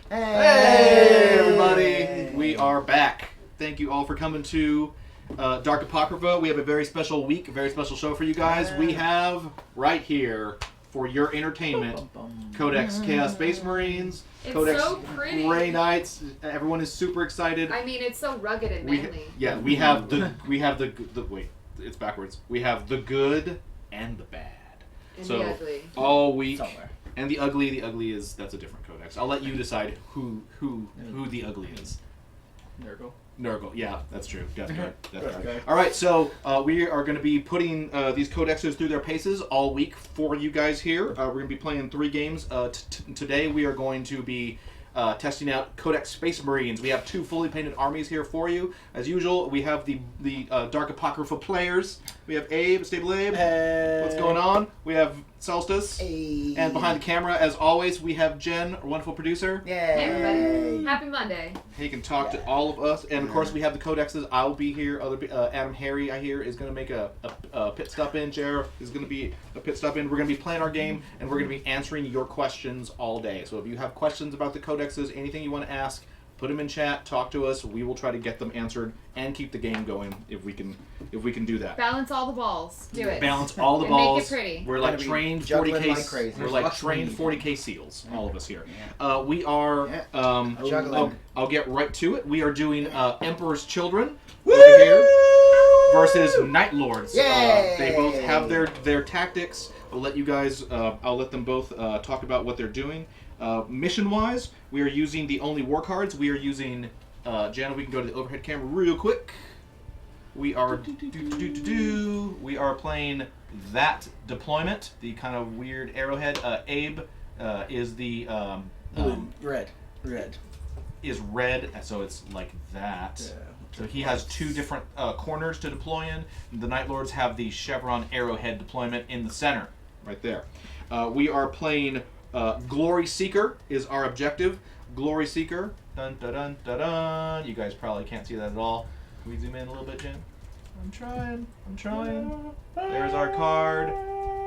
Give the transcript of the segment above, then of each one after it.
Hey, everybody! We are back. Thank you all for coming to Dark Apocrypha. We have a very special week, a very special show for you guys. We have right here for your entertainment Codex Chaos Space Marines, It's Codex so pretty. Grey Knights. Everyone is super excited. I mean, it's so rugged and manly. We have the wait, it's backwards. We have the good and the bad. And so the ugly. all week. Somewhere. And the ugly is that's a different codex. I'll let you decide who the ugly is. Nurgle, yeah, that's true. Definitely. Okay. All right, so we are going to be putting these codexes through their paces all week for you guys here. We're going to be playing 3 games. Today we are going to be testing out Codex Space Marines. We have 2 fully painted armies here for you. As usual, we have the Dark Apocrypha players. We have Abe, Stable Abe. Hey. What's going on? We have Solstice. Hey. And behind the camera, as always, we have Jen, our wonderful producer. Yay. Hey, everybody. Happy Monday. He can talk to all of us. And, of course, we have the Codexes. I'll be here. Adam Harry, I hear, is going to make a pit stop in. Jer is going to be a pit stop in. We're going to be playing our game, and we're going to be answering your questions all day. So if you have questions about the Codexes, anything you want to ask, put them in chat, talk to us. We will try to get them answered and keep the game going if we can do that. Balance all the balls. Do it. Balance all the And make balls. it pretty. We're like trained juggling 40K. like crazy. We're like There's trained lots 40K seals. All of us here. We are. Juggling. I'll get right to it. We are doing Emperor's Children Woo! over here versus Night Lords. Yay! They both have their tactics. I'll let you guys. I'll let them both talk about what they're doing. Mission-wise, we are using the only war cards. We are using. Jana, we can go to the overhead camera real quick. We are we are playing that deployment, the kind of weird arrowhead. Abe is the Red. is red, so it's like that. Yeah. So he has 2 different corners to deploy in. The Night Lords have the chevron arrowhead deployment in the center, right there. We are playing Glory Seeker is our objective. Glory Seeker. Dun dun dun dun dun. You guys probably can't see that at all. Can we zoom in a little bit, Jen? I'm trying. There's our card.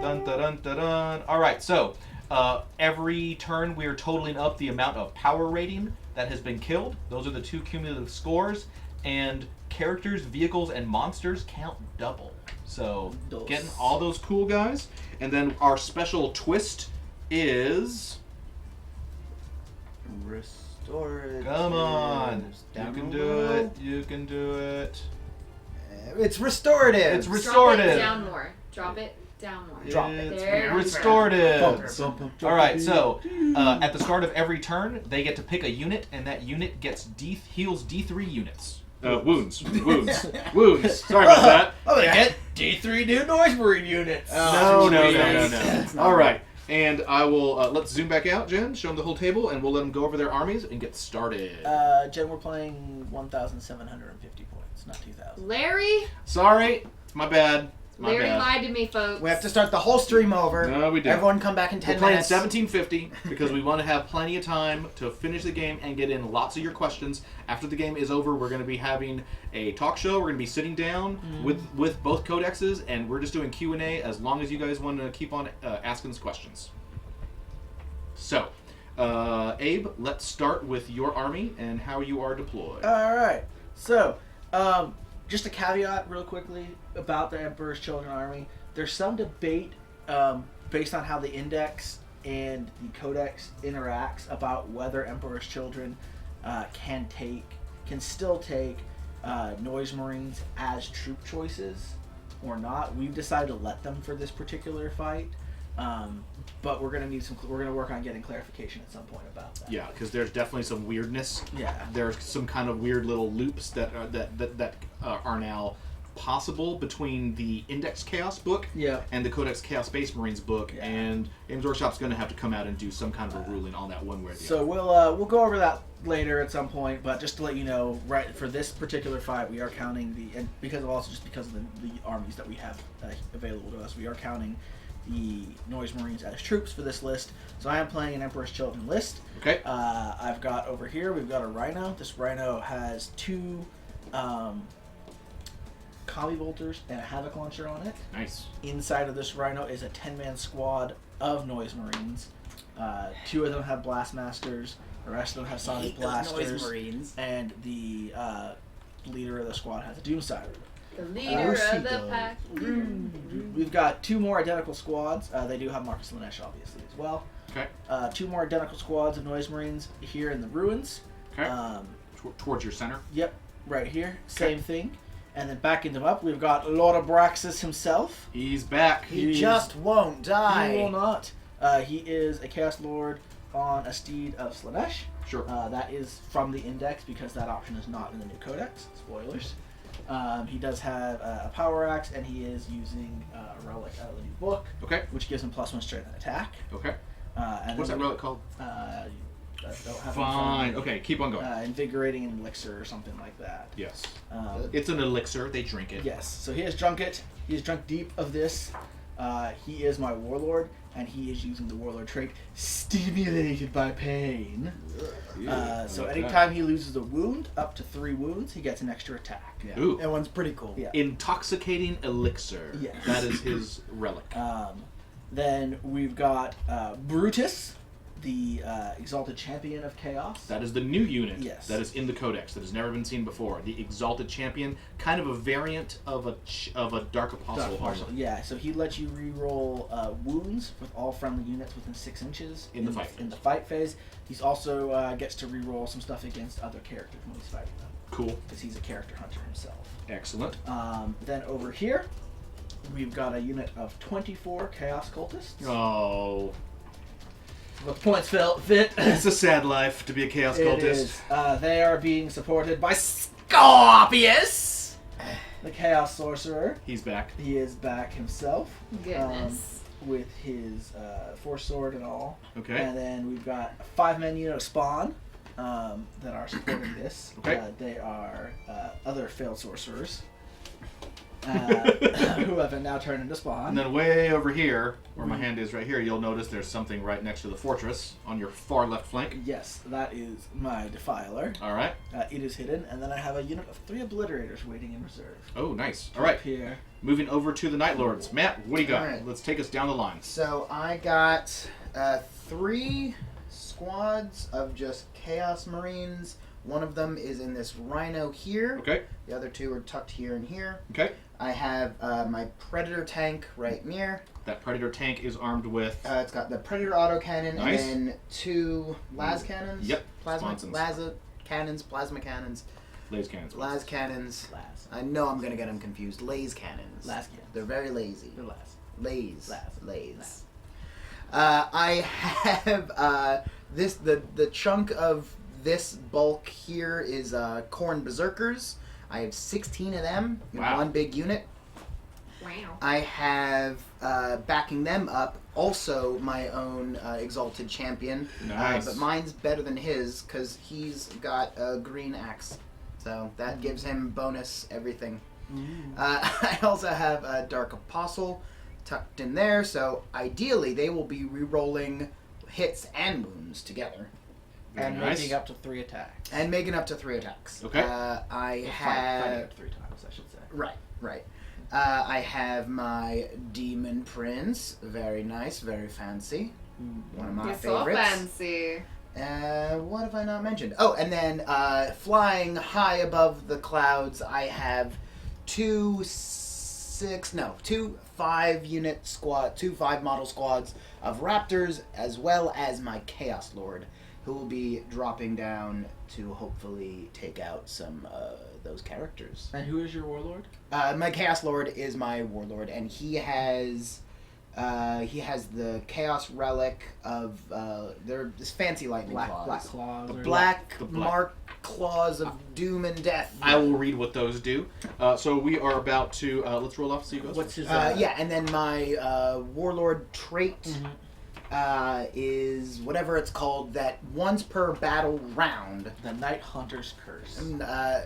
Dun dun dun dun dun. All right, so every turn we are totaling up the amount of power rating that has been killed. Those are the 2 cumulative scores. And characters, vehicles, and monsters count double. So getting all those cool guys. And then our special twist is... Restorative. Come on. You Down can the do road. it. You can do it. It's restorative. It's Drop restorative. it down more. Drop it down more. Drop it. There. Restorative. Bump, All right, so at the start of every turn, they get to pick a unit, and that unit gets heals D3 units. Wounds. Sorry about that. Oh, they get D3 new Noise Marine units. No. All right, and I will let's zoom back out, Jen. Show them the whole table, and we'll let them go over their armies and get started. Jen, we're playing 1,750 points, not 2,000. Larry? Sorry, it's my bad. Larry lied to me, folks. We have to start the whole stream over. No, we don't. Everyone come back in 10 We're playing minutes. 1750 because we want to have plenty of time to finish the game and get in lots of your questions. After the game is over, we're going to be having a talk show. We're going to be sitting down with both codexes, and we're just doing Q&A as long as you guys want to keep on asking us questions. So, Abe, let's start with your army and how you are deployed. All right. So, just a caveat real quickly about the Emperor's Children army. There's some debate based on how the Index and the Codex interacts about whether Emperor's Children can still take Noise Marines as troop choices or not. We've decided to let them for this particular fight. But we're gonna work on getting clarification at some point about that. Yeah, because there's definitely some weirdness. Yeah. There's some kind of weird little loops that are now possible between the Index Chaos book and the Codex Chaos Space Marines book, and Games Workshop's going to have to come out and do some kind of a ruling on that one way or the other. So we'll go over that later at some point, but just to let you know, right for this particular fight, we are counting and because of the armies that we have available to us, we are counting the Noise Marines as troops for this list. So I am playing an Emperor's Children list. Okay. I've got over here, we've got a Rhino. This Rhino has 2 Combi Bolters and a Havoc Launcher on it. Nice. Inside of this Rhino is a 10-man squad of Noise Marines. 2 of them have blast masters. The rest of them have sonic blasters. Noise Marines. And the leader of the squad has a Doom Siren. The leader of the pack. We've got 2 more identical squads. They do have Marcus Lanesh, obviously, as well. Okay. 2 more identical squads of Noise Marines here in the ruins. Okay. Towards your center. Yep, right here. Same thing. And then backing them up, we've got Lord Abraxas himself. He's back. He just won't die. He will not. He is a Chaos Lord on a steed of Slanesh. Sure. That is from the Index because that option is not in the new Codex. Spoilers. He does have a Power Axe, and he is using a relic out of the new book. Okay. Which gives him +1 strength and attack. Okay. And What's that relic called? Don't have Fine. Okay, keep on going. Invigorating an elixir or something like that. Yes. It's an elixir. They drink it. Yes. So he has drunk it. He has drunk deep of this. He is my warlord, and he is using the warlord trait, stimulated by pain. So anytime he loses a wound, up to 3 wounds, he gets an extra attack. Yeah. Ooh. That one's pretty cool. Yeah. Intoxicating elixir. Yes. That is his relic. Then we've got Brutus, the Exalted Champion of Chaos. That is the new unit. Yes. That is in the Codex. That has never been seen before. The Exalted Champion, kind of a variant of a Dark Apostle. Yeah. So he lets you reroll wounds with all friendly units within 6 inches in the fight phase. In the fight phase, he's also gets to reroll some stuff against other characters when he's fighting them. Cool. Because he's a character hunter himself. Excellent. Then over here, we've got a unit of 24 Chaos Cultists. Oh. What the points fit. It's a sad life to be a Chaos Cultist. It is. They are being supported by Scorpius, the Chaos Sorcerer. He's back. He is back himself. Goodness. With his Force Sword and all. Okay. And then we've got a 5-man unit of Spawn that are supporting this. Okay. They are other failed sorcerers. Who have been now turned into Spawn. And then way over here, where my hand is right here, you'll notice there's something right next to the fortress on your far left flank. Yes, that is my Defiler. All right. It is hidden, and then I have a unit of 3 Obliterators waiting in reserve. Oh, nice. All right. Up here. Moving over to the Night Lords. Matt, what do you got? All right. Let's take us down the line. So I got 3 squads of just Chaos Marines. One of them is in this Rhino here. Okay. The other 2 are tucked here and here. Okay. I have my Predator tank right near. That Predator tank is armed with... It's got the Predator autocannon Nice. and then 2 las cannons. Yep. Plasma Sponsons. cannons, plasma cannons, laser cannons. las cannons. I know I'm gonna get them confused. Lays cannons. Las cannons. They're very lazy. They're last. Lays. Las. Lays. I have the chunk of this bulk here is Khorne Berserkers. I have 16 of them in Wow. one big unit. Wow. I have backing them up also my own Exalted Champion. Nice. But mine's better than his because he's got a green axe. So that gives him bonus everything. I also have a Dark Apostle tucked in there. So ideally they will be re-rolling hits and wounds together. Very And nice. making up to 3 attacks. And making up to 3 attacks. Okay. I Fighting have... up 3 times, I should say. Right. I have my Demon Prince. Very nice, very fancy. One of my You're so favorites. fancy. What have I not mentioned? Oh, and then flying high above the clouds, I have 2 5-model squads of Raptors, as well as my Chaos Lord, who will be dropping down to hopefully take out some those characters. And who is your warlord? My Chaos Lord is my warlord, and he has the Chaos Relic of they're this fancy lightning claws. Black claws. The or Black The black- mark claws of doom and death. I will read what those do. So we are about to... let's roll off, see who goes What's first. his? Yeah, and then my warlord trait is whatever it's called. That once per battle round, The Night Hunter's Curse.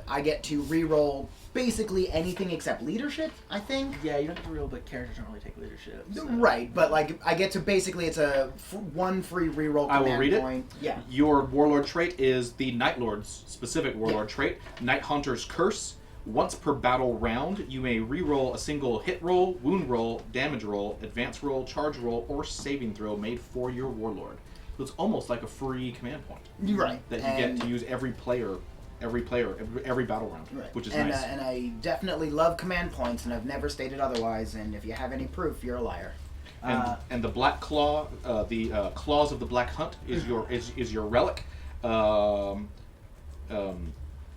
I get to re-roll basically anything except leadership. I think. Yeah, you don't have to reroll, but characters don't really take leadership. So. Right, but like I get to basically it's a one free reroll. I will command read it. point. Yeah. Your warlord trait is the Night Lord's specific warlord trait. Night Hunter's Curse. Once per battle round, you may re-roll a single hit roll, wound roll, damage roll, advance roll, charge roll, or saving throw made for your warlord. So it's almost like a free command point You're right. that you get to use every battle round, Right. which is and, nice. and I definitely love command points, and I've never stated otherwise. And if you have any proof, you're a liar. And the black claw, the claws of the black hunt is your relic.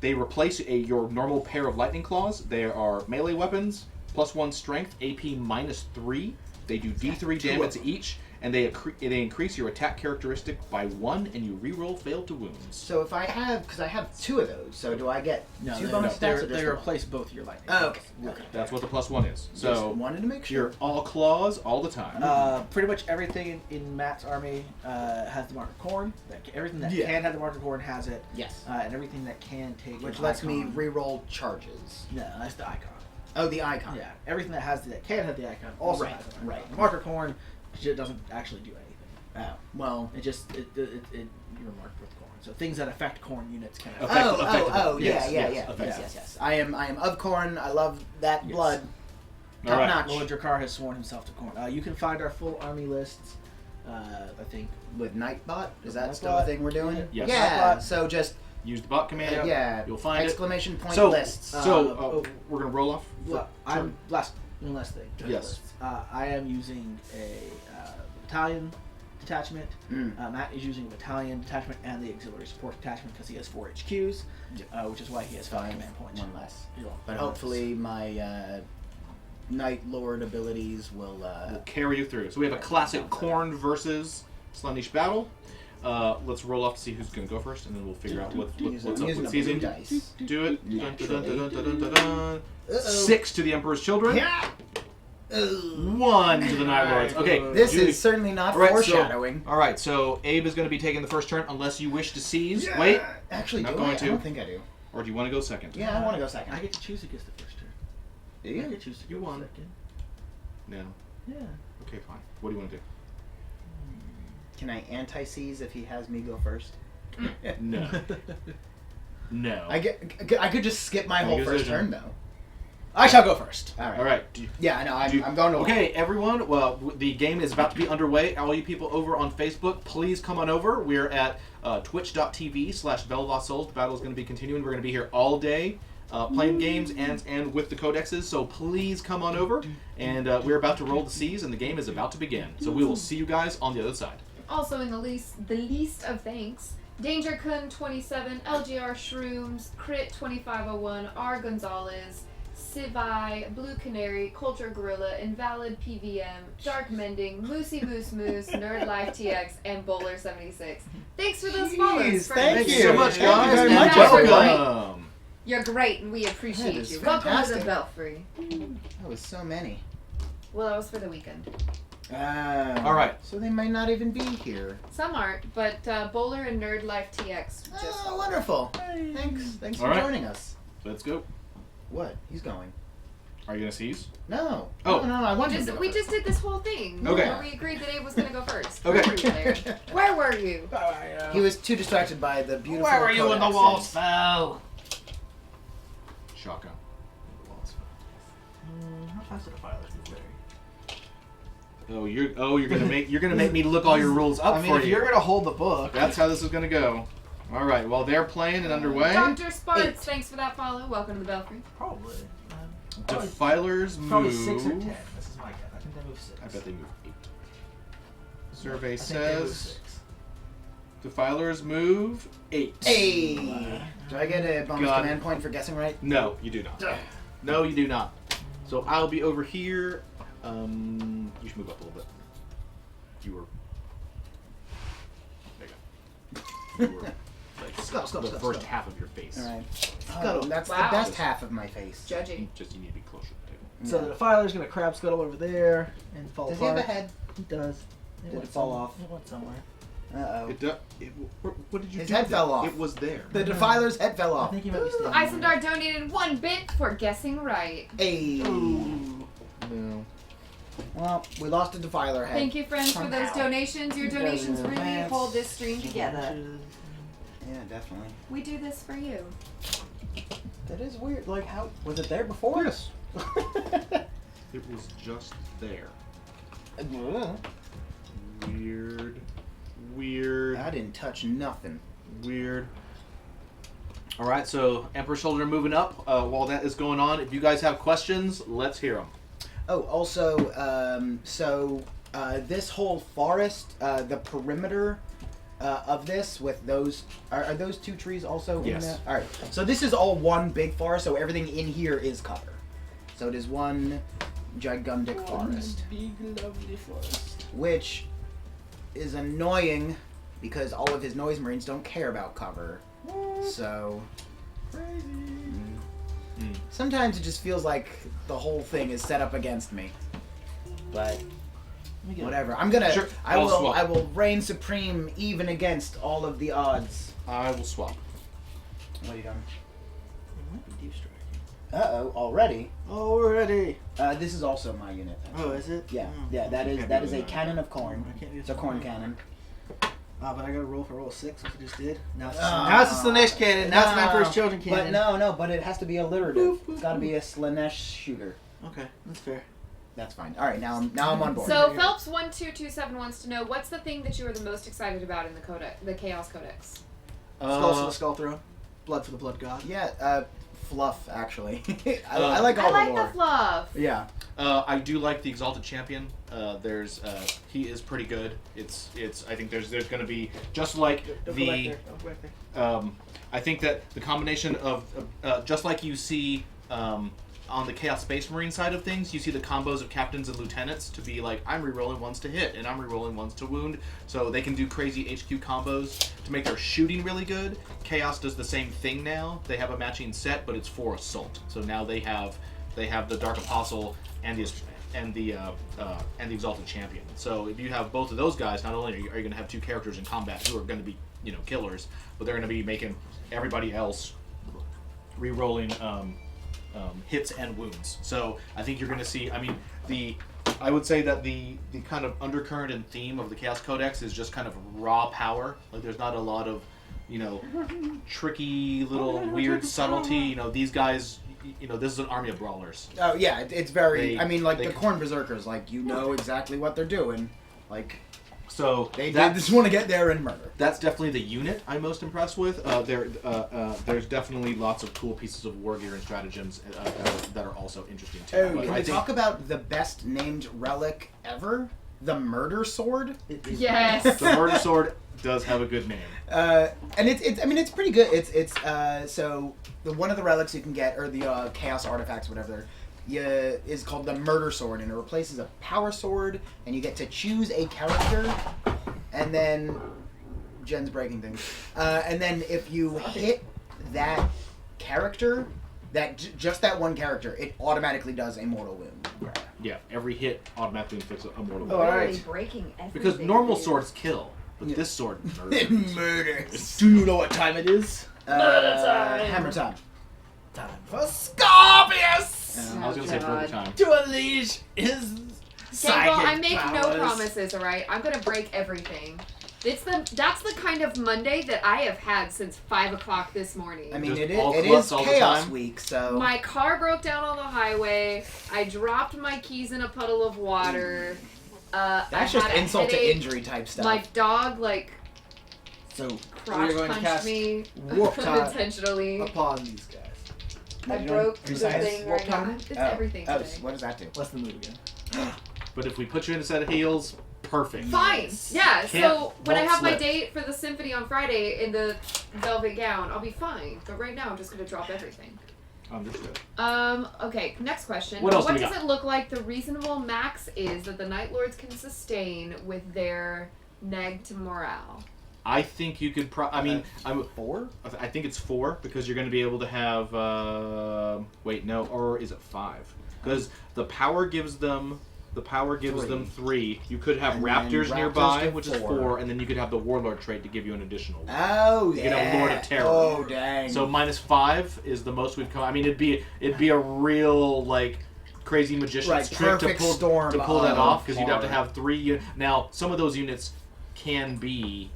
They replace your normal pair of lightning claws. They are melee weapons, +1 strength, AP -3. They do D3 damage each, and they increase your attack characteristic by 1, and you reroll fail to wounds. So if I have, because I have 2 of those, so do I get 2 bonus stats? Or just They one? replace both your lightning. Oh, okay. claws. Okay. That's what the +1 is. Just So wanted to make sure. you're all claws all the time. Pretty much everything in Matt's army has the mark of corn. Everything that can have the mark of corn has it. Yes. And everything that can take Which an lets me icon- reroll charges. No, that's the icon. Oh, the icon. Yeah, everything that can have the icon also Right, has the icon. right. The marker corn doesn't actually do anything. Oh, well. It just you're marked with corn. So things that affect corn units can affect. Yes, yeah. effectively. Yes. I am of corn. I love that Yes. blood. All Top right. notch. Lord Drakkar has sworn himself to corn. You can find our full army lists. I think With Nightbot? Is With that still a Nightbot? thing we're doing? Yes. Yeah, Nightbot. so just, Use the bot command. yeah. You'll find exclamation point So, lists. we're gonna roll off. one last thing. Yes. Lists. I am using a battalion detachment. Matt is using a battalion detachment and the auxiliary support detachment because he has 4 HQs, which is why he has 5 command points. One less. You're welcome. But hopefully my Night Lord abilities will... We'll carry you through. So we have a classic corn versus Slaanesh battle. Let's roll off to see who's going to go first, and then we'll figure out what's up using with a blue season. dice. Do it. Dun, dun, dun, dun, dun, dun, dun, dun. Uh-oh. 6 to the Emperor's Children. Yeah! Ooh. 1 to the Night Lords. Okay. This Judy. is certainly not All right, foreshadowing. All right, so Abe is going to be taking the first turn unless you wish to seize. Wait. Actually, Not do going I? to. I don't think I do. Or do you want to go second? Yeah, I want to go second. I get to choose who gets the first turn. Do I you? get to choose. You won. Second. No. Yeah. Okay, fine. What do you want to do? Can I anti-seize if he has me go first? No. No. I could just skip my Make whole a first decision. turn, though. I shall go first. All right. All right. Do you- Yeah, I know. Do you- I'm going to... Okay, everyone. Well, the game is about to be underway. All you people over on Facebook, please come on over. We're at twitch.tv/BelleVosSouls. The battle is going to be continuing. We're going to be here all day playing games and with the Codexes. So please come on over. And we're about to roll the C's, and the game is about to begin. So we will see you guys on the other side. Also in the least of thanks, Danger Kun 27, LGR Shrooms, Crit 2501, R Gonzalez, Civi, Blue Canary, Culture Gorilla, Invalid PVM, Dark Mending, Moosey Moose Moose, Nerd Life TX, and Bowler 76. Thanks for those follows. thank you so much, Thank you guys. very And much, guys are Welcome. You're great, and we appreciate That is you. Welcome to fantastic. the Belfry. That was so many. Well, that was for the weekend. All right. So they might not even be here. Some aren't, but Bowler and Nerd Life TX just. Oh, wonderful. Thanks All for right. joining us. Let's go. What? He's going. Are you going to seize? No. Oh. No, I want him to go We first. just did this whole thing. Okay. Where we agreed that Abe was going to go first. Okay. Where were you? He was too distracted by the beautiful Where were you when the Codexes. walls fell? Shotgun. How fast did the filers move, Larry? You're gonna make me look all your rules up I mean, for if you. you're gonna hold the book, That's how this is gonna go. All right. Well, they're playing and underway. Dr. Sparks, 8. thanks for that follow. Welcome to the Belfry. probably. Defilers move. Probably 6 or 10. This is my guess. I think they move 6. I bet they move 8. Survey I think they move says 6. defilers move 8. Hey! Do I get a bonus God. command point for guessing right? No, you do not. No, you do not. So I'll be over here. You should move up a little bit. You were. There you go. You were like Stop, the stop, first stop. half of your face. Alright. Scuttle. Oh, that's Wow. the best half of my face. Judging. You need to be closer to the table. So the defiler's gonna crab scuttle over there and fall Does he apart. have a head? He does. Did went it fall somewhere. off? It went somewhere. Uh-oh. What did you His do? head with fell it? off. It was there. The defiler's head fell I off. think he might be standing. Isendar donated 1 bit for guessing right. Hey. No. Well, we lost a defiler head. Thank you, friends, for those Somehow. donations. Your donations really Advance. hold this stream together. Yeah, definitely. We do this for you. That is weird. Like, how was it there before? Yes. It was just there. Weird. Weird. I didn't touch nothing. Weird. All right, so Emperor's Children are moving up. While that is going on, if you guys have questions, let's hear them. Oh, also, this whole forest, the perimeter of this with those are those two trees also in Yes. there? All right. So this is all one big forest. So everything in here is cover. So it is one gigantic forest, Big lovely forest. which is annoying because all of his noise marines don't care about cover. So sometimes it just feels like the whole thing is set up against me. But whatever. I'm gonna. Sure. I I'll will. swap. I will reign supreme even against all of the odds. I will swap. What you done? Deep strike. Already. Already. This is also my unit. Oh, is it? Yeah. Oh. Yeah. That is Can't that do is a that. cannon of corn. I can't use It's a corn cannon. But I gotta roll for roll 6, which I just did. Now it's, Ah. now it's a Slanesh cannon. Now it's my first children But cannon. no. But it has to be alliterative. Boop, boop, It's got to be a Slanesh shooter. Okay, that's fair. That's fine. All right. Now I'm on board. So Phelps1227 wants to know what's the thing that you are the most excited about in the Codex, the Chaos Codex. Skulls for the Skull Throne. Blood for the Blood God. Yeah. Fluff actually. I like all I like the lore. the fluff. Yeah. I do like the Exalted Champion. He is pretty good. It's. I think there's going to be just like Don't go back there. Don't go back there. I think that the combination of just like you see on the Chaos Space Marine side of things, you see the combos of captains and lieutenants to be like, I'm rerolling ones to hit and I'm rerolling ones to wound, so they can do crazy HQ combos to make their shooting really good. Chaos does the same thing now. They have a matching set, but it's for assault. So now they have the Dark Apostle and the Exalted Champion. So if you have both of those guys, not only are you going to have two characters in combat who are going to be killers, but they're going to be making everybody else re-rolling hits and wounds. So I think you're going to see. I mean, I would say that the kind of undercurrent and theme of the Chaos Codex is just kind of raw power. Like there's not a lot of tricky little weird subtlety. These guys. This is an army of brawlers. Oh yeah, it's very. They- the they- corn berserkers, like exactly what they're doing. Like So they that's- just want to get there and murder. That's definitely the unit I'm most impressed with. There's definitely lots of cool pieces of war gear and stratagems that are also interesting too. Oh, But can I we think talk about the best named relic ever? The Murder Sword. Yes. the Murder Sword does have a good name. And it's pretty good. So one of the relics you can get, or the chaos artifacts, whatever, is called the Murder Sword, and it replaces a power sword, and you get to choose a character, and then Jen's breaking things. And then if you hit that character, just that one character, it automatically does a mortal wound. Yeah, every hit automatically inflicts a mortal Oh, wound. all right. Really breaking everything. Because normal dude. swords kill, but this sword murders. It murders. Do you know what time it is? Hammer time. Time for Scorpius! I was going to say perfect time. To unleash his Gabriel, psychic I make no powers. promises, alright? I'm gonna break everything. That's the kind of Monday that I have had since 5 o'clock this morning. I mean, Just it all is clubs all the chaos time? week, so My car broke down on the highway. I dropped my keys in a puddle of water. that's I just had a insult to headache. injury type stuff. My dog So, crotch we're going to punched cast me Warp Time unintentionally. upon these guys. I broke the Precise thing warp right now. time? It's everything Oh, today. so what does that do? Let's the move again. But if we put you in a set of heels, perfect. Fine. Yeah. Can't- So when I won't have my slip. date for the symphony on Friday in the velvet gown, I'll be fine. But right now, I'm just gonna drop everything. Understood. Okay. Next question. What else do we does got? it look like the reasonable max is that the Night Lords can sustain with their neg to morale? I think you could I'm 4? I think it's 4 because you're going to be able to have. Wait, no, or is it 5? Because the power gives them. The power gives them 3. You could have And then raptors raptors nearby, give which is 4. 4, and then you could have the warlord trait to give you an additional 1. Oh You yeah. could have Lord of Terror. Oh dang. So -5 is the most we've come. I mean, it'd be a real like crazy magician's Right, trick to perfect pull storm that of off because you'd have to horror. have 3. Now, some of those units can be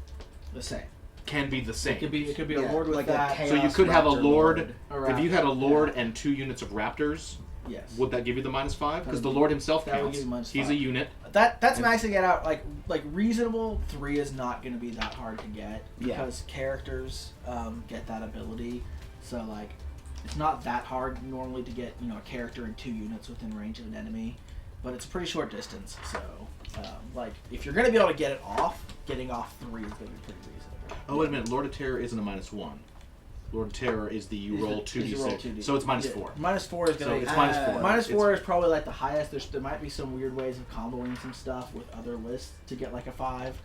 The same. the same. It could be a Yeah, lord with like a that. chaos So you could have a raptor lord. Lord. If you had a lord and 2 units of raptors, Yes. would that give you the -5? Because That the would- lord himself that would counts. give you -5. He's a unit. That's maxing it out. Like reasonable 3 is not going to be that hard to get because characters get that ability. So like, it's not that hard normally to get a character and 2 units within range of an enemy, but it's a pretty short distance. So like, if you're going to be able to get it off, getting off 3 is going to be pretty reasonable. Oh wait a minute, Lord of Terror isn't a -1. Lord of Terror is the you roll 2d6, so it's -4. -4 is going to So it's -4. -4 is probably like the highest. There might be some weird ways of comboing some stuff with other lists to get like a 5.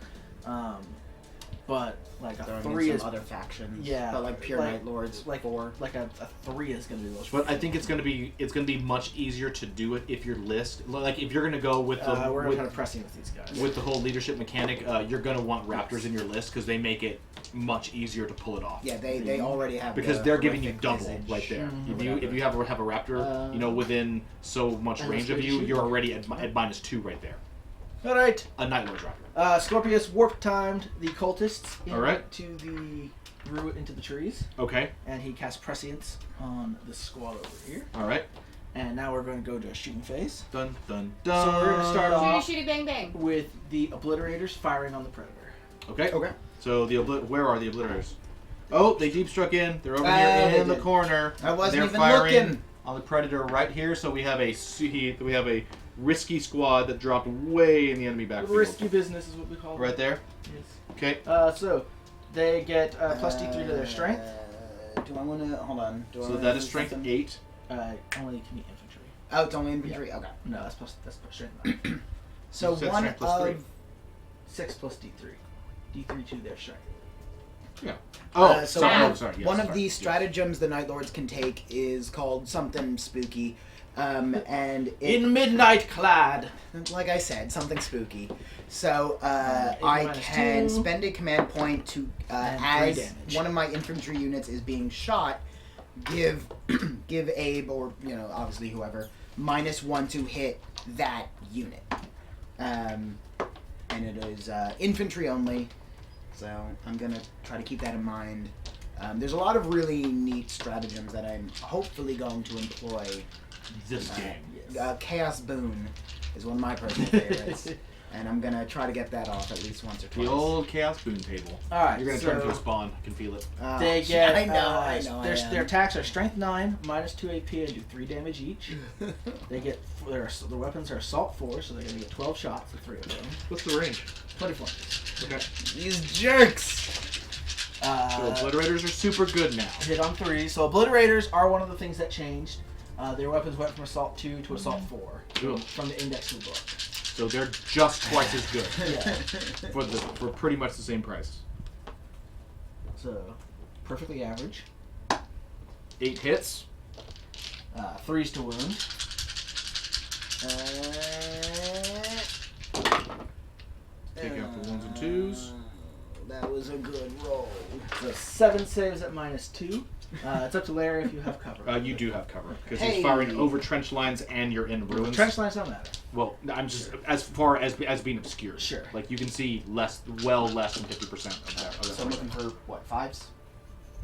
But like a 3 is other factions. Yeah, But like pure Night Lords, like 4. Like a 3 is going to be those. But I think it's gonna be much easier to do it if your list, like if you're gonna go with the we're with, kind of pressing with these guys. with the whole leadership mechanic. You're gonna want Raptors in your list because they make it much easier to pull it off. Yeah, they already have Because the they're giving you horrific double visage. right there. Mhm. If you have a Raptor, within so much And range a of you, shoot. you're already at -2 right there. All right. A Night Lord's Raptor. Scorpius warp timed the cultists All right. into the trees, Okay. and he casts prescience on the squad over here. All right. And now we're going to go to a shooting phase. Dun dun dun. So we're gonna start off Shooty, shooty, bang, bang. with the obliterators firing on the predator. Okay. Okay. So where are the obliterators? Oh, they deep struck in. They're over They here in the did. corner. I wasn't They're even firing looking. on the predator right here. So we have a risky squad that dropped way in the enemy backfield. Risky business is what we call it. Right there. Yes. Okay. So they get plus D3 to their strength. Do I want to hold on? So that is strength 8. Only can be infantry. Oh, it's only infantry. Okay. No, that's strength 9. So You said one strength plus 3. of 6 plus D3. D3 to their strength. Yeah. Oh, so sorry. one- Oh, sorry. Yes, one of sorry. the stratagems the Night Lords can take is called something spooky, and it, In midnight clad. like I said, something spooky. So Eight I minus can 2. spend a command point to, And 3 as damage. one of my infantry units is being shot, give Abe or obviously whoever -1 to hit that unit, and it is infantry only. So I'm gonna try to keep that in mind. There's a lot of really neat stratagems that I'm hopefully going to employ. This game. Chaos Boon is one of my personal favorites, and I'm gonna try to get that off at least once or twice. The old Chaos Boon table. All right. You're gonna so turn into a spawn. I can feel it. They get. I know. Their attacks are strength 9, -2 AP, and do 3 damage each. They get their weapons are assault 4, so they're gonna get 12 shots, the 3 of them. What's the range? 24. Okay. These jerks. So obliterators are super good now. Hit on 3. So obliterators are one of the things that changed. Their weapons went from assault 2 to assault 4 Cool. from the index of the book. So they're just twice as good Yeah. for pretty much the same price. So perfectly average. 8 hits. 3s to wound. Take out the 1s and 2s. That was a good roll. So 7 saves at -2. It's up to Larry if you have cover. You do have cover because Hey. he's firing over trench lines and you're in ruins. Trench lines don't matter. Well, I'm just as far as being obscured. Sure. Like you can see less than 50% of that. So I'm looking for what, 5s?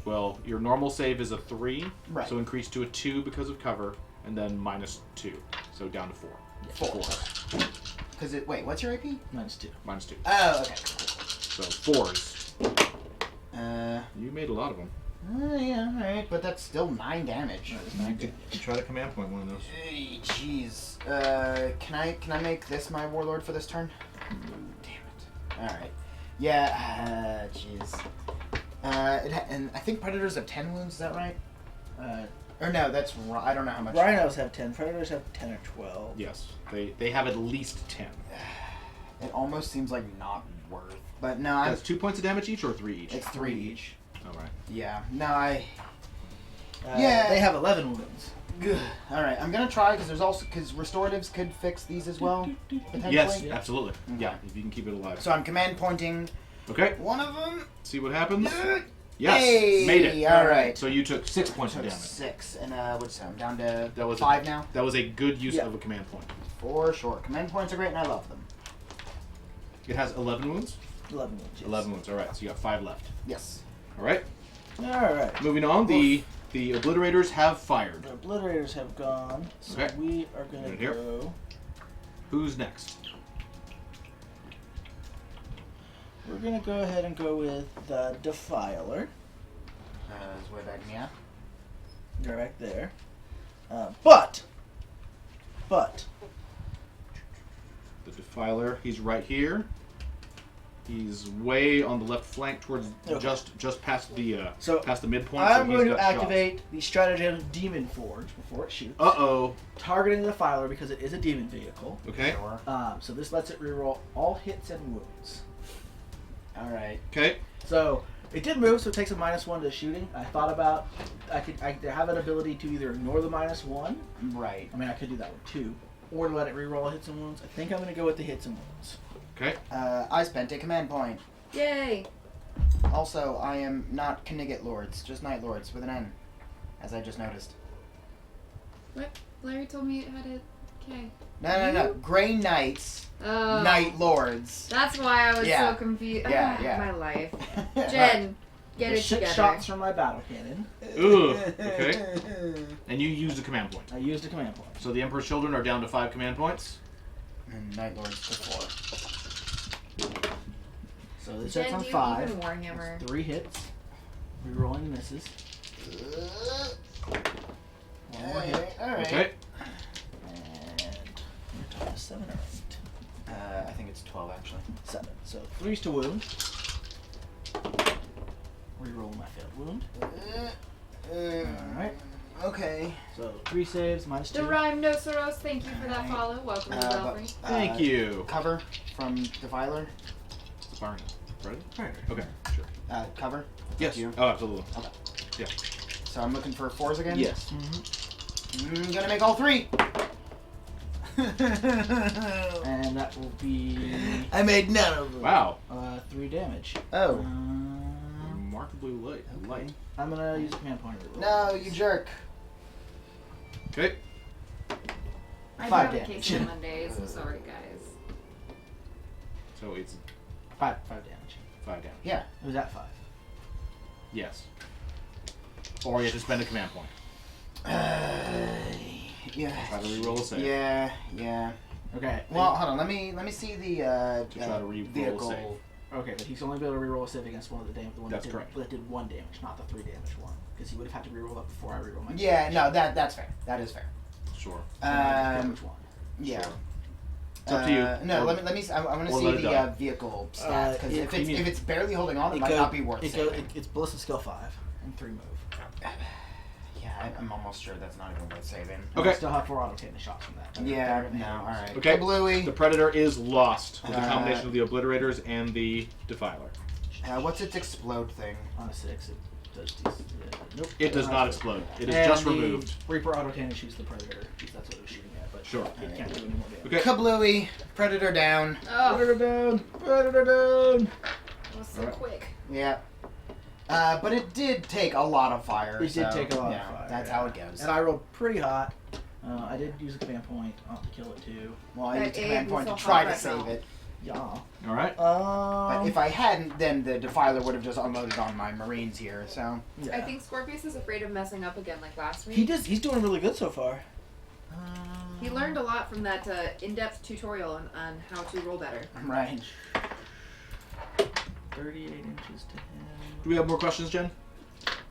Well, your normal save is a 3, Right. so increase to a 2 because of cover, and then -2, so down to 4. 4. Because wait, what's your AP? -2. -2. Oh, okay. So 4s. You made a lot of them. Yeah, alright, but that's still 9 damage. You try to command point one of those. Hey, jeez. Can I make this my warlord for this turn? Damn it. Alright. Yeah, jeez. And I think predators have 10 wounds, is that right? Or no, that's I don't know how much. Rhinos have 10. Predators have 10 or 12. Yes, they have at least 10. It almost seems like not worth. But no, I'm. That's 2 points of damage each or 3 each? It's 3 each. All right. Yeah. No, I. They have 11 wounds. Alright, I'm gonna try because restoratives could fix these as well. Potentially. Yes, absolutely. Okay. Yeah, if you can keep it alive. So I'm command pointing Okay, one of them. see what happens. Yes, Hey, made it. all right. So you took 6 points of Took damage. 6, and what's that? I'm down to That was 5 now. That was a good use Yeah. of a command point. For sure. Command points are great, and I love them. It has 11 wounds. 11 wounds. Yes. 11 wounds. All right, so you got 5 left. Yes. All right. Alright. Moving on. The obliterators have fired. The obliterators have gone. So Okay. we are going Right to here. go. Who's next? We're gonna go ahead and go with the Defiler. Is way back, yeah. They're right there. But The Defiler, he's right here. He's way on the left flank towards Okay. just past the past the midpoint. I'm so going he's to got activate the stratagem Demon Forge before it shoots. Uh-oh. Targeting the Defiler because it is a demon vehicle. Okay. Sure. So this lets it reroll all hits and wounds. All right. Okay. So it did move, so it takes a -1 to shooting. I thought about I have an ability to either ignore the -1. Right. I mean, I could do that one too, or to let it reroll hits and wounds. I think I'm going to go with the hits and wounds. Okay. I spent a command point. Yay! Also, I am not Knigget Lords, just Night Lords with an N, as I just noticed. What? Larry told me it had a K. No. Grey Knights, Oh. Night Lords. That's why I was Yeah. so confused. Yeah, yeah. My life. Jen, get There's it 6 together. shots from my battle cannon. Ugh. Okay. And you use a command point. I used a command point. So the Emperor's Children are down to 5 command points. And Night Lords to 4. So this Jen, hits on do you 5. even Warhammer? That's 3 hits. Rerolling misses. One more hit. All right. Okay. And you're talking 7 or 8? I think it's 12 actually. 7. So 3's to wound. Reroll my failed wound. Alright. Okay. So 3 saves, -2. The Rhyme Noceros, thank you for that Alright. follow. Welcome to but, Belfry. Thank you. Cover from Defiler. It's fire. Ready? Predator. Okay. Sure. Cover. Yes. You. Oh, absolutely. Okay. Yeah. So I'm looking for 4s again. Yes. Gonna make all 3. And that will be I made none of them. Wow. 3 damage. Oh. Remarkably light. Light. I'm gonna use a command point to reroll. No, you jerk. Okay. I 5 have a case on damage. Mondays. I'm sorry, guys. So it's 5 damage. 5 damage. Yeah. It was at 5. Yes. Or you have to spend a command point. Yeah. Try to reroll a save. Yeah. Okay. Well, hold on. Let me see the try to re-roll a vehicle. save. Okay, but he's only able to reroll a save against one of the damage. The one That's that did, correct. that did 1 damage, not the 3 damage one, because he would have had to reroll that before I reroll my. Yeah. No, that's fair. That is fair. Sure. Damage 1. Yeah. Sure. It's up to you. No, Or- let me. I want to or see let it die. the vehicle stats because it- if it's barely holding on, it might not be worth saving. It's ballistic skill 5 and 3 move. Yeah, I'm almost sure that's not even worth saving. And Okay. I still have 4 auto cannon shots from that. Yeah. They're gonna No. hit All rolls. right. Okay. Bluey. The Predator is lost with the Uh, combination of the Obliterators and the Defiler. What's its explode thing? On a 6, it does these. Nope. It does not explode. It is And just the removed. Reaper auto cannon shoots the Predator, because that's what it was shooting at, but Sure. it can't do any more damage. Okay. Kablooey. Predator down. Oh, Predator down! Predator down! that was so Alright. quick. Yeah. But it did take a lot of fire. It did so, take a lot yeah, of fire. That's yeah. how it goes. And I rolled pretty hot. I did use a command point to kill it too. Well, I That used a egg command was point so to try hot to right save now. it. Yeah. All right. But if I hadn't, then the Defiler would have just unloaded on my Marines here, so. yeah. I think Scorpius is afraid of messing up again like last week. he's doing really good so far. He learned a lot from that in-depth tutorial on how to roll better. Right. 38 inches to him. Do we have more questions, Jen?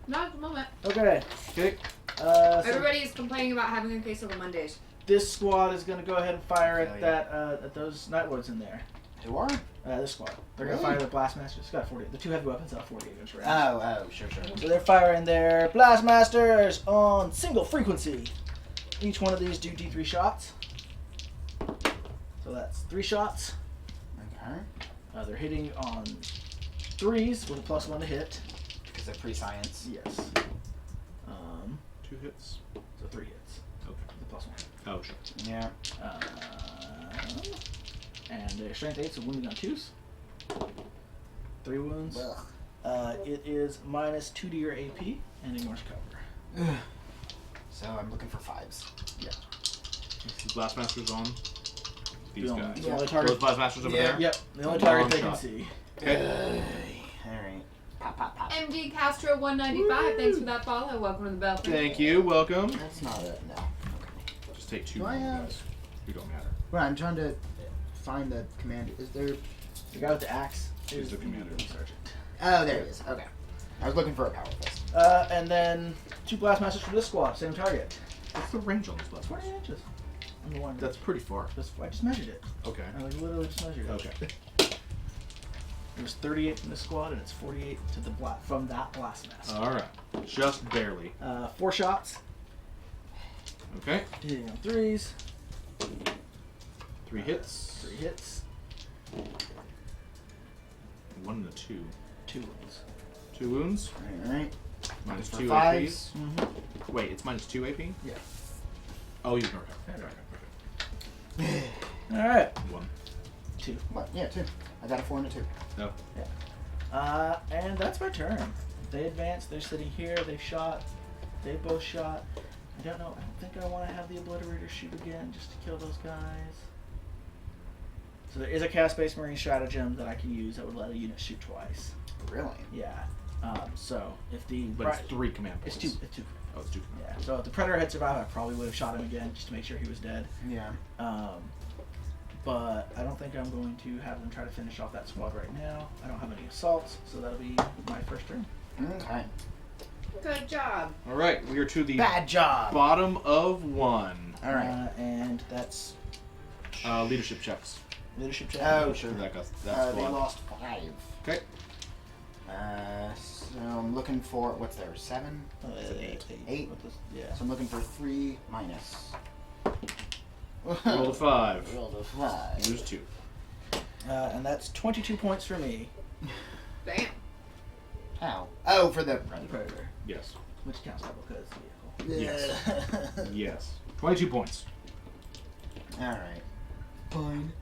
Not at the moment. Okay. Okay. So Everybody is complaining about having a case on Mondays. this squad is gonna go ahead and fire Hell at yeah. at those Night Lords in there. Who are? This squad. They're Really? gonna fire the Blastmasters. It's got 40. The 2 heavy weapons have 48 inch range. Oh, sure. So they're firing their Blastmasters on single frequency. Each one of these do D3 shots. So that's 3 shots. Okay. They're hitting on 3s with a +1 to hit. Because of pre-science. Yes. 2 hits. So 3 hits Okay. with a +1. Oh, sure. Yeah. And their strength 8, so wounding on 2s. 3 wounds. Ugh. It is -2 to your AP and ignores cover. So I'm looking for 5s. These Blastmasters on these The only- guys. the only Those target- Blastmasters over Yeah. there? Yep, the only Long target they can shot. see. Okay. Alright. Pop, pop, pop. MD Castro 195, thanks for that follow. Welcome to the Belfry. Thank you. Welcome. That's not it. No. Okay. Just take 2 Do I have- guys. Who don't matter. Well, I'm trying to find the command. Is there? The guy with the axe. He's the commander. sergeant. Oh, there he is. Okay. I was looking for a power fist. And then 2 blast masters for this squad, same target. What's the range on this blast? 20 inches. On the one. That's pretty far. I just measured it. Okay. I literally just measured it. Okay. It was 38 from this squad, and it's 48 to the from that blast master. All right. Just barely. 4 shots. Okay. Hitting on 3s. 3 hits. 3 hits. 1 and a 2. 2 wounds. 2 wounds. Alright. Minus For 2 5s. AP. Wait, it's minus 2 AP? Yeah. Oh, you can recover. Alright. 1. 2. What? Yeah, 2. I got a 4 and a 2. No. And that's my turn. They advanced. They're sitting here. They've shot. They both shot. I don't know. I don't think I want to have the Obliterator shoot again just to kill those guys. So there is a cast-based Marine stratagem that I can use that would let a unit shoot twice. Really? Yeah. So if the But it's 3 command it's points. 2. It's 2. Oh, it's 2 command Yeah. So if the Predator had survived, I probably would have shot him again just to make sure he was dead. Yeah. But I don't think I'm going to have them try to finish off that squad right now. I don't have any assaults, so that'll be my first turn. Okay. Good job. All right, we are to the Bad job. bottom of 1. Alright. And that's Leadership checks. leadership check. Oh, sure. That They squad. lost 5. Okay. So I'm looking for, what's there, 7? It's an 8. 8? With this, yeah. So I'm looking for 3 minus. Roll a 5. Rolled a 5. Lose 2. And that's 22 points for me. Damn. How? Oh, for the The Predator. Predator, Yes. which counts double because it's a vehicle. Yes. Yes. 22 points. Alright. Fine.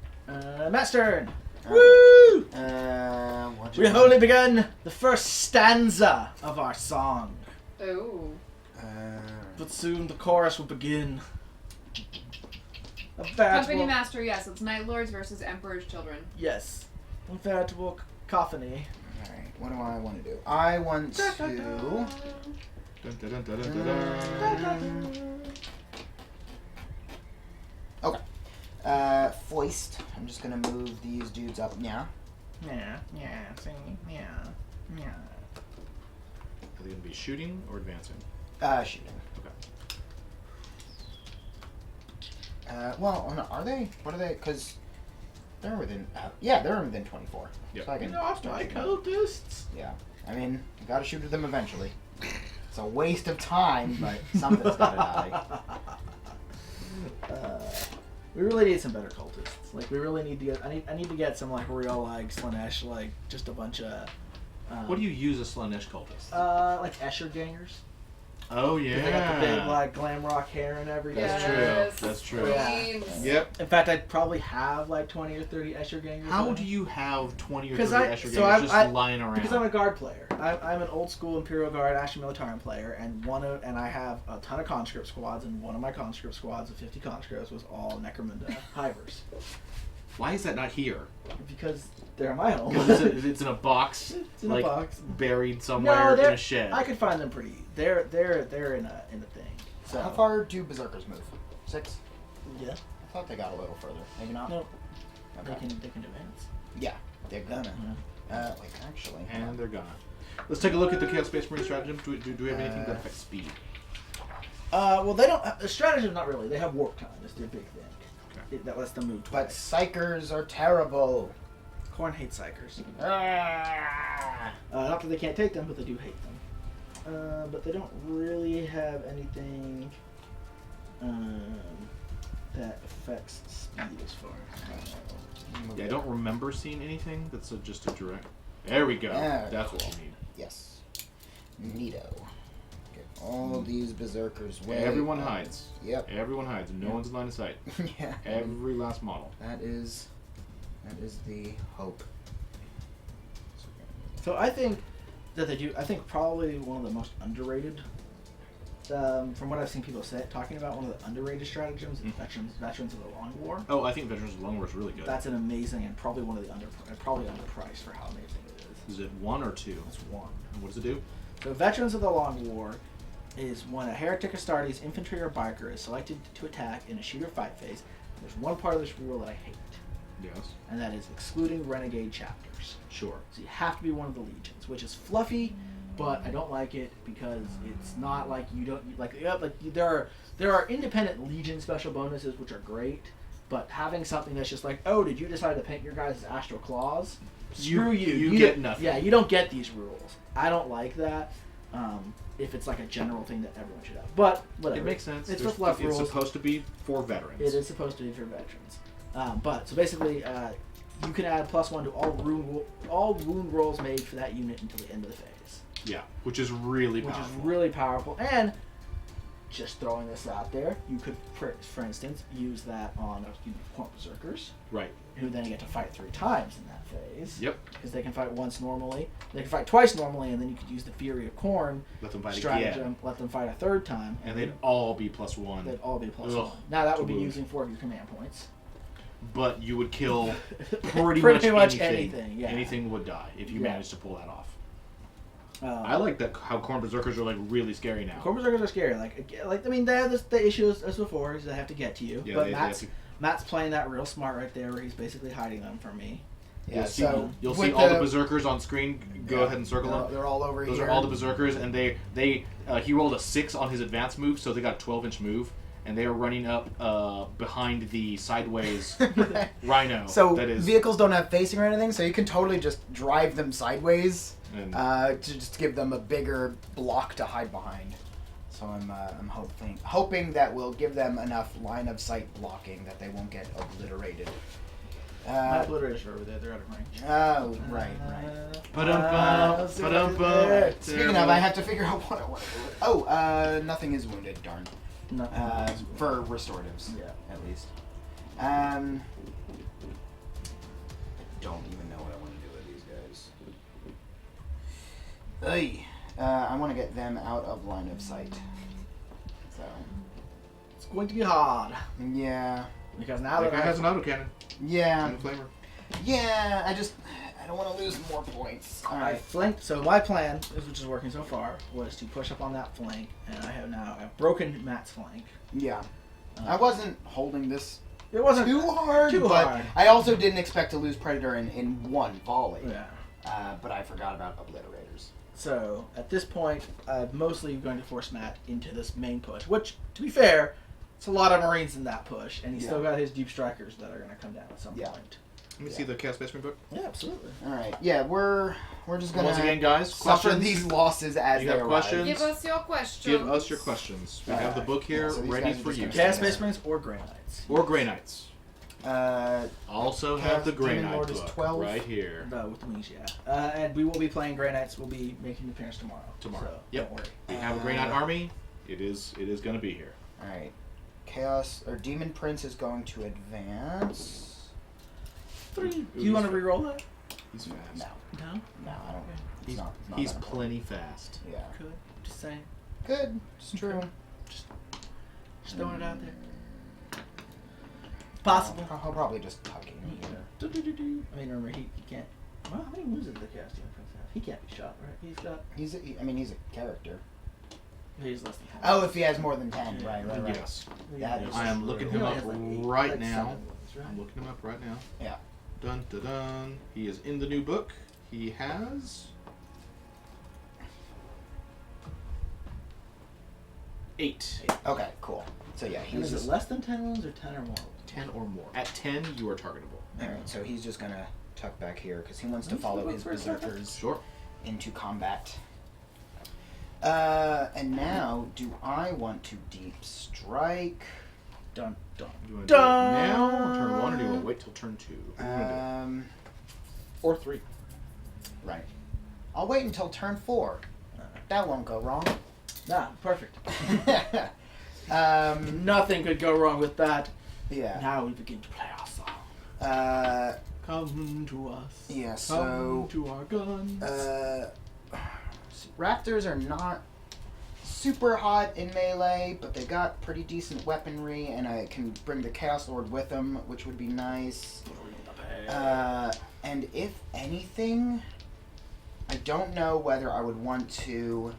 Matt's turn. Okay. Woo! What We have only begun the first stanza of our song, Oh. but soon the chorus will begin. A Company veritable, Master, yes, it's Night Lords versus Emperor's Children. yes, a veritable cacophony. Alright, what do I want to do? I want to... Dun, dun, dun, dun, dun, dun, dun. Okay. Foist. I'm just gonna move these dudes up. Yeah. Yeah, see, yeah. Are they going to be shooting or advancing? Shooting. Okay. Well, no, are they? What are they? Because they're within. Yeah, they're within 24. Yep. So I can. Not my cultists. Yeah. I mean, you gotta shoot at them eventually. It's a waste of time, but something's gotta die. We really need some better cultists. Like, we really need to get. I need to get some like real like Slanesh, like just a bunch of. What do you use as Slanesh cultists? Like Escher gangers. Oh, yeah. They got the big like glam rock hair and everything. That's Yes. true. That's true. Queens. Yep. In fact, I'd probably have like 20 or 30 Escher gangers. How do you have 20 or 30 Because Escher gangers just lying around? Because I'm a guard player. I'm an old school Imperial Guard Ashen Militarum player, and I have a ton of conscript squads, and one of my conscript squads of 50 conscripts was all Necromunda Hivers. Why is that not here? Because they're my home. Because it's in a box, It's in like a box. buried somewhere in a shed. I could find them pretty. They're in a thing. So How far do berserkers move? 6? Yeah. I thought they got a little further. Maybe not. Nope. Okay. They can advance. Yeah, they're gonna. Yeah. Wait, actually. And they're gone. Let's take a look at the Chaos Space Marine stratagem. Do we have anything that affects speed? Well, they don't. The stratagem, not really. They have warp time. That's their big thing. Okay. That lets them move But twice. psychers are terrible. Khorne hates psychers. Ah! Not that they can't take them, but they do hate them. But they don't really have anything that affects speed as far as I know. Yeah, I don't remember seeing anything that's just a direct. There we go. Yeah. That's what you need. Yes. Neato. Get all these berserkers way. Everyone hides. Yep. Everyone hides. No one's in line of sight. Yeah. Every last model. That is the hope. So I think that they do. I think probably one of the most underrated. From what I've seen people talking about, one of the underrated stratagems is Veterans of the Long War. Oh, I think Veterans of the Long War is really good. That's an amazing and probably one of the underpriced for how amazing it is. Is it 1 or 2? It's one. And what does it do? So Veterans of the Long War is when a Heretic Astartes infantry or biker is selected to attack in a shoot or fight phase. There's one part of this rule that I hate. Yes. And that is excluding renegade chapters. Sure. So you have to be one of the legions, which is fluffy, but I don't like it because it's not like you don't like. Yeah, like there are independent legion special bonuses which are great, but having something that's just like, oh, did you decide to paint your guys as astral claws? Screw you. You get nothing. Yeah, you don't get these rules. I don't like that. If it's like a general thing that everyone should have, but whatever. It makes sense. It's for fluff rules. It's supposed to be for veterans. It is supposed to be for veterans. But so basically, you can add +1 to all wound rolls made for that unit until the end of the phase. Yeah, which is really powerful. Which is really powerful. And just throwing this out there, you could, for instance, use that on a unit of Point Berserkers, right. who then get to fight 3 times in that phase. Yep. Because they can fight once normally, they can fight twice normally, and then you could use the Fury of Corn Let them fight stratagem, again. let them fight a 3rd time, And they'd all be +1. they'd all be +1. Ugh, Now that would be to using 4 of your command points. But you would kill pretty much anything. anything. Yeah. Anything would die if you Yeah. managed to pull that off. I like that how Corn Berserkers are like really scary now. Corn Berserkers are scary. Like I mean, they have the issue as before, is they have to get to you. Yeah, but they Matt's, have to- Matt's playing that real smart right there, where he's basically hiding them from me. Yeah, You'll with see all the Berserkers on screen. Go ahead and circle them. They're all over Those here. are all the Berserkers, and he rolled a 6 on his advanced move, so they got a 12-inch move, and they are running up behind the sideways rhino. So that is, vehicles don't have facing or anything, so you can totally just drive them sideways and to just give them a bigger block to hide behind. So I'm hoping that will give them enough line of sight blocking that they won't get obliterated. My obliterators are over there. They're out of range. Oh, right. Speaking of, I have to figure out what I want to do. Oh, nothing is wounded, darn. For restoratives, Yeah. at least. I don't even know what I want to do with these guys. I want to get them out of line of sight. So, It's going to be hard yeah. because now that that guy has an autocannon Yeah. and a flamer. Yeah, I don't want to lose more points. I Alright. flanked. So my plan, which is working so far, was to push up on that flank, and I've broken Matt's flank. Yeah. I wasn't holding this It wasn't too hard, too but hard. I also didn't expect to lose Predator in one volley. Yeah. But I forgot about Obliterators. So at this point, I'm mostly going to force Matt into this main push. Which, to be fair, it's a lot of Marines in that push, and he's still got his Deep Strikers that are going to come down at some point. Let me see the Chaos Spaceman book. Yeah, absolutely. Alright, yeah, we're just gonna Once again, guys, suffer questions? these losses as You they have arrive. questions? Give us your questions. Give us your questions. We have the book here Yeah, so these ready guys are for just you. gonna Gas stay there. Space Marines or Grey Knights. Or Grey Knights. Chaos Also have the Grey Demon Knight Lord is book 12. right here. No, with the wings, yeah. And we will be playing Grey Knights. We'll be making an appearance tomorrow. Tomorrow. So Yep. don't worry. We have a Grey Knight army. It is going to be here. Alright. Chaos or Demon Prince is going to advance. 3. Do you want to re-roll that? He's fast. No. No. No, I don't. It's He's, not, it's not he's that plenty fast. important. Yeah. Good. Just saying. Good. It's true. Just throwing it out there. Possible. I'll probably just tuck in here. I mean, remember, he can't. Well, how many moves does the Chaos Demon Prince have? He can't be shot, right? He's got. He's a character. He's less than 10. Oh, if he has more than 10. Right. Yes. That is I am true. looking He him only up has like 8, right like now. 7 moves, right? I'm looking him up right now. Yeah. Dun dun dun. He is in the new book. He has 8. Okay, cool. So yeah, And he's is just, it less than 10 wounds or 10 or more? 10 or more. At 10, you are targetable. Alright, so he's just gonna tuck back here because he wants to Let's follow go his for a second. berserkers Sure. into combat. And now, do I want to deep strike? Dun, dun. Do you want to do it now, turn 1, or do you want to wait till turn 2? What do you want to do? Or 3. Right. I'll wait until turn 4. That won't go wrong. Nah, perfect. Yeah. Nothing could go wrong with that. Now we begin to play our song. Come to us. Yeah, Come so to our guns. Raptors are not super hot in melee, but they got pretty decent weaponry, and I can bring the Chaos Lord with them, which would be nice. And if anything, I don't know whether I would want to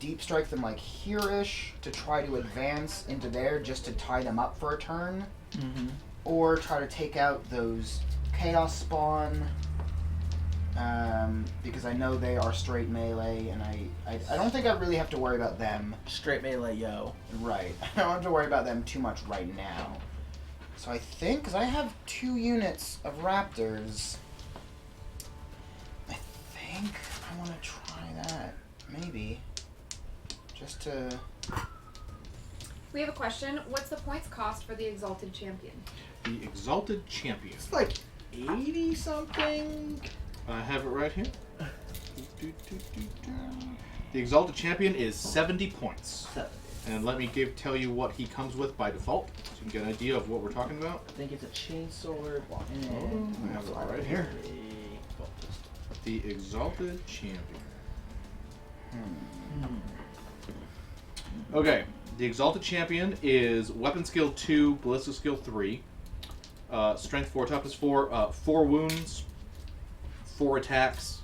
deep strike them like here-ish to try to advance into there just to tie them up for a turn. Mm-hmm. or try to take out those Chaos Spawn. Because I know they are straight melee, and I don't think I really have to worry about them. Straight melee, yo. Right. I don't have to worry about them too much right now. So I think, because I have 2 units of Raptors, I think I want to try that. Maybe. Just to... We have a question. What's the points cost for the Exalted Champion? The Exalted Champion. It's like 80 something. I have it right here. The Exalted Champion is 70 points. 70. And let me tell you what he comes with by default, so you can get an idea of what we're talking about. I think it's a chain sword. I have it right here. The Exalted Champion. Okay, the Exalted Champion is Weapon Skill 2, Ballistic Skill 3, Strength 4, Toughness 4, 4 wounds, 4 attacks,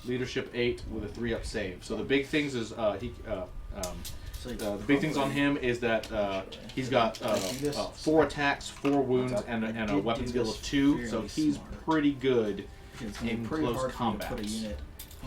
Leadership 8 with a 3-up save. So the big things is the big things on him is that he's got 4 attacks, 4 wounds, and a weapon skill of 2. So he's pretty good in close combat.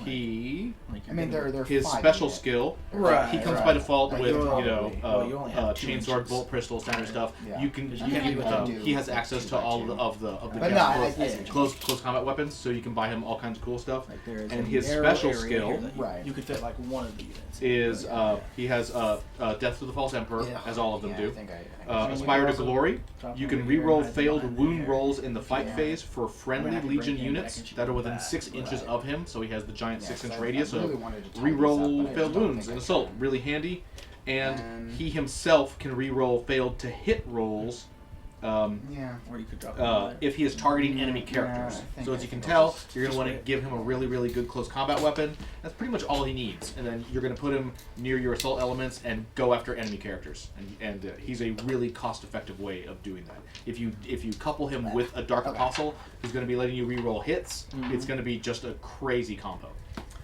He, I mean, they're his 5 special units. skill. Right, he comes right. by default Like, with you only have 2 chainsword, inches. bolt pistol, standard stuff. Yeah. You can can do he has access to all of the But no, close combat weapons, so you can buy him all kinds of cool stuff. Like there is And a his narrow special area skill here that Right. you could fit like one of the units. is he has Death to the False Emperor, Yeah. as all of them Yeah, do. I think I Aspire to also Glory. drop You over can here re-roll and hide the failed line wound there. rolls in the fight Yeah. phase for friendly When I can Legion bring him, units I can shoot that are within that. 6 inches Right. of him, so he has the giant Yeah, 6-inch so I radius. really So wanted to tidy re-roll this up, but I failed just don't wounds think in I assault, can. really handy. And And- he himself can re-roll failed to hit rolls Yeah. Or you could drop it over there. if he is targeting Yeah, enemy yeah, characters. I think So I as you can think tell, I'll you're going to want to wait. give him a really, really good close combat weapon. That's pretty much all he needs. And then you're going to put him near your assault elements and go after enemy characters. And he's a really cost-effective way of doing that. If you couple him with a Dark Okay. Apostle who's going to be letting you re-roll hits, it's going to be just a crazy combo.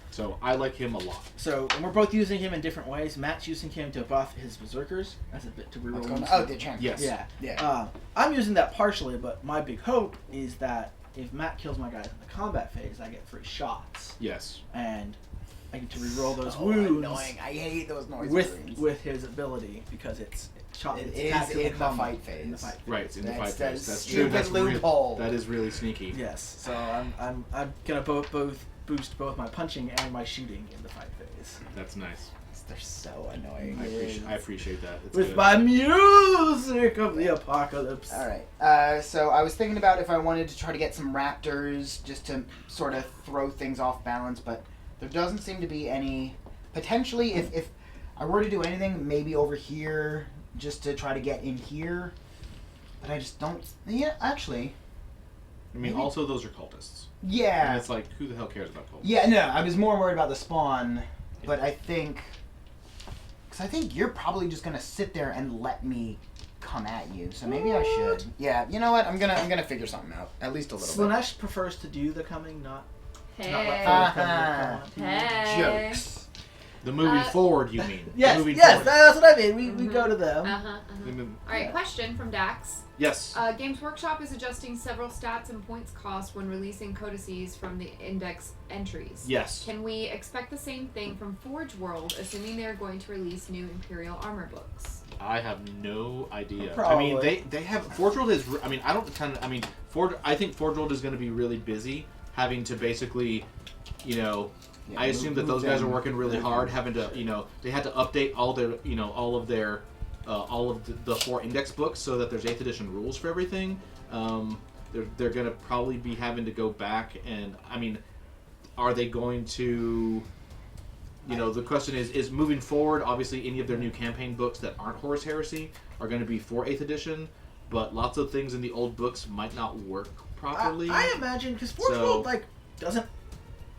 So I like him a lot. So, and we're both using him in different ways. Matt's using him to buff his berserkers as a bit to reroll. What's going on? wounds. Oh, the champion. Yes. Yeah. Yeah. I'm using that partially, but my big hope is that if Matt kills my guys in the combat phase, I get free shots, Yes. and I get to reroll those Oh, wounds annoying. I hate those noise wounds. with his ability because it's shot. It it's is tactical in the combat fight phase. In the fight phase. Right, it's in the fight That's that phase. That's true. stupid That's loophole. that is really sneaky. Yes. So I'm gonna both boost both my punching and my shooting in the fight phase. That's nice. They're so annoying. I appreciate that. It's With good. my music of the apocalypse. All right. So I was thinking about if I wanted to try to get some raptors just to sort of throw things off balance, but there doesn't seem to be any. Potentially, if I were to do anything, maybe over here, just to try to get in here. But I just don't. Yeah, actually. I mean, maybe- also those are cultists. Yeah. And it's like, who the hell cares about cultists? Yeah, no, I was more worried about the spawn, but I think, because I think you're probably just gonna sit there and let me come at you. So maybe I should. Yeah, you know what? I'm gonna figure something out. At least a little bit. Slanesh prefers to do the coming, not Hey. not let Uh-huh. Philip come in. Hey. Jokes. The moving forward, you mean? Yes, The moving yes, forward. that's what I mean. We go to them. The mov- Alright, question from Dax. Yes. Games Workshop is adjusting several stats and points cost when releasing codices from the index entries. Yes. Can we expect the same thing from Forge World, assuming they're going to release new Imperial armor books? I have no idea. Probably. I mean, they have Forge World is. I mean, I don't kind of. I mean, I think Forge World is going to be really busy, having to basically, you know. Yeah, I assume that those guys are working really hard, having to, you know, they had to update all their, you know, all of the 4 index books so that there's 8th edition rules for everything. They're going to probably be having to go back and, I mean, are they going to, you know, the question is moving forward, obviously any of their new campaign books that aren't Horus Heresy are going to be for 8th edition, but lots of things in the old books might not work properly. I imagine because Forge So- World doesn't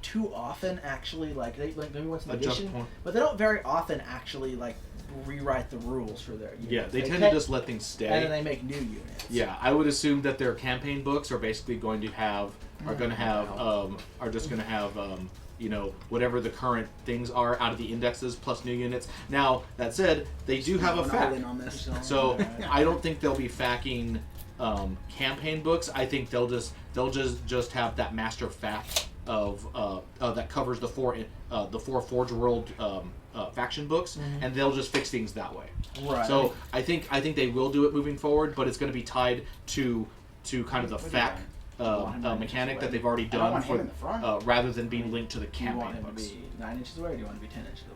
too often actually maybe once in the Adjust edition, point. but they don't very often actually rewrite the rules for their units. Yeah, they tend take- to just let things stay. and then they make new units. Yeah, I would assume that their campaign books are basically going to have, are just going to have, you know, whatever the current things are out of the indexes plus new units. Now, that said, they do have a Going all fact. in on this. So, I don't think they'll be facking campaign books, I think they'll just have that master fact of that covers the four Forge World faction books, and they'll just fix things that way. Right. So I think they will do it moving forward, but it's going to be tied to kind of the fact mechanic that they've already done for rather than being linked to the Do you want campaign him to books. be 9 inches away, or do you want him to be 10 inches away?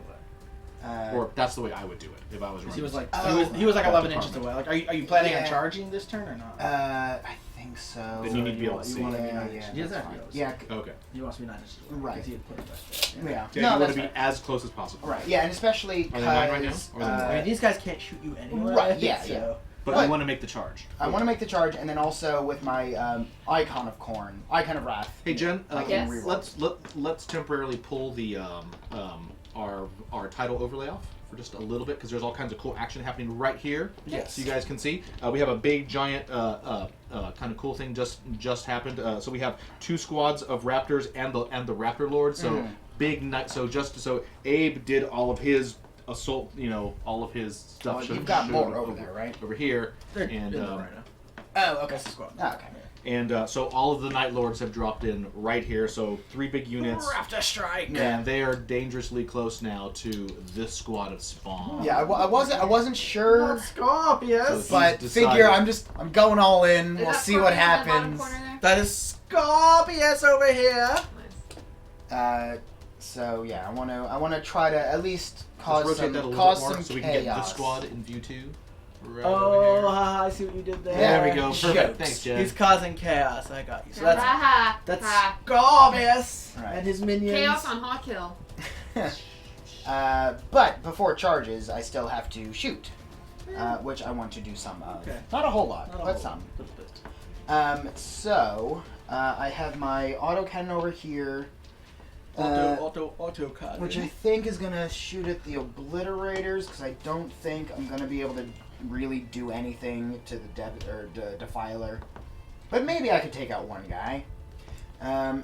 Or that's the way I would do it if I was running. He was like Oh, he was like that 11 inches department. away. Like, are you planning on Yeah. charging this turn or not? I think so. Then you need to be able to You see. want to be Yeah, 9 yeah, inches. He doesn't that's have to be able to see. Yeah. Okay. He wants to be 9 inches away. Right. Because he had put it back there. Yeah. Yeah, No, you want that's to be fair. as close as possible. Right. Yeah, and especially Are they 9 right now? because Or are they I mean, these guys can't shoot you anyway. Right, yeah, so. yeah. But I want to make the charge. I want to make the charge, and then also with my Icon of Wrath. Hey Jen, I can reroll. let's temporarily pull the our title overlay off for just a little bit because there's all kinds of cool action happening right here. Yes. So you guys can see. We have a big giant kind of cool thing just happened. So we have 2 squads of raptors and the raptor lord. So big night. So Abe did all of his assault. All of his stuff. Oh, should- you've got should more over there, right? Over here. They're And in there right now. Oh, okay. That's the squad. Oh, okay. and so all of the Night Lords have dropped in right here. So 3 big units. Raptor strike. And they are dangerously close now to this squad of spawn. Yeah, I wasn't sure, Scorpius. So- but He's figure decided. I'm going all in. Is We'll that see what Scorpion in that bottom happens. corner there? That is Scorpius over here. Nice. So yeah, I want to try to at least Let's cause rotate some that a little cause bit more some so we can get this chaos. squad in view 2. Right Oh, over here. haha, I see what you did there. There we go. Jokes. Perfect. Thanks, Jen. He's causing chaos. I got you. So Ha that's ha. that's ha. Scorpius Right. and his minions. Chaos on Hawkill. But before charges, I still have to shoot, which I want to do some of. Okay. Not a whole lot, Not a but whole some. little bit. So I have my autocannon over here. Auto card. Which I think is gonna shoot at the obliterators, because I don't think I'm gonna be able to really do anything to the defiler. But maybe I could take out one guy. And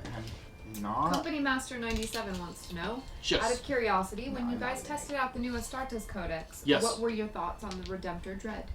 I'm not. Company Master 97 wants to know, Yes. out of curiosity, when No, you I'm guys not tested out the new Astartes Codex, Yes. what were your thoughts on the Redemptor Dread?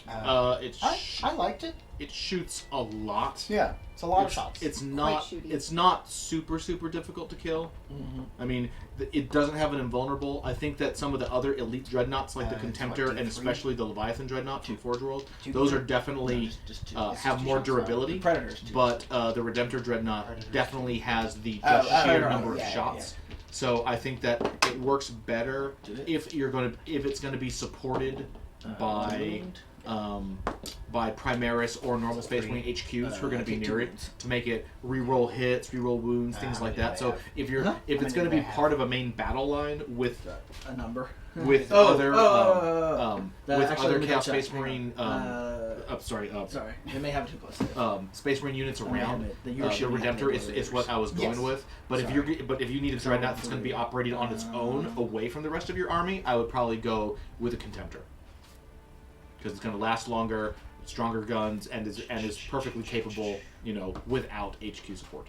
I liked it. It shoots a lot. Yeah, it's a lot of shots. It's shooty. not super difficult to kill. Mm-hmm. I mean, it doesn't have an invulnerable. I think that some of the other elite dreadnoughts, like the It's Contemptor what, and D3? especially the Leviathan dreadnought from Forge World, Two- those are definitely just two. have two more shots, durability. Predators too. But the Redemptor dreadnought Predators. definitely has the Oh, just sheer right, number yeah, of yeah, shots. So I think that it works better Did it? if it's gonna be supported by Primaris or normal Space Marine HQs who are going to be take near two it wounds. to make it re-roll hits, re-roll wounds, things How like many that. do So they have? if you're Huh? if How it's many going to do be they part of a main battle line with A number. other The with actual other limit Chaos check, Space hang on. Marine Sorry, they may have 2+. Space Marine units I may have around it. The the European Redemptor have is what I was going Yes. with. But Sorry. if you need a dreadnought that's going to be operating on its own away from the rest of your army, I would probably go with a Contemptor because it's going to last longer, stronger guns, and is perfectly capable, without HQ support.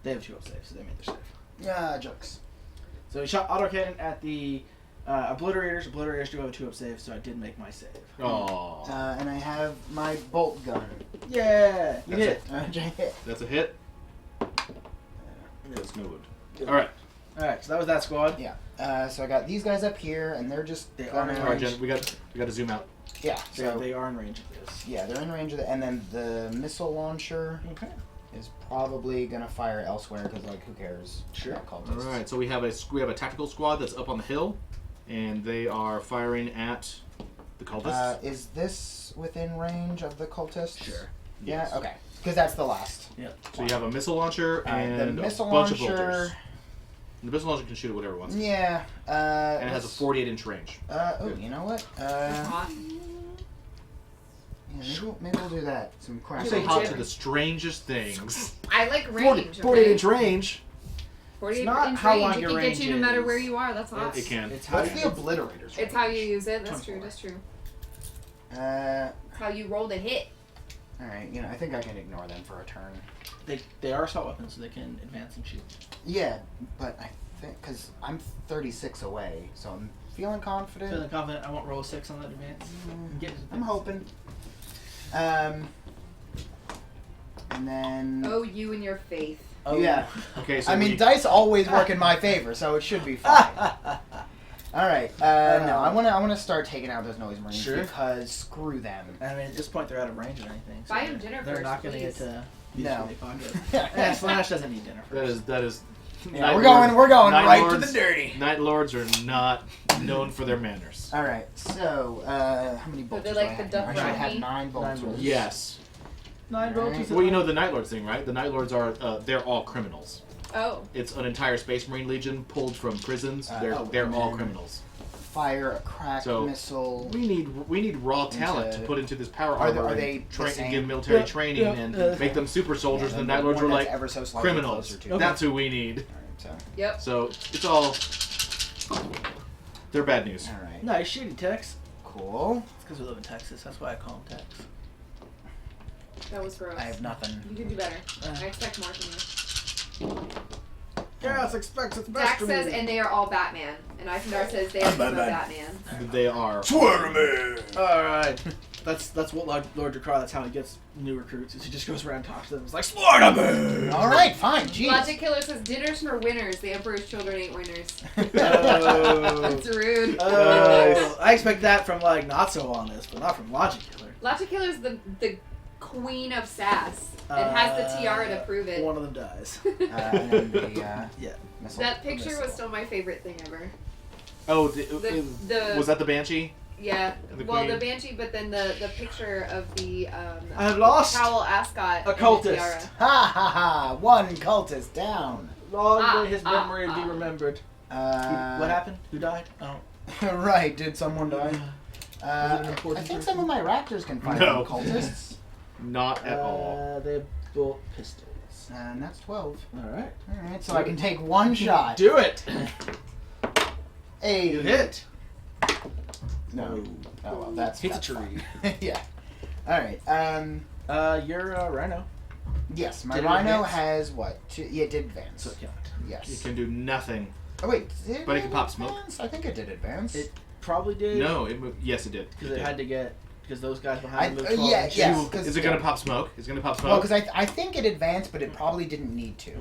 They have 2 up saves, so they made their save. Yeah, jokes. So he shot autocannon at the obliterators. Obliterators do have a 2 up save, so I did make my save. Oh, And I have my bolt gun. Yeah, you That's hit. that's a hit. That's no wood. All right, All right, so that was that squad. Yeah. So I got these guys up here, and they're just They gonna- are all right, Jen. We got to zoom out. Yeah. So So they are in range of this. yeah, they're in range of the, and then the missile launcher Okay. is probably gonna fire elsewhere because who cares? Sure. about All cultists. right, so we have a tactical squad that's up on the hill, and they are firing at the cultists. Is this within range of the cultists? Sure. Yeah. Yes. Okay. Because that's the last. Yeah. So you have a missile launcher and the missile a bunch of launcher. bolters. The missile launcher can shoot at whatever it wants, Yeah. and it has a 48-inch range. Oh, you know what? That's hot. Yeah, maybe we'll do that. Some crap. You say Say hot hot. to the strangest things. I like range. 48-inch range. 48 It's not inch how range. long It your can get you no range matter is. where you are. That's hot. It can. It's how What's you, the obliterators? It's how you use it. That's 24. true. That's true. Uh, It's how you roll to hit. all right. I think I can ignore them for a turn. they are assault weapons, so they can advance and shoot. Yeah, but I think because I'm 36 away, so Feeling confident. Feeling confident. I won't roll a 6 on that advance. I'm hoping. And then. Oh, you and your faith. Oh Yeah. Okay, so I mean, dice always work in my favor, so it should be fine. All right. No, I want to start taking out those noise marines Sure. because screw them. I mean, at this point, they're out of range or anything. So Buy 'em dinner they're first, not going to get please. to use No. their pocket. Yeah, Slash doesn't need dinner first. that is. Yeah, Night we're Lords- going Night right Lords- to the dirty. Night Lords are not known for their manners. All right. So, how many bolts they do I like the have? Duff I should have Rodney? 9 bolts. bolts. Yes. 9 bolts. Well, you know the Night Lords thing, right? The Night Lords are they're all criminals. Oh. It's an entire Space Marine Legion pulled from prisons. They're oh, all man. criminals. Fire a crack So, missile. We need raw talent to put into this power Are armor they and the same? give them military Yeah, training yeah, and make them super soldiers. Yeah, and then the Night Lords one were that's like ever so slightly criminals. closer to. That's who we need. Alright, Yep. So it's all they're bad news. so. Alright. Nice shitty Tex. Cool. It's because we live in Texas. That's why I call them Tex. That was gross. I have nothing. You can do better. I expect more from you. Gas expects its Dax says, and they are all Batman. And Eisendar says they are Batman. They are. Alright. That's what Lord Drakar, that's how he gets new recruits. Is he just goes around and talks to them. It's like, Slaughterman! Alright, fine. Jeez. Logic Killer says dinners for winners. The Emperor's children ain't winners. Oh. That's rude. Oh, I expect that from like Not So Honest, but not from Logic Killer. Logic Killer's the queen of sass. And has the tiara to prove it. One of them dies. And then the, Yeah. missile. That picture missile. was still my favorite thing ever. Oh, The was that the Banshee? Yeah. The Well, queen? the Banshee, but then the picture of the I've lost Powell Ascot a and the cultist. tiara. Ha ha ha! One cultist down. Long may his memory be remembered. What What happened? Who died? Oh. Right, did someone die? Was it an I important think person? some of my raptors can find No. cultists. Not at all. They have bolt pistols. And that's 12. Alright. Alright, so I can take one shot. Do it! Hey. You hit! No. Oh well, that's Hit that's a tree. fine. Yeah. Alright, You're a rhino. yes, my Did it rhino advance? has what? Yeah, it did advance. So it can't. Yes. It can do nothing. Oh wait, did But it can pop smoke. advance? I think it did advance. It probably did. No, it moved. Yes, it did. Because it had to get. Because those guys behind him moved 12 yeah, inches. yeah. 'cause- Is it gonna pop smoke? Is it gonna pop Well, smoke? because I think it advanced, but it probably didn't need to.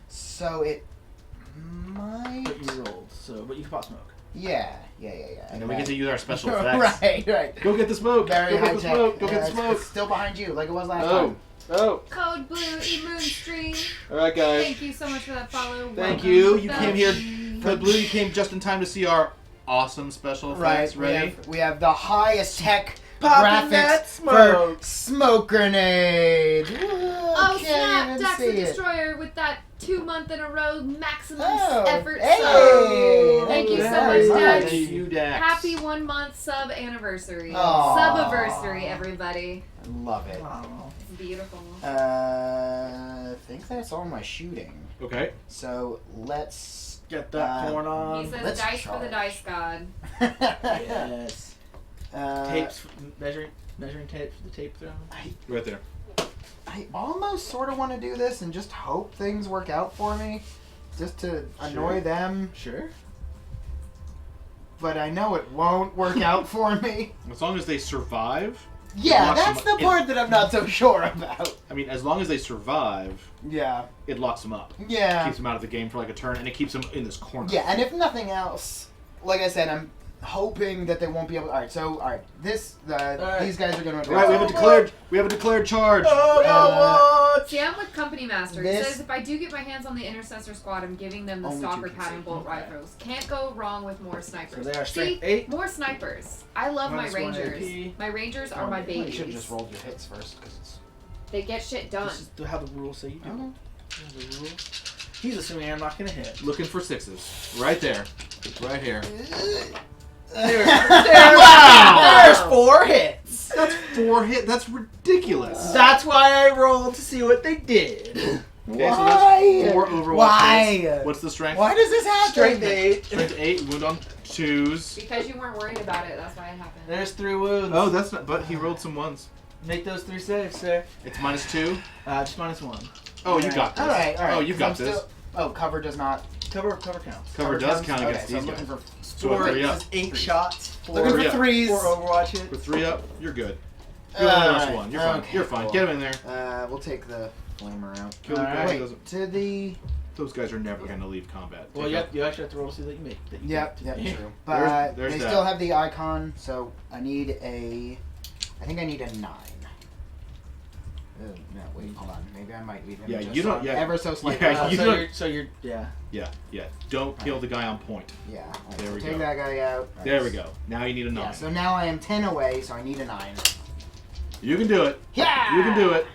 So it might. But you rolled, so. But you can pop smoke. Yeah. And then we get to use our special effects. right. Go get the smoke. Very Go high get the tech. smoke. Go get the It's smoke. still behind you, like it was last Oh. time. Oh. Code Blue, eMoonstream. All right, guys. Thank you so much for that follow. Thank Welcome. you. You Belgium. came here. Code Blue, you came just in time to see our awesome special effects. Right. Ready? We have the highest tech Popping that graphics smoke. for smoke grenade. Oh Can't snap! even Dax see the it. Destroyer with that 2 month in a row maximum Oh, effort hey! sub. Thank you so Very much, much. Dax. Thank you, Dax. Happy 1 month sub anniversary. Aw. Subiversary, everybody. I love it. Oh. It's beautiful. I think that's all my shooting. Okay. So let's Get that corn He on. says let's dice for the charge. dice god. Yes. Tapes. Tapes, measuring tape for the tape throw. Right there. I almost sort of want to do this and just hope things work out for me, just to annoy them. Sure. But I know it won't work out for me. As long as they survive. Yeah, locks that's them- the part that I'm not so sure about. I mean, as long as they survive, Yeah. it locks them up. Yeah. Keeps them out of the game for like a turn, and it keeps them in this corner. Yeah, and if nothing else, like I said, I'm hoping that they won't be able. All right, this right. these guys are going to. All right, we have a declared charge. See, I'm with Company Master. He This- says if I do get my hands on the Intercessor Squad, I'm giving them the Only Stalker 2 Pattern Bolt Okay. Rifles. Can't go wrong with more snipers. So they are strength See, 8. more snipers. I love Minus my 1 Rangers. AP. My Rangers are my You babies. should have just rolled your hits first, because it's. They get shit done. This is how the rules say you do. Okay. Here's the rule. He's assuming I'm not gonna hit. Looking for sixes. Right there. Right here. There's 4 hits. That's 4 hit. That's ridiculous. That's why I rolled to see what they did. Okay, so Why? that's 4 Overwatch Why? hits. What's the strength? Why does this happen? Strength 8. Strength 8. Wound on 2s. Because you weren't worried about it, that's why it happened. There's 3 wounds. Oh, that's not. But he rolled some 1s. Make those 3 saves, sir. It's -2. Just -1. Oh, you got this. All right. Oh, you got I'm this. still- Oh, cover does not. Cover counts. Cover does count Okay, against so these I'm looking guys. for So what, 3 up? This is 8 shots. looking Three for up. threes. 4 Overwatch hit. For 3 up, you're good. You only lost Alright, 1. You're fine. okay, You're fine. cool. Get him in there. We'll take the flamer out. Kill the guy who Wait, doesn't- to the. Those guys are never going to leave combat. Well, Take you actually have to roll to see that you make. That you Yep, make. yep, true. But there's they that. still have the icon, so I need a. I think I need a 9. Oh, no, wait, hold on. Maybe I might leave him. Yeah, just you don't- yeah. ever so slightly. Yeah, you so don't- you're yeah. Yeah. Don't kill the guy on point. Yeah. Alright, There so we take go. that guy out. There we go. Now you need a 9. Yeah, so now I am 10 away, so I need a 9. You can do it. Yeah! You can do it.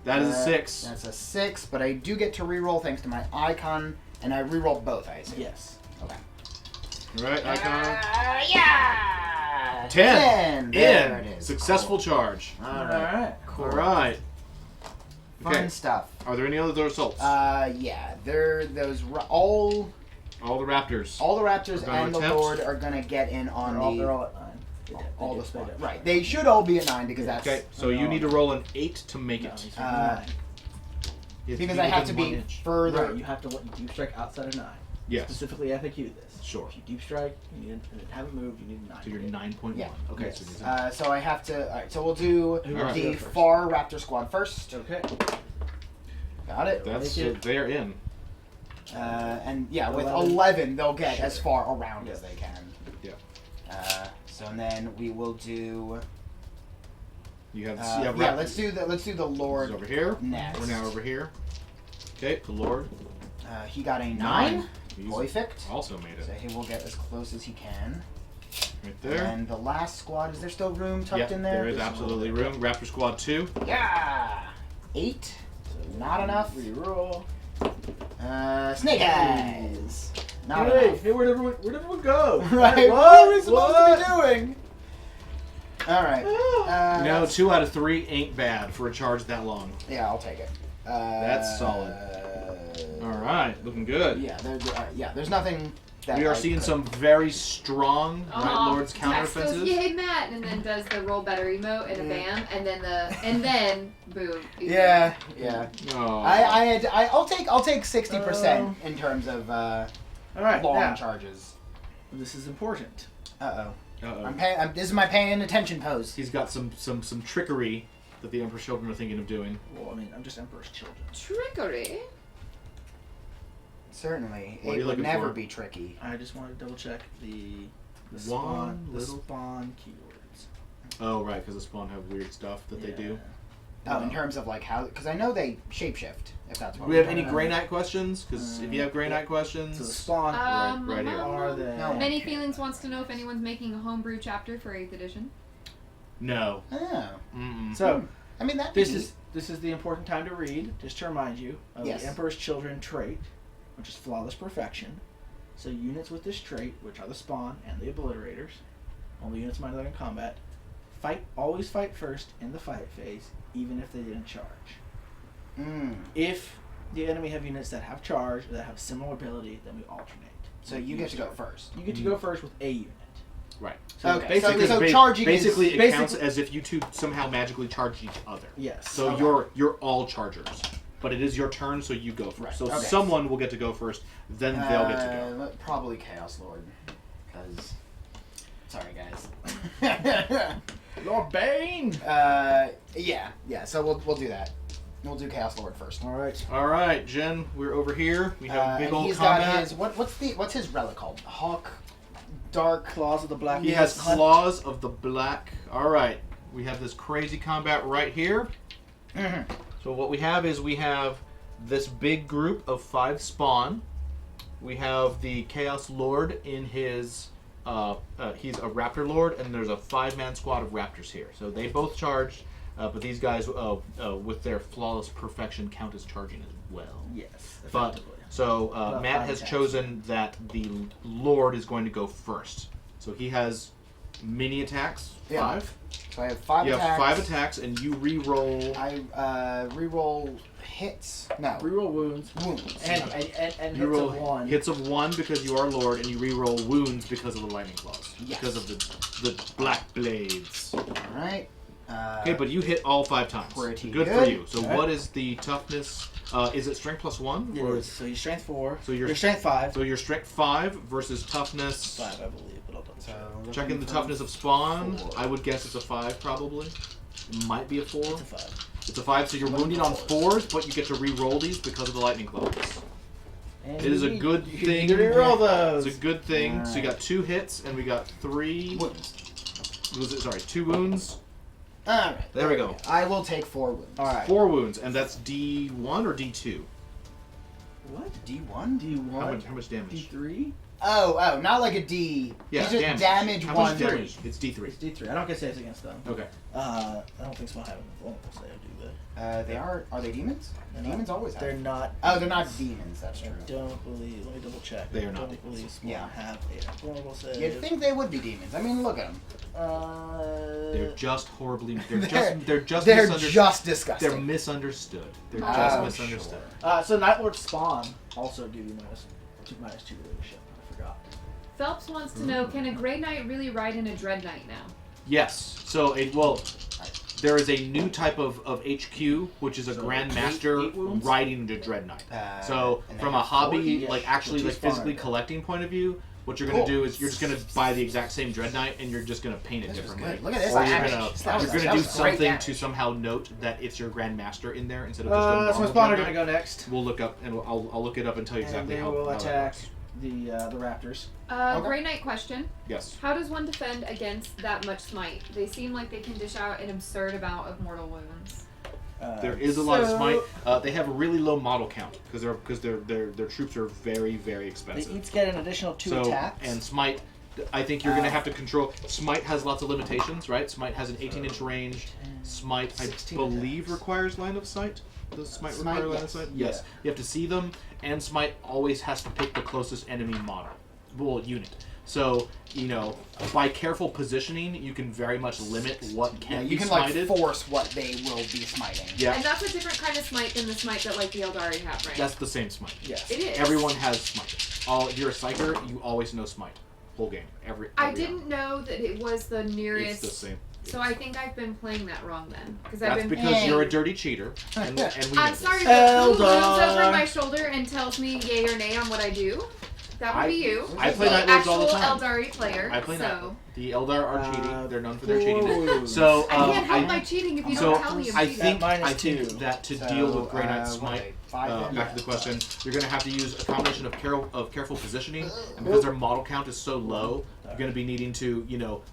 That is a 6. That's a 6, but I do get to reroll thanks to my icon, and I reroll both, I assume. Yes. Okay. Right, icon. Yeah! 10. There In. it is. Successful charge. Alright. Cool. All right. Fun Okay. stuff. Are there any other assaults? Yeah, they're those all All the raptors. the raptors We're gonna and the attempt. Lord are gonna get in on They're all the at 9. all the spawns. Right, they should all be at 9 because that's Okay, so you need to roll an 8 to make No, it. he's Uh, 9. It's because I have to within be 1 inch. further. Right, you have to let you deep strike outside of 9. Yes. Specifically FAQ this. Sure. If you deep strike, you need and it haven't moved, you need a 9. So you're 9.1. Yeah. Okay, Yes. so you're So I have to. All right, so we'll do Who wants the to go first? far raptor squad first. Okay. Got it. that's Make it. they're in. And yeah, with 11. 11, they'll get Sure. as far around as they can. Yeah. So and then we will do. You have Yeah, raptors. let's do the This Lord is over here. next. We're now over here. Okay, the Lord. He got a 9. He's Perfect. also made So it. he will get as close as he can. Right there. And the last squad, is there still room tucked Yeah, in there? there is absolutely room. Raptor Squad 2. Yeah! 8. Not enough. Reroll. Snake eyes. Not Hey, enough. hey, where'd everyone go? Right, what are we supposed to be doing? Alright. No, 2 out of 3 ain't bad for a charge that long. Yeah, I'll take it. That's solid. All right, looking good. Yeah, there's nothing that We are I seeing could- some very strong Night Lord's Max goes, counteroffensives. yay, Matt, and then does the roll better emote and a bam, and then boom. he's Yeah, done. yeah. Oh. I'll take 60% in terms of All right, long now, charges. this is important. Uh-oh. Uh-oh. This is my paying attention pose. He's got some trickery that the Emperor's children are thinking of doing. Well, I mean, I'm just Emperor's children. Trickery. Certainly, What are it you would looking never for? be tricky. I just wanted to double check the One spawn, the little- spawn keywords. Oh, right, because the spawn have weird stuff that they do. Oh, in terms of like how, because I know they shapeshift. If that's Do what we have we're any talking Grey Knight questions? Because if you have Grey Knight So the questions, spawn right here. are they? No. Many Feelings wants to know if anyone's making a homebrew chapter for 8th edition. no. Oh, Mm-mm. So I mean that. this is the important time to read. Just to remind you of Yes. the Emperor's Children trait, which is flawless perfection. So units with this trait, which are the spawn and the obliterators, only units minded in combat, always fight first in the fight phase, even if they didn't charge. If the enemy have units that have charge or that have similar ability, then we alternate. So you get to go first. You get to go first with a unit. Right. So Okay, basically, so charging basically is it counts as if you two somehow magically charged each other. yes. So Okay. you're all chargers, but it is your turn, so you go first. Right, So okay. someone will get to go first, then they'll get to go. Probably Chaos Lord, because. Sorry, guys. Lord Bane. Yeah. So we'll do that. We'll do Chaos Lord first. All right. All right, Jen, we're over here. We have a big and old he's combat. got his what's his relic called? Hawk, Dark. Claws of the Black. He has Hunt. claws of the black. All right, we have this crazy combat right here. Mm-hmm. So what we have is we have this big group of 5 spawn. We have the Chaos Lord in his. He's a Raptor Lord, and there's a 5-man squad of Raptors here. So they both charged, but these guys, with their flawless perfection, count as charging as well. Yes. But Effectively. so About Matt 5 has attacks. chosen that the Lord is going to go first. So he has mini attacks. Yeah. 5. So I have 5 You attacks. have 5 attacks, and you re-roll. I re-roll hits. No. Reroll wounds. Wounds. And You hits roll of 1. hits of 1 because you are Lord, and you re-roll wounds because of the lightning claws. Yes. Because of the black blades. Alright. Okay, but you hit all 5 times. Pretty good for good. you. So Alright. what is the toughness? Is it strength plus 1? It or is. So he's strength 4. So you're- You're strength 5. So your strength 5 versus toughness. 5, I believe, but I'll double check. So Checking the looking toughness for of Spawn. 4. I would guess it's a 5 probably. It might be a 4. It's a 5. It's a 5, so you're wounded on 4s, but you get to re-roll these because of the lightning claws. And It is a good you thing. need to reroll those. It's a good thing. So you Alright. got 2 hits, and we got 3. wounds. Sorry, 2 wounds. Alright. There we go. I will take 4 wounds. All right. 4 wounds, and that's D1 or D2. What? D1? D1. How much damage? D3. Oh, not like a D. Yeah, It's just damage. damage How 1 much damage? It's D3. It's D3. I don't get saves against them. Okay. I don't think Small have a vulnerable save, do they? They are they demons? They're Demons not- always have. They're not. Oh, they're not demons, that's I true. don't believe. Let me double check. They are not I don't demons. believe Small Yeah. have a vulnerable save. You'd think they would be demons. I mean, look at them. They're just horribly. They're just They're misunderstood. just disgusting. They're misunderstood. They're Oh, just sure. misunderstood. So Night Lord Spawn also give you -2 leadership. I forgot. Phelps wants to know, can a Grey Knight really ride in a Dread Knight now? Yes. So there is a new type of HQ, which is a So Grandmaster eight wounds? riding the Dread Knight. So and they from a have hobby, 40? Yeah, like actually so like two spawn physically right there. collecting point of view, what you're gonna Cool. do is you're just gonna buy the exact same Dread Knight and you're just gonna paint it This is differently. good. Look at this. Or That you're was- gonna that was- do that was great something damage. to somehow note that it's your Grandmaster in there instead of just a So normal my Spawn are Dread gonna Knight. go next. We'll look up and I'll look it up and tell you And exactly they how will that attack works. the Raptors. Okay. Grey Knight question. Yes. How does one defend against that much smite? They seem like they can dish out an absurd amount of mortal wounds. There is a lot of so smite. They have a really low model count because their troops are very very They expensive. each get an additional 2 So attacks. and smite, I think you're gonna have to control. Smite has lots of limitations, right? Smite has an 18-inch range. Smite, I 16 believe, attacks. requires line of sight. Does Smite Smite, require line of yes. sight? Yeah. Yes. You have to see them, and Smite always has to pick the closest enemy model, unit. So by careful positioning, you can very much limit what can you be can smited. force what they will be smiting. Yeah. And that's a different kind of smite than the smite that like the Eldari have, right? That's the same smite. yes. It is. Everyone has smite. If you're a psyker, you always know smite. Whole game. Every I round. didn't know that it was the nearest. It's the same. So I think I've been playing that wrong then, because I've That's been. because you're a dirty cheater, and we know I'm this. sorry, but who looks Eldar. over my shoulder and tells me yay or nay on what I do? That would be you. I play the Night Lords all the actual time. Eldari player. I play so Night. The Eldar are Uh, cheating. They're known for their cheating. Ooh. So I can't help my cheating if you so don't tell me I'm I cheating. think -2. that to So, deal with Grey Knight what, Smite, 5 then? back to the question, you're going to have to use a combination of careful positioning, and because their model count is so low, you're going to be needing to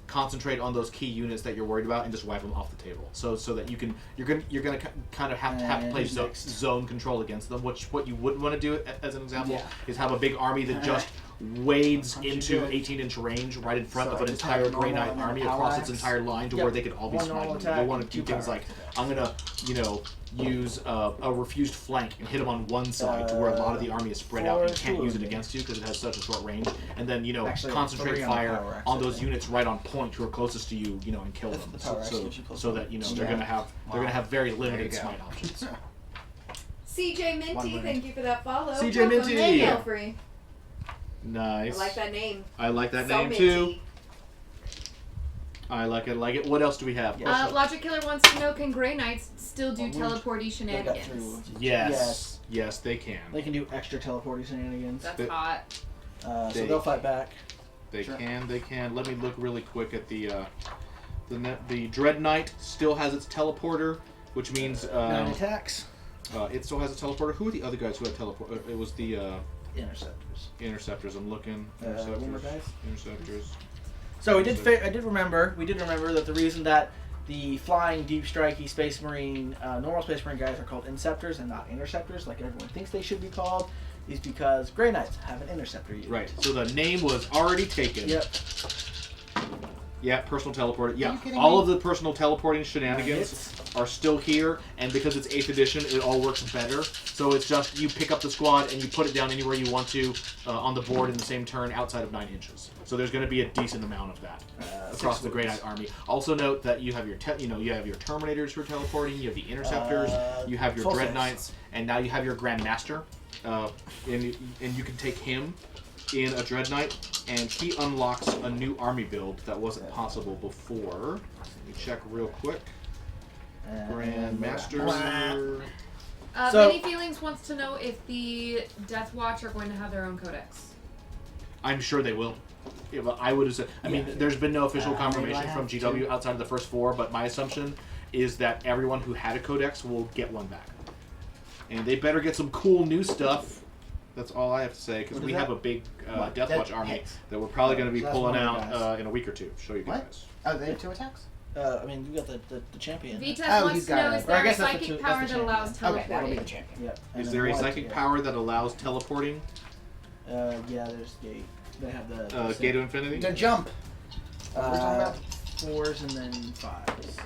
concentrate on those key units that you're worried about and just wipe them off the table. So that you're going to kind of have to And play who's next? zone control against them. What you wouldn't want to do as an example Yeah. is have a big army that just wades Punch you into good. 18-inch range right in front So of I an just have entire a Grey normal Knight and then a army power across its axe. entire line to Yep. where they could all be One normal smiting. You attack want to and do 2 things power like attacks. I'm gonna use a refused flank and hit them on one side to where a lot of the army is spread out and you can't use it against you because it has such a short range, and then Actually, concentrate 3 on the fire power axe, on I those think. units right on point who are closest to you, and kill them. The power axe So gives you plus so one. that they're Yeah. gonna have very limited go. smite options. CJ One Minty, winning. thank you for that follow. CJ Welcome. Minty. Hey, Gelfrey. Nice. I like that name. I like that So name minty. too. I like it. What else do we have? Yeah. Logic Killer wants to know, can Grey Knights still do Well, teleporty They got 3 shenanigans? wounds. Yes, they can. They can do extra teleporting shenanigans. That's They- hot. So they- they'll fight back. They Sure. can. They can. Let me look really quick at the Dread Knight still has its teleporter, which means 9 attacks. it still has a teleporter. Who are the other guys who had teleport? It was the Interceptors. Interceptors. I'm looking. Boomer guys? Interceptors. So we did remember that the reason that the flying, deep strikey Space Marine, normal Space Marine guys are called Inceptors and not Interceptors, like everyone thinks they should be called, is because Grey Knights have an Interceptor unit. Right. So the name was already taken. Yep. Yeah, personal teleporter. Are Yeah, you kidding all me? of the personal teleporting shenanigans are still here, and because it's 8th edition, it all works better. So it's just you pick up the squad and you put it down anywhere you want to on the board in the same turn outside of 9 inches. So there's going to be a decent amount of that across 6 the Grey wounds. Knight army. Also note that you have your you have your Terminators who are teleporting, you have the Interceptors, you have your full Dread saves. Knights, and now you have your Grandmaster, and you can take him in a Dread Knight, and he unlocks a new army build that wasn't possible before. Let me check real quick. Grandmaster. So- Many Feelings wants to know if the Death Watch are going to have their own codex. I'm sure they will. I would have said. I mean, there's been no official confirmation from GW outside of the first 4, but my assumption is that everyone who had a codex will get one back, and they better get some cool new stuff. That's all I have to say, because we have a big Death Watch army that we're probably going to be So that's pulling one of the out in a week or two. Show you What? guys. Oh, they have 2 attacks? I mean, you got the champion. Vitas Oh, wants he's to know got is a- Or I there a guess that's the psychic two- that's power the that allows champion. Okay, that'll be the teleporting? champion. Yep. And Is then there a one- psychic power that allows teleporting? Yeah, there's Gate. They have the Gate of Infinity? To jump. What are we talking about? 4s and then 5s.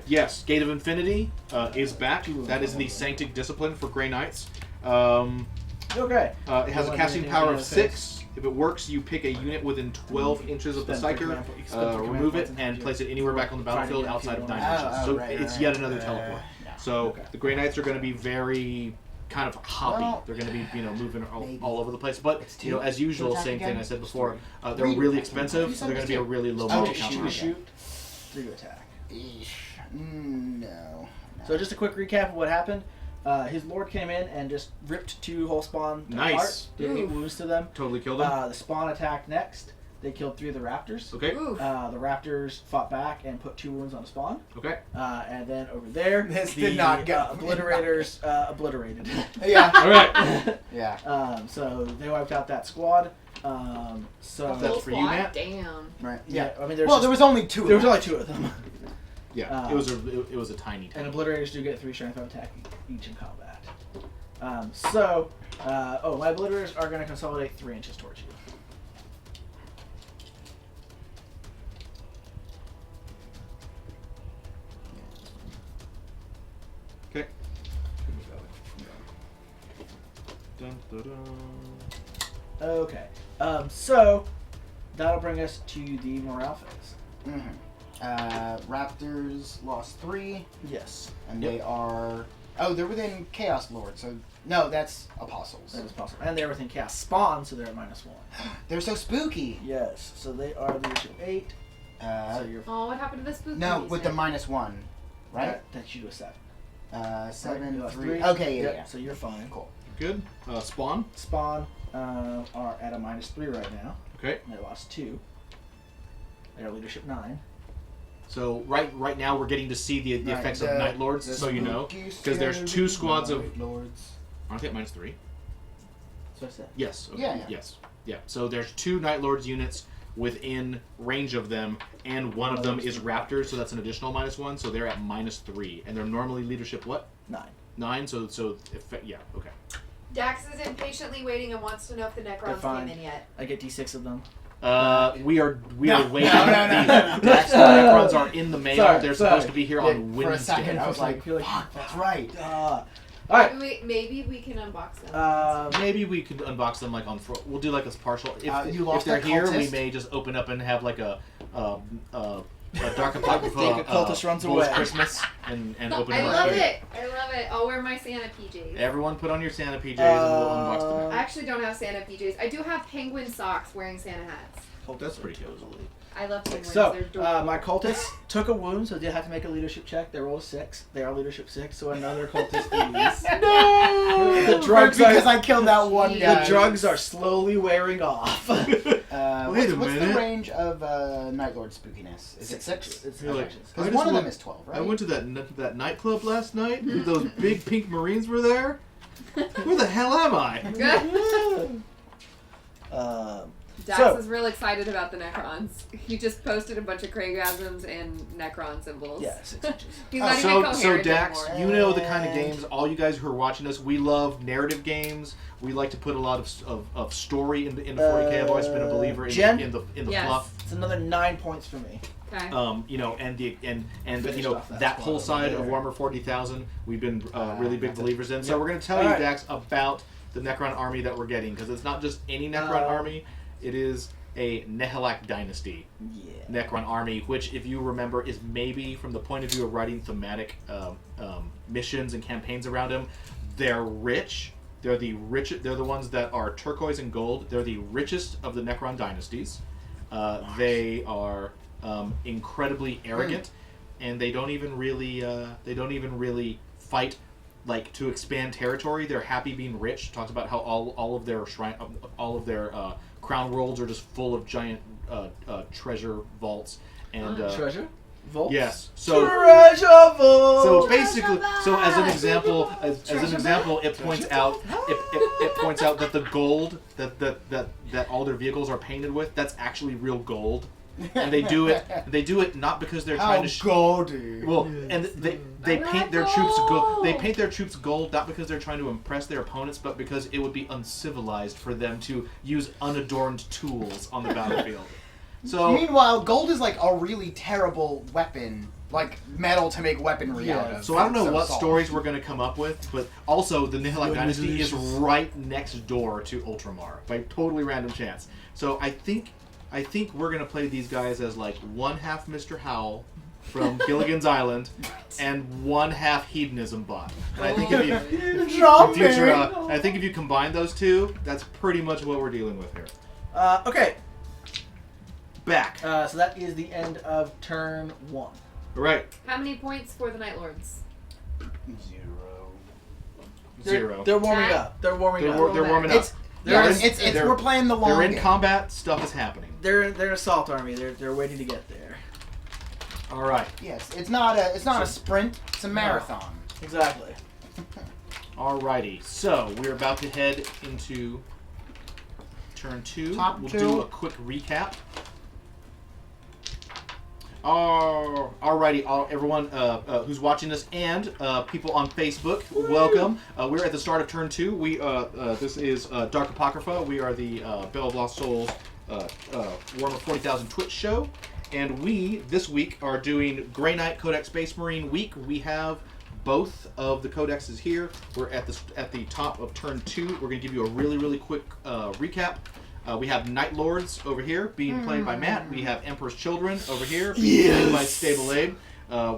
Yes, Gate of Infinity is back. That is the Sanctic Discipline for Grey Knights. Okay. It has a One casting anything power on of the 6. If it works, you pick a unit within 12 inches of the Spend three Psyker, command points. Spend three command remove points it, and and have place your- it anywhere back on the try to battlefield get outside of 9 people inches. on. So Right, it's right, yet right. another teleport. Yeah. So Okay. the Grey Knights are going to be very kind of hoppy. Well, They're going to be, moving maybe. all over the place. But It's as usual, attack same again? thing I said before. They're Three to really attack. expensive, You so said they're going to be a this too. really low Oh, multi shoot, counter. okay. Shoot. 3 to attack. No. So just a quick recap of what happened. His lord came in and just ripped 2 whole spawn Nice. apart. Did 8 Oof. wounds to them. Totally killed them. The spawn attacked next. They killed 3 of the raptors. Okay. Oof. The raptors fought back and put 2 wounds on the spawn. Okay. And then over there, This the did not go- obliterators obliterated. Yeah. All right. Yeah. So they wiped out that squad. So The That's whole for you, squad? Matt? Damn. Right. yeah, Yeah. I mean, Well, there was only 2 of there was them. only 2 of them. Yeah. It was a tiny. And obliterators do get 3 strength of attack each in combat. My obliterators are going to consolidate 3 inches towards you. Okay. Dun, dun, dun. Okay. So that'll bring us to the morale phase. Raptors lost 3, Yes, and Yep. they are. Oh, they're within Chaos Lord, so. No, that's Apostles. that is possible. And they're within chaos spawn, so they're at -1. They're so spooky. Yes, so they are leadership 8. So you're Oh, what happened to the spooky No, music? with the -1, right? That you do a 7. 7, You lost 3. 3. Okay, yeah, Yep, yeah. So you're fine. Cool. Good. Spawn. Spawn are at a -3 right now. Okay. They lost 2. They are leadership 9. So right now we're getting to see the Right, effects of Night Lords, the so you know, spooky because there's 2 squads of. Night Lords. Aren't they at -3? That's what I said. Yes. Okay. Yeah, yeah. Yes. Yeah. So there's 2 Night Lords units within range of them, and one of them is Raptors, so that's an additional -1. So they're at -3, and they're normally leadership what? 9. 9. So yeah. Okay. Dax is impatiently waiting and wants to know if the They're Necrons fine. came in yet. I get D6 of them. We are No, waiting. no. The Dax Necrons are in the mail. Sorry, They're sorry. supposed to be here Yeah, on for a second, Wednesday. I was like, Feel like- fuck, that's right. Alright. Maybe we can unbox them. Maybe we could unbox them like on. We'll do like a partial. you If lost they're that here, we cultist? may just open up and have like a dark apart with think a cultist runs Bulls away. Christmas and open I them up. love it. I love it. I'll wear my Santa PJs. Everyone put on your Santa PJs and we'll unbox them. I actually don't have Santa PJs. I do have penguin socks wearing Santa hats. That's pretty cool. I love penguins. So, They're adorable. my cultists took a wound, so they have to make a leadership check. They rolled a 6. They are leadership 6, so another cultist leaves. No! The drugs because are- I killed that one The guy. The drugs are slowly wearing off. Wait a What's the minute. range of Night Lord spookiness? Is it 6? It's You're like, actions. Because I one of just them is 12, right? I went to that nightclub last night. Those big pink Marines were there. Where the hell am I? Dax so- is real excited about the Necrons. He just posted a bunch of Craigasms and Necron symbols. Yeah, 6 inches. He's not even coherent So Dax, anymore. you know the kind of games. All you guys who are watching us, we love narrative games. We like to put a lot of story into 40K. I've always been a believer Jen? in the Yes. fluff. It's another 9 points for me. Okay. And Finished you know off that that squad whole over side there. of Warhammer 40,000, we've been really big that's it. believers in. So Yep. we're going to tell you, Alright. Dax, about the Necron army that we're getting, because it's not just any Necron army. It is a Nihilak dynasty Yeah. Necron army, which, if you remember, is maybe from the point of view of writing thematic missions and campaigns around them. They're rich. They're the ones that are turquoise and gold. They're the richest of the Necron dynasties. They are incredibly arrogant, and they don't even really fight like to expand territory. They're happy being rich. Talks about how all of their crown worlds are just full of giant treasure vaults and treasure vaults. yes. So Treasure vault. so basically, so as an example, it points out it points out that the gold that all their vehicles are painted with, that's actually real gold, and they do it not because they're trying to. Gaudy. Well, and they paint their troops gold. They paint their troops gold not because they're trying to impress their opponents, but because it would be uncivilized for them to use unadorned tools on the battlefield. So meanwhile, gold is like a really terrible weapon, like metal to make weaponry out of. So I don't know So what soft. stories we're going to come up with, but also the Nihilite Good Dynasty is delicious. right next door to Ultramar by totally random chance. So I think we're going to play these guys as like one half Mr. Howell from Gilligan's Island and one half Hedonism Bot. And I think I think if you combine those two, that's pretty much what we're dealing with here. Okay. Back. So that is the end of turn 1. Right. How many points for the Night Lords? 0. They're warming up. They're warming They're up. warming up. We're playing the long They're in game. combat. Stuff is happening. They're an assault army. They're waiting to get there. All right. Yes, it's not a sprint. It's a marathon. Exactly. Alrighty, so we're about to head into turn 2. Top we'll 2. do a quick recap. Alrighty, everyone who's watching this and people on Facebook, welcome. We're at the start of turn 2. We this is Dark Apocrypha. We are the Bell of Lost Souls Warhammer 40,000 Twitch show, and we this week are doing Grey Knight Codex Space Marine week. We have both of the codexes here. We're at the top of turn 2. We're going to give you a really quick recap. We have Night Lords over here being played by Matt. We have Emperor's Children over here being played by Stable Abe.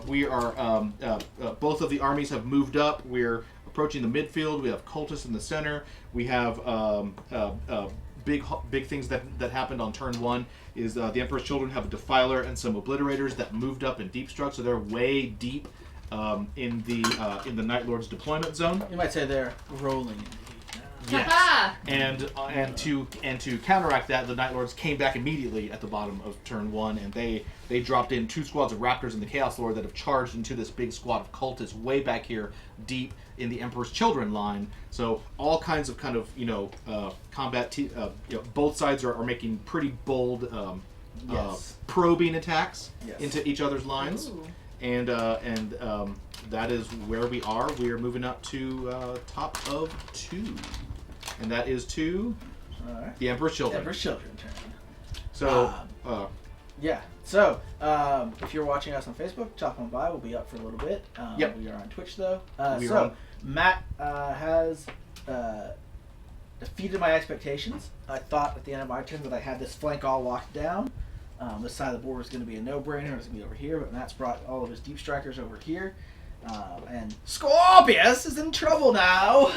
We are both of the armies have moved up. We're approaching the midfield. We have Cultists in the center. We have big things that happened on turn 1 is the Emperor's Children have a Defiler and some Obliterators that moved up in Deep Struck, so they're way deep in the Night Lord's deployment zone. You might say they're rolling. Yes. And to counteract that, the Night Lords came back immediately at the bottom of turn 1, and they dropped in 2 squads of Raptors and the Chaos Lord that have charged into this big squad of Cultists way back here, deep in the Emperor's Children line. So all kinds of combat. Both sides are making pretty bold probing attacks into each other's lines. Ooh. And that is where we are. We are moving up to top of 2. And that is to Alright. the Emperor's Children. Emperor's Children turn. So, Yeah. So, if you're watching us on Facebook, chop on by. We'll be up for a little bit. Yep. We are on Twitch, though. We are on- Matt has defeated my expectations. I thought at the end of my turn that I had this flank all locked down. This side of the board was going to be a no-brainer. It was going to be over here, but Matt's brought all of his deep strikers over here. And Scorpius is in trouble now.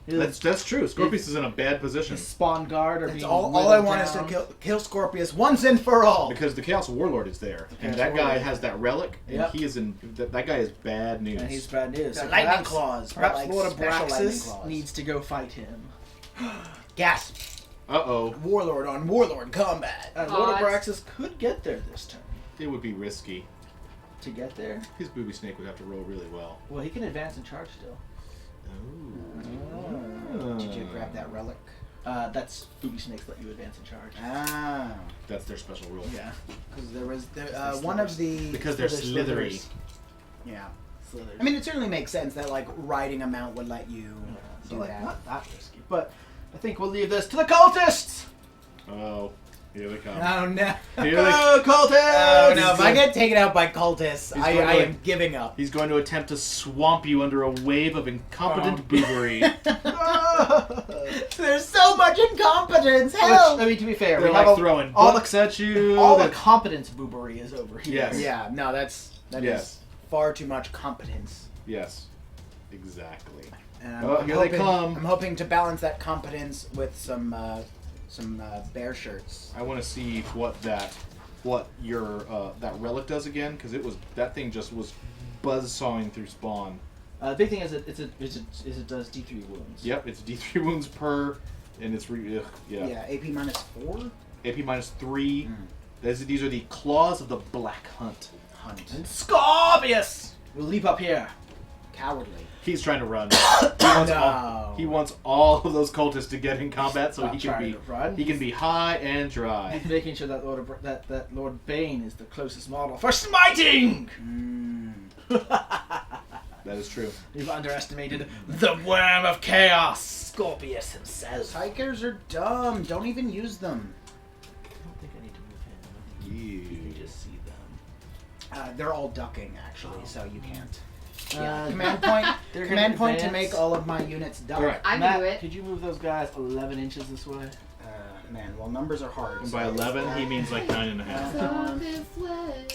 that's true. Scorpius is in a bad position. His spawn guard are That's being all I whittled want is down. to kill Scorpius once and for all. Because the Chaos Warlord is there, and Chaos that guy Warlord. has that relic, and Yep. he is in. That guy is bad news. And he's bad news. Got So lightning perhaps- claws, Perhaps like Lord special lightning Abraxas claws. needs to go fight him. Gasp! Uh-oh. Warlord on Warlord combat. And Lord Odds. Abraxas could get there this turn. It would be risky. To get there, His booby snake would have to roll really well. well, he can advance and charge still. Did you grab that relic? That's booby snakes let you advance and charge. Ah. That's their special rule. Yeah. Because there was one of the... Because they're Slithers, slithery. slithers. Yeah. Slithers. I mean, it certainly makes sense that, like, riding a mount would let you so do like, that. not that risky. But I think we'll leave this to the cultists! Oh, here they come. Oh, no. Here they Go cultists! Oh, no. If I get taken out by cultists, He's I going to, am giving up. He's going to attempt to swamp you under a wave of incompetent boobery. There's so much incompetence. Which, Help! I mean, to be fair, They're we have like throwing all books at you. all the They're- competence boobery is over here. Yes. Yeah, no, that Yes. is far too much competence. Yes, exactly. And Oh, here they come. I'm hoping to balance that competence with some bear shirts. I want to see what that what your that relic does again, because that thing just was buzzsawing through spawn. The big thing is it does D3 wounds. Yep, it's D3 wounds per, and it's Yeah, AP -4. AP -3. These are the claws of the Black Hunt. And Scorpius will leap up here. Cowardly. He's trying to run. He No. wants all of those cultists to get in combat so Not he can trying to run. he can be high and dry. He's making sure that that Lord Bane is the closest model for smiting. That is true. You've underestimated the Worm of Chaos, Scorpius himself. Psychers are dumb. Don't even use them. I don't think I need to move him. I think you can just see them. They're all ducking, actually, so you can't. Uh, Command point. they're Command gonna point to advance. make all of my units duck. All right. I can Matt, do it. could you move those guys 11 inches this way? Man, well, numbers are hard. And by 11, he means like 9.5. Talk this way.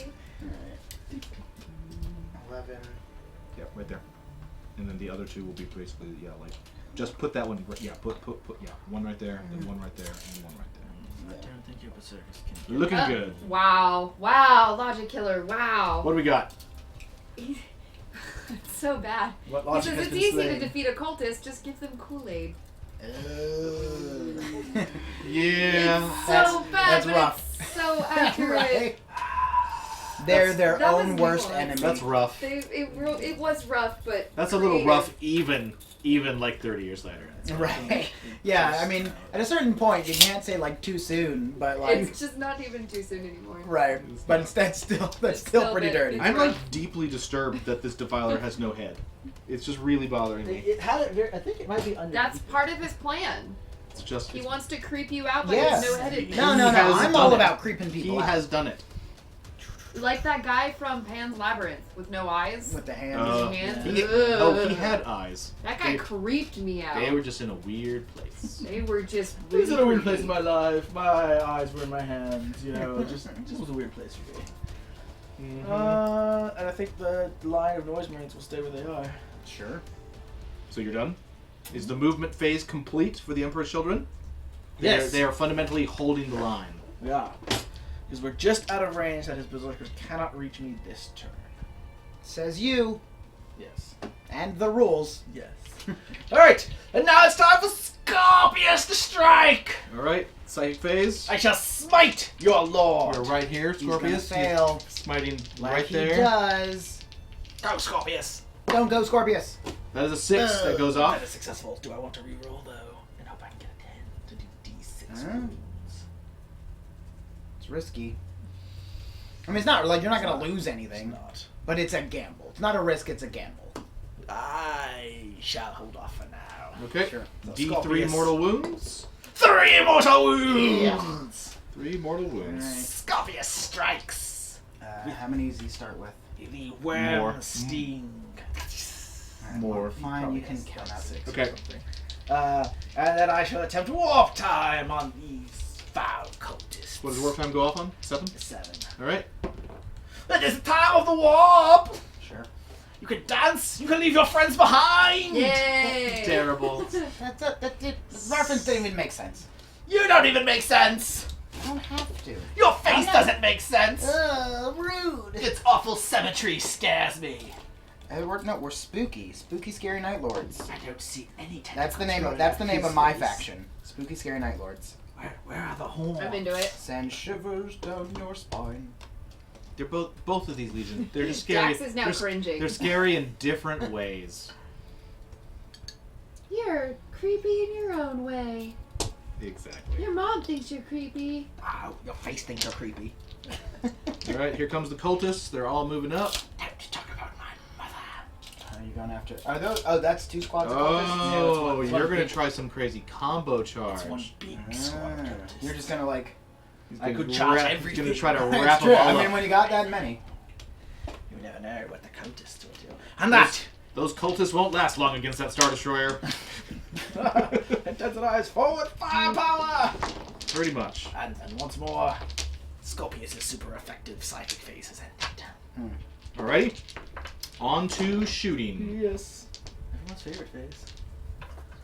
11. Yep, right there. And then the other two will be basically just put that one. Yeah, put one right there, then one right there, and one right there. I don't think your berserkers can. Looking good. Wow, Logic Killer, wow. What do we got? It's so bad. What He logic says has it's been easy slain? to defeat a cultist, just give them Kool-Aid. Yeah. It's so bad, that's but rough. it's so accurate. Right. They're their that was own worst nuanced. enemy. That's rough. It was rough, but That's a little creative. rough, even like 30 years later. Right. Yeah, I mean, at a certain point, you can't say like too soon, but like. It's just not even too soon anymore. Right. But that's still still pretty bit- dirty. it's I'm rough. like deeply disturbed that this defiler has no head. It's just really bothering me. It had it very, I think it might be under. That's part of his plan. It's just He wants to creep you out by Yes. his no-headed. He No, has I'm done all it. about creeping He people out. has done it. Like that guy from Pan's Labyrinth with no eyes. With the hands. Hands. He, Ugh. he had eyes. That guy They- creeped me out. They were just in a weird place. They were just It really was in a weird place creepy. in my life. My eyes were in my hands. You know, it just was a weird place for me. And I think the line of noise marines will stay where they are. Sure. So you're done? Is the movement phase complete for the Emperor's Children? Yes. They are fundamentally holding the line. We are. Because we're just out of range that his berserkers cannot reach me this turn. Says you. Yes. And the rules. Yes. Alright, and now it's time for Scorpius to strike! Alright, psychic phase. I shall smite your lord! We're right here, He's gonna Scorpius. fail. Smiting Like right he there. does. Go, Scorpius! Don't go, Scorpius. That is a 6 that goes That off. is successful. Do I want to reroll though? And hope I can get a 10 to do D6 Huh? wounds. It's risky. I mean, it's not like you're not It's gonna not. lose It's anything, not. but it's a gamble. It's not a risk. It's a gamble. I shall hold off for now. Okay. Sure. D3 Scorpius. mortal wounds. 3 mortal wounds! 3 mortal wounds. Alright. Scorpius strikes! How many does he start with? The worm More. sting. Alright, More. well, fine, Probably you can has count about out 6 Okay. or something. And then I shall attempt warp time on these foul cultists. What does warp time go off on? 7? 7. Alright. It is the time of the warp! Sure. You can dance, you can leave your friends behind! Yay! Terrible. That's it. The reference didn't even make sense. You don't even make sense! I don't have to. Your face I'm not- doesn't make sense! Rude. Its awful symmetry scares me. We're spooky. Spooky, scary night lords. I don't see any That's the name. tentacles That's the growing name out of my his face. faction. Spooky, scary night lords. Where are the horns? I'm into it. Send shivers down your spine. They're both of these legions. They're just scary. Dax is now they're, cringing. They're scary in different ways. You're creepy in your own way. Exactly. Your mom thinks you're creepy. Wow, your face thinks you're creepy. Alright, here comes the cultists. They're all moving up. Don't talk about my mother. Are you going after? Are those? Oh, that's 2 squads of cultists? Oh, it's one you're gonna big- try some crazy combo charge. It's one big Ah, squad. you're just gonna like. He's I gonna could charge wrap- everything. He's gonna try to It's wrap true. them all I mean, up. when you got that many. You never know what the cultists will do. And that! Those cultists won't last long against that Star Destroyer. Intensifies forward firepower! Pretty much. And once more, Scorpius' super effective psychic phase is ended. Alrighty. On to shooting. Yes. Everyone's favorite phase.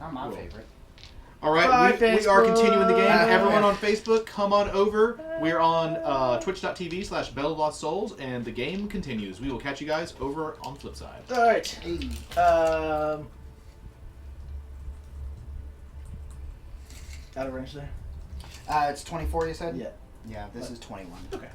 Not my Whoa. favorite. All right, Bye, we are continuing the game. Facebook. Everyone on Facebook, come on over. We're on twitch.tv/Battle of Lost Souls, and the game continues. We will catch you guys over on the flip side. All right. Hey. Out of range there. It's 24, you said? Yeah. Yeah, this is 21. Okay.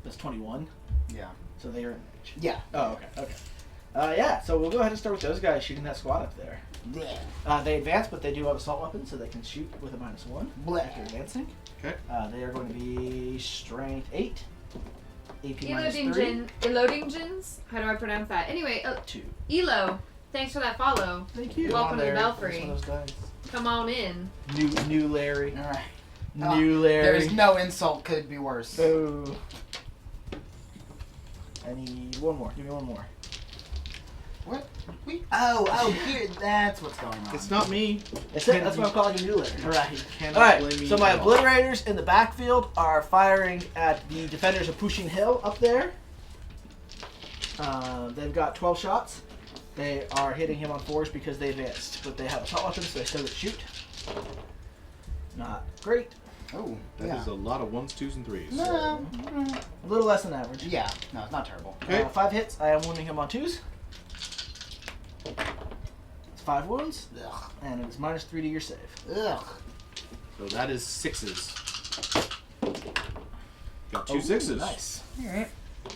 That's 21. Yeah. So they are in range. Yeah. Oh, okay. Yeah. So we'll go ahead and start with those guys shooting that squad up there. Bleh. They advance, but they do have assault weapons, so they can shoot with a -1 Bleh. after advancing. Okay. They are going to be strength 8, AP -3, Elodingens? How do I pronounce that? Anyway, 2. Elo, thanks for that follow. Thank you. Welcome to the Belfry. That's one of those guys. Come on in. New Larry. All right. New Larry. There's no insult could be worse. Oh. I need one more. Give me one more. What? Oh, here. That's what's going on. It's not me. That's it. That's what I'm calling a new Larry. Right. Cannot All right. blame me So my at all. obliterators in the backfield are firing at the defenders of Pushing Hill up there. They've got 12 shots. They are hitting him on 4s because they advanced, but they have assault weapons, so they still get to shoot. Not great. Oh, That yeah. is a lot of 1s, 2s, and 3s. No. A little less than average. Yeah. No, it's not terrible. Okay. 5 hits. I am wounding him on 2s. It's 5 wounds, Ugh. and it is -3 to your save. Ugh. So that is 6s. Got 2 Ooh, 6s. Nice. Alright.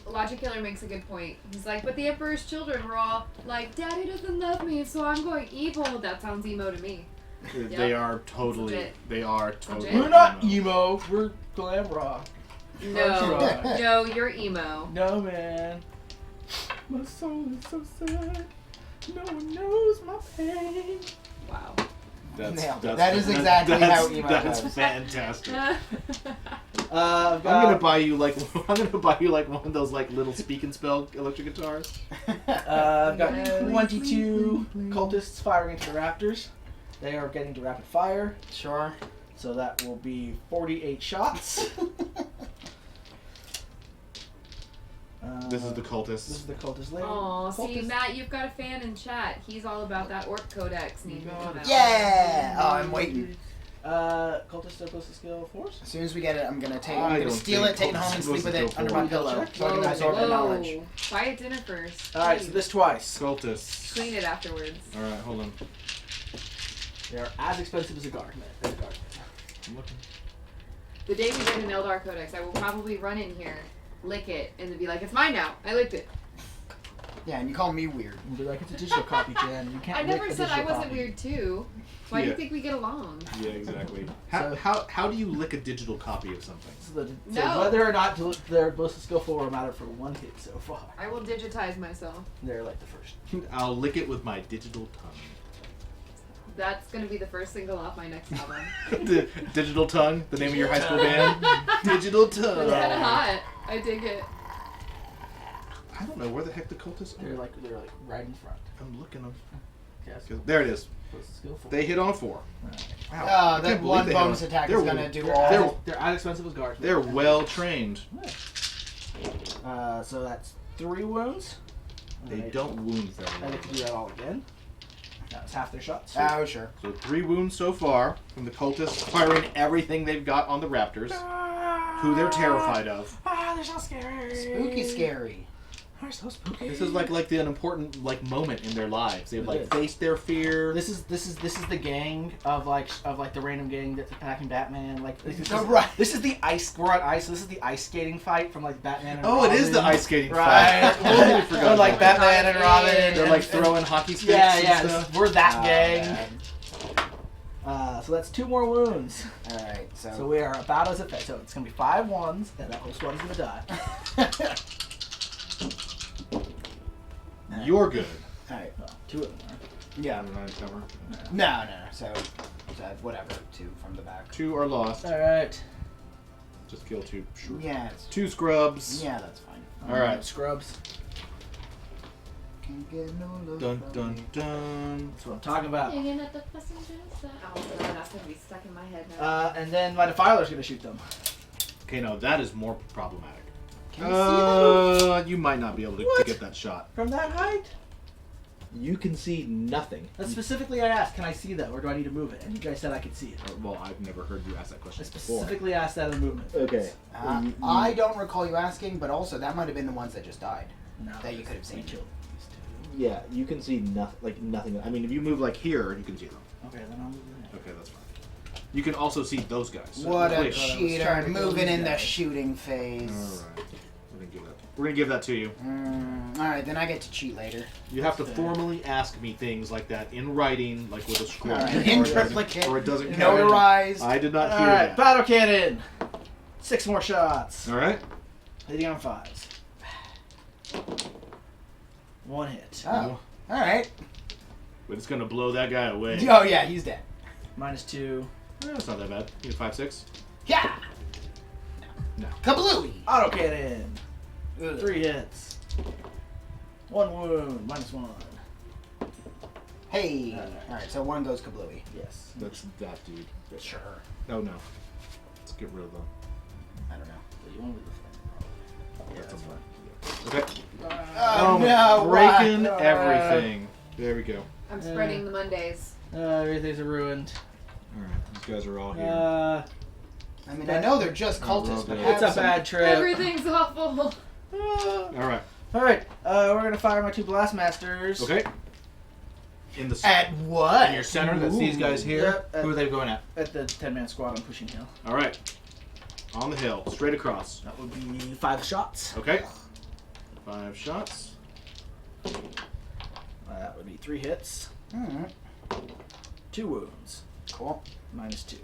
Logic Killer makes a good point. He's like, but the Emperor's children were all like, Daddy doesn't love me, so I'm going evil. That sounds emo to me. They are totally. legit. They are totally. Legit. We're not emo. We're glam rock. No, Right. no, you're emo. No, man. My soul is so sad. No one knows my pain. Wow. Nailed it. That is exactly how emo That's goes. fantastic. I've got, I'm gonna buy you like one of those like little speak and spell electric guitars. I've got Yeah. 22 cultists firing into the raptors. They are getting to rapid fire, Sure. so that will be 48 shots. This is the This cultist. is the cultist lady. Aw, see, Cultist. Matt, you've got a fan in chat. He's all about that Orc Codex needing to come out. Yeah. Oh, I'm waiting. Cultists are supposed to skill 4s. As soon as we get it, I'm gonna I I'm gonna don't steal think it, take it home, and sleep with it Cultist under my will pillow, check. so I can Whoa, absorb the knowledge. whoa. Buy a dinner first. Alright, so Please. this twice. Cultists. Clean it afterwards. All right, hold on. They are as expensive as a guard. I'm looking. The day we get an Eldar Codex, I will probably run in here, lick it, and then be like, it's mine now. I licked it. Yeah, and you call me weird. And be like, it's a digital copy, Jen. You can't I never lick a said I digital wasn't copy. weird too. Why do you Yeah. think we get along? Yeah, exactly. So- How do you lick a digital copy of something? So No. whether or not they're supposed to skill 4 are matter for 1 hit so far. I will digitize myself. They're like the first. I'll lick it with my digital tongue. That's gonna be the first single off my next album. Digital tongue, the name of your high school band. Digital It's tongue. kind of hot. I dig it. I don't know where the heck the cultists They're are. like right in front. I'm looking them. Yes. There it is. Supposed to skill 4. They hit on 4. Right. Wow. I Oh, that can't believe one they hit bonus on- attack they're- is gonna do They're, all. they're as expensive as guards. They're well trained. So that's 3 wounds. They Alright. don't wound very I well. get to do that all again. That's half their shots. Oh, sure. So 3 wounds so far from the cultists firing everything they've got on the raptors, who they're terrified of. Ah, they're so scary. Spooky scary. They're so spooky. This is like an important moment in their lives. They've It is. faced their fear. This is the gang of like the random gang that's attacking Batman. Like this Oh, right. This is the ice. We're on ice. So this is the ice skating fight from like Batman and Oh, Robin. it is the ice skating Right. fight. Totally forgot Or, like about that. Batman and Robin. They're like and- throwing hockey sticks Yeah, and yeah. stuff. We're that Oh, gang. man. So that's 2 more wounds. All right. So we are about as effective. So it's gonna be 5 ones, and that whole squad is gonna die. You're good. All right. Well, 2 of them are. Yeah. Cover. No. So whatever. 2 from the back. 2 are lost. All right. Just kill 2. Sure. Yeah. It's, 2 scrubs. yeah, that's fine. All right. Scrubs. Can't get no love Dun from dun you. dun. That's what I'm talking about. Hanging at the passenger side. Oh god, that's gonna be stuck in my head now. And then my defiler's gonna shoot them. Okay, no, that is more problematic. Can you see them? You might not be able to What? get that shot. From that height? You can see nothing. Specifically, I asked, can I see that, or do I need to move it? And you guys said I could see it. Well, I've never heard you ask that question I specifically asked that in the movement. Okay. I don't recall you asking, but also that might have been the ones that just died. No, That you could have seen. We killed these two. Yeah, you can see nothing. I mean, if you move like here, you can see them. Okay, then I'll move it. Okay, that's fine. You can also see those guys. What a Wait. cheater! trying to kill Moving these in the guys. shooting phase. All right. We're gonna give that to you. All right, then I get to cheat later. You have to formally ask me things like that in writing, like with a scroll. All right, or in it doesn't- triplicate, or it doesn't count. notarized. I did not All hear right, that. battle cannon. 6 more shots. All right. Hitting on 5s. 1 hit. Oh, all right. But it's gonna blow that guy away. Oh yeah, he's dead. -2. That's not that bad. You get 5-6. Yeah. No. Kablooey. Auto cannon. Ugh. 3 hits. 1 wound. -1. Hey. All right, so one goes kablooey. Yes. That's that dude. Sure. Oh no. Let's get rid of them. I don't know. Well, you want to leave the Yeah, that's Okay. Oh no! Breaking why? everything. There we go. I'm spreading the Mondays. Everything's ruined. All right. These guys are all here. I mean, I know they're just cultists, but It's have a some- bad trip. Everything's awful. All right. All right, we're gonna fire my 2 blastmasters. Okay. In the At what? in your center, that's these guys here. Yep, Who are they going at? At the 10-man squad on Pushing Hill. All right. On the hill, straight across. That would be 5 shots. Okay. 5 shots. That would be 3 hits. Mm, 2 wounds. cool. -2.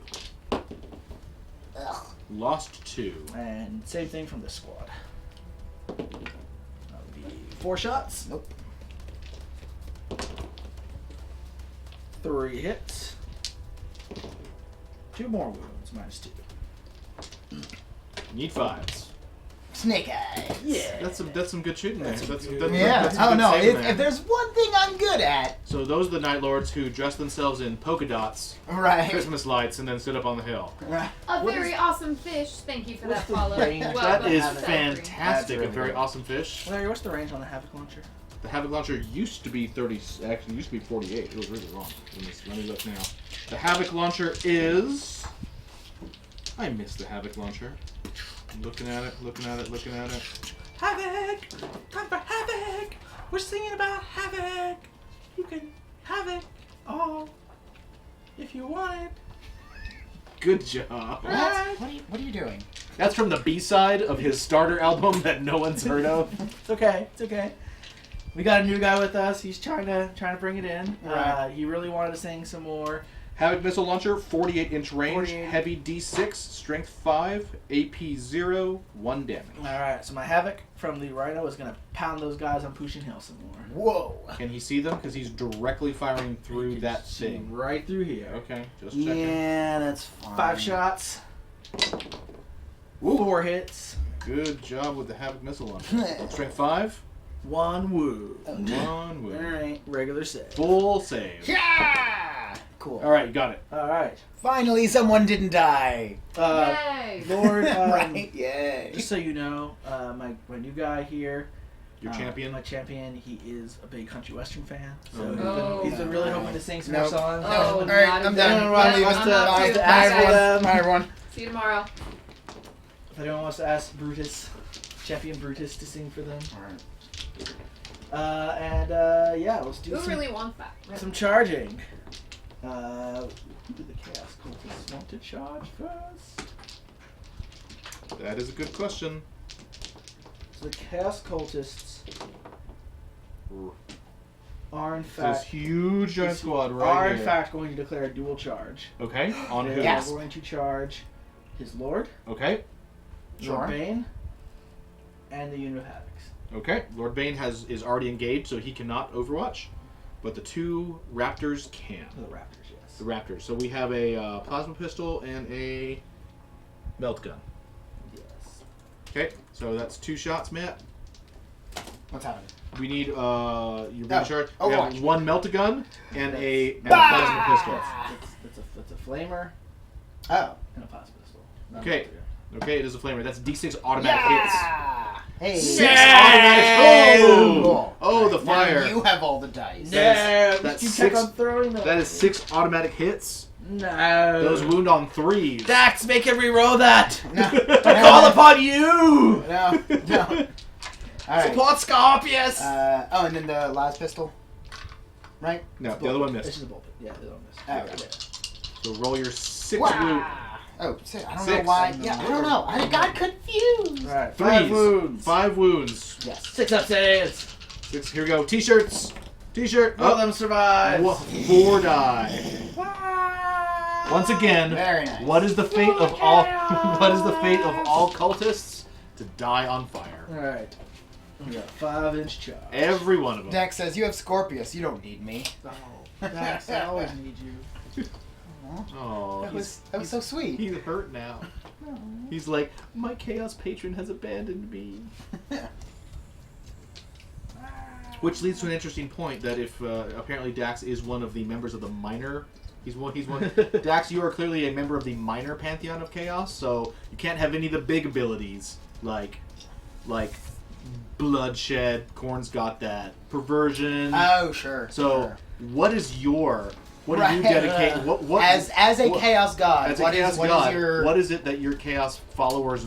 Ugh. Lost 2. And same thing from this squad. That would be 4 shots. Nope. 3 hits. 2 more wounds, -2. Need 5s. Snake eyes. Yeah. That's some good shooting there. That's That's, good. that's, Yeah. that's Oh good no! saving If there. there's one thing I'm good at, So those are the Night Lords who dress themselves in polka dots, right? Christmas lights, and then stood up on the hill. Right. A What very awesome fish. Thank you for what's that the follow. range? Well, That but is that's fantastic. That's A really very good. awesome fish. Larry, what's the range on the Havoc launcher? The Havoc launcher used to be 30. Actually, used to be 48. It was really wrong. Let me look now. The Havoc launcher is. I missed the Havoc launcher. Looking at it. Havoc! Time for Havoc! We're singing about Havoc! You can have it all if you want it. Good job. What are you doing? That's from the B-side of his starter album that no one's heard of. It's okay. It's okay. We got a new guy with us. He's trying to bring it in. Right. He really wanted to sing some more. Havoc missile launcher, 48-inch range, 48. heavy D6, strength 5, AP 0, 1 damage. All right. So my Havoc from the Rhino is gonna pound those guys on Pushing Hill some more. Whoa. Can he see them? Because he's directly firing through that See thing. right through here. Okay, just checking. Yeah, that's fine. 5 shots. Ooh. 4 hits. Good job with the Havoc missile launcher. Strength 5, 1 wound. 1 All wound. right. Regular save. Full save. Yeah. Cool. All right, you got it. All right. Finally, someone didn't die. Yay! Lord, Right? Yay. just so you know, my new guy here, Your champion. my champion, he is a big country western fan. So Oh. he's been really hoping to sing some more Nope. songs. Oh, All right, not I'm a done. good- Right, Yeah, wants I'm to- not wants too. to Bye, ask guys. for them. Bye, everyone. See you tomorrow. If anyone wants to ask Brutus, champion Brutus, to sing for them. Yeah, let's do Who some, really wants that? some charging. Who do the Chaos Cultists want to charge first? That is a good question. So the Chaos Cultists are in This fact huge giant squad are right in here. fact going to declare a dual charge. Okay, on who? They Yes. are going to charge his Lord, Okay, Sure. Lord Bane, and the unit of Havocs. okay. Lord Bane is already engaged, so he cannot Overwatch. But the 2 Raptors can. The Raptors, yes. The Raptors. So we have a plasma pistol and a melt gun. Yes. Okay, so that's 2 shots, Matt. What's happening? We need you ready, charge? We Overwatch. have 1 melt gun and a Bah! plasma pistol. That's a flamer Oh. and a plasma pistol. Not Okay. a Okay, it is a flamer. That's D6 automatic hits. Yeah. Hey. 6 automatic. Cool. Oh, the Now fire. you have all the dice. That's you six- kept on throwing them. That is 6 automatic hits. No. Those wound on 3s. Dax, make him re-roll that. No. I call upon you. No. All right. Support Scorpius. Oh, and then the last pistol. Right? No, the other one It's missed. just a bullpen. Yeah, the other one missed. Oh, So okay. roll your 6 wound. Wow. Oh, six. I don't 6. know why. Yeah, I don't know. I got confused. All right, 3s. 5 wounds. 5 wounds. Yes. 6 up saves. 6. Here we go. T-shirts. T-shirt. All of them survive. 4 die. Once again, Very nice. what is the fate of all? What is the fate of all cultists? To die on fire. All right. We got 5-inch charge. Every one of them. Dex says, you have Scorpius. You don't need me. Oh, Dax, I always need you. Oh, That was so sweet. He's hurt now. He's like, my chaos patron has abandoned me. Which leads to an interesting point that if apparently Dax is one of the members of the minor. He's one. Dax, you are clearly a member of the minor pantheon of chaos, so you can't have any of the big abilities like bloodshed. Korn's got that perversion. Oh, sure. So, sure. what is your? What do you Right. dedicate? What As a what- chaos god, as a what is chaos what god? is your What is it that your chaos followers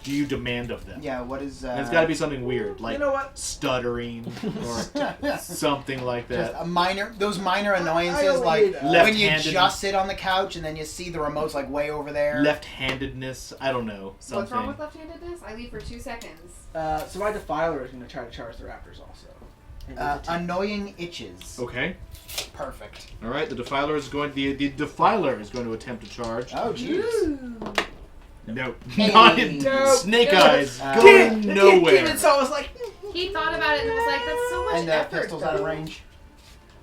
do you demand of them? yeah? What is And it's got to be something weird, like You know what? stuttering or something like just that. a those minor I annoyances, only like need, when you left-handed- just sit on the couch and then you see the remote's like way over there. Left-handedness. I don't know. Something. What's wrong with left-handedness? I leave for 2 seconds. So my Defiler is going to try to charge the Raptors also. And it's a 10. Annoying itches. Okay. Perfect. All right. The Defiler is going. The Defiler is going to attempt to charge. Oh jeez. Nope. Hey. Not in Nope. Snake Nope. Eyes. Uh, Going The nowhere. Demon Soul was like, He thought about it and was like, that's so much And the effort. pistol's out of range.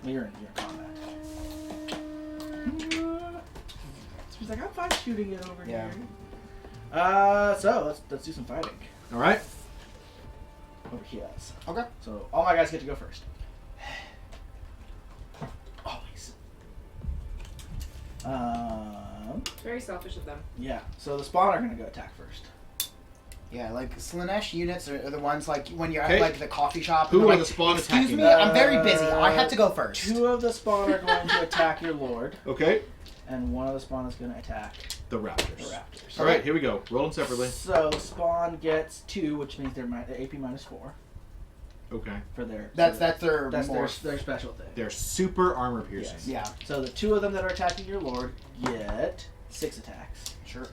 you're in combat. He's like, I'm fine shooting it over Yeah. here. So let's do some fighting All right. over here. Okay. So all my guys get to go first. Always. Very selfish of them. Yeah. So the spawn are gonna go attack first. Yeah, like Slanesh units are the ones like when you're Okay. at like the coffee shop. Who and they're are like, the spawn Excuse attacking? me, I'm very busy. I have to go first. 2 of the spawn are going to attack your lord, Okay. and 1 of the spawn is going to attack The the Raptors. raptors. All right. Here we go. Roll them separately. So spawn gets 2, which means they're AP minus 4 Okay. for their. That's their their more. their special thing. They're super armor piercing. Yes. Yeah, So the 2 of them that are attacking your lord get 6 attacks, sure.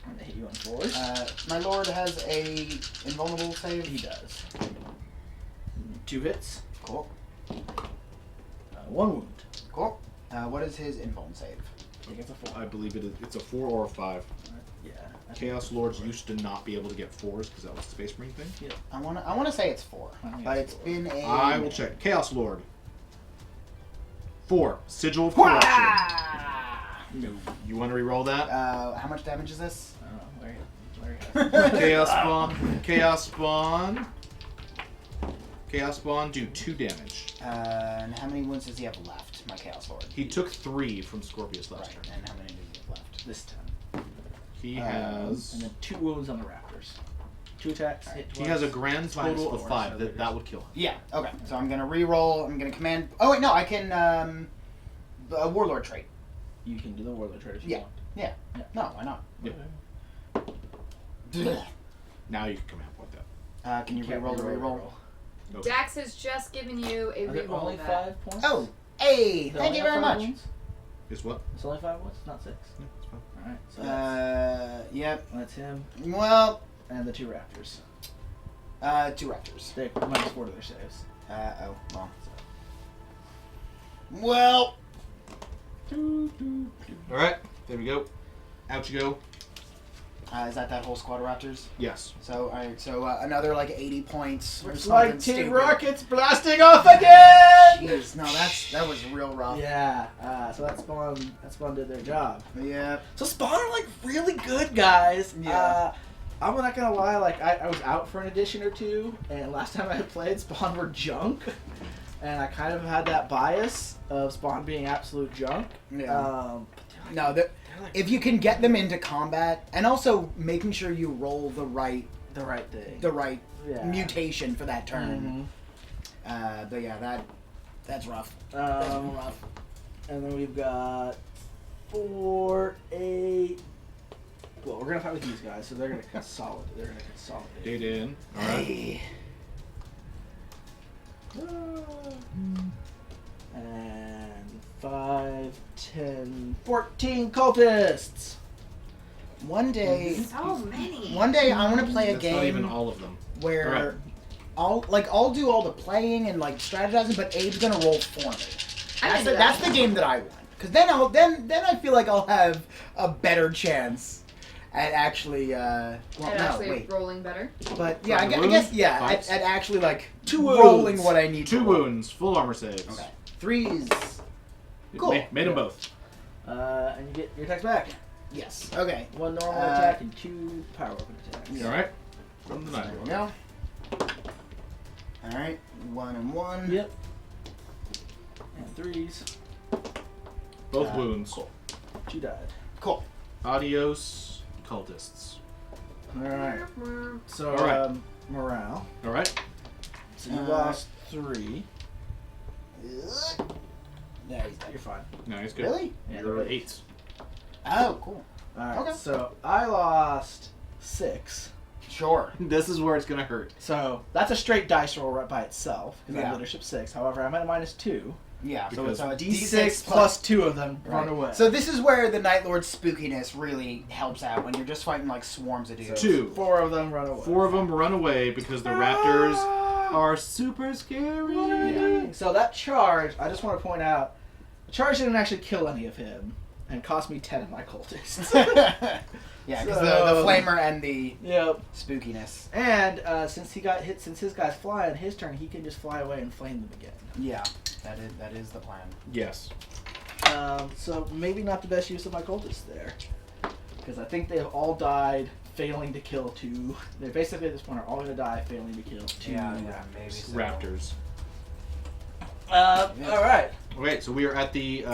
and they hit you on 4s. My lord has a invulnerable save. He does. 2 hits, Cool. 1 wound. Cool. What is his invuln save? He gets a 4. I believe it's a 4 or a 5. Yeah. I think Chaos it's Lords 4. used to not be able to get 4s because that was the Space Marine thing. I wanna say it's 4, I think but it's it's 4. been a. I will check. Chaos Lord. 4. Sigil of Corruption. No. You want to re-roll that? How much damage is this? I don't know. Where Chaos Spawn. Chaos Spawn. Chaos Spawn do 2 damage. And how many wounds does he have left? My Chaos Lord. He took 3 from Scorpius last Right. turn. And how many does he have left? This time. He And has. then 2 wounds on the raptors. 2 attacks. Hit He twice. has a grand Minus total of 4, 5. so That there's- would kill him. Yeah. Okay. So I'm gonna re-roll. I'm gonna command. Oh wait, no. I can a warlord trait. You can do the warlord trait if you Yeah. want. Yeah. Yeah. No, why not? Now you can command point that. Can you Can't re-roll the re-roll. re-roll? Okay. Dax has just given you a Are there reroll only of that. 5 points? Oh, hey! There Thank only you have very 5 much. wounds? Is what? It's only 5 wounds, not 6. Yeah, that's fine. Alright, so Yep. that's him Well, and the 2 raptors. 2 raptors. They minus 4 to their saves. Oh, well. Well. All right. There we go. Out you go. Is that whole squad of raptors? Yes. So, alright, so another like 80 points or It's something like Team stupid. Rocket's blasting off again! Jeez, no, that was real rough. Yeah, so that spawn did their job. Yeah. So Spawn are like really good guys. Yeah. I'm not gonna lie, like I was out for an edition or 2, and last time I played, Spawn were junk, and I kind of had that bias of Spawn being absolute junk. Yeah. But No, if you can get them into combat, and also making sure you roll the right the right thing. the right Yeah. mutation for that turn. Mhm. But yeah, that's rough. That's rough. And then we've got 4, 8. Well, we're gonna fight with these guys, so they're gonna consolidate. They're gonna consolidate. Date in. All right. Hey. And 5, 10, 14 cultists. One day, So many. I want to play a That's not even game all of them. where I'll do all the playing and like strategizing, but Abe's gonna roll for me. That's the game that I want. Because then I feel like I'll have a better chance at actually rolling better. But yeah, I Wounds? guess yeah, Fights? at actually like Two rolling wounds. what I need. 2 to roll. wounds, full armor saves. Okay, 3s. It Cool. Made them both. And you get your attacks back. Yes. Okay. 1 normal attack and 2 power weapon attacks. Yeah. All right. From the There night. we go. All right, 1 and 1. Yep. And 3s. Both wounds. Cool. 2 died. Cool. Adios, cultists. Alright. So, All right. morale. All right. So you lost 3. Yeah, he's dead. You're fine. No, he's good. Really? Yeah, You're they're 8. Oh, cool. Alright, Okay. so I lost 6. Sure. This is where it's gonna hurt. So that's a straight dice roll right by itself, because I Yeah. have leadership 6. However, I'm at -2. Yeah. Because so it's a D6 plus 2 of them run Right. away. So this is where the Night Lord's spookiness really helps out when you're just fighting like swarms of dudes. 2. 4 of them run away. 4 of them run away because the raptors are super scary. Yeah. So that charge, I just want to point out, the charge didn't actually kill any of him, and cost me 10 of my cultists. Yeah, because So- the flamer and the Yep. spookiness. And since he got hit, since his guy's flying, his turn, he can just fly away and flame them again. Yeah, that is the plan. Yes. So maybe not the best use of my cultists there, because I think they've all died failing to kill 2. They basically at this point are all going to die failing to kill 2 maybe so. Raptors. All right. Okay, so we are at the.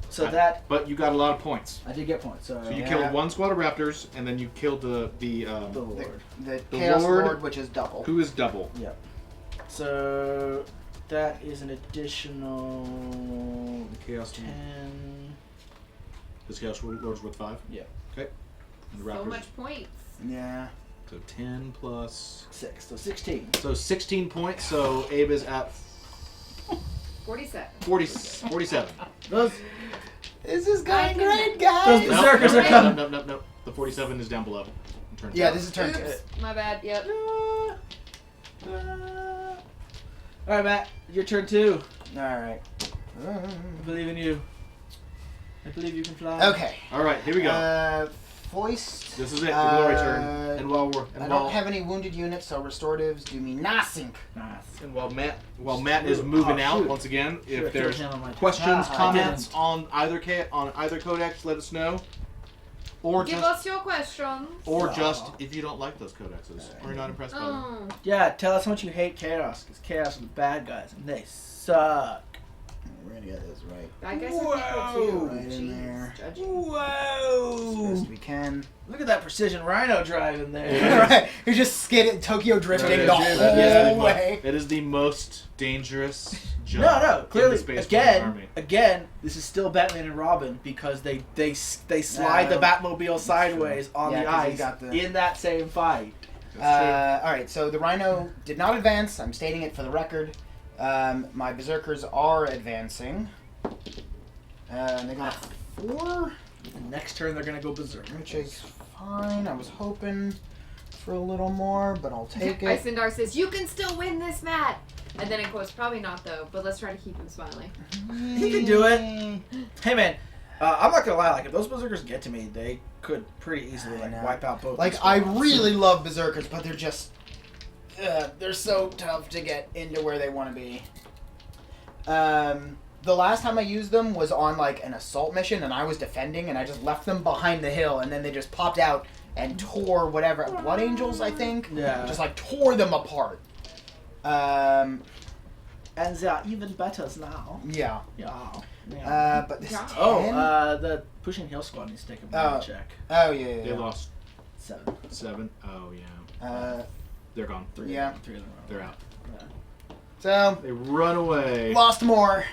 So that But you got a lot of points. I did get points. So So you Yeah. killed 1 squad of raptors, and then you killed the the The, Lord. the The Chaos Lord- Lord, which is double. who is double. Yep. So that is an additional Chaos 10. This Chaos Lord's worth 5. Yep. Okay. And the So raptors. much points. Yeah. So 10 plus. 6. So 16. So 16 points. So Abe is at 47. 47. Those This is going can- great, guys. Those berserkers are coming. No. The 47 is down below. Turn Yeah, down. this is turn Oops, 2. my bad. Yep. All right, Matt. Your turn too. All right. I believe in you. I believe you can fly. Okay. All right, here we go. Foist. This is it. The glory turn. And while we're I don't have any wounded units, so restoratives do me nothing. Nice. and while Matt is moving Oh, out shoot. once again, Should've if there's killed him on my turn. questions, I comments didn't. on either codex, let us know. Or Give just us your questions. if you don't like those codexes or you're not impressed by them. Oh. Yeah, tell us how much you hate Chaos, because Chaos are the bad guys, and they suck. We're gonna get this right. I guess are people too. Right in Jeez, there. judging. As Whoa! best we can. Look at that precision rhino driving there. Right. You're just skidding, Tokyo drifting That the is- whole that is the way. It is the most dangerous job. No, in clearly, the Space Marine Army. again, this is still Batman and Robin because they slide the Batmobile sideways on Yeah, the 'cause he ice got the- in that same fight. That's All right, so the Rhino did not advance. I'm stating it for the record. My Berserkers are advancing. They got 4, And next turn, they're gonna go berserk. which is fine. I was hoping for a little more, but I'll take it. Isendar says, "You can still win this, Matt." And then in quotes, "Probably not though, but let's try to keep him smiling." He can do it. Hey man, I'm not gonna lie. Like if those berserkers get to me, they could pretty easily I know. wipe out both. Like, these I squads. really love Berserkers, but they're just... they're so tough to get into where they want to be. The last time I used them was on, like, an assault mission, and I was defending, and I just left them behind the hill, and then they just popped out and tore whatever... Blood Angels, I think? Yeah. Just, like, tore them apart. And they're even better now. Yeah. Yeah. But this Yeah. 10... The pushing hill squad needs to take a bad check. Oh, yeah. They lost 7. 7. Oh yeah. They're gone. Yeah. Three of them are They're out. So They run away. lost more.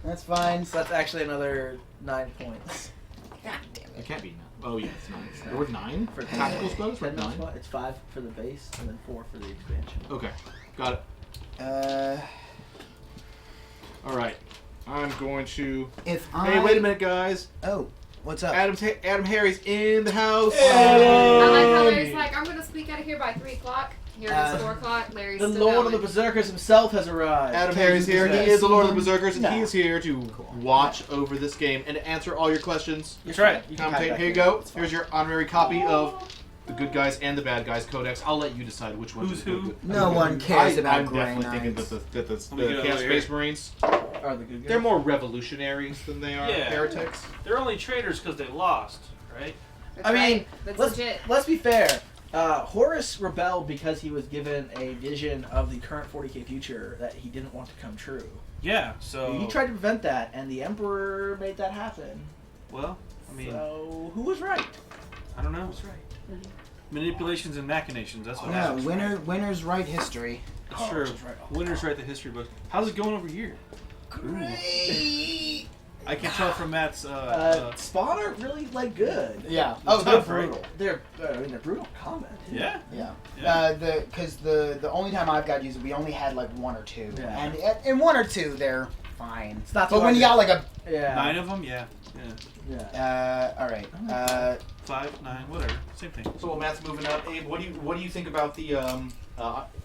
That's fine. So that's actually another 9 points. God damn It it. can't be 9. Oh yeah, it's 9. There were 9 For tactical spells. We're 10 9. spot. It's 5 for the base and then 4 for the expansion. Okay, got it. All right, I'm going to. If Hey, wait a minute, guys. Oh, what's up? Adam Harry's in the house. I like how Larry's like, I'm gonna sneak out of here by 3 o'clock. Here it is 4 o'clock. Larry's The still Lord of going. the Berserkers himself has arrived. Adam Harry's here. He is the Lord of the Berserkers, and No. he is here to watch over this game and answer all your questions. That's right. You Tom, can here you go. Here's your honorary copy of the good guys and the bad guys codex. I'll let you decide which one. Who's who? No one cares about I'm Grey definitely thinking Knights. that the Let me get Chaos over Space here. Marines, Are the good guys? they're more revolutionaries than they are Yeah. heretics. They're only traitors because they lost, right? That's I mean, right. That's let's, legit. let's be fair. Horus rebelled because he was given a vision of the current 40k future that he didn't want to come true. Yeah. So He tried to prevent that, and the Emperor made that happen. Well, I mean, So who was right? I don't know. Who was right? Manipulations and machinations. That's what Yeah, happens. winners write history. It's true. was right. Winners write the history books. How's it going over here? Great. I can tell from Matt's. Spawn are really like good. Yeah. Oh, they're tough, right? brutal. They're they're brutal combat. too. Yeah. Yeah. Yeah. Because the only time I've got used, we only had like 1 or 2, Yeah. and 1 or 2 they're fine. It's not But too when you got hard like a Yeah. 9 of them. Yeah. Yeah. Yeah. all right. 5, 9, whatever. Same thing. So while Matt's moving up, Abe, what do you think about the?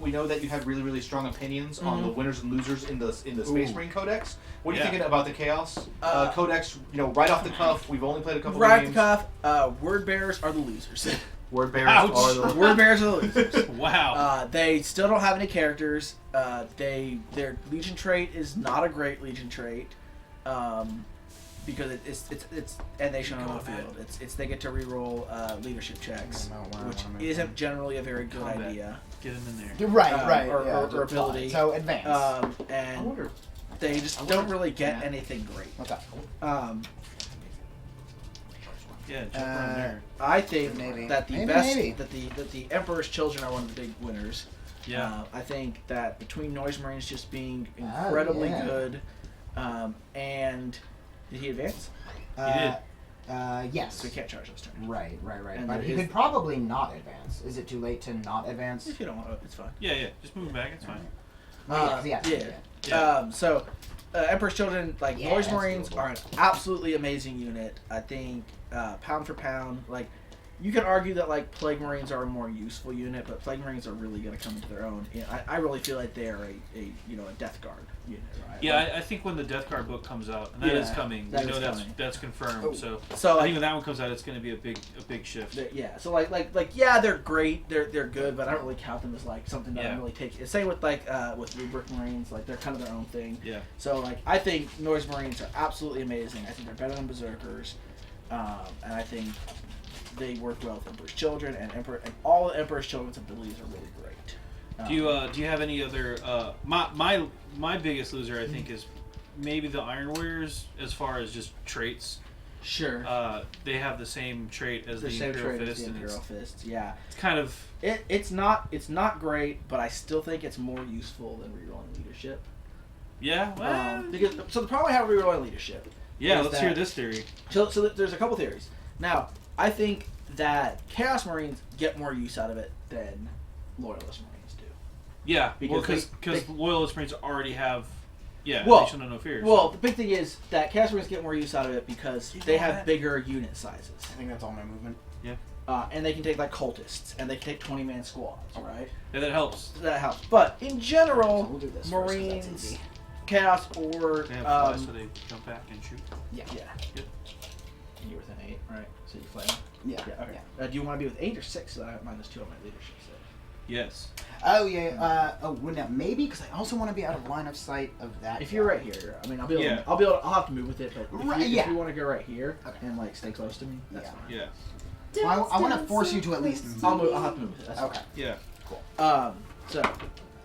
We know that you have really strong opinions on the winners and losers in the Space Marine Codex. What are you Yeah. thinking about the Chaos Codex? You know, right off the cuff, we've only played a couple Right off games. the cuff, word bearers are the losers. Word bearers Ouch. are the. Word bearers are the losers. Wow. They still don't have any characters. Their Legion trait is not a great Legion trait, because it's and they show on the field. It's they get to reroll leadership checks, which isn't generally a very good Combat. idea. Get him in there. You're right. Or yeah, ability. So advance. I And wonder. they just don't really get anything great. okay. Yeah. Jump around there. I think Maybe. that the Maybe, best maybe. that the Emperor's Children are one of the big winners. Yeah. I think that between Noise Marines just being incredibly yeah. good, and did he advance? Yes. So he can't charge those turns. Right. And But then he his- could probably not advance. Is it too late to not advance? If you don't want to, it's fine. Yeah. Just move back. It's fine. Yeah. So, Emperor's Children, like Yeah, Noise that's Marines, doable. are an absolutely amazing unit. I think pound for pound, like you can argue that like Plague Marines are a more useful unit, but Plague Marines are really going to come into their own. You know, I really feel like they are a Death Guard unit, right? Yeah, Like, I think when the Death Guard book comes out, and that is Yeah, coming, that we know is that's coming. that's confirmed. Oh. So so I like, think when that one comes out, it's going to be a big shift. yeah, so like yeah, they're great, they're good, but I don't really count them as like something that Yeah. I'm really taking. Same with like with Rubric Marines, like they're kind of their own thing. Yeah. So like I think Noise Marines are absolutely amazing. I think they're better than Berserkers, and I think they work well with Emperor's Children, and all the Emperor's Children's abilities are really great. Do you have any other? My biggest loser, I think, is maybe the Iron Warriors as far as just traits. Sure. They have the same trait as The the same Imperial trait as Fist, the and Imperial Fist, yeah. it's kind of It's not great, but I still think it's more useful than rerolling leadership. yeah. Well, So the problem I have with rerolling leadership. yeah. is Let's hear that- this theory. So there's a couple theories. Now, I think that Chaos Marines get more use out of it than Loyalist Marines do. Yeah, Because because they- Loyalist Marines already have. Yeah, Well- they should know no fears. Well, the big thing is that Chaos Marines get more use out of it because You they know have that. bigger unit sizes. I think that's all my movement. And they can take like cultists, and they can take 20-man squads, right? Yeah, that helps. So that helps. But in general, So we'll do this first, 'cause that's Marines, easy. Chaos, or They have fly, so they jump back and shoot. yeah. Good. And you're within 8, right? So you fly. Yeah. Yeah. Okay. Do you want to be with 8 or 6? So that I have -2 on my leadership set. Yes. Oh yeah. Well, now maybe because I also want to be out of line of sight of that. If you're guy. right here, I mean, I'll be able. Yeah. I'll have to move with it, but Right, if yeah. you want to go right here Okay. and like stay close to me, that's Yeah. fine. Yeah. Well, I want to force you to at least move. I'll have to move with it. That's Okay. Yeah. So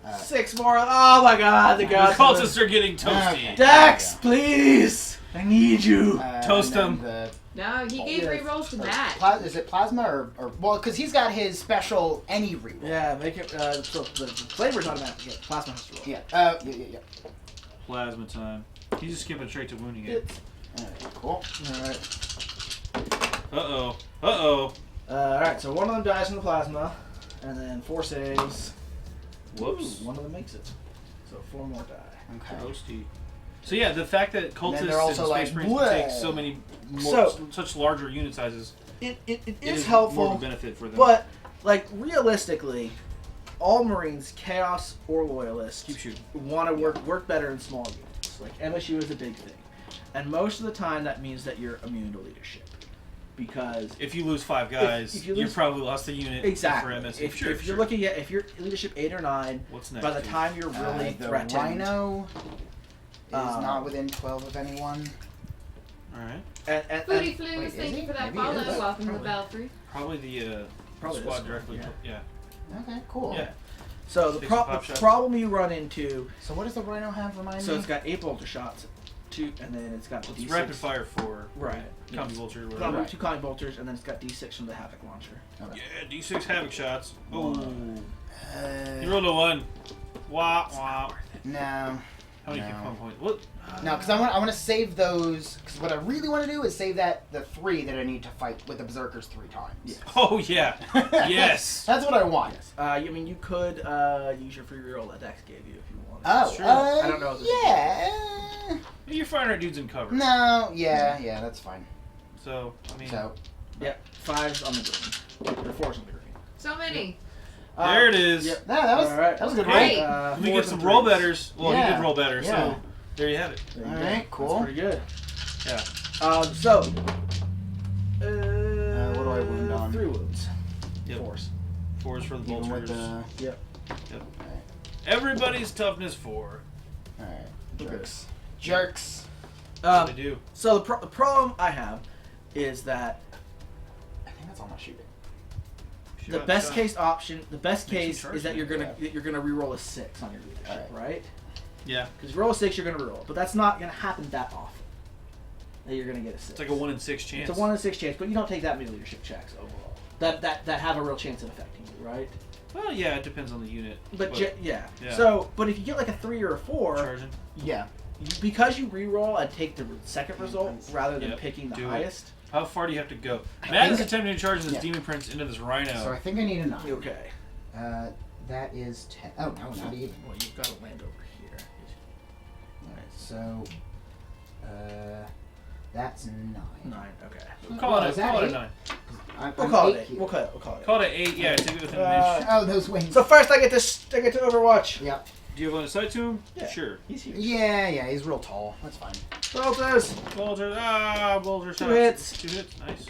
Uh, 6 more. Oh my God, the The gods. cultists are getting toasty. Okay. Dex, please. I need you. Toast and him. then No, he gave yes. rerolls to Matt. Is it plasma or well, because he's got his special any reroll. Yeah, make it. So the flavor's automatic. Yeah, plasma has to roll. Yeah. Yeah. Plasma time. He's just skipping straight to wounding it. It's, Alright, cool. Uh oh. all right, so one of them dies from the plasma, and then 4 saves. Whoops. Ooh, one of them makes it. So 4 more die. Okay. Toasty. So yeah, the fact that then cultists they're and also space like, marines can take "Bleh." so many such larger unit sizes, It it is more helpful, of a benefit for them. but like realistically, all Marines, Chaos or Loyalists, Keep shooting. want to work better in small units. Like MSU is a big thing, and most of the time that means that you're immune to leadership, because If you lose 5 guys, if you you lose- probably lost a unit exactly for MS. if Sure, you're sure. looking at if you're leadership 8 or 9, What's next? by the dude? time you're really The threatened, Rhino is Um, not within 12 of anyone. All right. and Foodie Flues, Wait, is thank he? you for that Maybe he follow. is. Welcome to Probably. Belfry. Probably the Probably this squad one, directly. yeah. Yeah. Okay, cool. Yeah. so the Takes a pop the shot. problem you run into, So what does the Rhino have? Remind so me. it's got 8 bolter shots, 2, and then it's got It's D6. rapid fire 4. Right. Combi vulture. Got Whatever. Right. 2 Conning bolters, and then it's got D6 from the Havoc launcher. Okay. Yeah, D6 havoc shots. Oh. You Uh, rolled a 1. Wah wah. no. How many No. hit points? What? No, because I want to save those. Because what I really want to do is save the 3 that I need to fight with the Berserkers 3 times. Yeah. Oh yeah. Yes. That's what I want. I mean, you could use your free reroll that Dex gave you if you wanted. Oh, Sure. I don't know if this is- yeah. You're firing at dudes in cover. No, yeah, that's fine. So I mean, So, Yeah, 5's on the green. Or 4's on the green. So many. there it is. Yep. no, that was All right. that was a good Great. roll. Uh, We 4s get some and roll 3s. betters. Well, Yeah. he did roll better. Yeah. So there you have it. There you All go. right, cool. That's pretty good. Yeah. So, what do I wound on? 3 wounds. Yep. 4s. 4s for the Even with vultures. the. Yep. Everybody's toughness 4. All right, Okay. jerks. Jerks. What they do. So the problem I have is that I think that's all my shooting. the Shot, best shot. case option, the best Make some case charge is that you're gonna yeah. that you're gonna reroll a 6 on your leadership, All right? Yeah. Because if you roll a 6, you're gonna reroll, but that's not gonna happen that often. That you're gonna get a 6. It's like a 1 in 6 chance. It's a 1 in 6 chance, but you don't take that many leadership checks overall. That have a real chance of affecting you, right? Well, yeah, it depends on the unit. But yeah. Yeah. So, but if you get like a 3 or a 4, Charging. Yeah. because you reroll and take the second result rather than Yep, picking the do it. highest. How far do you have to go? I Matt is think- attempting to charge this Yeah. demon prince into this rhino. So I think I need a 9. Okay. That is 10. Oh no, not even. Well, you've got to land over here. Alright, so that's 9. 9. Okay. We'll call it, is that call it a 8? 9. We'll call it 8. Here. We'll call it. Call it a 8. Yeah, take it within an inch. Oh, those wings. So first I get to Overwatch. Yeah. Do you have line of sight to him? Yeah. Sure. He's here. Yeah, he's real tall. That's fine. Bolters. Bulger. Bulger shots. hits. 2 hits. Nice.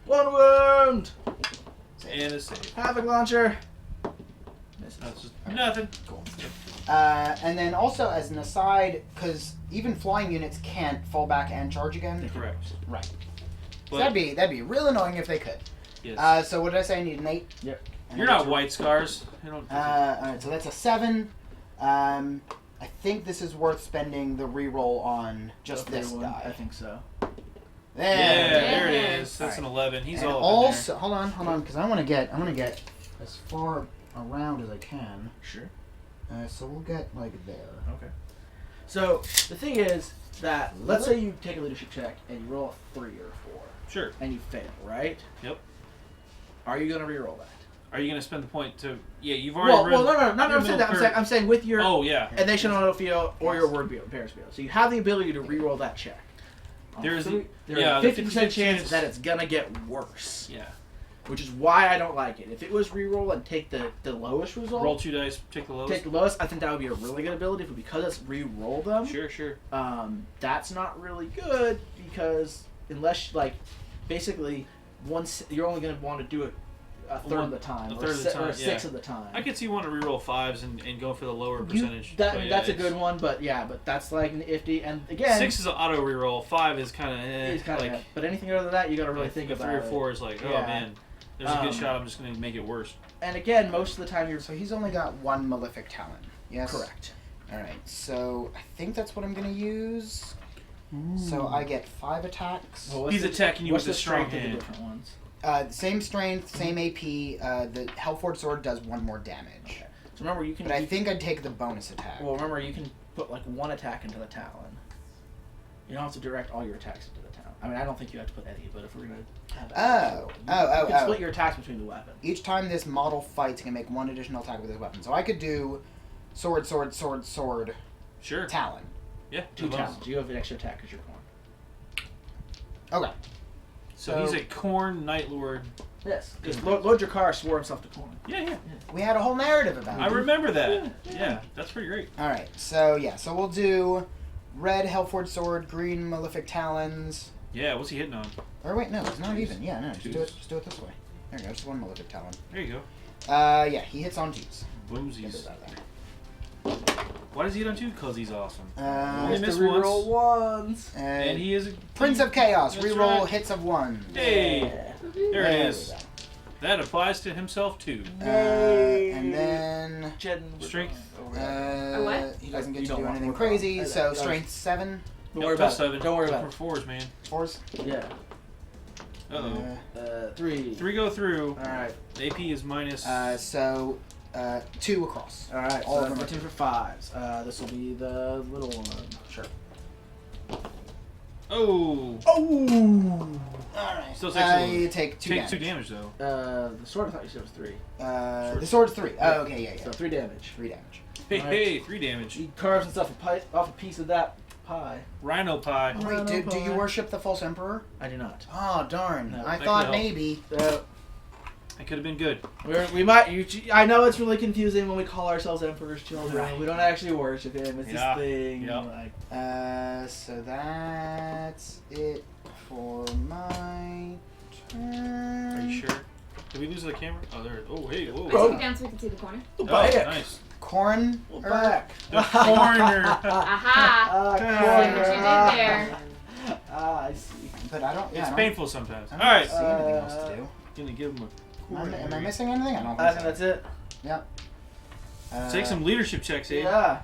1 wound. And a save. Havoc launcher. Misses. That's just nothing. Cool. And then also as an aside, because even flying units can't fall back and charge again. Correct. Right. So But that'd be real annoying if they could. yes. So what did I say? I need an 8. Yep. And You're I not get to- white scars. You don't. Alright, so that's a 7. I think this is worth spending the reroll on just Okay, this one. I die. think so. There. yeah, there it Yes. is. That's Alright. an 11. He's And all up also, hold on, because I want to get as far around as I can. Sure. So we'll get like there. Okay. So the thing is that let's say you take a leadership check and you roll a 3 or a 4 in there. Sure. and you fail, right? Yep. Are you gonna reroll that? Are you going to spend the point to? Yeah, you've already. Well, no, you're I'm saying middle that. curve. I'm saying with your Oh yeah. and nation auto field or your word Paris field. So you have the ability to reroll that check. On There's three- the- there yeah, is the a 50% chance chance- that it's gonna get worse, Yeah. which is why I don't like it. If it was reroll and take the lowest result, Roll 2 dice. Take the lowest. take the lowest, I think that would be a really good ability. But because it's reroll them, Sure. that's not really good because unless basically once you're only gonna want to do it a third of the time, a or third of the time, or a sixth yeah. of the time. I could see you want to reroll 5s and go for the lower percentage. That, But yeah, that's a it's- good one, but that's like an iffy. And again, 6 is an auto reroll. 5 is kind of it's kind like of. But anything other than that, you got to really think a about 3 or it. 4 is like, oh Yeah. man, there's a good Um, shot. I'm just gonna make it worse. And again, most of the time you're So he's only got 1 malefic talent. Yes. correct. All right. So I think that's what I'm gonna use. So I get 5 attacks. Well, He's attacking you what's with the a strong strength of the hand. different ones? Same strength, same AP. The Hellforged Sword does 1 more damage. Okay. So remember, you can. But I think I'd take the bonus attack. Well, remember, you can put like 1 attack into the Talon. You don't have to direct all your attacks into the Talon. I mean, I don't think you have to put any, but if we're gonna have that, you can split your attacks between the weapons. Each time this model fights, it can make 1 additional attack with his weapon. So I could do sword, sword, sword, sword, Sure. Talon. Yeah. 2 no bonus. Talons. You have an extra attack because you're corn. Okay. So he's a Corn Night Lord. Yes, because Lord Jakar swore himself to corn. Yeah. We had a whole narrative about I it. remember that. Yeah, that's pretty great. All right. So yeah. So we'll do red Hellforged Sword, green Malefic Talons. Yeah, what's he hitting on? Or wait, no, it's not Twos. even. Yeah, no, Twos. just do it this way. There you go. Just 1 Malefic Talon. There you go. Yeah, he hits on 2s. Get Boomsies. those out of there. Why does he hit on 2? Because he's awesome. Uh, Only missed reroll ones. And he is a Prince of Chaos. That's Reroll right. hits of 1. Hey, Yeah. there There it we is. go. That applies to himself too. And then Strength. A what? he doesn't get You to don't do want anything to crazy. work on. So strength 7, Don't Yep, worry plus about 7. it. Don't worry Two about it. 4s, man. 4s. Yeah. Uh-oh. 3. 3 go through. All right. AP is minus. So 2 across. All right. All So of them that's 2 for 5s. This will be the little one. Sure. Oh. Oh. All right. Still takes I take 2 Take damage. 2 damage though. The sword I thought you said was 3. The sword's 3. Oh, okay, yeah. So 3 damage. 3 damage. Hey, Alright. hey, 3 damage. He carves himself off a piece of that pie. Rhino pie. Oh, wait, do you pie. worship the false emperor? I do not. Oh, darn. No, I that thought could help. maybe. That could have been good. We might. I know it's really confusing when we call ourselves Emperor's children. Right. We don't actually worship him. It's Yeah. this thing. Yeah. Like, So that's it for my turn. Are you sure? Did we lose the camera? Oh, there. Oh, hey, whoa. I took it down so we can see the corner. Oh, back. nice. Corn? We're or- back. The corner. Aha! See corner. what you did there. I see. But I don't. Yeah, It's I don't, painful sometimes. I All don't right. see anything else to do. Gonna give him a Am I missing anything? I don't I think think so. that's it. Yep. Take some leadership checks, Abe. Yeah.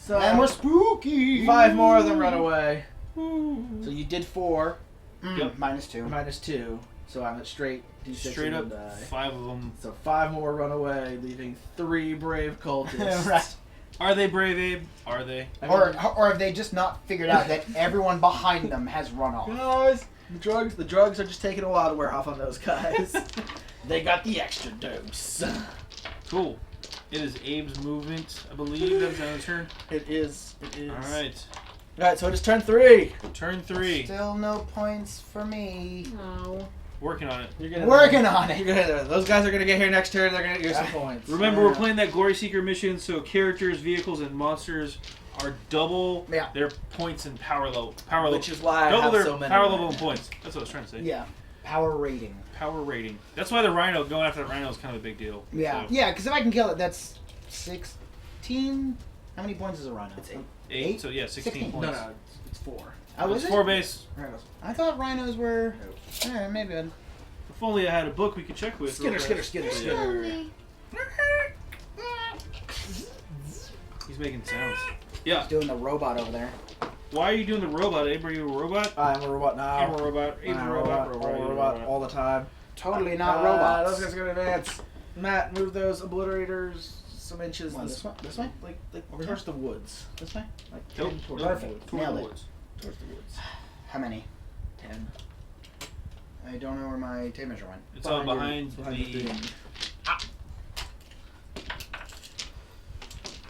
So And we're spooky. 5 more of them run away. Woo. So you did 4 Yep. -2. minus 2. So I'm at straight D6 Straight up, and die. 5 of them. So 5 more run away, leaving 3 brave cultists. Right. Are they brave, Abe? Are they? I mean, Or have they just not figured out that everyone behind them has run off? guys, the drugs are just taking a while to wear off on those guys. They got the extra dose. Cool. It is Abe's movement, I believe. That's on his turn. It is. All right. Alright, so it is turn 3. Turn 3. Still no points for me. No. Working on it. You're gonna Working on it. You're gonna, those guys are gonna get here next turn. They're gonna get you some points. Remember, we're playing that Glory Seeker mission, so characters, vehicles, and monsters are double Yeah. their points and power level. Which is why I double have their so many. power right level now. and points. That's what I was trying to say. Yeah. Power rating. Power rating. That's why the Rhino, going after the Rhino is kind of a big deal. Yeah. So, Yeah, because if I can kill it, that's 16. How many points is a rhino? It's 8. 8, so yeah, 16 16. points. No, it's 4. Oh, It's is 4 it? base. I thought rhinos were. Maybe. If only I had a book we could check with. real Skitter, fast. skitter, skitter, Yeah. skitter. Slowly. He's making sounds. Yeah. He's doing the robot over there. Why are you doing the robot, Abe? Are you a robot? I'm a robot now. I'm a robot. Abe's I'm a robot. I'm a robot all the time. Totally not robots. Those guys are gonna advance. Matt, move those obliterators some inches. What, this one? This way? Like Over towards the woods. This way? Like Nope. 10 towards Perfect. the woods. Toward Nailed the it. woods. Towards the woods. How many? 10. I don't know where my tape measure went. It's all behind the the. thing.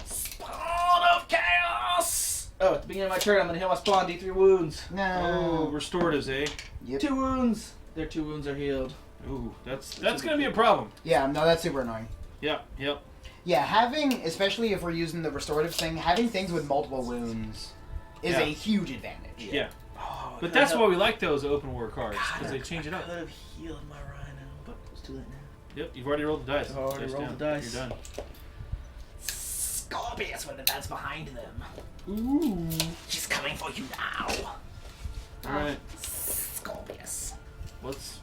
Spawn of chaos! Oh, at the beginning of my turn, I'm gonna heal my spawn, D3 wounds. Oh, No. restoratives, eh? Yep. 2 wounds. Their 2 wounds are healed. Ooh, that's gonna be a problem. Yeah, no, that's super annoying. Yep, yep. Yeah, having, especially if we're using the restorative thing, having things with multiple wounds is Yeah. a huge advantage. Yeah. Oh, But that's why we like those open war cards, God, because they change it I up. could have healed my rhino, but it's too late now. Yep, you've already rolled the dice. I've already Dice rolled down. the dice. You're done. Scorpius when that's behind them. Ooh. She's coming for you now. Alright. Scorpius. Let's.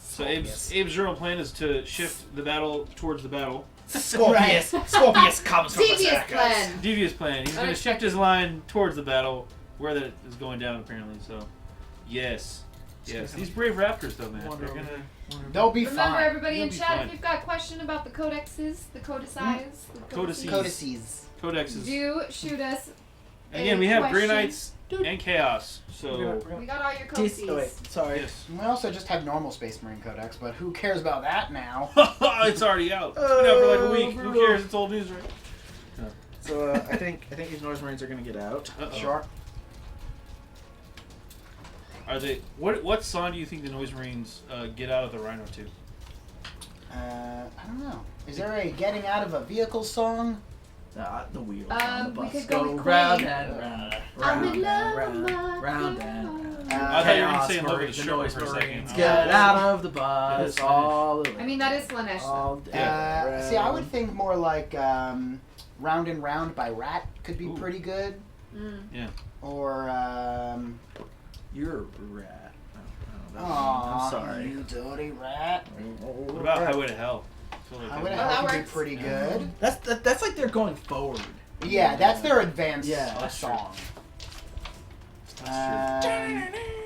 So Abe's general plan is to shift the battle towards the battle. Scorpius. Scorpius comes from Devious berserkers. plan. Devious plan. He's going to shift Unexpected. his line towards the battle where that is going down apparently. So, yes. These brave raptors, though, man. They're gonna. They'll be Remember, fine. everybody in You'll be chat, fine. if you've got a question about the codexes, the codices, Codices. Codexes. do shoot us. Again, we have Grey question. Knights and Chaos. So. We got all your Dis- codices. oh, wait, sorry. Yes. We also just have normal Space Marine Codex, but who cares about that now? It's already out. It's been out for like a week. Who cares? It's old news, right? So I think these Noise Marines are gonna get out. Sure. Are they? What song do you think the Noise Marines get out of the Rhino to? I don't know. Is there a getting out of a vehicle song? The wheels on the we bus could go go with round Queen. and round, I'm round in love and with round, my round and round. I thought you were gonna Chaos say in love with Marines, the the stripper Noise for a second. Marines, Oh. get out of the It bus, is all the way. I mean, that is Slanesh. all though. day See, I round. would think more like Round and Round by Rat could be Ooh. pretty good. Mm. Or, You're a rat. Oh, Aw, I'm sorry. you dirty rat. What about Highway to Hell? I feel like Highway to that- Oh, Hell that could be works. pretty good. That's like they're going forward. Yeah, that's their advanced Yeah. song. That's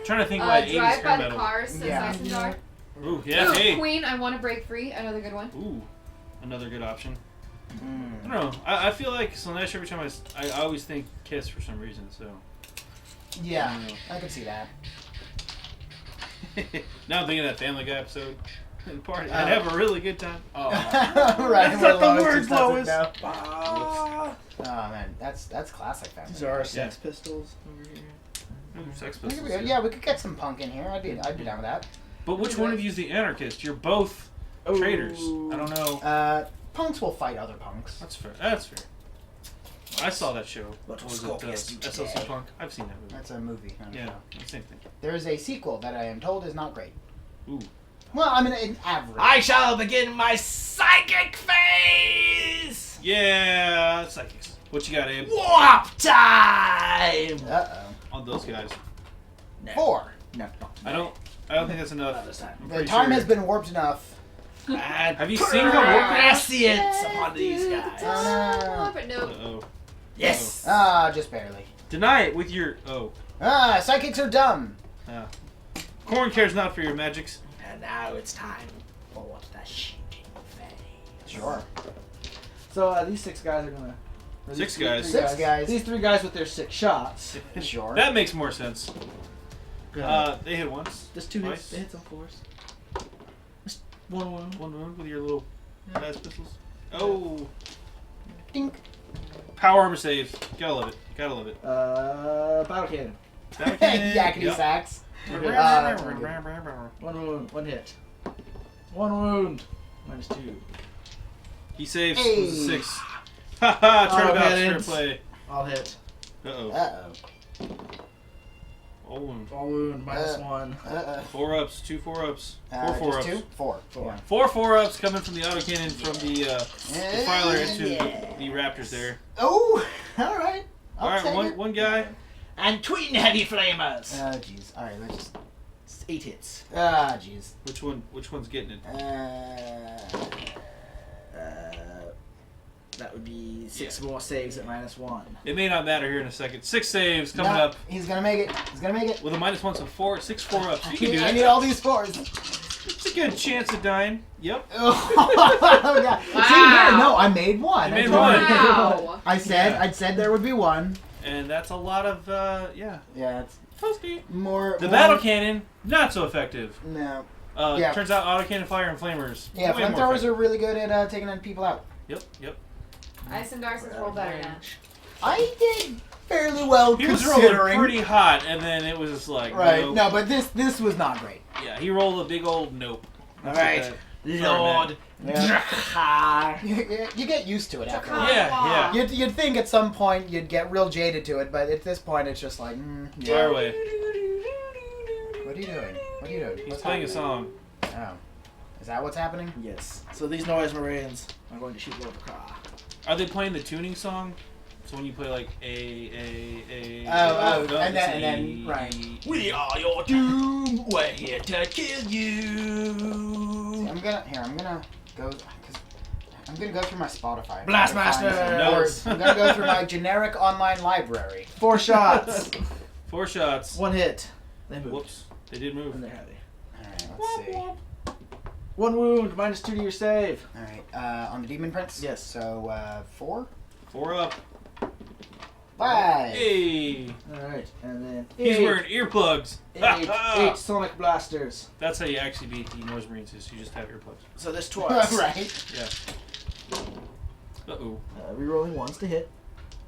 trying to think about 80s Drive hair by the metal. Cars, says Yeah. Isendar. Ooh, yeah, Ooh, hey. Queen, I Want to Break Free. Another good one. Ooh, another good option. I Mm. don't know. I feel like Slanesh every time I always think Kiss for some reason. So Yeah, I could see that. now I'm thinking of that Family Guy episode. Party. I'd have a really good time. Oh, Right, That's where not the Lois word, just doesn't Lois. know. Ah. Oh man, that's classic Family. These are our Yeah. Sex Pistols over here. Sex I think Pistols. we- yeah, we could get some punk in here. I'd be down with that. But which one of you is the anarchist? You're both traitors. I don't know. Punks will fight other punks. That's fair. That's fair. I saw that show. What What was Scorpius it? do SLC today? Punk. I've seen that movie. That's a movie. not a Yeah, show. same thing. There is a sequel that I am told is not great. Ooh. Well, I mean, an average. I shall begin my psychic phase. Yeah, psychics. What you got, Abe? Warp time. On those guys. No. 4. No. I don't think that's enough. Not this time. I'm The pretty time sure. has been warped enough. Have you seen how warped it is? prescience upon these guys. But no. Uh-oh. Yes. Just barely. Deny it with your... Oh. Psychics are dumb. Corn cares not for your magics. And now it's time for the shooting phase. Sure. So these 6 guys are gonna. or Six these guys. three 6 guys. These 3 guys with their 6 shots. Sure. That makes more sense. Gonna- They hit once. just 2 twice. hits. They hit some force. Just 1 wound. One wound with your little fast pistols. Oh. Dink. Power armor save. Gotta love it. Gotta love it. Battle cannon. Yakety Yep. sacks. 1 wound. 1 hit. 1 wound. -2. He saves. Hey. It was a 6. Haha, turnabout, fair cannons. play. All hit. Uh-oh. Uh-oh. All wound. All wound. -1. 4 ups. 2 4-ups. 4 Just 4-ups. 2? 4. 4. 4 4-ups coming from the autocannon from the filer into Yeah. the raptors there. Oh, all right. I'll Alright, take one guy. And twin heavy flamers. Oh, jeez. All right, let's just. 8 hits. Jeez. Which one's getting it? That would be 6 more saves at -1. It may not matter here in a second. 6 saves coming No, up He's gonna make it. He's gonna make it. with a -1, so 6 4-ups. You can do I need that. all these 4s. It's a good chance of dying. Yep. Oh, God. See here, no, I made 1. You made That's all I one. did. Wow. I said there would be 1. And that's a lot of yeah. Yeah, it's Toasty. more. The more- battle cannon, not so effective. No. Yeah. Turns out autocannon fire and flamers. Yeah, way more flamethrowers effective. are really good at taking on people out. Yep. Isendar says roll better now. I did fairly well He was rolling considering. pretty hot, and then it was just like Right. nope. No, but this was not great. Yeah, he rolled a big old nope. All right. Lord Yeah. Drakar. You get used to it after a while. Yeah. You'd think at some point you'd get real jaded to it, but at this point it's just like, Fire away. What are you doing? What are you doing? He's What's playing a happening? song. Oh. Is that what's happening? Yes. So these noise marines are going to shoot Lord Drakar. Are they playing the tuning song? So when you play like A, Oh, no, and it's then, E, right. E. We are your doom. We're here to kill See, you. I'm gonna go, cause I'm gonna go through my Spotify. Blast I'm gonna find Master! some words. I'm gonna go through my generic online library. 4 shots. 4 shots. 1 hit. They moved. Whoops. They did move. And they're heavy. Alright, let's see. 1 wound, -2 to your save. Alright, on the Demon Prince? Yes. So, 4? 4 up. 5! Hey. Alright, and then He's 8. wearing earplugs. 8 sonic blasters. That's how you actually beat the Noise Marines, is you just have earplugs. So this twice. Right. Yeah. Uh-oh. Rerolling 1s to hit.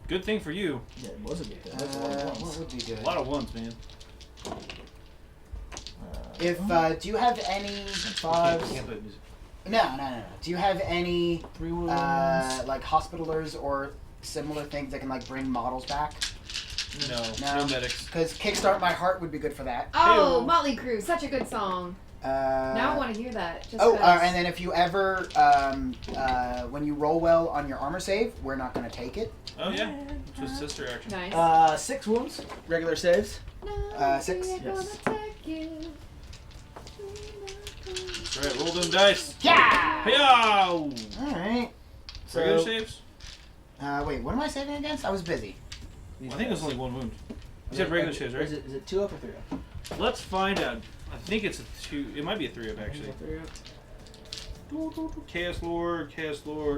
Good thing for you. Yeah, it was a good thing. That's a lot of What ones. would be good? A lot of 1s, man. If, do you have any... 5s. Can't play music. No. Do you have any, 3 wounds. like, hospitalers or similar things that can, like, bring models back? No. No. No medics. Because Kickstart My Heart would be good for that. Oh, Hey-o. Motley Crue, such a good song. Now I want to hear that. Just Oh, 'cause. and then if you ever, when you roll well on your armor save, we're not going to take it. Oh, yeah. It's with sister action. Nice. 6 wounds. Regular saves. 6. Yes. That's right, roll them dice. Yeah! Hey-ow! Alright. Regular So, saves? wait, what am I saving against? I was busy. I think it was only 1 wound. You said regular saves, right? Is it 2 up or 3 up? Let's find out. I think it's a 2. It might be a 3 up, actually. 3 up. Chaos Lord.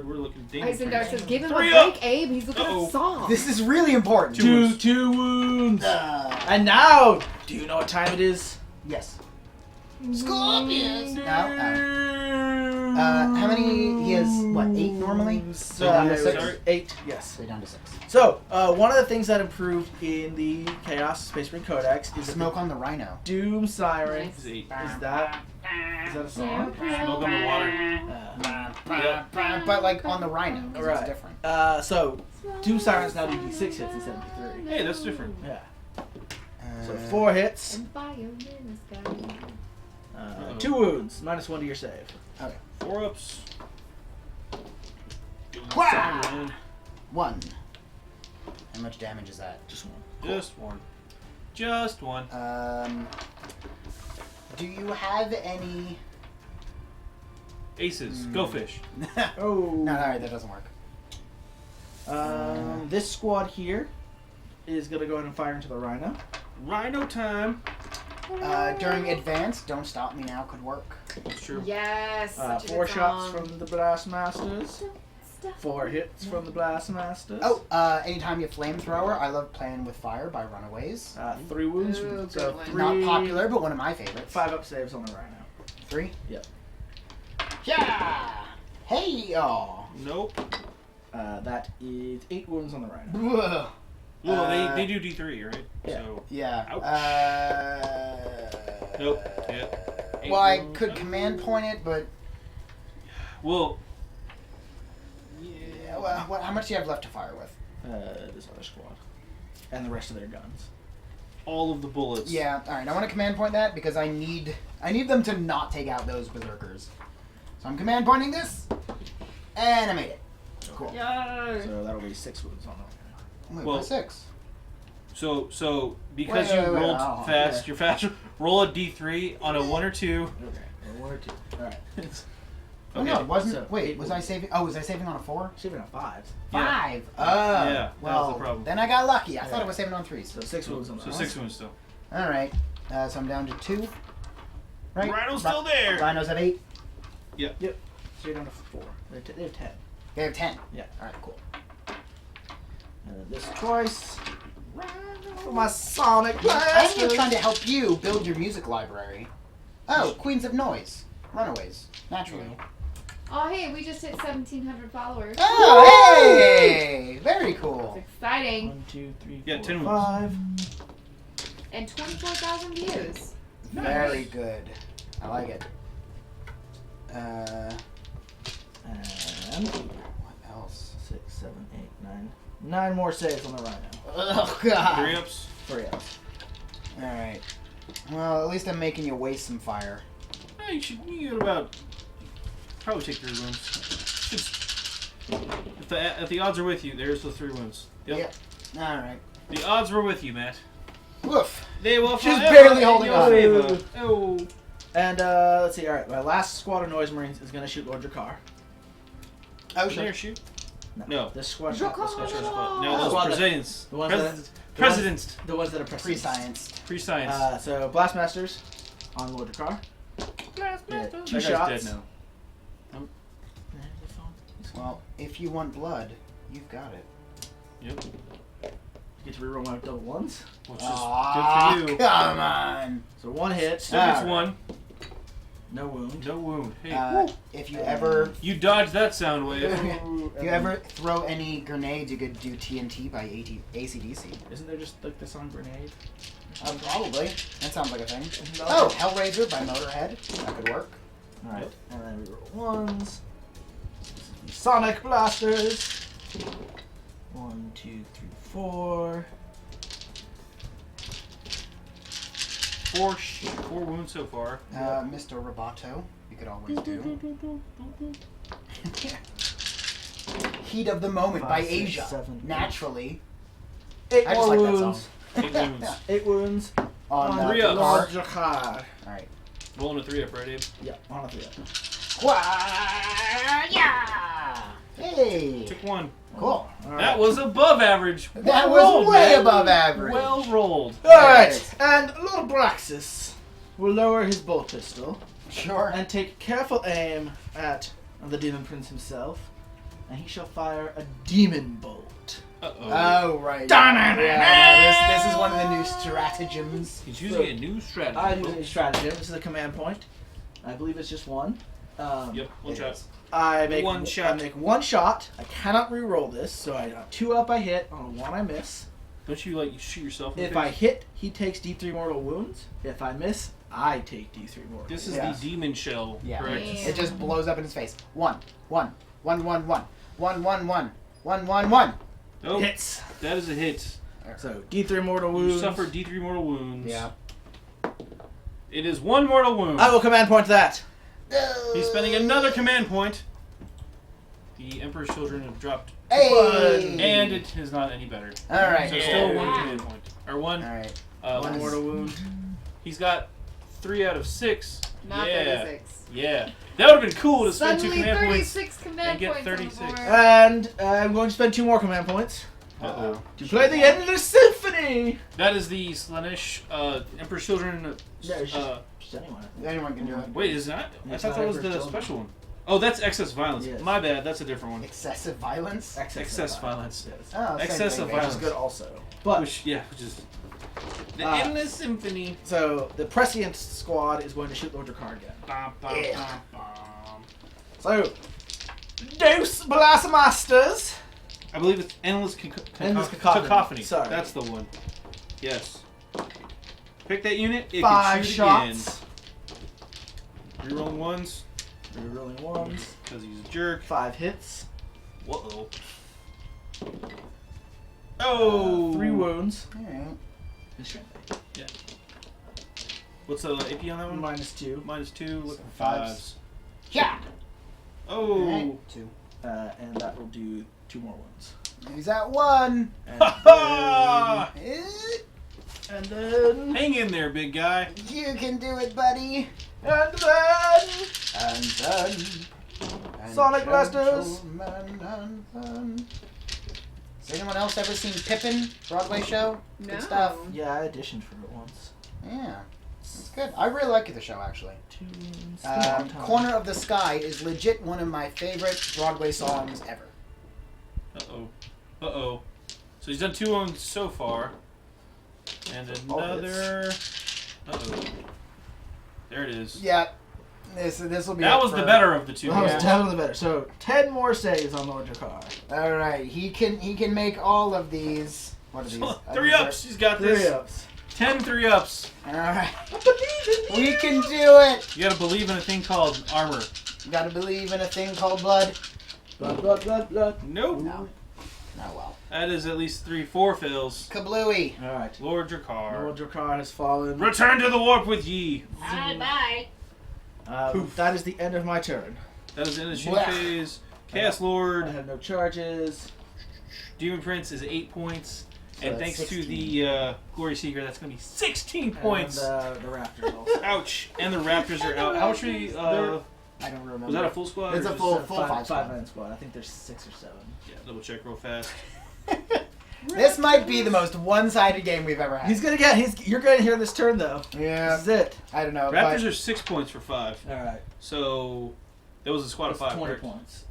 We're looking dangerous. Isengard says, give him a 3 break, up. Abe. He's looking Uh-oh. at songs. This is really important. 2 wounds. And now, do you know what time it is? Yes. Scorpions! No. How many? He has, what, 8 normally? So down to 6? sorry. 8, yes. So down to 6. So, one of the things that improved in the Chaos Space Marine Codex is Smoke that on the Rhino. the Doom Siren. It's 8. Is that a song? Smoke on the water. But, like, on the Rhino. 'Cause Right. It's different. So, Doom Sirens now do D6 hits instead of D3. Hey, that's different. Yeah. So 4 hits, And fire in the sky. 2 wounds, -1 to your save. 4 ups. Wow! Siren. 1. How much damage is that? Just 1. Just 1. Just 1. Do you have any... Aces. Go fish. Oh. No, alright, that doesn't work. This squad here is going to go ahead and fire into the Rhino. Rhino time. During advance, Don't Stop Me Now could work. That's true. Yes. Such a 4 good shots song. from the Blast Masters. 4 hits from the Blast Masters. Oh, anytime you flamethrower, I love Playing with Fire by Runaways. 3 wounds. Ooh, So good one. 3, Not popular, but one of my favorites. 5 up saves on the Rhino. 3? Yep. Yeah! Hey, y'all! Nope. That is 8 wounds on the Rhino. Ugh. Well, they do D3, right? Yeah. So. Yeah. Ouch. Nope. Yeah. 8 Well, I wounds. could command point it, but Well. yeah, well, how much do you have left to fire with? This other squad. And the rest of their guns. All of the bullets. Yeah. All right. I want to command point that because I need them to not take out those berserkers. So I'm command pointing this, and I made it. Cool. Yay. So that'll be 6 wounds on the Rhino. Wait, Well- well, 6. So because Wait, you wait, wait, rolled oh, fast, yeah. you're fast. Roll a D3 on a 1 or 2. Okay. 1 or 2. Alright. Oh no, it wasn't. So, wait, 8 was I saving? Oh, was I saving on a 4? Saving on 5s. Yeah. 5. Oh. Yeah, that Well, was the problem. then I got lucky. I thought Yeah. it was saving on 3s. So 6 wounds on the So Rhino. 6 wounds still. All right. So I'm down to 2. Right. Rhino's still there. Rhinos have 8. So you're down to 4. They have 10. They have 10. Yeah. All right. Cool. And then this twice. For my Sonic I'm Blast! just trying to help you build your music library. Oh, Queens of Noise, Runaways, naturally. Oh, hey, we just hit 1,700 followers. Oh, hey! Very It's cool. exciting. 1, 2, 3, Yeah, 4, 10 wounds. 5. And 24,000 views. Very good. I like it. And What else? 6, 7, 8, 9. 9 more saves on the Rhino. Oh God. 3 ups. 3 ups. All right. Well, at least I'm making you waste some fire. You get about probably take 3 wounds. If the odds are with you, there's the 3 wounds. Yep. All right. The odds were with you, Matt. Woof. They will Just forever barely in holding your on. favor. Oh. And let's see. All right, my last squad of Noise Marines is gonna shoot Lord Drakkar. Oh Can sure. they shoot? No. No. This squad. Drakkar! This squad. No, those Squad that- Brazilians. The ones Presidents. The ones that are prescient. Pre-scienced. Pre-science. So Blastmasters on Lord Jakar. Blastmaster. Two That shots. guy's dead now. Well, if you want blood, you've got it. Yep. Get to reroll my double ones. Which is Aw, good for you. come on. So one hit. Still gets Alright. one. No wound. No wound. Hey, If you ever you dodged that sound wave. if you ever throw any grenades, you could do TNT by ACDC. Isn't there just like the song Grenade? Probably. That sounds like a thing. No. Oh, Hellraiser by Motorhead. That could work. Alright. And then we roll ones. Sonic Blasters. 1, 2, 3, 4. Four wounds so far. Mr. Roboto, you could always do. Heat of the Moment by 5, 6, Asia. 7, 8. Naturally. 8 I just more like that wounds. song. 8 wounds. 8 wounds. On Three up. Lord Jakar. Alright. Rolling a 3-up, right, Abe? Yeah, on a 3 up. Yeah! Hey! Took one. Cool. That was above average. That Well was way man. above average. Well rolled. Alright, and Lord Braxis will lower his bolt pistol Sure. and take careful aim at the Demon Prince himself, and he shall fire a Demon Bolt. Uh-oh. Oh, right. Yeah, this is one of the new stratagems. He's using a new strategy. I'm using a stratagem. This is a command point. I believe it's just one. Yep, one It shot. is. I make One shot. I make one shot. I cannot re-roll this, so I got 2 up I hit, on a 1 I miss. Don't you, like, shoot yourself in the If face? I hit, he takes D3 mortal wounds. If I miss, I take D3 mortal This wounds. is Yes. the demon shell, Yeah. correct? Yeah. It just blows up in his face. 1, 1, 1, 1, 1, 1, 1, 1, 1, 1, 1. Oh, Hits. that is a hit. So D3 mortal You wounds. suffered D3 mortal wounds. Yeah. It is 1 mortal wound. I will command point that. He's spending another command point. The Emperor's Children have dropped, Hey! and it is not any better. Alright. So still 1 command point. Or 1, Alright. One Nice. mortal wound. he's got 3 out of 6. Not Yeah. 36. Yeah. That would have been cool to spend 2 Suddenly command points. 36 command and get points 36. on the board. And I'm going to spend 2 more command points Uh-oh. to play the Endless Symphony. That is the Slaanesh Emperor's Children. Yeah, it's just anyone. Anyone can do it. Wait, is that? I It's thought not that was Emperor's the Children. special one. Oh, that's excess violence. Yes. My bad. That's a different one. Excessive violence? Excess violence. Yes. Oh, same Excessive thing, Which violence. is good also. But Which is the Ah. Endless Symphony. so the Prescient squad is going to shoot Lord Jakar again. Bum, bum, Yeah. bum, bum. So Dose Blastmasters. I believe it's Endless Endless Cacophony. Sorry. That's the one. Yes. Pick that unit. It 5 can shoot shots. again. Rerolling ones Rerolling ones. because he's a jerk. 5 hits. Whoa. Oh. 3 wounds. Alright. What's the AP on that one? -2. -2. Looking for Fives. 5s. Yeah! Oh. Alright. 2. And that will do 2 more wounds. He's at 1. And Ha Eh, and then Hang in there, big guy. You can do it, buddy. and then And then. and Sonic Blasters. gentlemen and then. Has anyone else ever seen Pippin Broadway show? No. Good stuff. yeah, I auditioned for it once. Yeah, it's good. I really like the show actually. 2 wounds. Corner of the Sky is legit one of my favorite Broadway songs ever. Uh-oh. Uh-oh. So he's done 2 wounds so far. And All another... Uh-oh. There it is. Yeah, this will be. That it was for- the better of the 2. That was Yeah. definitely better. So 10 more saves on Lord Jakar. All right, he can make all of these. What are these? 3 ups. He's got 3 this. ups. 10 3-ups. All right, we can do it. You gotta believe in a thing called armor. You gotta believe in a thing called blood. Blood, blood, blood, blood. Nope. No. Oh well. That is at least 4 fails. Kablooey. Alright. Lord Jakar. Lord Jakar has fallen. Return to the warp with ye. Bye. That is the end of my turn. That is in the shoot Blech. phase. Chaos I Lord. have no charges. Demon Prince is 8 points. So And that's thanks to 16. the Glory Seeker, that's going to be 16 points. And the Raptors also. Ouch. And the Raptors are out. How much were you... I don't remember. was that a full squad? It's or a just- full Five squad. man squad. I think there's 6 or 7. Yeah, double check real fast. This might be the most one-sided game we've ever had. You're gonna hear this turn though. Yeah. This is it. I don't know. Raptors but are 6 points for 5. All right. So that was a squad of That's 5. 20 correct? points.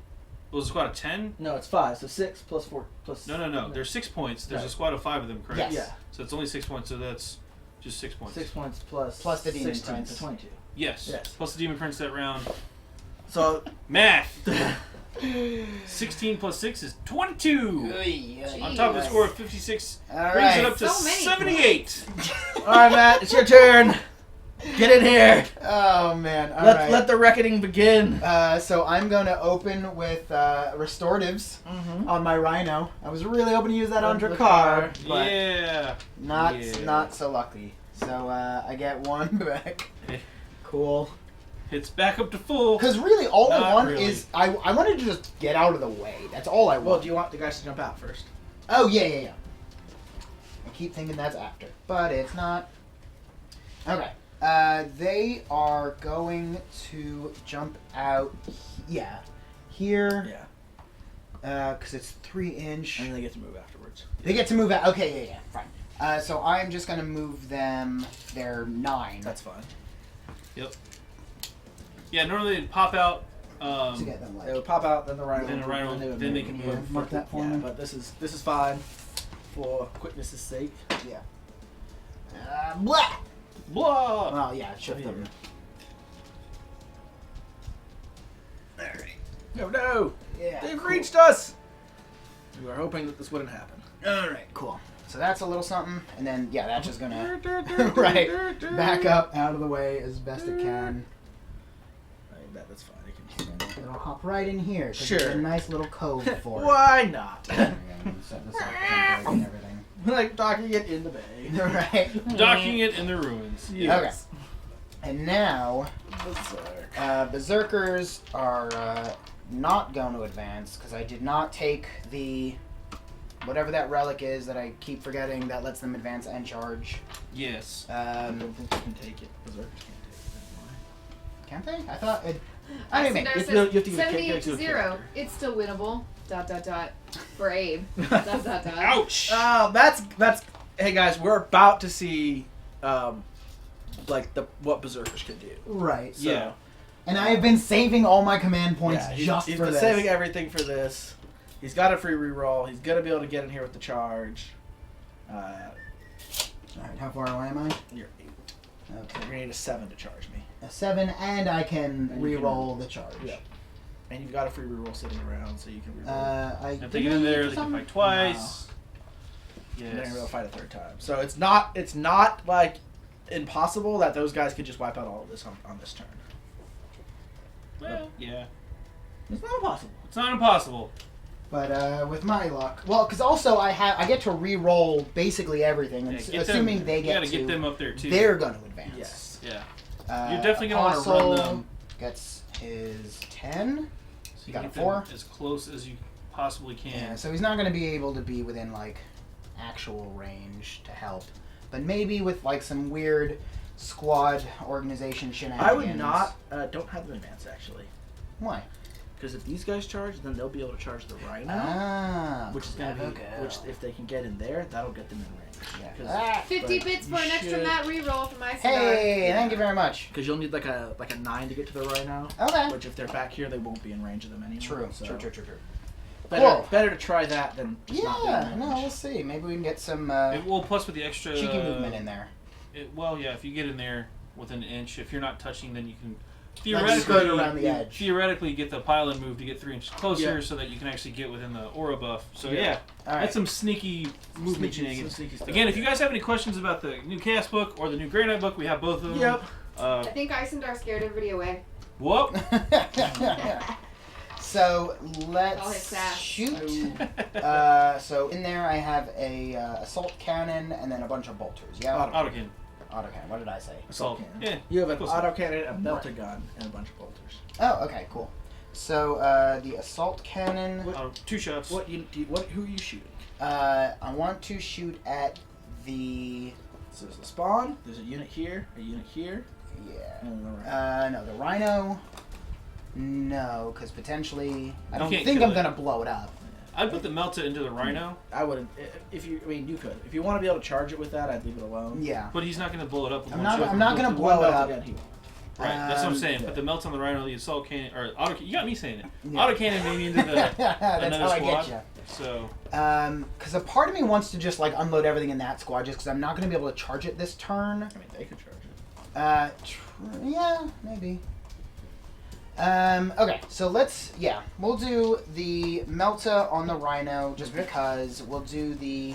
It was a squad of 10. No, it's 5. So 6 plus 4 plus. No. There's 6 points. There's a Right. squad of 5 of them, correct? Yes. Yeah. So it's only 6 points. So that's just 6 points. 6 points plus the demon 16, prince. so 22. Yes. Yes. Plus the demon prince that round. So Math. 16 plus 6 is 22. On top of the score of 56, All brings right. it up to So many. 78. all right, Matt, it's your turn. Get in here. Oh man. All Let right. let the reckoning begin. So I'm going to open with restoratives Mm-hmm. on my Rhino. I was really hoping to use that on On Drakkar, Drakkar. but Yeah. not so lucky. So I get 1 back. Cool. It's back up to full. Because really, all I Not want really. is I wanted to just get out of the way. That's all I want. Well, do you want the guys to jump out first? Oh yeah. I keep thinking that's after, but it's not. Okay. They are going to jump out. Yeah. Here. Yeah. Because it's 3-inch. And then they get to move afterwards. They get to move out. Okay. Yeah. Fine. So I'm just gonna move them. They're 9. That's fine. Yeah, normally they'd pop out. to get them They like. would pop out, then the rhino. Then the rhino- would then they move. can move. Mark that for Yeah, me. but this is fine for quickness' sake. Yeah. Blah. Blah. Well, yeah. Shift them. Alright. No, Yeah. they've cool. reached us. We were hoping that this wouldn't happen. Alright, cool. So that's a little something, and then, yeah, that's just gonna, right, back up out of the way as best it can. That's fine. It can It'll hop right in here. 'Cause Sure. There's a nice little cove for it. Why not? There we go. Set this up and everything. Like docking it in the bay. Right. Docking it in the ruins. Okay. And now, Berserk. Berserkers are not going to advance because I did not take the whatever that relic is that I keep forgetting that lets them advance and charge. Yes. I don't think you can take it. Berserkers can't take it. Can't they? I thought it. Anyway, Icenar You says have to use 78 to to 0. character. It's still winnable. ... For Abe. ... Ouch. That's. Hey guys, we're about to see, like what berserkers can do. right. So, Yeah. And I have been saving all my command points yeah, just he's for been this. saving everything for this. He's got a free reroll. He's gonna be able to get in here with the charge. Alright, how far away am I? You're 8. Okay. You're gonna need a 7 to charge me. A 7, and I can And you can- re-roll the charge. Yeah. And you've got a free reroll sitting around, so you can reroll. I If they get in there, they can fight twice. And then Yes. you'll fight a 3rd time. So it's not like impossible that those guys could just wipe out all of this on this turn. Well, yeah. It's not impossible. It's not impossible. But with my luck, well, because also I get to re-roll basically everything, and Yeah, assuming them, they you get gotta to, get them up there too. they're going to advance. Yes. Yeah. You're You're definitely gonna wanna run them. Gets his 10. So you got get a 4? them as close as you possibly can. Yeah, so he's not going to be able to be within like actual range to help, but maybe with like some weird squad organization shenanigans. I would not. Don't have them advance actually, Why? because if these guys charge, then they'll be able to charge the rhino, Ah, which is gonna clever be. girl. Which if they can get in there, that'll get them in range. Yeah. Ah, 50 But bits you for an extra should- mat reroll from Icenar. hey, thank you very much. Because you'll need like a 9 to get to the rhino. Okay. Which if they're back here, they won't be in range of them anymore. True. So True. Better, Cool. better to try that than just not being Yeah, in no, range. we'll see. Maybe we can get some Well, plus with the extra cheeky movement in there. Well, yeah. If you get in there within an inch, if you're not touching, then you can Like skirt around the edge. theoretically get the pylon move to get 3 inches closer, Yeah. so that you can actually get within the aura buff. So Yeah. yeah, All right. that's some sneaky movement Some shenanigans. sneaky stuff. Again, if you guys have any questions about the new Chaos book or the new Grey Knight book, we have both of them. Yep. I think Icenar scared everybody away. Whoop. So All his let's sass. shoot. So in there I have a assault cannon and then a bunch of bolters. Yeah. Autocan. Autocannon. What did I say? Assault. cannon. Yeah. You have an Close autocannon, a melter gun, and a bunch of bolters. Oh, okay, cool. So the assault cannon. 2 shots. Who are you shooting? I want to shoot at the. So there's a spawn. There's a unit here. A unit here. Yeah. And then the rhino. No, the rhino. No, because potentially I don't can't think kill I'm it. gonna blow it up. I'd put the Melta into the Rhino, I wouldn't. If you, I mean, you could. If you want to be able to charge it with that, I'd leave it alone. Yeah. but he's not going to blow it up with I'm one not. shot. I'm not gonna With blow one it melt up. again, he won't. Right, that's what I'm saying. yeah. Put the Melta on the Rhino, the assault cannon, or auto. You got me saying it. Yeah. Autocannon maybe into the That's another how I squad. get you. So Because a part of me wants to just like unload everything in that squad, just because I'm not gonna be able to charge it this turn. I mean, they could charge it. Yeah, maybe. Okay, so we'll do the Melta on the Rhino just Okay. because we'll do the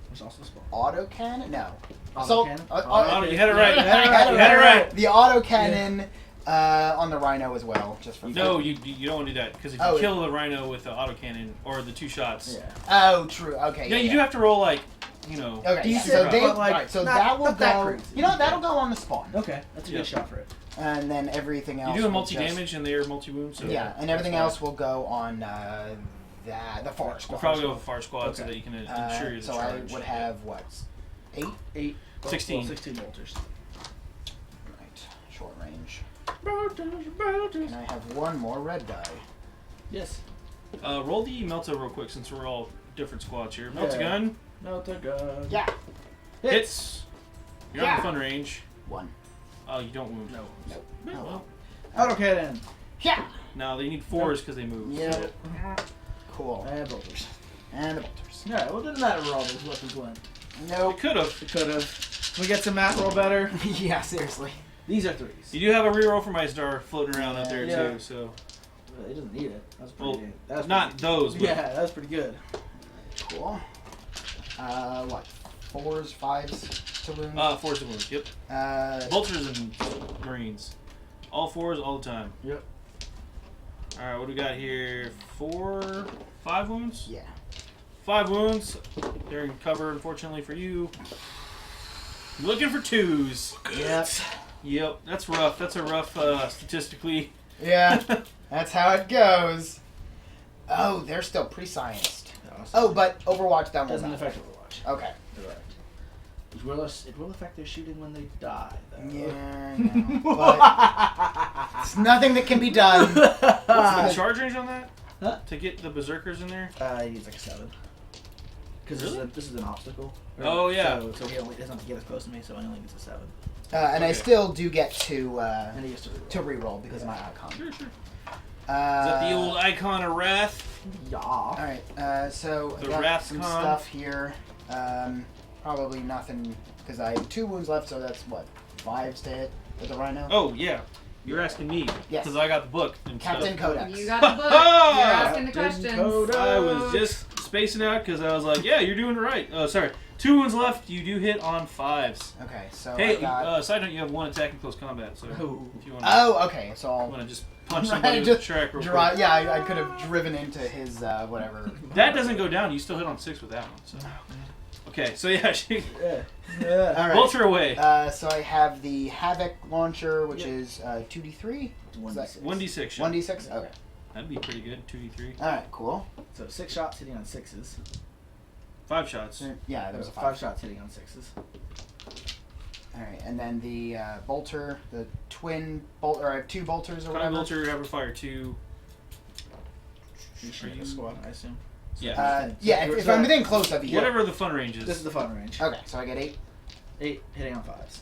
There's also the spawn. autocannon. No, Autocannon? Auto- you had it right. You had You had it right. The autocannon on the Rhino as well, just for No, fun. you don't want to do that because if Oh, you kill the Rhino with the autocannon or the 2 shots, Yeah. Oh, true. Okay. you do have to roll like, Okay, Decent, so they, but, like, right, so not- that will not that go. crazy. You know, that'll go on the spawn, Okay, that's a Yeah. good shot for it. and then everything else. you do a will multi just- damage and they're multi wound. So Yeah, and everything That's else will go on the far we'll squad. probably go with far squad so Okay. that you can ensure you're the So charge. I would have what? 8. 8, 16. 16 bolters. Right, short range. And I have one more red die. Yes. Roll the Melta real quick since we're all different squads here. Melta Yeah. gun Melt a gun. Yeah, hits. You're on Yeah. the fun range. 1. Oh, you don't wound. No. Nope. Oh, well. Autocannon. Yeah. No, they need 4s because they move. Yeah. So. Cool. And bolters. And the bolters. Yeah, well, it didn't matter where all those weapons went. They Nope. could have. We could have. Can we get some mat roll better? Yeah, seriously. These are 3s. You do have a reroll for my star floating around out there Yeah. too, so It doesn't need it. That's pretty Well, good. That's not pretty those. But Yeah, that's pretty good. Cool. What? 4s, 5s to wound? 4s to wound. Yep. Vultures and Marines. All 4s all the time. Yep. All right, what do we got here? 5 wounds. Yeah. 5 wounds. They're in cover, unfortunately for you. You're looking for 2s. Yep. Yep, that's rough. That's a rough statistically. Yeah. That's how it goes. Oh, they're still pre-scienced. Oh, but Overwatch that doesn't one. affect Overwatch. Okay. Correct. It will affect their shooting when they die, though. Yeah, I know. But it's nothing that can be done. What's the charge range on that? Huh? To get the berserkers in there? He needs like a 7. Because Really? this is an obstacle. Oh, yeah. So he only doesn't have to get as close to me, so he only gets a 7. And I Okay. still do get to And he gets to reroll. reroll because of my icon. Sure, sure. Is Uh, that the old icon of wrath? Yeah. All right. So The I got Wrath some Con. stuff here. Probably nothing because I have 2 wounds left. So that's what 5 to hit with the Rhino. Oh, yeah. You're asking me. Yes. Because I got the book and Captain stuff. Codex. You got the book. You're asking the questions. I was just spacing out because I was like, yeah, you're doing it right. Sorry. 2 wounds left. You do hit on 5s. Okay. So Hey, I got. side note, you have 1 attack in close combat. So Oh. if you want to Oh, okay. So I'll. just punch Right, somebody with just a track real quick. Yeah, I could have driven into his whatever. That doesn't go down. You still hit on 6 with that one. So. Okay, so yeah, she Yeah. Yeah. All right. Vulture away. So I have the Havoc launcher, which is 2d3. 1d6. 1d6 shot. 1d6. Okay. That'd be pretty good. 2d3. All right. Cool. So 6 shots hitting on 6s. 5 shots. Yeah, that was a 5 5. shots hitting on 6s. All right, and then the bolter, the twin bolt, or I have 2 bolters or Prime whatever. Vulture, have her fire 2. You should Are have you- a squad, I assume. Yeah. Yeah, if I'm within close of you. Whatever the fun range is. This is the fun range. Okay, so I get 8. 8 hitting on 5s.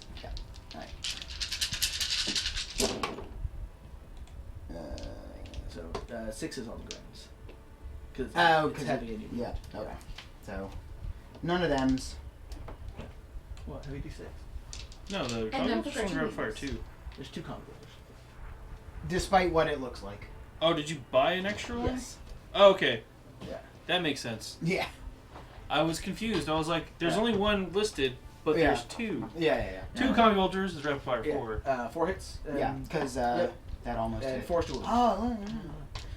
So 6s on the grams. Cause Oh, it's because heavy and you. yeah. Okay. So none of them's. What? Heavy D6. No, the then Prime Vulture's on pressure rapid fire meters. 2. There's 2 combos. Despite what it looks like. Oh, did you buy an extra one? Yes. Oh, okay. Yeah. That makes sense. Yeah. I was confused. I was like, there's Yeah. only 1 listed, but Yeah. there's 2. Yeah. 2 Yeah. Combi Vultures is rapid fire 4. Yeah. 4 hits. Yeah, because Yep. that almost And hit. 4 duels. Oh.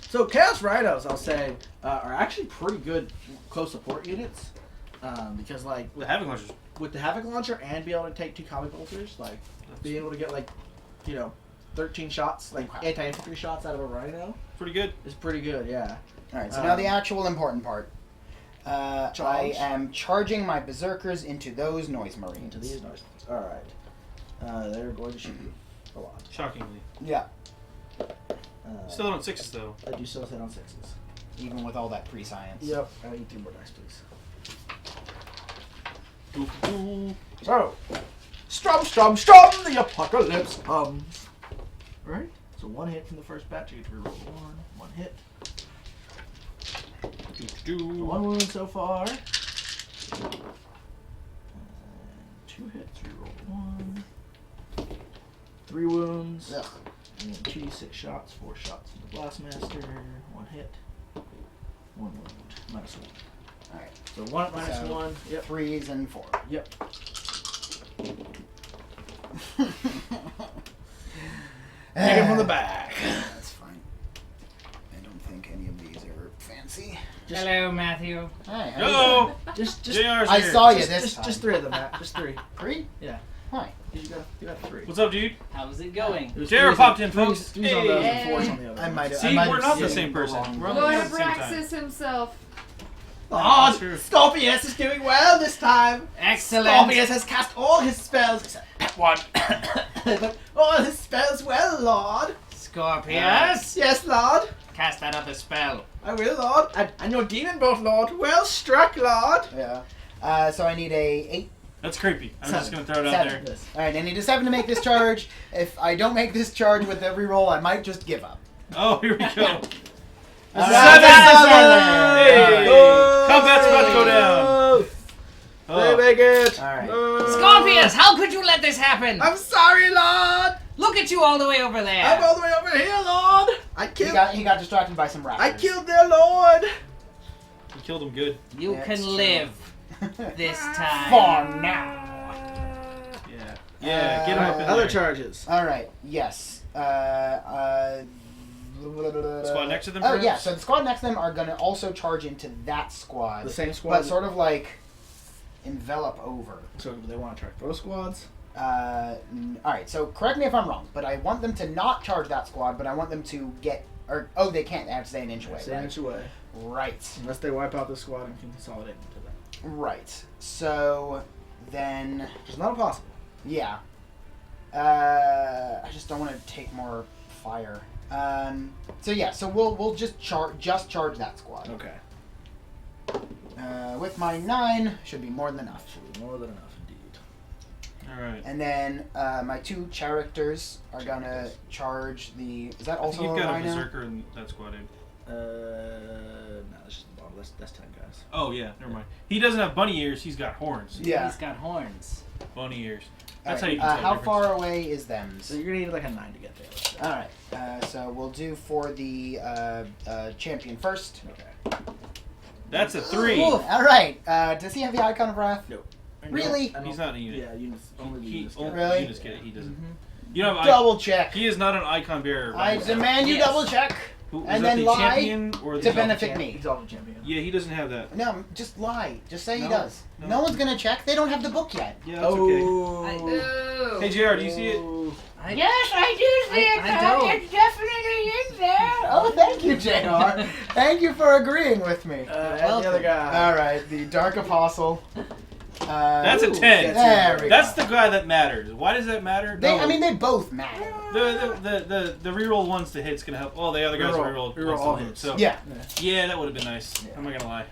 So Chaos Rhinos, I'll say, are actually pretty good close support units. Because like The Havoc Launchers. with the Havoc launcher and be able to take 2 comic bolters, like being able to get like 13 shots, like Okay. anti-infantry shots out of a Rhino Pretty good. is pretty good. Yeah. All right. So now the Um, actual important part. I Charge. am charging my berserkers into those noise marines. Into these noises. All right. They're going to shoot you a lot. Shockingly. Yeah. Still on 6s, though. I do still hit on 6s. even with all that pre-science. Yep. I need 3 more dice, please. Doo-doo. So, strum, the apocalypse comes. Right? So 1 hit from the first batch. You get to reroll 1 hit. Doo-doo. 1 wound so far. And 2 hits, reroll 1. 3 wounds. Ugh. And then 2d6 shots, 4 shots in the Blastmaster. 1 hit. 1 wound. -1. Alright. So 1 minus So, 1. Yep. 3s and 4. Yep. Take it from the back. That's fine. I don't think any of these are fancy. Hello, Matthew. Hi. how you Hello. doing? Just JR's I here. saw you this just, time. just 3 of them, Matt. Just 3. 3? Yeah. Hi. You got 3. What's up, dude? How's it going? There's JR 3s popped on- in, folks. 3s on those Hey. and 4s on the other. I might have. See, we're not the same person. We're on the Lord same time. Abraxas himself. Oh, True. Scorpius is doing well this time. Excellent. Scorpius has cast all his spells except 1. But all his spells well, Lord. Scorpius. Yes, Lord. Cast that other spell. I will, Lord. And your demon bolt, Lord. Well struck, Lord. Yeah. So I need a 8. That's creepy. I'm just 7. gonna throw it out 7. there. Alright, I need a 7 to make this charge. If I don't make this charge with every roll, I might just give up. Oh, here we go. Alright, 7! 7! Hey! Oh! Combat's about to go down. They Oh. make it. Alright. Scorpius, how could you let this happen? I'm sorry, Lord. Look at you all the way over there. I'm all the way over here, Lord. He got distracted by some raptors. I killed their Lord. You killed him good. You Yeah, can it's true. live this time. For now. Yeah. Yeah, get him up in Other there. charges. Alright, yes. Squad next to them, Oh, yeah, perhaps? so the squad next to them are going to also charge into that squad. The same squad. But sort of like envelop over. So they want to track both squads. Alright, so correct me if I'm wrong, but I want them to not charge that squad, but I want them to get. Or, oh, they can't. They have to stay an inch away. Stay an Right? inch away. Right. Unless they wipe out the squad and can consolidate into them. Right. So then. Which is not impossible. Yeah. I just don't want to take more fire. So yeah, so we'll just charge that squad. Okay. With my 9, should be more than enough. Should be more than enough, indeed. Alright. And then my 2 characters are gonna charge the. Is that I also think you've got a rhino? berserker in that squad, dude. No, that's just the bottle. That's 10 guys. Oh, yeah, never mind. He doesn't have bunny ears, he's got horns. Yeah. He's got horns. Bunny ears. That's Alright, how you can tell how the difference. far away is them? So you're gonna need like a 9 to get there. Let's say. Alright, so we'll do for the champion first. Okay. That's a 3. Alright, does he have the Icon of Wrath? Really? I don't- He's not a unit. Yeah, units. Only the He units. only get it. Really? units get it. He doesn't. You know, Double check. he is not an icon bearer. by I himself. demand you Yes. double check Who, is and that then the lie champion or the to exalted benefit champion? me. Exalted champion. Yeah, he doesn't have that. No, just lie. Just say he No, does. no. No one's gonna check. They don't have the book yet. Yeah, that's okay. Ooh. Hey, JR, do you see it? Yes, I do see it. I don't. It's definitely in there. Oh, thank you, JR. Thank you for agreeing with me. And the other guy. Alright, the Dark Apostle. That's a Ooh, 10. There we That's go. the guy that matters. Why does that matter? They, I mean, they both matter. The reroll ones to hit's gonna help. Oh, the other guys Reroll rerolled all ones to hit. hits. So Yeah. yeah, that would have been nice. Yeah. I'm not gonna lie.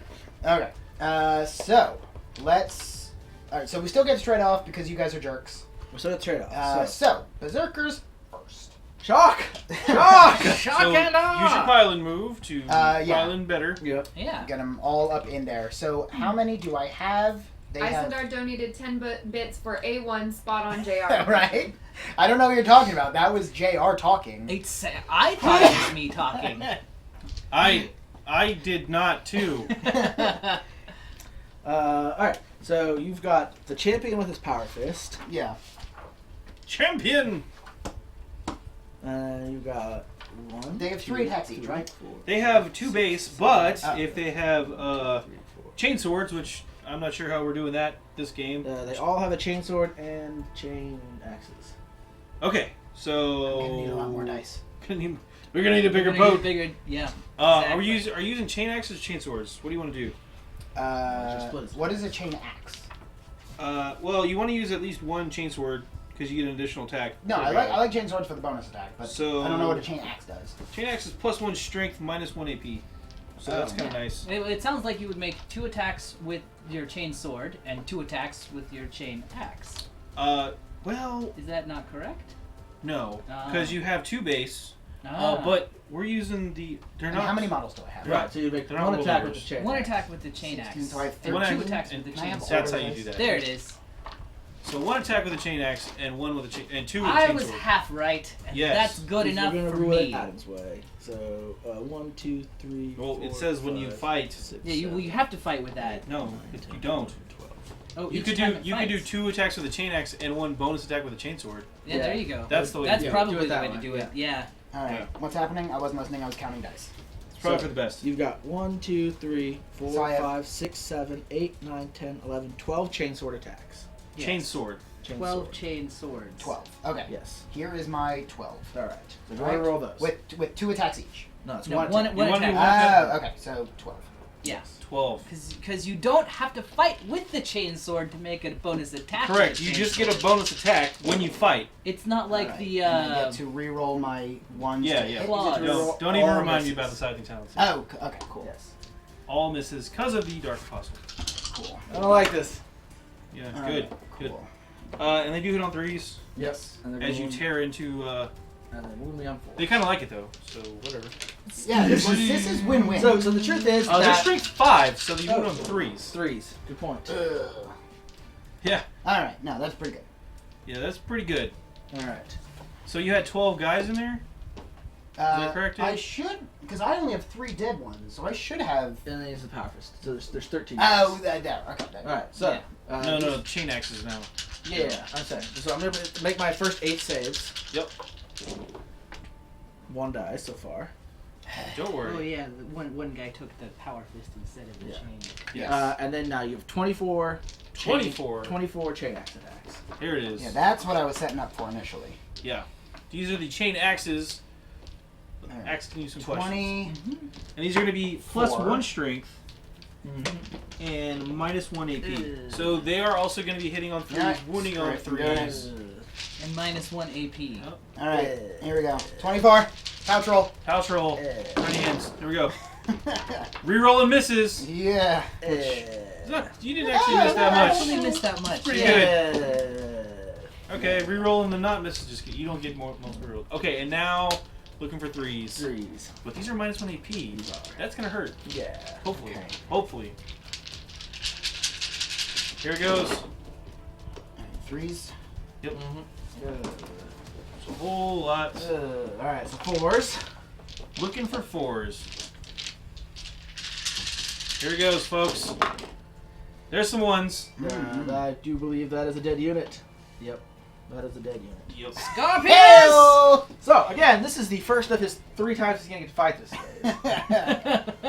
Okay. So let's. All right. So we still get straight off because you guys are jerks. We're still at trade-off. So berserkers first. Shock! Shock! Shock So and awe. use your pylon move to Yeah. pylon better. Yep. Yeah. Get them all up in there. So how many do I have? They have. Isendar donated 10 bits for A1 spot on JR. Right? I don't know what you're talking about. That was JR talking. I thought it was me talking. I did not too. Alright, so you've got the champion with his power fist. Yeah. Champion. You've got 1. They have 3 attacks each, right? They have 2 base, but Oh. if they have chain swords, which I'm not sure how we're doing that this game. They all have a chainsword and chain axes. Okay, so I need a lot more dice. We're gonna need a bigger We're gonna boat. get bigger, yeah. Are we exactly. using chain axes or chain swords? What do you want to do? Just split his What is a chain axe? Well, you want to use at least 1 chain sword because you get an additional attack. No, I like chain swords for the bonus attack, but So- I don't know what a chain axe does. Chain axe is +1 strength, -1 AP. so that's kind of nice. It sounds like you would make 2 attacks with your chain sword and 2 attacks with your chain axe. Well, Is that not correct? no, because you have 2 base, Ah. but we're using the. They're And not. how many models do I have? Right, so you make They're not one world attack with leaders. the chain. One attack with the chain 16, axe. so I have And 13. 2 attacks with the Can I chain have sword. That's how order you do dice? that. There it is. So 1 attack with a chain axe and 1 with a chain and 2 with a I chain was sword. half right, and Yes. that's good enough We're for gonna rule it me. Adam's way. So 1, 2, 3. Well, it 4, says when you 5, fight. 6, Yeah, you 7, have to fight with that. No, you don't. 12. Oh, You each could time do it you could do fights. 2 attacks with a chain axe and 1 bonus attack with a chain sword. Yeah, there you go. That's the way. That's to do probably Do it the that way to way, do it. Yeah. All right. Yeah. What's happening? I wasn't listening. I was counting dice. It's probably So- for the best. You've got 1, 2, 3, 4, So I have- 5, 6, 7, 8, 9, 10, 11, 12 chain sword attacks. Chain Yes. sword. Chain 12 sword. chain swords. 12. Okay. Yes. Here is my 12. All right. So go Right. ahead and roll those. With 2 attacks each. No, it's No, one. one attack. You want me attack. to- Oh, okay. So 12. Yes. 12. Because you don't have to fight with the chain sword to make a bonus attack. with Correct. the You chain just sword. get a bonus attack when you fight. It's not like Alright. the And I get to re-roll my ones. Yeah, to yeah. hit. Claws. roll Don't even all remind me misses. about the side thing talents. Oh, okay, cool. Yes. All misses because of the dark apostle. Cool. I don't like this. Yeah, All good, right, good. cool. And they do hit on 3s Yes. And as you tear into. And then wound me on 4. They kind of like it though, so whatever. Yeah, this is win-win. So the truth is They're that strength 5, so you Oh. put on 3s. 3s. Good point. Ugh. Yeah, All right, no, that's pretty good. yeah, that's pretty good. All right. So you had 12 guys in there. that correct, I Dave? should, because I only have 3 dead ones, so I should have. And then it's the power fist. So there's 13. Oh, there. Okay, there. All right. So. Yeah. No, chain axes now. Yeah, I'm saying. So I'm gonna make my first 8 saves. Yep. 1 die so far. Don't Oh worry. yeah, the one guy took the power fist instead of the Yeah. chain. Yes. And then now you have 24. 24 chain axe attacks. Here it is. Yeah, that's what I was setting up for initially. Yeah. These are the chain axes. Alright. Asking you some questions. 20. And these are going to be plus 4. 1 strength Mm-hmm. and minus 1 AP. Ugh. So they are also going to be hitting on 3s, Yeah, wounding on screw it, I'm doing 3s. And minus 1 AP. Oh. All right, here we go. 24. Pouch roll. House roll. Tiny hands. Here we go. Reroll and misses. Yeah. It's not- you didn't actually miss that I much. actually missed that much. Pretty yeah. good. Okay, reroll and the not misses. Just you don't get most rerolls. Okay, and now looking for 3s. 3s. But these are minus 1 AP. That's gonna hurt. Yeah. Hopefully. Okay. Hopefully. Here it goes. 3s. Yep. Mm-hmm. It's a whole lot. All right. So 4s. Looking for 4s. Here it goes, folks. There's some 1s. And I do believe that is a dead unit. Yep. That is a dead unit. Yep. Scorpius! Heyo! So again, this is the first of his 3 times he's gonna get to fight this game.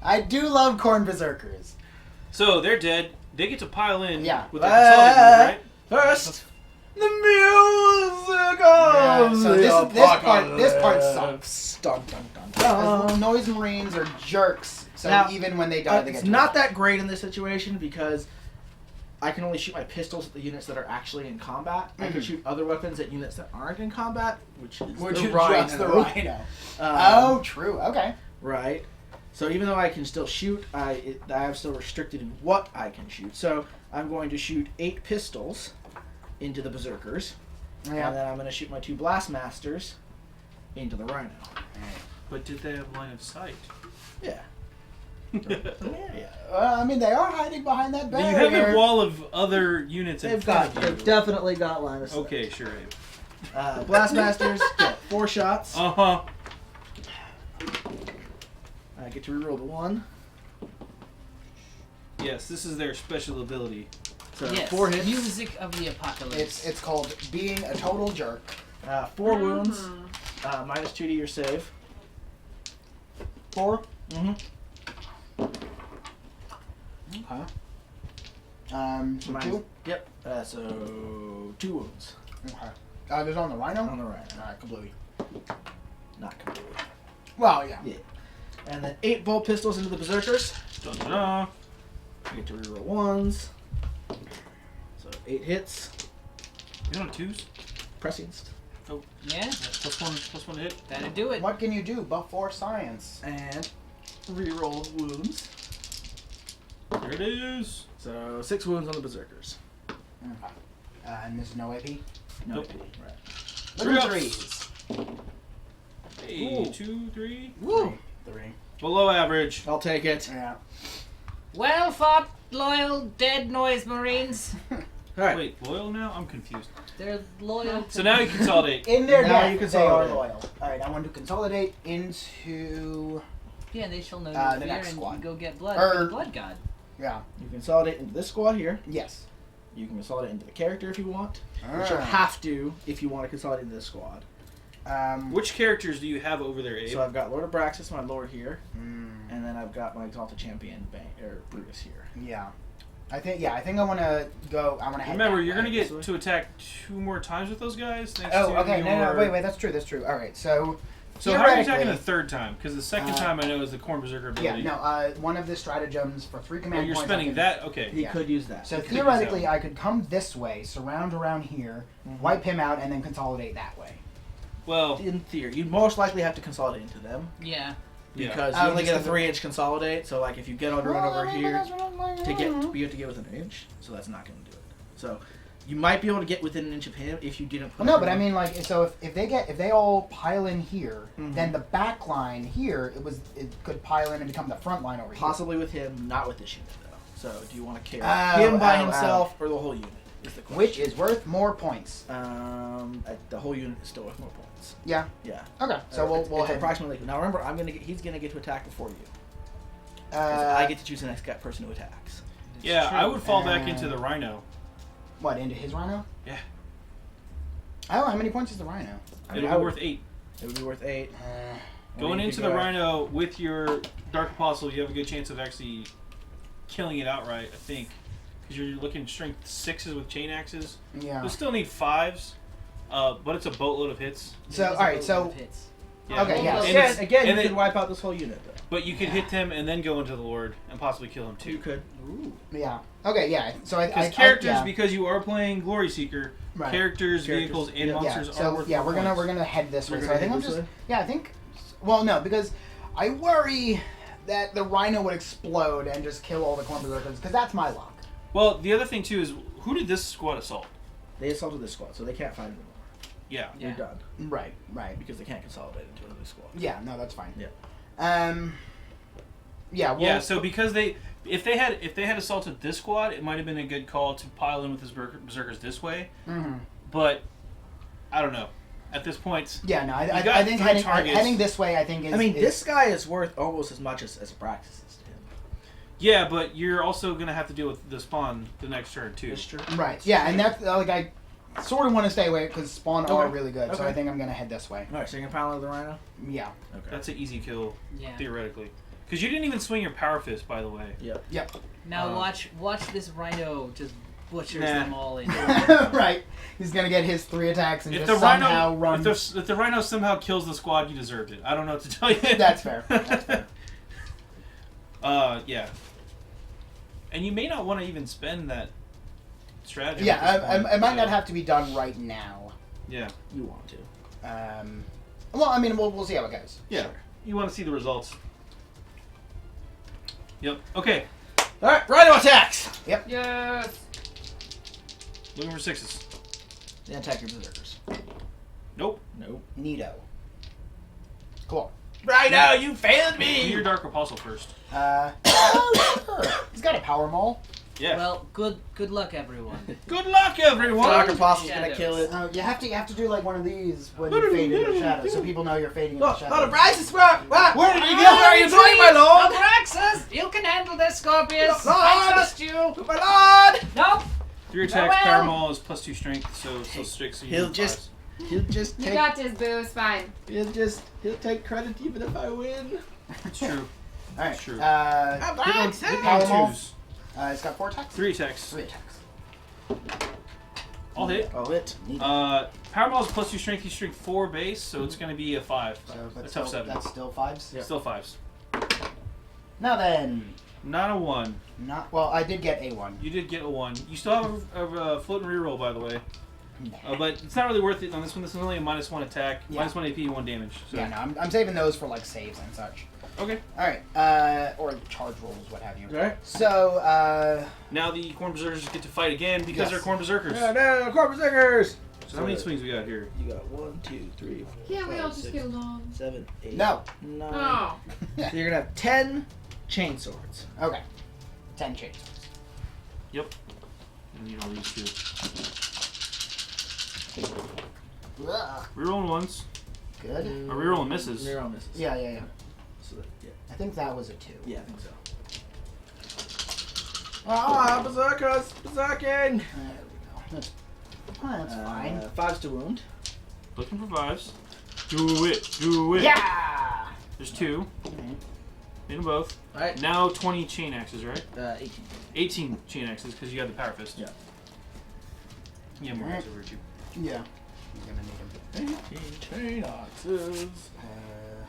I do love corn berserkers. So they're dead. They get to pile in Yeah. with their consolidated, right? First, the music of So the this part sucks. Dun, dun, dun, Because dun. noise marines are jerks. So Now, even when they die, they It's get not to that great in this situation because I can only shoot my pistols at the units that are actually in combat. I can Mhm. shoot other weapons at units that aren't in combat, which is Which the is rhino. just the rhino. Um, Oh, true. Okay. Right. So even though I can still shoot, I am still restricted in what I can shoot. So I'm going to shoot 8 pistols into the berserkers, and Yeah. then I'm going to shoot my 2 blast masters into the rhino. But did they have line of sight? Yeah. Yeah. I mean, they are hiding behind that You barrier. have a wall of other units in front of you. definitely got line of sight. Okay, sure. Blast masters get 4 shots. Uh-huh. I get to reroll the 1. Yes, this is their special ability. So Yes. 4 hits. Music of the apocalypse. It's called being a total jerk. 4 wounds. Minus 2 to your save. 4. Mm-hmm. Okay. So Minus- 2. Yep. So 2 wounds Okay. There's on the rhino. on the rhino. Completely. Not completely. Well, yeah. Yeah. And then 8 bolt pistols into the berserkers. Dun-dun-dun. I get to reroll 1s. So 8 hits. You know 2s? Prescience. Oh, Yeah, plus one to hit. that'd do it. What can you do? Buff 4 science. And reroll wounds. There it is. So 6 wounds on the berserkers. And there's no AP. No Nope. AP, right. Three Look at ups. threes. Hey, Ooh. 2, 3. Woo! 3. Below average. I'll take it. Yeah. Well fought, loyal, dead noise marines. Alright. Wait, loyal now? I'm confused. They're loyal. So now you consolidate. In their Now death, you they consolidate. are loyal. Alright, I want to consolidate into... Yeah, they shall know The no fear next and squad. go get blood Or- for the blood god. Yeah. You consolidate into this squad here. Yes. You can consolidate into the character if you want. Which you'll have to if you want to consolidate into this squad. Which characters do you have over there, Abe? So I've got Lord of Braxis, my lord here. mm, And then I've got my Exalted Champion, Brutus here. yeah. I think I want to go... I want to head Remember, that you're way. going to get to attack 2 more times with those guys. Thanks Oh, to okay. No, your... wait. That's true. Alright, so... So how are you attacking theoretically- the third time? Because the second time I know is the Corn Berserker Yeah, ability. no, one of the stratagems for 3 Oh, command you're points... spending that? Okay. He Yeah. could use that. So You could use theoretically, that I could come this way, surround around here, Mhm. wipe him out, and then consolidate that way. Well, In theory, you'd most likely have to consolidate into them. Yeah. yeah. Because Oh, you only just get a the- 3-inch consolidate, so like if you get everyone Well, over I mean, here that's what I'm like, to get, you have to get within an inch, so that's not going to do it. So you might be able to get within an inch of him if you didn't. Put Well, no, but I everyone- mean, like, so if they all pile in here, Mhm. then the back line here, it could pile in and become the front line over possibly with him, not with this unit though. So do you want to carry Oh, him by oh, himself or the whole unit? Is the here, question. which is worth more points. The whole unit is still worth more points. Yeah. Yeah. Okay. So we'll it's head. approximately. Now remember, he's gonna get to attack before you. 'Cause Uh, I get to choose the next person who attacks. Yeah, I would fall back Uh, into the Rhino. what, into his rhino? Yeah. Oh, how many points is the rhino? I mean, It'll I be would- worth 8. It would be worth 8. Going You into could the go- Rhino with your Dark Apostle, you have a good chance of actually killing it outright, I think. Because you're looking strength 6s with chain axes. Yeah. You'll still need 5s, but it's a boatload of hits. So, There's a alright, boatload so- of hits. Yeah. Okay, yeah. And Again, it's- again, and you it- could wipe out this whole unit though. But you could hit them and then go into the Lord and possibly kill him You too. could. Yeah. Okay, yeah. So Because characters, yeah. because you are playing Glory Seeker, Right. characters, Characters, vehicles, and yeah. Yeah, monsters are so worth yeah, more we're points. gonna head this way. We're So I gonna think head I'm this just way? yeah, I think well no, because I worry that the rhino would explode and just kill all the corn berserkers because that's my luck. Well, the other thing too is who did this squad assault? They assaulted this squad, so they can't fight anymore. Yeah. They're done Right, right. because they can't consolidate into another squad. Yeah, no, that's fine. Yeah. Yeah, well, Yeah. So because if they had assaulted this squad, it might have been a good call to pile in with his berserkers this way. mhm. But I don't know. At this point, Yeah, no, You I got think 3 targets. heading this way, I think is. I mean, is, this guy is worth almost as much as Praxis is to him. yeah, but you're also gonna have to deal with the spawn the next turn too. That's true. right. Yeah, and that's like I sort of want to stay away because spawn are Okay. really good. So Okay. I think I'm gonna head this way. All right, so you're gonna pile into the rhino. Yeah. Okay. That's an easy kill Yeah. theoretically. Because you didn't even swing your power fist, by the way. Yep. Yep. Now watch this rhino just butchers Nah. them all in. Right. He's gonna get his 3 attacks and If just the somehow rhino, run. if the rhino somehow kills the squad, you deserved it. I don't know what to tell you. That's fair. That's fair. Yeah. And you may not want to even spend that strategy. Yeah, at this point, I might so- not have to be done right now. Yeah. You want to. Well, I mean, we'll see how it goes. Yeah. You want to see the results. Yep. Okay. All right, rhino attacks. Yes. Looking for 6s. Then attack your berserkers. Nope. Nope. Neato. Cool. Rhino, you failed Do me. your Dark Apostle first. Sure. He's got a power maul. Yeah. Well, good luck, everyone. Good luck, everyone. Dark Apostle's gonna Shadows. kill it. You have to do like one of these when you fade into the shadows, so people know you're fading into the Look, shadows. Praxis, where did you go? Ah, Where are you going, my lord? Abraxas, you can handle this, Scorpius. Lord! I trust you. My lord! Nope. 3 attacks, Well. power maul is +2 strength, so still 6. So you He'll need just- 5s. He'll just You take. got this, boo. It's fine. He'll take credit even if I win. It's true. All right. True. Praxis! Hit me Power on maul. 2s. It's got 4 attacks. 3 attacks. 3 attacks. I'll hit. Oh, it. Power maul is +2 strength. He's strength 4 base, so it's going to be a 5. So a that's tough still, 7. that's still 5s. Yep. Still 5s. Now then, Not a 1. not well. I did get a 1. You did get a 1. You still have a float and reroll, by the way. But it's not really worth it on this one. This is only a -1 attack, Yeah. -1 AP, and 1 damage. So. Yeah, no, I'm saving those for like saves and such. Okay. All right, or charge rolls, what have you. Right. So, Now the Corn Berserkers get to fight again because Yes. they're Corn Berserkers. Yeah, no, Corn Berserkers! So how many swings we got here? You got 1, 2, 3, 4, Yeah, we 5, all just 6, get along. 7, 8, No. 9. Oh. So you're gonna have 10 chain swords. okay, 10 changes. Yep. And you know these two. Ugh, Rerolling ones. good. Or rerolling misses. Reroll misses. Yeah, yeah, yeah. So yeah. I think that was a 2. Yeah, I think so. Ah, berserkers! Berserking! There we go. That's fine. 5's to wound. Looking for 5s. Do it. Do it. Yeah! There's 2. Hit them both. Alright. Now 20 chain axes, right? 18. 18 chain axes because you got the power fist. Yeah. Yeah, more axes over you. Yeah. You're gonna need him. 18 chain axes.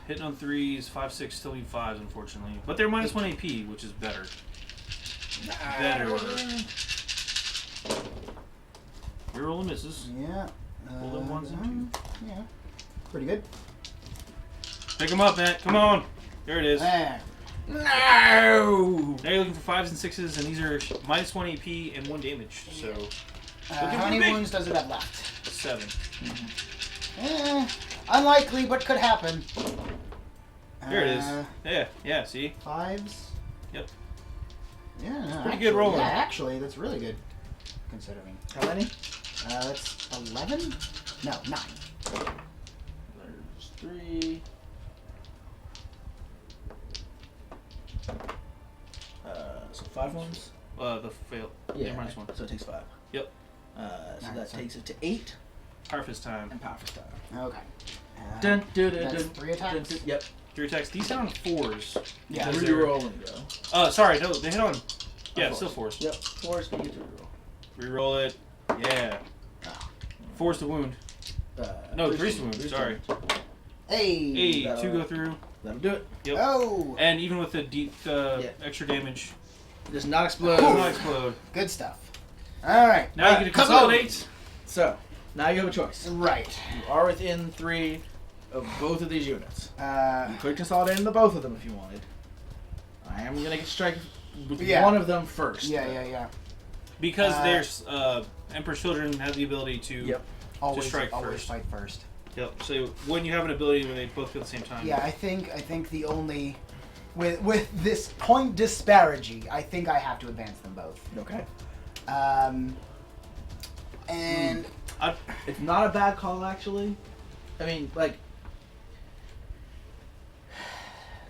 Hitting on 3s, 5, 6, still need 5s, unfortunately. But they're -1 AP, which is better. Better. Reroll misses. Yeah. Roll them 1s and 2s. Yeah. Pretty good. Pick them up, Matt. Come on. There it is. There. No! Now you're looking for 5s and 6s, and these are -1 AP and 1 damage. So, How for many big. wounds does it have left? 7. Unlikely, but could happen. There it is. Yeah, see? 5s. Yep. Yeah, no, pretty good rolling. Yeah, actually, that's really good, considering. How many? That's 11? No, 9. There's 3. So 5 ones? The fail. Yeah, -1. So it takes 5. Yep. So Alright, that so- takes it to 8 Power fist time. and power fist time. Okay. Dun, dun, dun, That's dun, 3 attacks? dun, yep. 3 attacks. These hit on 4s. Yeah. Because Reroll and go. Sorry, no, they hit on. Yeah, Of still course. 4s. Yep. 4 is going to get to reroll. Reroll it. Yeah. 4's to wound. No, 3's to wound. three's Sorry. Hey! Hey, that'll- 2 go through. That'll do it. Yep. Oh! And even with the deep Yeah. extra damage, It does not explode. does not explode. Good stuff. Alright. Now you get to Come consolidate. So, now you have a choice. Right. You are within 3 of both of these units. Uh, You could consolidate into both of them if you wanted. I am going to get strike with Yeah. one of them first. yeah. Because Uh, there's Emperor's Children have the ability to. Yep. Always, strike always first. fight first. Yep. So when you have an ability when they both go at the same time. Yeah, I think the only with this point disparity, I think I have to advance them both. Okay. And It's not a bad call, actually. I mean, like,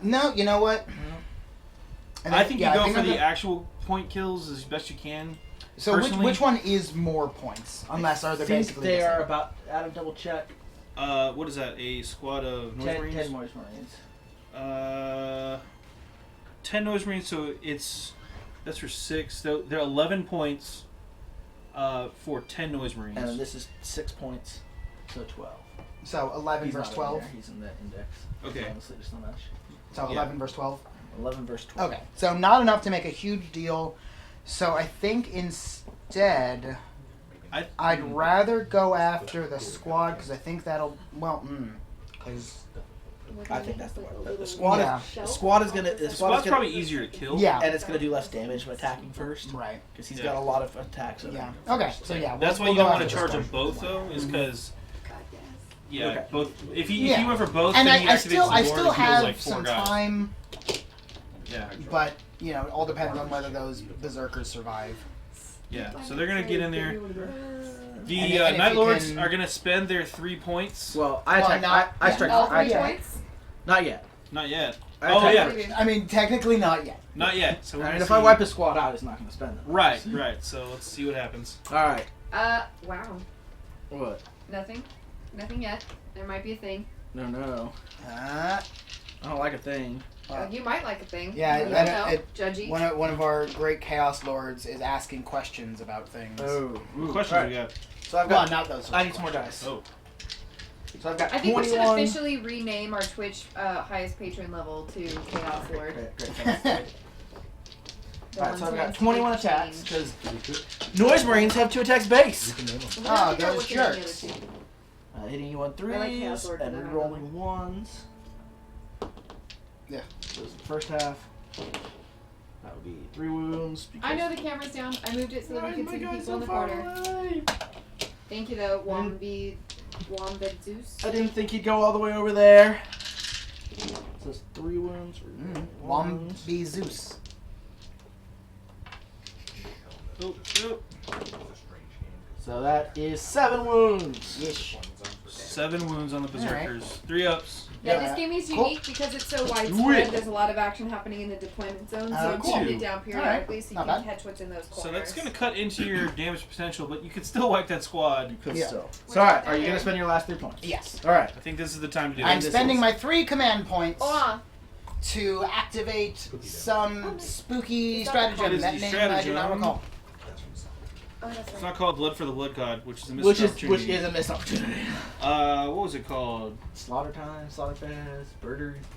no, you know what? And I think yeah, you go think for I'm the gonna- actual point kills as best you can. So personally- which one is more points? Unless are they I think basically they the same? are about. Adam, double check. What is that? A squad of Noise 10 Marines? Noise Marines. 10 Noise Marines, so that's for 6. So they're 11 points for 10 Noise Marines. And then this is 6 points, so 12. So 11 He's versus not in 12. there, he's in that index. Okay. Honestly, just not much. So Yeah. 11 versus 12. 11 versus 12. Okay, so not enough to make a huge deal. So I think instead, I'd rather go after the squad because I think that'll because I think that's the one. The squad Yeah. is. The squad is gonna. The Squad's squad is gonna. probably easier to kill. yeah, And it's gonna do less damage by attacking first, right, because he's Yeah. got a lot of attacks. yeah. Okay, so yeah, That's why we'll you don't go want to after charge this them one. both, though, is because, God, yes. yeah, Okay. both. If you Yeah. went for both, And then he I activates still the I ward, still he kills, have like 4 some guys. time, Yeah. but you know, it all depends on whether those berserkers survive. Yeah. So they're gonna get in there. The And if Night you Lords can- are gonna spend their 3 points. Well, I Well, attack. not- I yeah. strike. All I 3 attack. points? Not yet. Not yet. I Oh attack yeah. first. I mean, technically not yet. Not yet. So we're I mean, gonna if I see- wipe his squad out, he's not gonna spend them. Right. So let's see what happens. All right. Wow. What? Nothing. Nothing yet. There might be a thing. No. Uh, I don't like a thing. You might like a thing. Yeah, You and don't know. it- Judgy. one of our great chaos lords is asking questions about things. Oh. What questions Alright. we got? So I've Well, got. not those. I need some more dice. Oh. So I've got I think we should 21. officially rename our Twitch highest patron level to Chaos Lord. Great. The Alright, ones so I've who got instigate 21 change. attacks because Noise Marines have 2 attacks base. We'll have to figure out those which one the jerks. other two. Hitting you on I like Chaos 3s Lords, and I don't rolling 1s. Yeah. So this is the first half. That would be 3 wounds. I know the camera's down. I moved it so that we could see the people in the corner. Thank you, though, Wombed I didn't think he'd go all the way over there. So it's 3 wounds. Wombi Zeus. Oh, oh. So that is 7 wounds. Ish. 7 wounds on the Alright. berserkers. 3 ups. Yeah, Yeah. this game is Cool. unique because it's so Do widespread. it. There's a lot of action happening in the deployment zone, so Cool. keep it down periodically so you Not can bad. catch what's in those corners. So that's gonna cut into your damage potential, but you can still wipe that squad. Could Yeah. still. We're So, alright, not are you there. going to spend your last 3 points? Yes. Alright. I think this is the time to do I'm it. this spending is- my 3 command points Hold on. to activate some spooky Is that stratagem. the That name I do not stratagem? recall. Oh, that's It's right. not called Blood for the Blood God, which is a missed Which opportunity. is a missed opportunity. What was it called? Slaughter time, slaughterfest,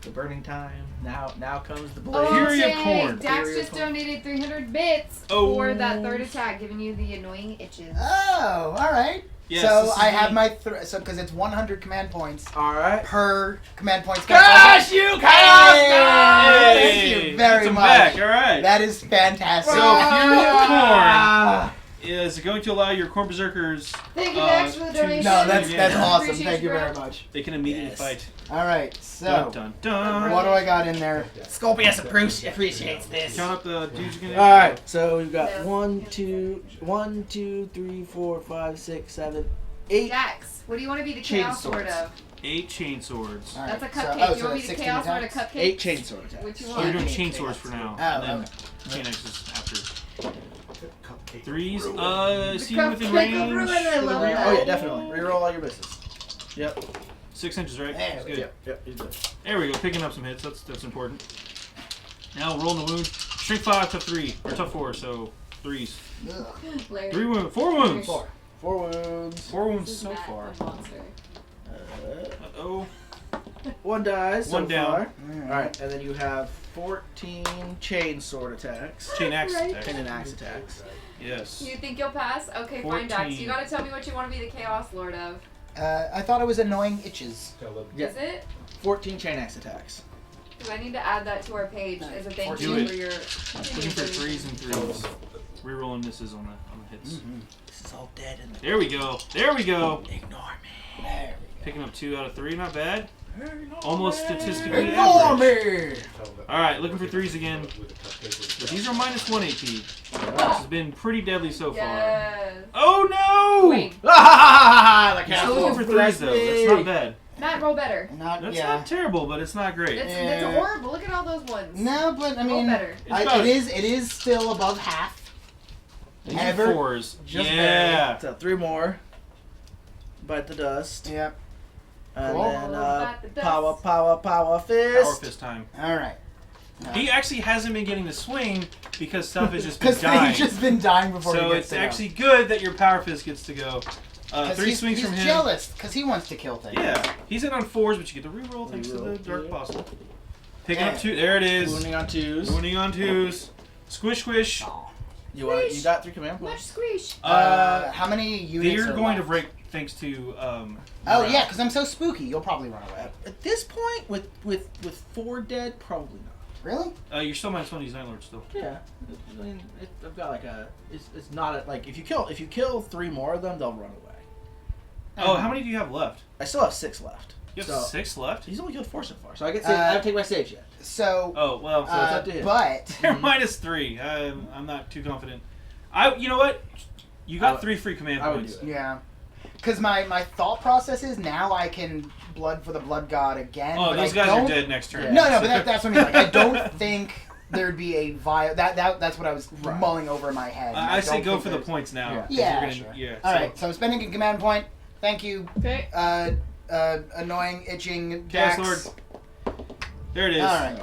the burning time. Now comes the blade. Oh, Fury of dang. Corn. Dax Fury of just Corn. donated 300 bits Oh. for that 3rd attack, giving you the annoying itches. Oh, all right. Yes, so this is I have the- my so because it's 100 command points Alright. per command points. Gosh, you chaos god! Thank you very Get them much. back. All right. That is fantastic. So Fury of Corn Ah. is going to allow your Corn Berserkers. Thank you, Dax, for the to- donation. No, that's Yeah. awesome. Appreciate Thank you you, very bro. much. They can immediately Yes. fight. All right, Dun so dun dun. what do I got in there? Scorpius appreciates this. Count up the dudes you're gonna. Alright, so we've got No. 1, 2, 3, 4, 5, 6, 7, 8. Dax, what do you want to be the Chain chaos sword swords. of? 8 chain swords. All That's a right, cupcake. so- Do oh, you so want me that's the 16 chaos sword a attacks? cupcake? 8 chainsword attacks. What you So want? you're doing Okay. chain swords for now, Oh, and then okay. chain axes after. 3s. See Cupcake within of range. ruin, I love that. Oh yeah, definitely. Reroll all your misses. Yep. 6 inches, right? There That's we good. Yep, you're good. There we go. Picking up some hits. That's important. Now rolling the wound. Strength 5, tough 3, or tough 4. So 3s. Ugh. Larry. 3 wounds. 4 wounds. 4 wounds. 4 wounds This is so Matt, far. the monster. Oh. 1 dies. One down. Far. Alright, and then you have 14 chain sword attacks. Chain axe. Right. attack. Chain and axe attacks. Yes. You think you'll pass? Okay, fine, Dax. 14. You gotta tell me what you want to be the chaos lord of. I thought it was annoying itches. Yeah. Is it? 14 chain axe attacks. Because I need to add that to our page as a thank Do you it. for your. Looking for 3s and 3s. Rerolling misses on the hits. This is all dead in the There we go. There we go. Ignore me. There Picking up 2 out of 3. Not bad. Almost statistically Ignore average. me! Alright, looking for 3s again. But these are minus 1 AP. This has been pretty deadly so far. Yes. Oh no! Wait, Ah, You're still looking for 3s though. That's not bad. Matt, roll better. Not That's yeah. not terrible, but it's not great. That's Yeah. horrible. Look at all those ones. No, but I Roll mean, better. It's about- it is still above half. These Ever? are 4s. Just Yeah. So 3 more. Bite the dust. Yeah. And Cool. then Bite the dust. power fist. Power fist time. All right. He actually hasn't been getting the swing because stuff has just been Because dying. he's just been dying before So he gets it's to go. actually good that your power fist gets to go. 3 he's, swings he's from him. jealous because he wants to kill things. Yeah, he's in on 4s, but you get the reroll thanks to the Reroll, Dark yeah. Apostle. Picking Yeah. up 2. There it is. Wounding on 2s. Wounding on 2s. Squish, squish. Oh. You got 3 command Much points. squeeze. How many units They're are going to left? break thanks to. Oh morale. yeah, because I'm so spooky. You'll probably run away. At this point, with 4 dead, probably not. Really? You're still minus 1 of these Night Lords still. Yeah, I mean, I've got like a. It's not a, like if you kill 3 more of them, they'll run away. Oh, how many do you have left? I still have 6 left. You have So- 6 left? He's only killed 4 so far, so I get I haven't taken my saves yet. So, Oh, well, it's up to him. but they're minus 3. I'm not too confident. You know what? You got 3 free command I would points. do it. yeah, because my thought process is now I can blood for the blood god again. Oh, but those I guys don't- are dead next turn. Yeah. No, but that's what I mean. Like, I don't think there'd be a that's what I was Right. mulling over in my head. I say don't go think for the there's- points now. Yeah. 'cause Yeah, you're sure. Yeah. All right, so I'm spending a command point. Thank you, Okay. annoying itching Chaos Dax. Lord. There it is. All right.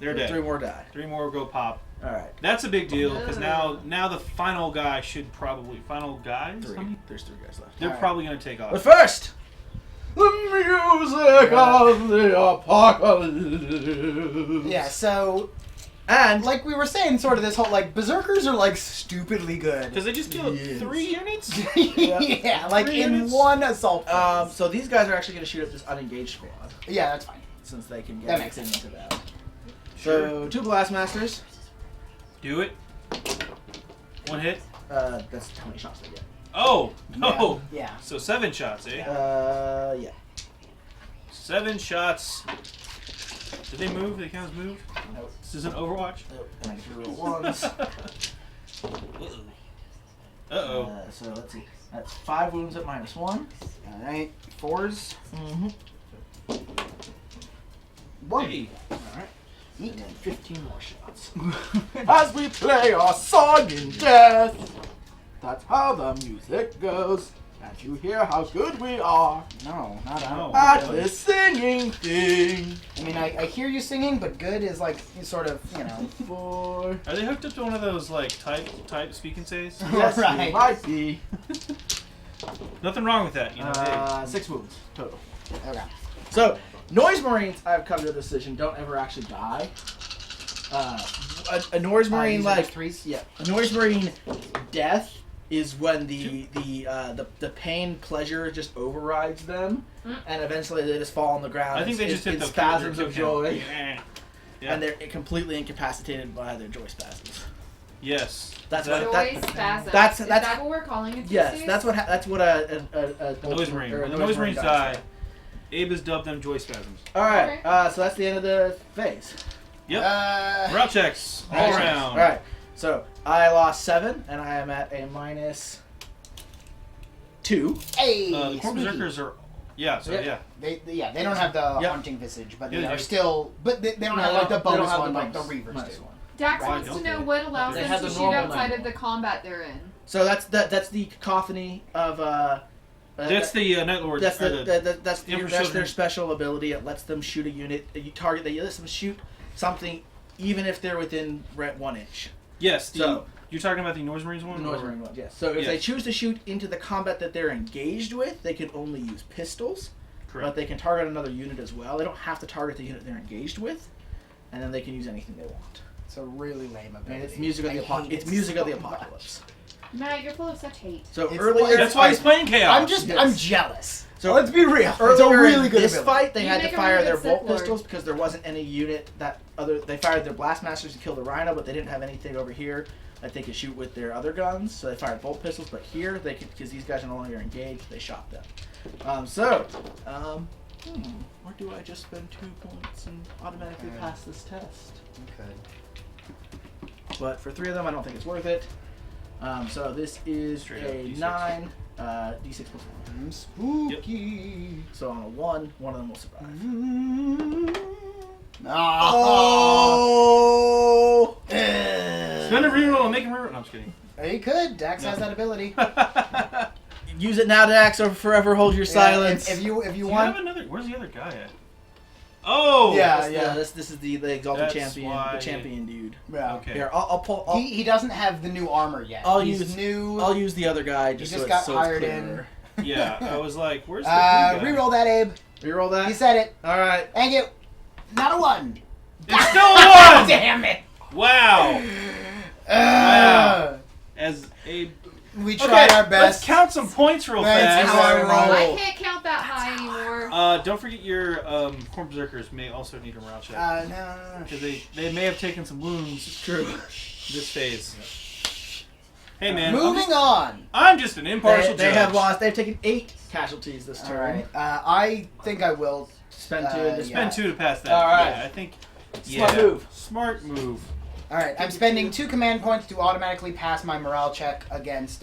They're dead. 3 more die. 3 more go pop. All right. That's a big deal because Ugh. now the final guy should probably final guys. 3. How many? There's 3 guys left. They're Alright. probably gonna take But off. first, the music of the apocalypse. Yeah. So And Like we were saying, sort of this whole like berserkers are like stupidly good. Because they just killed Yes. 3 units? Yeah, like Three in units? one assault. phase. so these guys are actually going to shoot at this unengaged squad Yeah, that's fine. since they can get That makes anything into that. Sure. So 2 blast masters. Do it. 1 hit. That's how many shots they get. Oh! No! Yeah. So 7 shots, eh? Yeah. 7 shots. Did they move? Did they count as move? Nope. This isn't Overwatch? Nope. And I can roll ones. Uh-oh. So let's see. That's 5 wounds at -1. All right. 4s. Mm-hmm. 1. Hey. Alright. And then 15 more shots. As we play our song in death. That's how the music goes. And you hear how good we are No, not at all. No. at this singing thing. I mean, I hear you singing, but good is like sort of, you know. 4. Are they hooked up to one of those, like, type speak and says? Yes, Right. you might be. Nothing wrong with that, you know. Hey. 6 wounds total. Okay. So, Noise Marines, I've come to the decision, don't ever actually die. A Noise Marine, These are like, 3s. yeah, a Noise Marine death is when the pain pleasure just overrides them, and eventually they just fall on the ground. I think they in- just hit in the spasms kill of count. joy, Yeah. and they're completely incapacitated by their joy spasms. Yes. That's That- what Joy that, spasm. that's- Is that's- that what we're calling it? yes, these days? that's what a Noise Marine. or a When the Noise Marines does. die, Abe has dubbed them joy spasms. All right, Okay. so that's the end of the phase. Yep. Uh, Morale checks all All around. right, so I lost 7, and I am at a -2. Hey. The Corp sneaky. Berserkers are. Yeah, so Yeah. yeah. They don't have the Yep. haunting visage, but Yeah, they they are do. still. But they don't No, have like the they don't bonus have one like the bonus. Reavers Nice do. one. Dax Why wants to don't know they? what allows They them have to the shoot normal outside number. of the combat they're in. So that's the cacophony of That's the Night Lord. that's or that's Emperor's their Children. special ability. It lets them shoot a unit. You target. They lets them shoot something, even if they're within 1 inch. Yes. So- You're talking about the Noise Marines The one? Noise or- Marine ones, yes. So if they Yes. choose to shoot into the combat that they're engaged with, they can only use pistols. But Correct. they can target another unit as well. They don't have to target the unit they're engaged with, and then they can use anything they want. It's a really lame ability. And it's music of the I hate it's it music of the so much. apocalypse. Matt, you're full of such hate. So It's earlier, like- That's why he's playing Chaos. Yes. I'm jealous. So let's be real. It's a earlier really in good this ability. fight, they You had to make a fire really their good bolt Sith Lord. pistols because there wasn't any unit that other. They fired their blast masters to kill the rhino, but they didn't have anything over here that they could shoot with their other guns. So they fired bolt pistols, but here they could, because these guys are no longer engaged, they shot them. Or do I just spend 2 points and automatically pass this test? Okay. But for 3 of them, I don't think it's worth it. So this is Straight up a D6. 9, d6 plus 1. I'm spooky. So on a 1, one of them will survive. Oh. Spend a reroll and make him reroll. No, I'm just kidding. He could. Dax has that ability. Use it now, Dax, or forever hold your silence. If you Do you want. have another? Where's the other guy at? Oh! Yeah. This is the exalted That's champion, why- the champion dude. Yeah. Okay. Here, I'll pull. I'll, He doesn't have the new armor yet. I'll He's use- new. I'll use the other guy just, just so got it's, so hired it's in. clearer. Yeah, I was like, where's the blue guy? Reroll that, Abe. Reroll that. He said it. All right. Thank you. Not a 1. It's still a 1! Damn it. Wow! Wow. As Abe... We tried our Let's best. count some points real That's fast. how I roll. I can't count that high anymore. Don't forget your Corp Berserkers may also need a morale check. No. Because they may have taken some wounds True. this phase. Hey man, Moving on. I'm just an impartial They judge. have lost. They've taken 8 casualties this All turn. right. I think I will. Spend 2 and just Spend 2 to pass that. All right. Yeah, I think... Smart move. Smart move. All right. I'm spending 2 command points to automatically pass my morale check against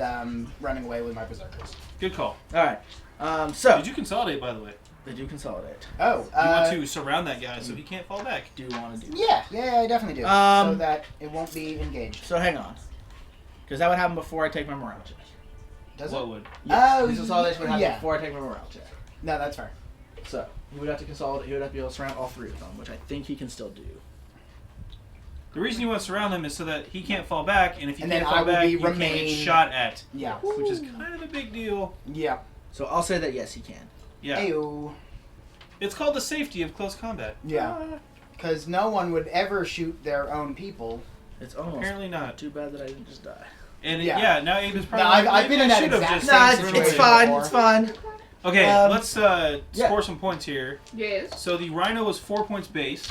running away with my berserkers. Good call. All right. So Did you consolidate, by the way? they do consolidate. Oh. You want to surround that guy so he can't fall back. Do want to do? Yeah, I definitely do. So that it won't be engaged. So hang on, because that would happen before I take my morale check. Does What it? would? Oh, This consolidation would happen yeah. before I take my morale check. No, that's fair. So he would have to consolidate. He would have to be able to surround all 3 of them, which I think he can still do. The reason you want to surround him is so that he can't fall back, and if he And can't then I fall will back, be you can't remain- get shot at, Yeah. which is kind of a big deal. Yeah. So I'll say that yes, he can. Yeah. Ayo. It's called the safety of close combat. Yeah. Because no one would ever shoot their own people. It's almost Apparently not. too bad that I didn't just die. And Yeah. now Abe is No, probably. I've been in that should've exact just- same Nah, situation it's fine. before. It's fine. Okay, let's yeah. score some points here. Yes. So the Rhino was 4 points base,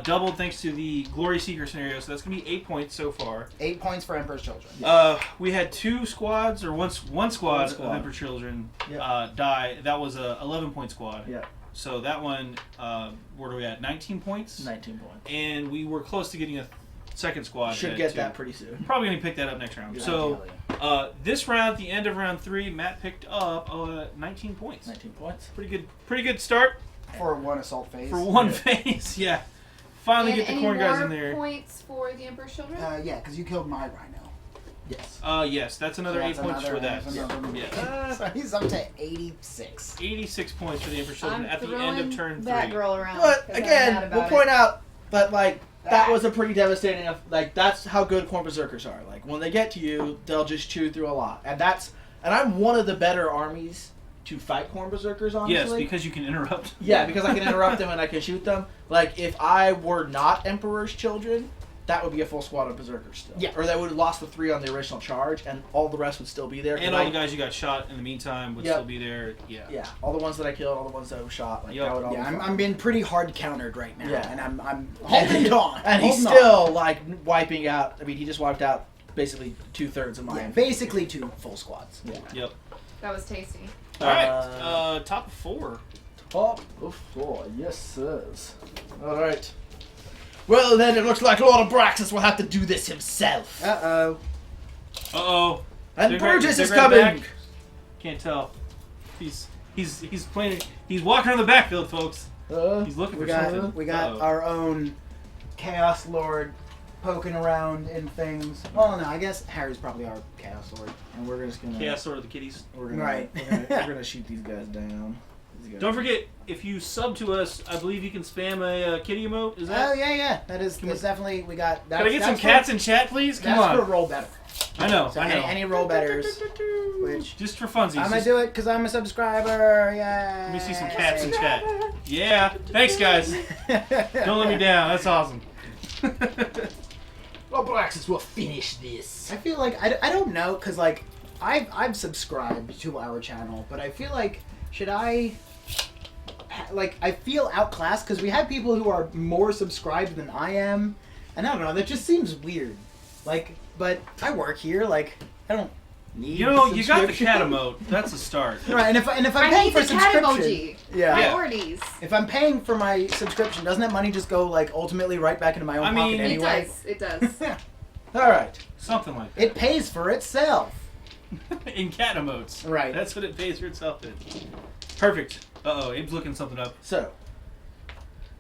doubled thanks to the Glory Seeker scenario. So that's gonna be 8 points so far. 8 points for Emperor's Children. We had 2 squads, or one squad of squad. Emperor Children Yeah. die. That was a 11-point squad. Yeah. So that one, where are we at? 19 points. 19 points. And we were close to getting a second squad. Should at get 2. that pretty soon. Probably gonna pick that up next round. Yeah, So this round, at the end of round 3, Matt picked up 19 points. 19 points. Pretty good start For one assault phase. for one phase. Yeah, finally And get the any corn guys more in there. points for the Emperor's Children? Yeah, because you killed my Rhino. Yes. Yes, that's another So 8 that's points for that. that's another- Yeah. So he's up to 86. 86 points for the Emperor Children I'm at the end throwing of turn 3. that girl around. But 'cause I'm again, mad about we'll it. point out that that was a pretty devastating. That's how good Corn Berserkers are. Like when they get to you, they'll just chew through a lot, and I'm one of the better armies to fight Corn Berserkers. Honestly, Yes, because you can interrupt. yeah, because I can interrupt them and I can shoot them. Like if I were not Emperor's Children, that would be a full squad of Berserkers still. Yeah. Or they would have lost the 3 on the original charge, and all the rest would still be there. 'cause And all the guys you got shot in the meantime would Yep. still be there. Yeah. Yeah, all the ones that I killed, all the ones that were shot. Like Yep. that would all Yeah, be I'm fine. being pretty hard countered right now. Yeah. And I'm holding on. And he's holding still like wiping out. I mean, he just wiped out basically 2/3 of on. Yeah, mine. basically 2 full squads. Yeah. Yep. That was tasty. All right. Top 4. Top of 4, yes, sirs. All right. Well, then it looks like Lord Abraxas will have to do this himself. Uh-oh. Uh-oh. And Cigarette- Brutus is cigarette coming. back? Can't tell. He's playing. He's walking on the backfield, folks. He's looking We for something. got Uh-oh. our own Chaos Lord poking around in things. Well, no, I guess Harry's probably our Chaos Lord. And we're just gonna. Chaos Sword of the Kitties. We're gonna, Right. we're gonna shoot these guys down. These guys- Don't forget, if you sub to us, I believe you can spam a kitty emote. Is that? Oh, yeah. That's definitely, we got... Can I get some cats in chat, please? Come That's for on. roll better. I know. So I know. any roll betters, which... Just for funsies. I'm gonna just- do it because I'm a subscriber. Yay! Let me see some cats in chat. Yeah. Thanks, guys. Don't let me down. That's awesome. Lord Abraxas will finish this. I feel like I don't know because like I've subscribed to our channel, but I feel like should I I feel outclassed because we have people who are more subscribed than I am, and I don't know, that just seems weird. Like, but I work here, like I don't need. You know, you got the subscription. cat emote. That's a start. Right, and if I'm I paying need for the cat subscription, emoji. yeah. Yeah. Priorities. If I'm paying for my subscription, doesn't that money just go like ultimately right back into my own I mean, pocket it anyway? It does. All right. Something like It pays for itself. that. In cat emotes. Right. That's what it pays for itself in. Perfect. Uh-oh, Abe's looking something up. So,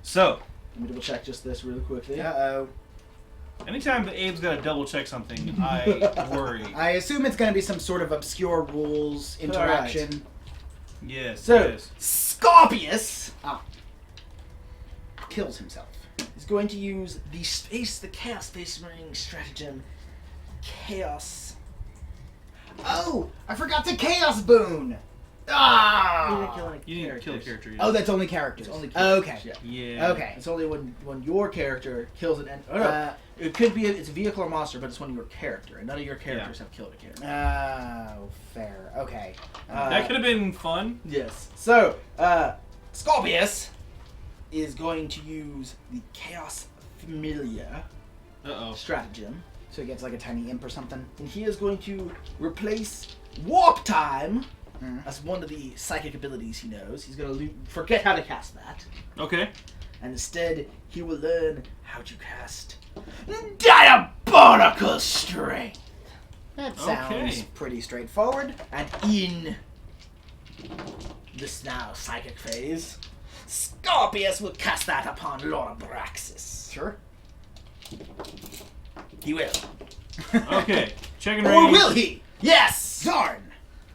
So, let me double check just this really quickly. Uh-oh. anytime Abe's got to double check something, I worry. I assume it's going to be some sort of obscure rules interaction. Yes, So, yes. Scorpius Kills himself. is going to use the Chaos Space Marine stratagem, Chaos. Oh, I forgot the Chaos Boon. Ah! You didn't kill a character. You Oh, that's only characters. It's only Okay. characters, yeah. Yeah. Okay. It's only when your character kills an enemy. Oh, no. It could be it's a vehicle or monster, but it's when your character, and none of your characters have killed a character. Oh, fair. Okay. That could have been fun. Yes. So, Scorpius is going to use the Chaos Familiar Uh-oh. stratagem, So he gets like a tiny imp or something. and he is going to replace Warp Time Mhm. as one of the psychic abilities he knows. He's going to forget how to cast that, Okay. and instead he will learn how to cast Diabolical Strength. That sounds Okay. pretty straightforward. And in this now psychic phase, Scorpius will cast that upon Lord Abraxas. Sure. He will. Okay. Checking Or range. will he? Yes! Darn!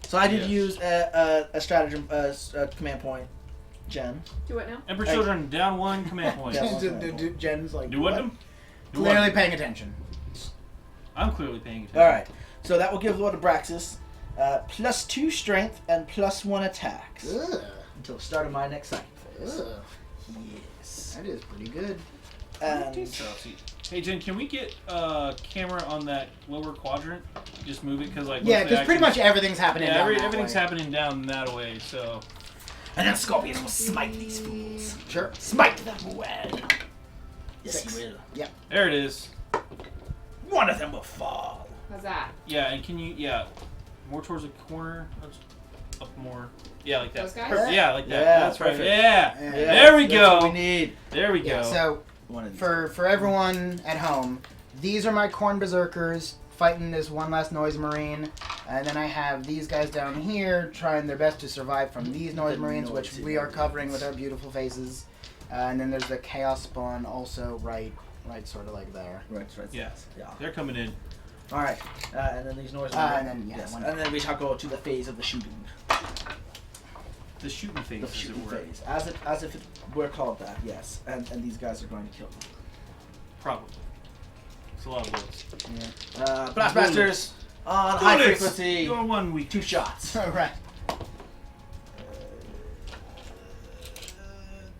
So I did Yes. use a stratagem, a command point, Jen. Do what now? Emperor Children down 1 command point. Yeah. Jen's like, Do what them? Do Clearly what? paying attention. I'm clearly paying attention. Alright, so that will give Lord Abraxas +2 strength and +1 attacks Ugh. until the start of my next psychic phase. Ugh. Yes. Yes. That is pretty good. And Hey Jen, can we get camera on that lower quadrant? Just move it because like Yeah, most of the because pretty much actions- everything's happening. yeah, down that everything's way. happening down that way. So then Scorpius will smite these fools. Sure. Smite them well. Yes, Six. he will. there it is. One of them will fall. How's that? Yeah, and can you more towards the corner? Let's up more. Yeah, like that. Those guys? Perfect. Yeah, like that. Yeah, That's right. perfect. Yeah. Yeah. There we That's go. what we need. There we go. Yeah, so One of these. for everyone at home, these are my corn berserkers fighting this one last noise marine, and then I have these guys down here trying their best to survive from these noise The marines, which noisy we are marines. covering with our beautiful faces. And then there's the chaos spawn also right sort of like there. Right. Yeah. Yeah. They're coming in. All right. And then these noise. And then, yeah, yes. one- And then we shall go to the phase of the shooting. The shooting phase, The as shooting it were. phase, as if it were called that. Yes. And these guys are going to kill them. Probably. It's a lot of bullets. Blastmasters on high Bullets! frequency. You're 1 week. 2 shots. Alright.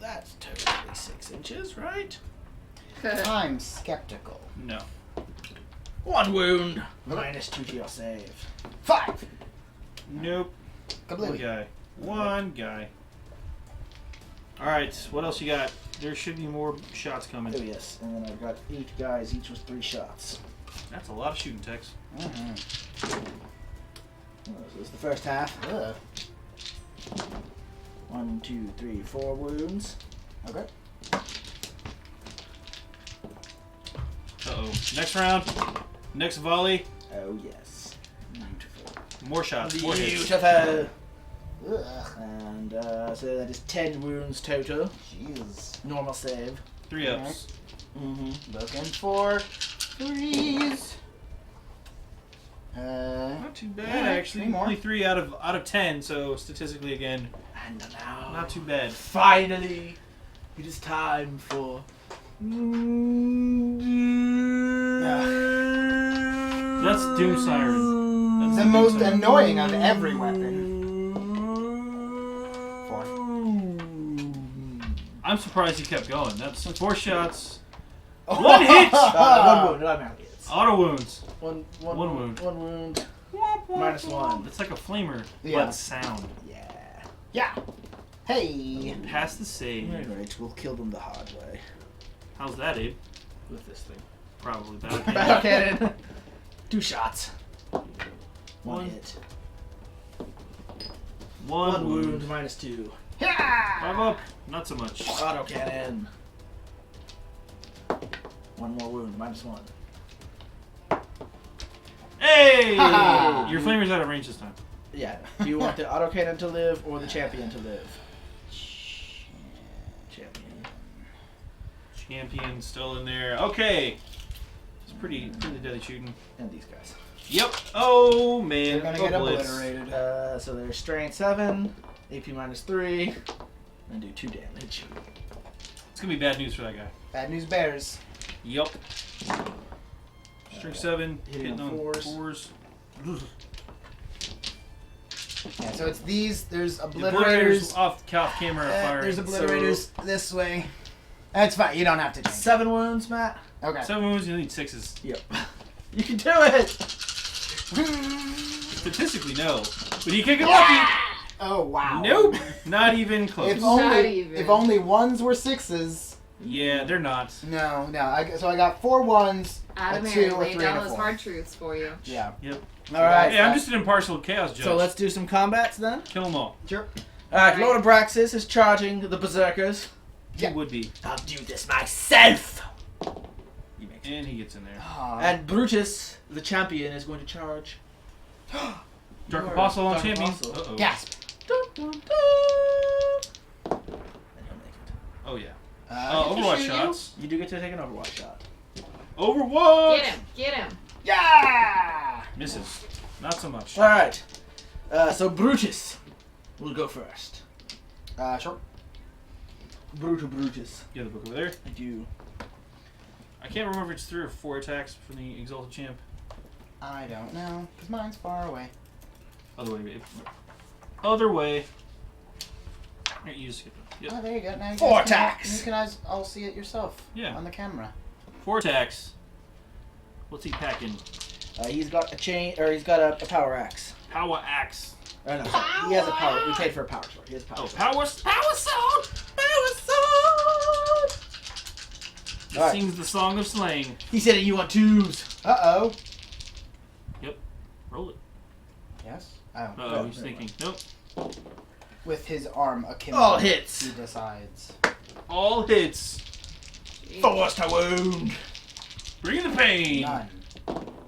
That's totally 6 inches, right? I'm skeptical. No. 1 wound. Minus 2 to your save. 5! Nope. One Kablooey. guy. One guy. Alright, what else you got? There should be more shots coming. Oh yes, and then I've got 8 guys. Each was 3 shots. That's a lot of shooting, Tex. Mm-hmm. So this is the first half. Ugh. 1, 2, 3, 4 wounds. Okay. Uh-oh. Next round. Next volley. Oh yes. Beautiful. More shots. More hits. Beautiful. Ugh. And so that is 10 wounds total. Jeez. Normal save. 3 ups. Mm-hmm. Looking for 3s. Not too bad, Yeah, actually. 3 more. Only 3 out of 10, so statistically, again, And now, not too bad. finally, it is time for. That's Doom Siren. That's The Doom most Siren. annoying of every weapon. 4. I'm surprised he kept going. That's 4 shots. Oh. 1 hit! 1 wound. Not many hits. Auto wounds. One wound. 1 wound. Minus 1. It's like a flamer, Yeah. but sound. Yeah. Yeah. Hey. Pass the save. Alright, we'll kill them the hard way How's that, Abe? with this thing. Probably bad. Battle cannon. 2 shots. 1 One. hit. One 1 wound. wound. Minus 2. 5 up. Not so much. Auto cannon. 1 more wound. Minus 1. Hey! Ha-ha. Your flamer's out of range this time. Yeah. Do you want the auto cannon to live or the champion to live? Champion. Champion still in there. Okay. It's pretty deadly shooting. And these guys. Yep. Oh man. They're gonna Oh, get blitz. obliterated. So there's strength 7, AP minus 3, and do 2 damage. It's gonna be bad news for that guy. Bad news bears. Yep. Strength 7, hitting hitting on on fours. 4s. Yeah, so it's these. There's The obliterators. off camera firing. There's obliterators this way. That's fine. You don't have to change. 7 wounds, Matt. Okay. 7 wounds, you need 6s. Yep. You can do it! Statistically, no. But you can get lucky. Oh wow. Nope. Not even close. If Not only even. if only 1s were 6s. Yeah, they're not. No. So I got 4 1s. Adam A Aaron 2, a laid 3, down and a those 4. hard truths for you. Yeah. Yep. Alright. Hey, I'm just an impartial chaos judge. So let's do some combats then. kill them all. Sure. Alright, Lord Abraxas is charging the Berserkers. He Yeah. would be. I'll do this myself! He makes it. And he gets in there. And Brutus, the champion, is going to charge. Dark Lord, Apostle on Dark champion. Apostle. Uh-oh. Gasp. Dun, dun, dun. And he'll make it. Oh, yeah. Get to Overwatch shoot shots. You do get to take an Overwatch shot. Overwatch! Get him! Get him! you. Yeah. Misses. Not so much. Alright. So Brutus will go first. Sure. Brutus. You have the book over there. I do. I can't remember if it's 3 or 4 attacks from the Exalted Champ. I don't know, because mine's far away. Other way, babe. Other way. Here, you just skip it. Yep. Oh, there you go. Now you 4 guys can- attacks. You can all see it yourself. Yeah. On the camera. 4 attacks. What's he packing? He's got a chain, or he's got a power axe. Power axe. Oh, no, sorry. He has a power. We paid for a power sword. He has a power Oh, sword. power sword! Power sword! He All right. sings the song of slaying. He said you want 2s. Uh-oh. Roll it. Yes? Oh. Uh-oh, he's thinking. Nope. With his arm akimbo. All hits. He decides. All hits. Force to wound. Bring the pain. None.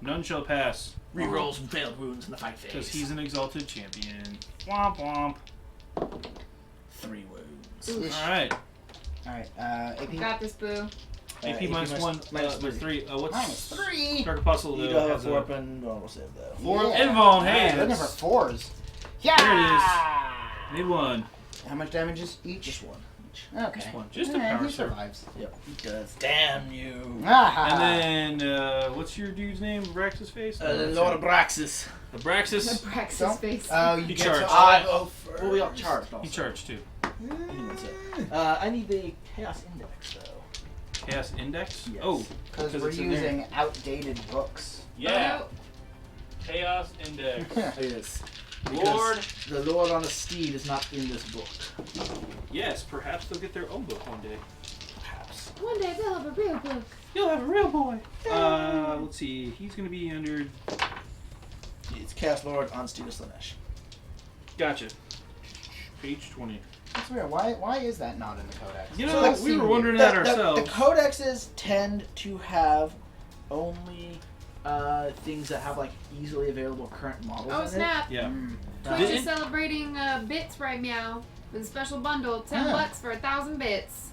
None shall pass. Rerolls and failed wounds in the fight Because phase. he's an exalted champion. Womp womp. 3 wounds. Oof. Alright. Alright, AP. Got this, boo. AP minus 1, minus with 3. What's Minus 3. Dark Apostle You though? don't have Has a 4 weapon. Normal save though. 4 Yeah. invuln. Hey, Alright, looking for that's 4s. Yeah! There Need 1. How much damage is each? Just 1 each. Okay. Just 1. Just a Yeah, power he sword. survives. Yep. He does. Damn you. Ah, And then, what's your dude's name? Brax's face? Lord of Braxis. The The Braxis. Braxis face. Oh, He you charged. get to all go first. Well, we all charged also. He charged too. That's it. I need the Chaos Index though. Chaos Index? Yes. Oh. Because Because we're it's in there. using outdated books. Yeah. Chaos Index. Yes. Lord. The Lord on a steed is not in this book. Yes, perhaps they'll get their own book one day. Perhaps. One day they'll have a real book. You'll have a real boy. Let's see. He's gonna be under. It's Chaos Lord on Steed of Slanesh. Gotcha. Page 20. That's weird. Why is that not in the Codex? You So know, let's we see were here. wondering that ourselves. The Codexes tend to have only things that have like easily available current models Oh in snap! Yeah. Mm. Twitch Did is it? celebrating bits right meow with a special bundle, $10 Ah. for 1,000 bits.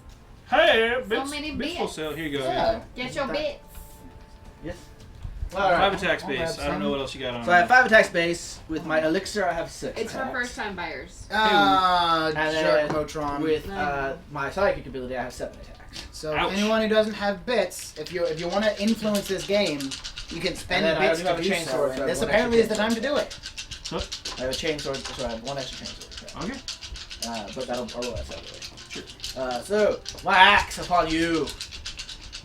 Hey, bits, many bits will bits. sell. Here you go. Yeah. Get your That- bits. it. Yes. 5 attack I'll space. grab I don't know some. what else you got on. So I have 5 attacks base. With my elixir, I have 6. It's for attacks. first time buyers. Ah, And jerk then Motron. With my psychic ability, I have 7 attacks. So Ouch. anyone who doesn't have bits, if you want to influence this game, you can spend And then I bits do to have a do chainsaw, so. so I And have this one apparently is the extra time to do it. I have a chainsword, so I have 1 extra chainsword. Okay. But that'll roll that separately. Sure. So, my axe upon you.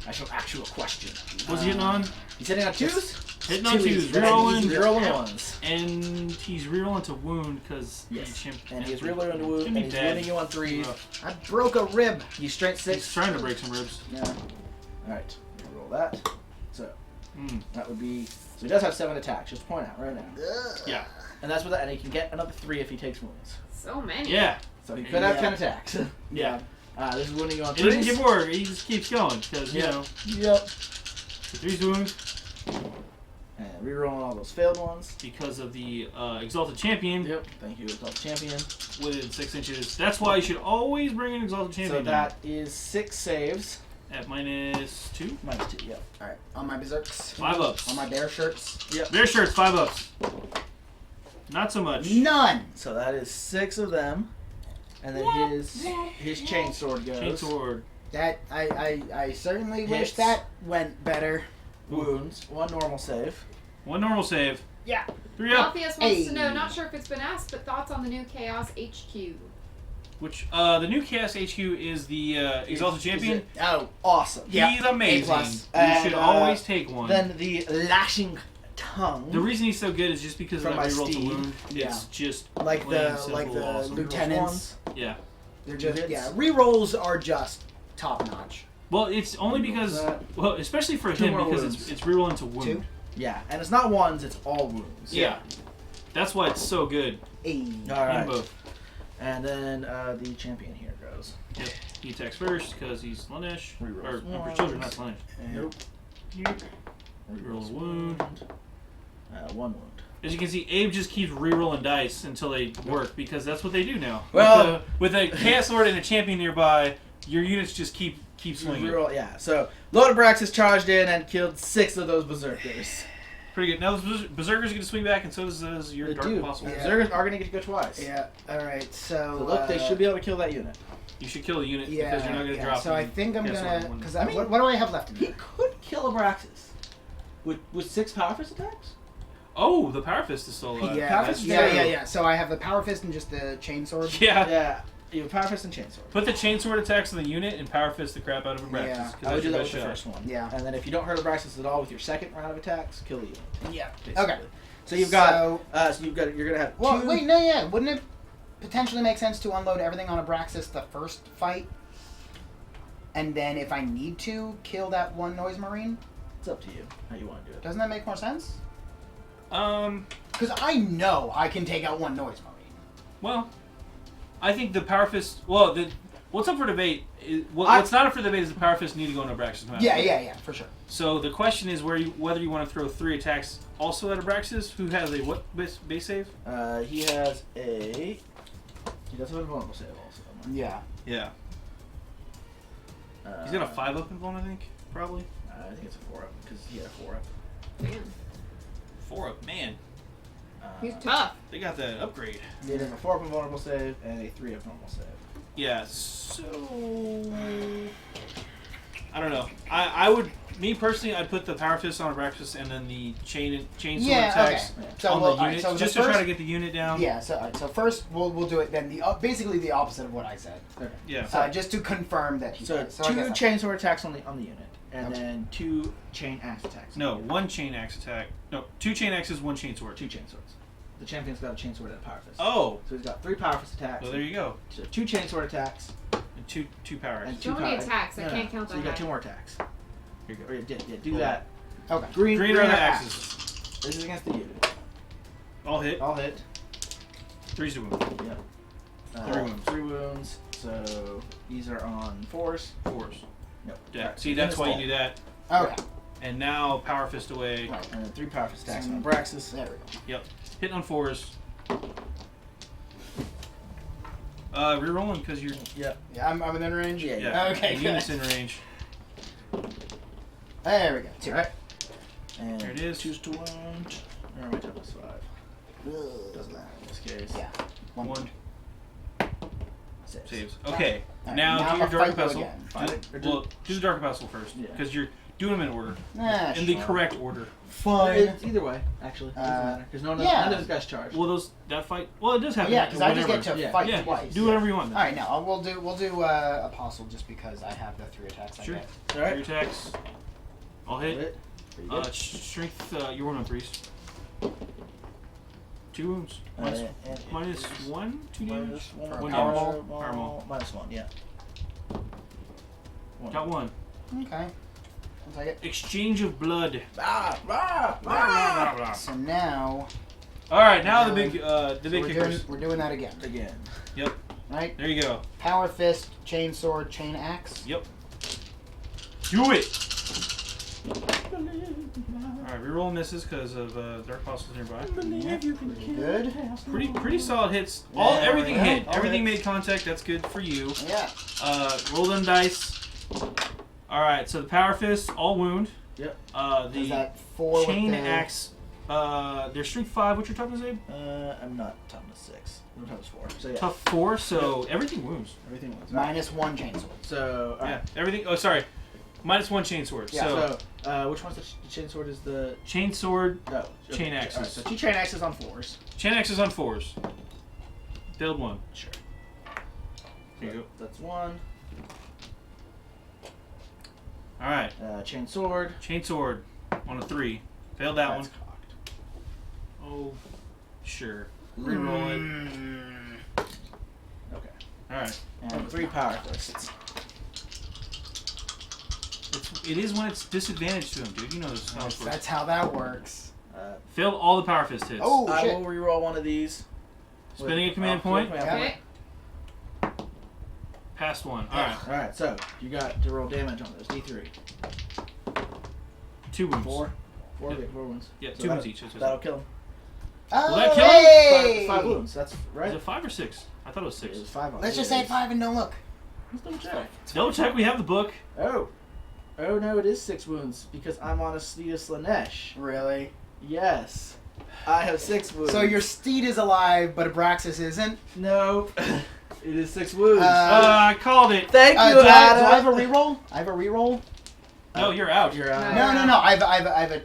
I shall ask you a question. What's he hitting on? He's hitting on 2s? Hitting on 2s. Then Rerolling. He's rerolling 1s. And he's rerolling to wound because Yes. he's And he's rerolling to wound, and he's wounding you on 3s. I broke a rib. He's strength 6. He's trying to break some ribs. Yeah. Alright, roll that. So, Mm. that would be. So, he does have 7 attacks, just to point out right now. Yeah. And that's with that, and he can get another 3 if he takes wounds. So many. Yeah. So, he could have Yeah. 10 attacks. Yeah. This is wounding you on It doesn't 3s. get more. He just keeps going because, you Yeah. know, Yep. the 3's wounds And rerolling all those failed ones. because of the Exalted Champion Yep. Thank you, Exalted Champion. with 6 inches. That's why you should always bring an Exalted Champion So in that is 6 saves. at -2. Minus 2, yep. Alright, on my berserks. 5 ups. On my bear shirts. Their shirts, 5 ups. Not so much. None! So that is 6 of them. And then his chainsword goes. Chainsword. That I certainly wish Hits. that went better. Wounds. 1 normal save. 1 normal save. Yeah. 3 up. Alpheus wants Hey. to know, not sure if it's been asked, but thoughts on the new Chaos HQ. Which, the new Chaos HQ is the Exalted Champion. Oh. Awesome. Yeah. He's amazing. A+. You And, should always take one. Then the lashing tongue. The reason he's so good is just because of From that my reroll to steed. wound. Yeah. It's just Like plain the simple awesome. lieutenants. Yeah. They're just Hits. yeah. Rerolls are just top notch. Well, it's only because, well, especially for 2 him more because wounds. it's rerolling to wound. 2? Yeah, and it's not 1s, it's all wounds. Yeah. That's why it's so good Hey. in Alright. both. And then the champion here goes. Yep. He attacks first because he's Slanesh. Rerolls Or Emperor's ones. Children, not Slanesh. Nope. Reroll a wound. 1 wound. As you can see, Abe just keeps rerolling dice until they work because that's what they do now. Well- with a Chaos Lord and a champion nearby, your units just keep swinging. Reroll, yeah. So Lord of Braxis charged in and killed 6 of those berserkers. Pretty good. Now those Berserkers get to swing back, and so does your They Dark do. Apostle. Yeah. Berserkers are going to get to go twice. Yeah. All right. So, So look, they should be able to kill that unit. You should kill the unit Yeah. because you're not going to drop. So I them. think I'm Yes, gonna one. because I mean- what do I have left in He there? could kill a Braxis. With 6 power fist attacks? Oh, the Power Fist is still alive. Yeah, Power that's- Fist is yeah, very yeah, good. yeah. So I have the power fist and just the chain sword. Yeah. Yeah. You have Power Fist and Chainsword. Put the chainsword attacks on the unit and power fist the crap out of Abraxas. Yeah. 'cause I would that's do your that best with the shot. first one. Yeah. And then if you don't hurt Abraxas at all with your second round of attacks, kill the unit. Yeah. Basically. Okay. So you've got. So, You're gonna have. well, two, wait, no, yeah. Wouldn't it potentially make sense to unload everything on Abraxas the first fight? And then if I need to, kill that one noise marine? It's up to you how you want to do it. Doesn't that make more sense? Um. Because I know I can take out one noise marine. Well, I think the power fist. Well, what's up for debate? What's not up for debate is the power fist need to go into Abraxas. No matter Yeah, what. for sure. So the question is whether you want to throw 3 attacks also at Abraxas, who has a what base save? He has a. He does have a vulnerable save also. Yeah. Yeah. He's got a 5 up in vuln, I think, probably. I think it's a 4 up because he had a 4 up. Damn. 4 up, man. He's tough. They got that upgrade. He has a 4 up invulnerable save and a 3 up normal save. Yeah. So I don't know. I would, me personally, I'd put the power fist on Abraxas and then the chain sword Yeah, attacks okay. So, on well, the alright, unit, so the just to try first- to get the unit down. Yeah, so alright, so first we'll do it then basically the opposite of what I said. Okay. Yeah. Just to confirm that he So, does. I 2 guess chainsword attacks on the unit, and Okay. then 2 chain axe attacks. No, 1 chain axe attack. No, 2 chain axes, 1 chain sword. 2 chainswords. The champion's got a chainsword and a power fist. Oh, So he's got 3 power fist attacks. well there you go. So 2 chainsword attacks And two powers. and 2 So many power- attacks, I No, can't count So that you got high. 2 more attacks. Here you Or go. do Cool. that. Okay. Green are the axe. axes. This is against the unit. All hit. All hit. 3's to wound. Yep. 3 wounds. 3 wounds. So these are on 4s. 4s. Yep. Yeah. Right, See, so that's why you unit's do that. Okay. And now power fist away. Right. And then 3 power fist attacks So- on Abraxas. There we go. Yep. Hitting on 4s. Rerolling because you're. Yep. Yeah, I'm within range? Yeah, Yeah. Okay, The good. unit's in range. There we go. 2. Alright. And There it is. choose to wound. Or am I down to 5? Doesn't matter in this case. Yeah. 1 Saves. saves. Okay. Alright, Now do I'm your a dark fight though pestle. again. Well, do the dark pestle first Yeah. because you're doing them in order, Nah, in the sure. correct order. Fine. It's either way, actually. It doesn't matter. Because none yeah. of those guys charge. Well, that fight. Well, it does happen. Yeah, because I just whenever. get to Yeah. fight Yeah, twice. do whatever you want. All right, now we'll do apostle just because I have the 3 attacks. Sure. I get. Three Alright. attacks. I'll hit. Pretty good. Strength. You're 1 on 3s. 2 wounds. And Minus it is 1, 2 damage. minus 1. For One power damage. roll? Power roll. Minus 1, yeah. Got 1. Okay. I'll take it. Exchange of blood. Ah, ah, ah. So now. All right, now the big so big kickers. we're doing that again. Again. Yep. Right? There you go. Power fist, chain sword, chain axe. Yep. Do it. All right, reroll misses because of dark apostles nearby. Good. Pretty solid hits. Yeah, Everything yeah, hit. all Everything hits. made contact. That's good for you. Yeah. Roll them dice. All right, so the power fist, all wound. Yep. Is The that 4 chain with the... axe. Their strength 5. What's your toughness, Abe? I'm not toughness 6. I'm toughness 4. So yeah. Tough 4. So everything wounds. Everything was. Minus 1 chain sword. So, Yeah, alright. everything. Oh, sorry. Minus 1 chain sword. Yeah. So Which one's the chain sword is the. chain sword. No. Chain okay, axes. alright, so 2 chain axes on 4s. Chain axes on 4s. Failed 1. Sure. There you go. That's 1. All right. Chain sword. Chain sword on a 3. Failed that That's one. cocked. Oh, sure. Reroll it. Mm. Okay. All right. And 3 power fists. It is when it's disadvantage to him, dude. You know this. How it works. That's how that works. Failed all the power fist hits. Oh, I shit. will reroll one of these. Spending a command point. Okay. Passed 1. All right. Alright, so you got to roll damage on those. D3. 2 wounds. 4. 4, Yeah. yeah. 4 wounds. Yeah, So 2 wounds each. That'll kill him. Oh, that kill him? hey! 5 wounds. That's Is right. it 5 or 6? I thought it was 6. It was 5 on Let's just it say is. 5 and don't look. Let's double check. Double check. We have the book. Oh. Oh no, it is 6 wounds because I'm on a Steed of Slanesh. Really? Yes. I have 6 wounds. So your steed is alive, but Abraxas isn't? No. It is 6 wounds. I called it. Thank you, Do I have Adam. a reroll? I have a reroll? No, you're out. You're out. No. I have a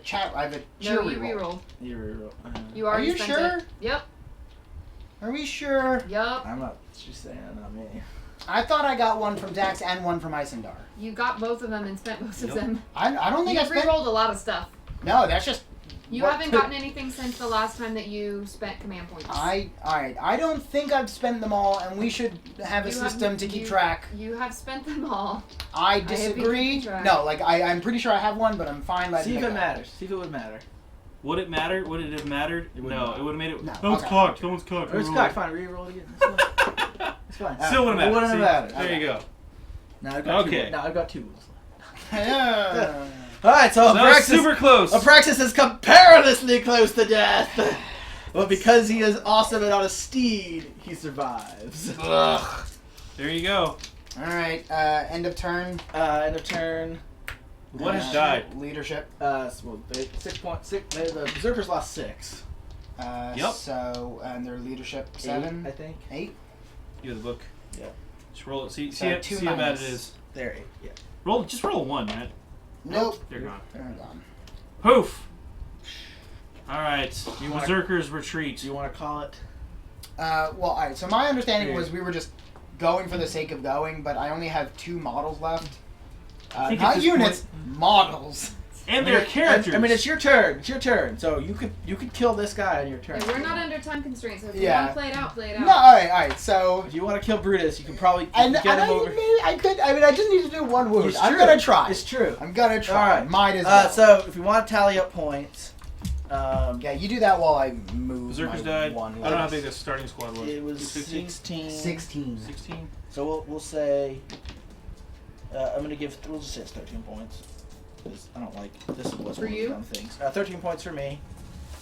cheer No, you reroll. reroll. You reroll. You Are already you spent sure? it. Yep. Are we sure? Yup. I'm not. She's saying it, not me. I thought I got one from Dax and one from Isendar. You got both of them and spent most of them. I don't think You I spent. re-rolled a lot of stuff. No, that's just. You what- haven't gotten anything since the last time that you spent command points. Alright. I don't think I've spent them all, and we should have a You system haven't- to keep you- track. You have spent them all. I have been disagree. keeping track. No, like I'm pretty sure I have one, but I'm fine letting See if it it go. matters. See if it would matter. Would it matter? Would it have mattered? It would No, not. it would have made it. No, No one's okay. cocked. No one's cocked. Or it's Reroll. cocked. Fine, re-roll it again. It's fine. It's fine. Still wouldn't It matter. wouldn't See? matter. There you go. Now I've got Okay. two. Now I've got 2 wounds. Yeah. All right, so So that was Abraxas, super close. Abraxas is comparatively close to death, but because he is awesome and on a steed, he survives. Ugh. There you go. Alright, end of turn. End of turn. What has died? Leadership. Well, 6.6. The berserkers lost 6. Yep. So, and their leadership 8, 7. I think. 8. You have the book. Yeah. Just roll it. See, So see, two see how bad it minus. is. There, 8. Yeah. Roll. Just roll a 1, man. Nope. They're gone. They're gone. Poof. All right. You wanna- Berserkers retreat. Do you want to call it? Well, alright, so my understanding Here. was we were just going for the sake of going, but I only have 2 models left. think at Not this units, models. And their characters. I mean, it's your turn. It's your turn. So you could kill this guy on your turn. And we're not under time constraints, so if you Yeah. want to play it out, play it out. No, alright, so... If you want to kill Brutus, you can probably And get I him over. I just need to do 1 wound. It's I'm true. gonna try. It's true. I'm gonna try. Alright. Might as well. So if you want to tally up points, Yeah, you do that while I move Berserkers my died. 1 I don't know how less. big the starting squad was. it was 15? 16. 16. 16. So we'll say. I'm gonna give. We'll just say it's 13 points. 'Cause I don't like this was For one you? of the dumb things. 13 points for me,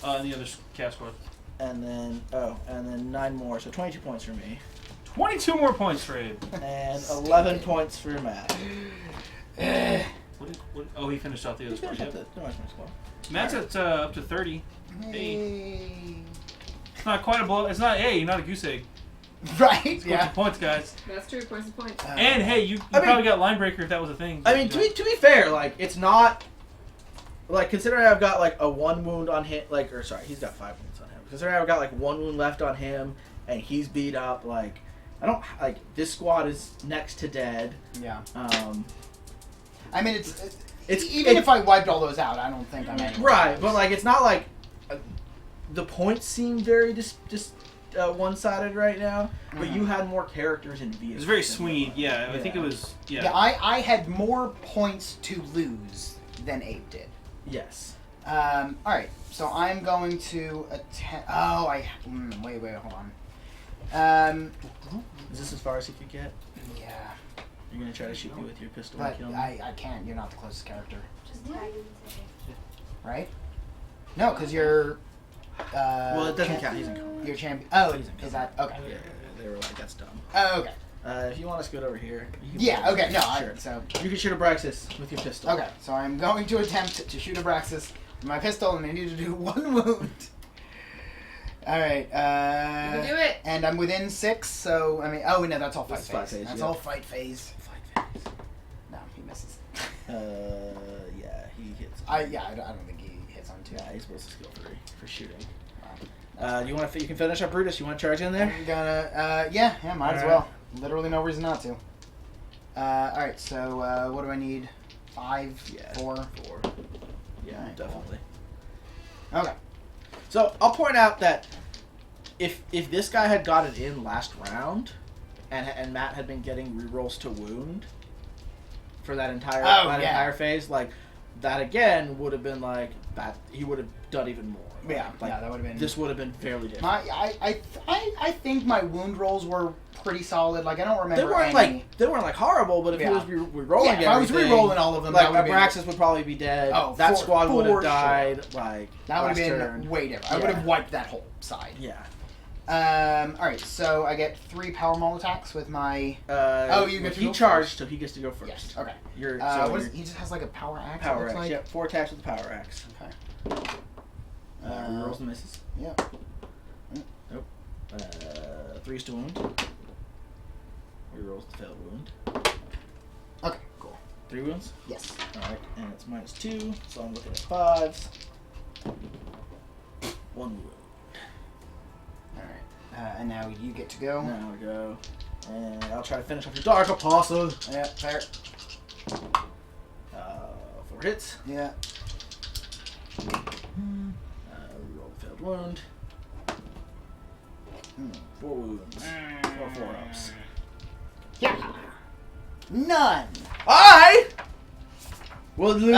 And the other cast squad. and then 9 more, so 22 points for me, 22 more points for Abe. and 11 points for Matt. Oh, he finished off the other He's squad. finished Yep. up the rest of my squad. Matt's at up to 30. Hey. It's not quite a blow. It's not not a goose egg. Right? It's Yeah. some points, guys. That's true, points of points. And hey, you I mean- probably got line breaker if that was a thing. I mean, to be fair, like it's not like considering I've got like a 1 wound on him, he's got 5 wounds on him. Considering I've got like 1 wound left on him, and he's beat up, like I don't like this squad is next to dead. Yeah. I mean, It's- even it- if I wiped all those out, I don't think I'm anywhere right, close. but like it's not like the points seem very one-sided right now. But you had more characters in vehicles. It was very sweet. Yeah, I think it was. Yeah. Yeah, I had more points to lose than Abe did. Yes. All right, so I'm going to attempt. Oh, wait, hold on. Is this as far as he could get? Yeah, You're gonna try to shoot me with your pistol but and kill me? I can't. You're not the closest character, Just tag him and right? No, because you're. Well, it doesn't count. He's in combat. You're champion. Oh, He's in is that okay? Yeah, they were like, that's dumb. Oh, okay. If you want to scoot over here. You can Yeah. Okay. No. Sure. So. You can shoot Abraxas with your pistol. Okay. So I'm going to attempt to shoot Abraxas with my pistol, and I need to do 1 wound. All right. You can do it. And I'm within 6, so I mean. Oh no, that's all fight That's phase. fight phase, That's yeah. all fight phase. Fight phase. No, he misses. Yeah, he hits. I don't think he hits on 2. Yeah, he's supposed to skill 3 for shooting. Wow. You want to? You can finish up Brutus. You want to charge in there? I'm gonna. Yeah, might as Alright. well. Literally no reason not to. All right. So what do I need? 5. Yeah. 4. 4. Yeah, Alright, definitely. Okay. So I'll point out that if this guy had got it in last round, and Matt had been getting rerolls to wound for that entire entire phase, like that again would have been like that. He would have done even more. Yeah. Like, Yeah. That would have been. This would have been fairly different. I think my wound rolls were pretty solid. Like I don't remember. They weren't like horrible, but if Yeah. he was re-rolling Yeah, if I was everything, re-rolling all of them, like that would have been. Abraxas would probably be dead. Oh, that for- squad would for have died. Like That would have last been turn. way different. I would have wiped that whole side. Yeah. All right. So I get 3 power maul attacks with my. You get to he go charged, first. so he gets to go first. Yes. Okay. You're He just has like a power axe. it power looks axe. like? Yep, 4 attacks with the power axe. Okay. Rerolls and misses. Yeah. Nope. 3's to wound. Rerolls the failed wound. Okay. Cool. 3 wounds. Yes. All right, and it's -2, so I'm looking at 5s. 1 wound. All right. And now you get to go. Now we go. And I'll try to finish off your Dark Apostle. Yeah, fair. 4 hits. Yeah. Roll the failed wound. 4 wounds. 4 ups. Yeah. None. I will use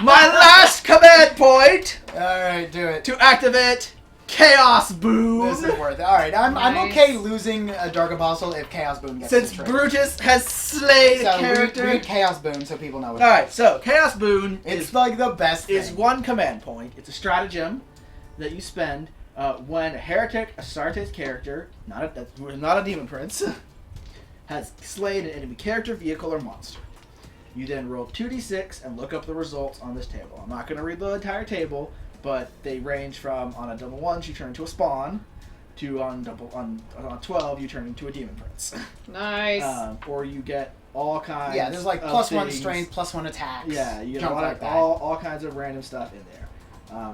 my last command point All right, do it. to activate Chaos Boon. This is worth it. All right, I'm Nice. okay losing a Dark Apostle if Chaos Boon gets Since the trigger. Brutus has slayed So a character. read Chaos Boon so people know. What Alright, so Chaos Boon it's is like the best is thing. 1 command point. It's a stratagem that you spend when a heretic Astartes character, not a demon prince, has slayed an enemy character, vehicle, or monster. You then roll 2d6 and look up the results on this table. I'm not going to read the entire table, but they range from on a double 1s you turn into a spawn, to on 12 you turn into a demon prince. Nice. Or you get all kinds. Yeah, there's like of +1 things. strength, +1 attacks. Yeah, you get junk a lot like of, that. all kinds of random stuff in there.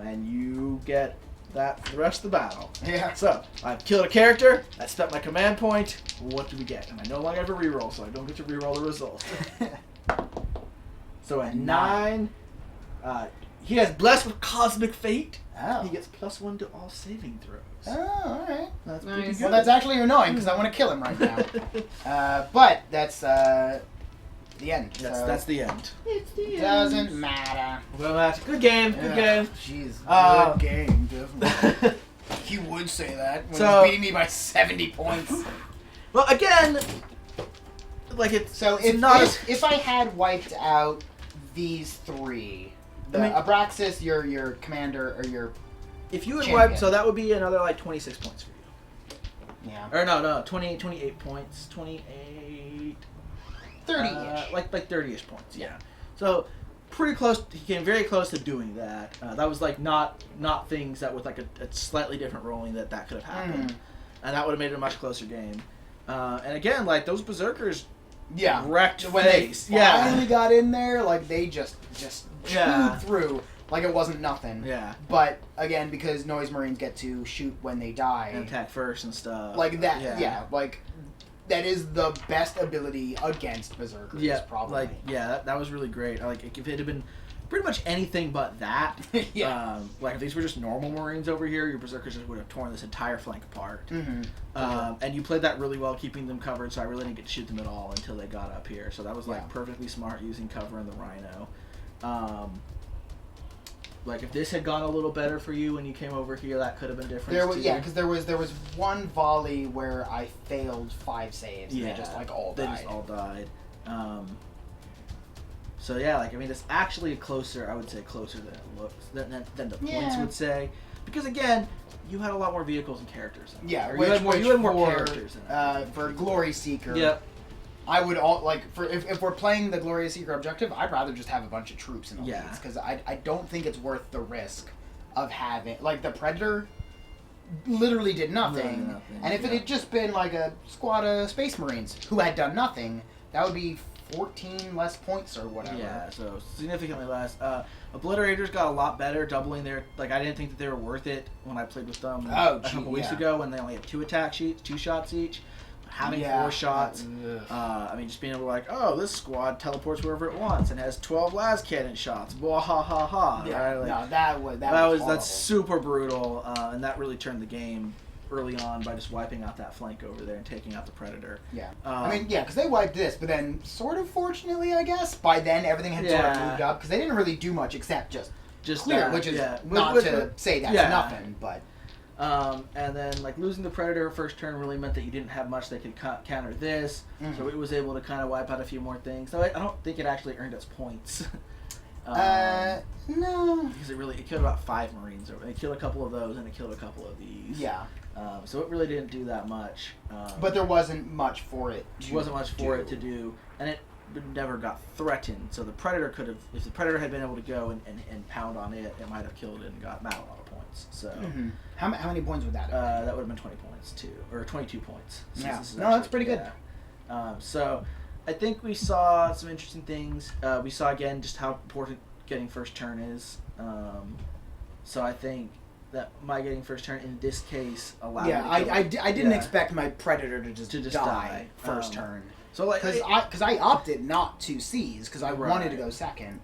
And you get that for the rest of the battle. Yeah. So, I've killed a character, I spent my command point, what do we get? And I no longer have a reroll, so I don't get to reroll the result. So at 9, he has blessed with cosmic fate. Oh. He gets +1 to all saving throws. Oh, all right. That's Nice. pretty good. Well, that's actually annoying because I want to kill him right now. But that's the end. So That's the end. It's the doesn't matter. Well, that's good game. Good game. Jeez, good game, definitely. He would say that when So- he's beating me by 70 points. Well, again, like it's So it's not as if I had wiped out these 3, the I mean- Abraxas, your commander, or your if you had champion. wiped, so that would be another like 26 points for you. yeah Or no, 28 points, 28, 30-ish. like 30ish points, yeah. So pretty close. He came very close to doing that. That was like not things that with like a slightly different rolling that could have happened, and that would have made it a much closer game. And again, like those berserkers, Yeah. wrecked When face, they yeah, finally got in there, like they just chewed Yeah. through like it wasn't nothing. yeah, But again, because Noise Marines get to shoot when they die, and attack first and stuff, like that, yeah, like that is the best ability against berserkers. Yeah, probably. like that was really great. Like if it had been pretty much anything but that, Yeah. like if these were just normal Marines over here, your berserkers just would have torn this entire flank apart. Mm-hmm. And you played that really well, keeping them covered. So I really didn't get to shoot them at all until they got up here. So that was like Yeah. perfectly smart using cover in the Rhino. Like if this had gone a little better for you when you came over here, that could have been different. There was because there was one volley where I failed 5 saves. And Yeah, they just like all they died. just all died. So yeah, like I mean, it's actually closer. I would say closer than it looks than the points Yeah. would say, because again, you had a lot more vehicles and characters. In it. Yeah, Or which, you had more for, characters in it. for Glory Seeker. Yep. I would if we're playing the Glory Seeker objective, I'd rather just have a bunch of troops in the Yeah. leads because I don't think it's worth the risk of having like the Predator literally did nothing, Really nothing, and if it yeah. had just been like a squad of Space Marines who had done nothing, that would be 14 less points or whatever. Yeah, so significantly less. Obliterators got a lot better, doubling their. Like I didn't think that they were worth it when I played with them Oh, a gee, couple weeks yeah. ago when they only had 2 attack sheets, 2 shots each. Having Yeah. 4 shots. Ugh. I mean, just being able to like, oh, this squad teleports wherever it wants and has 12 las cannon shots. Blah ha ha ha. Yeah, Right? Like, no, that was that's horrible. super brutal, and that really turned the game early on by just wiping out that flank over there and taking out the Predator. Yeah. Um, I mean, yeah, because they wiped this, but then sort of fortunately, I guess, by then everything had sort of Yeah. moved up because they didn't really do much except just clear, that, which is yeah. not With- to say that's yeah. nothing, but And then like losing the Predator first turn really meant that you didn't have much that could counter this, so it was able to kind of wipe out a few more things. So I don't think it actually earned its points. no. Because it killed about 5 Marines over. It killed a couple of those and it killed a couple of these. Yeah, So it really didn't do that much. but there wasn't much for it. There wasn't much for it to do, and it never got threatened. So the Predator could have, if the Predator had been able to go and pound on it, it might have killed it and gotten out a lot of points. So Mm-hmm. How many points would that have? that would have been 20 points too, or 22 points. So Yeah. this is No, that's pretty good. Yeah. So I think we saw some interesting things. We saw again just how important getting first turn is. So I think that my getting first turn in this case allowed Yeah, me to kill I didn't yeah. expect my predator to just To just die die. first turn. So like, Because I opted not to seize because I wanted to Right. go second.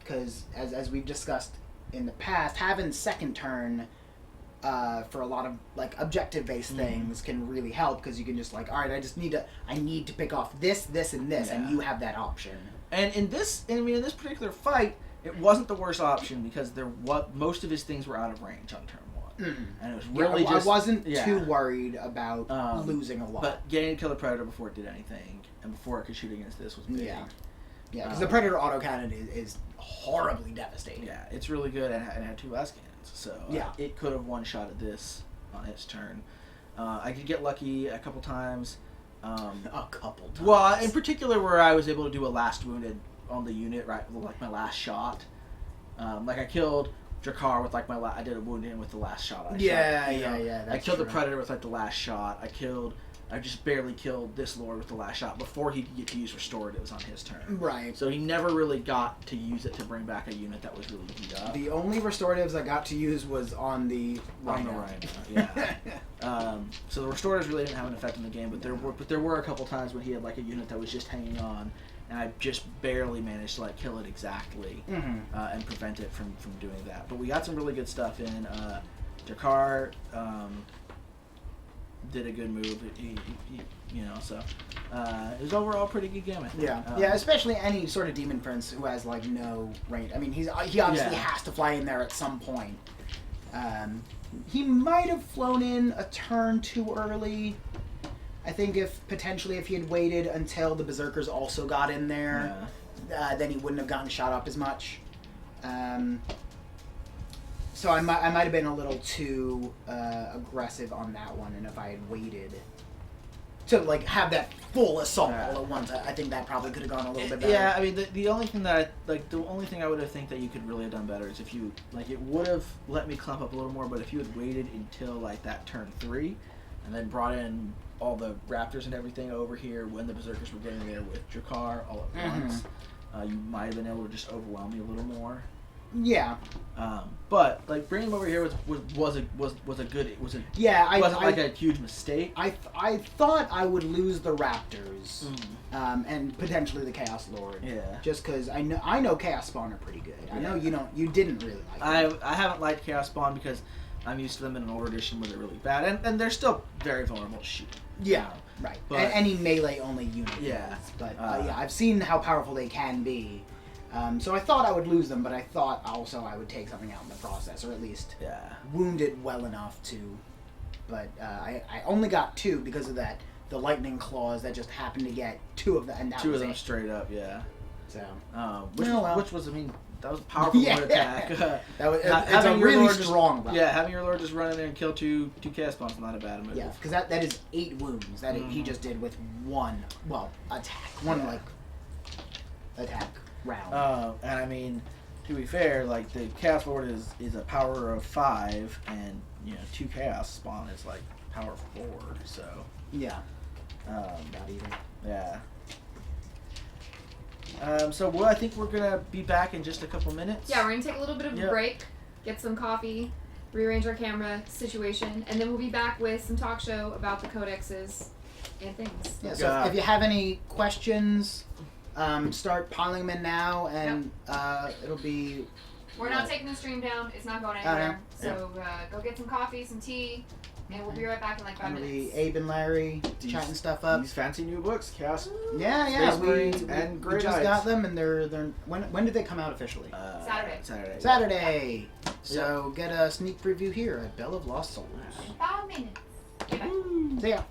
Because as we've discussed in the past, having second turn for a lot of like objective based things can really help because you can just like, all right, I need to pick off this, this, and this, and Yeah. you have that option. and in this particular fight, it wasn't the worst option because most of his things were out of range on turn one, and it was really I just wasn't yeah. too worried about losing a lot. But getting to kill the predator before it did anything and before it could shoot against this was big. Yeah, because the predator autocannon is horribly devastating. Yeah, it's really good and it had 2 last cannons, so Yeah. it could have one shot at this on its turn. I did get lucky a couple times. A couple times. Well, in particular, where I was able to do a last wounded on the unit, right, like my last shot. Like I killed Drakkar with like I did a wound in with the last shot. I Yeah, shot, you know? yeah, I that's killed the true. predator with like the last shot. I just barely killed this lord with the last shot before he could get to use restoratives on his turn. Right. So he never really got to use it to bring back a unit that was really beat up. The only restoratives I got to use was on the Rhino. Yeah. So the restoratives really didn't have an effect in the game, but there were a couple times when he had like a unit that was just hanging on, and I just barely managed to like kill it exactly and prevent it from doing that. But we got some really good stuff in. Drakkar did a good move. He so it was overall a pretty good game. I think. Yeah, especially any sort of demon prince who has like no range. I mean, he obviously has to fly in there at some point. He might have flown in a turn too early. I think if he had waited until the berserkers also got in there, then he wouldn't have gotten shot up as much. So I might have been a little too aggressive on that one, and if I had waited to like have that full assault all at once, I think that probably could have gone a little bit better. Yeah, I mean the only thing that I would have think that you could really have done better is if you like it would have let me clump up a little more, but if you had waited until like that turn 3, and then brought in all the raptors and everything over here when the berserkers were getting there with Drakkar all at once, you might have been able to just overwhelm me a little more. Yeah. But like bringing him over here was a good Yeah, it wasn't like a huge mistake. I thought I would lose the Raptors, and potentially the Chaos Lord. Yeah. Just because I know Chaos Spawn are pretty good. I know you didn't really like them. I haven't liked Chaos Spawn because I'm used to them in an older edition where they're really bad, and they're still very vulnerable to shoot. Yeah, right. But any melee only unit. Yeah. Is. But yeah, I've seen how powerful they can be. So I thought I would lose them, but I thought also I would take something out in the process, or at least wound it well enough to. But I only got 2 because of the lightning claws that just happened to get 2 of them, and that 2 was of them it. straight up, yeah. So Which was, I mean, that was a powerful one attack. That was it's a really strong run. Yeah, having your lord just run in there and kill 2 chaos bombs is not a bad move. Yeah, because that is 8 wounds that he just did with one attack, attack round. And I mean, to be fair, like the chaos lord is a power of 5, and 2 chaos spawn is like power 4. So yeah, not either. Yeah. So I think we're gonna be back in just a couple minutes. Yeah, we're gonna take a little bit of a Yep. break, get some coffee, rearrange our camera situation, and then we'll be back with some talk show about the codexes and things. Yeah, so if you have any questions, start piling them in now, and it'll be. We're not taking the stream down. It's not going anywhere. So go get some coffee, some tea, and we'll be right back in like 5 It'll minutes. be Abe and Larry chatting stuff up. These fancy new books, Chaos. Yeah, Space Marines and we Grey just Knights. got them, and they're when did they come out officially? Saturday. Saturday. So get a sneak preview here at Bell of Lost Souls. 5 minutes. Okay, bye. See ya.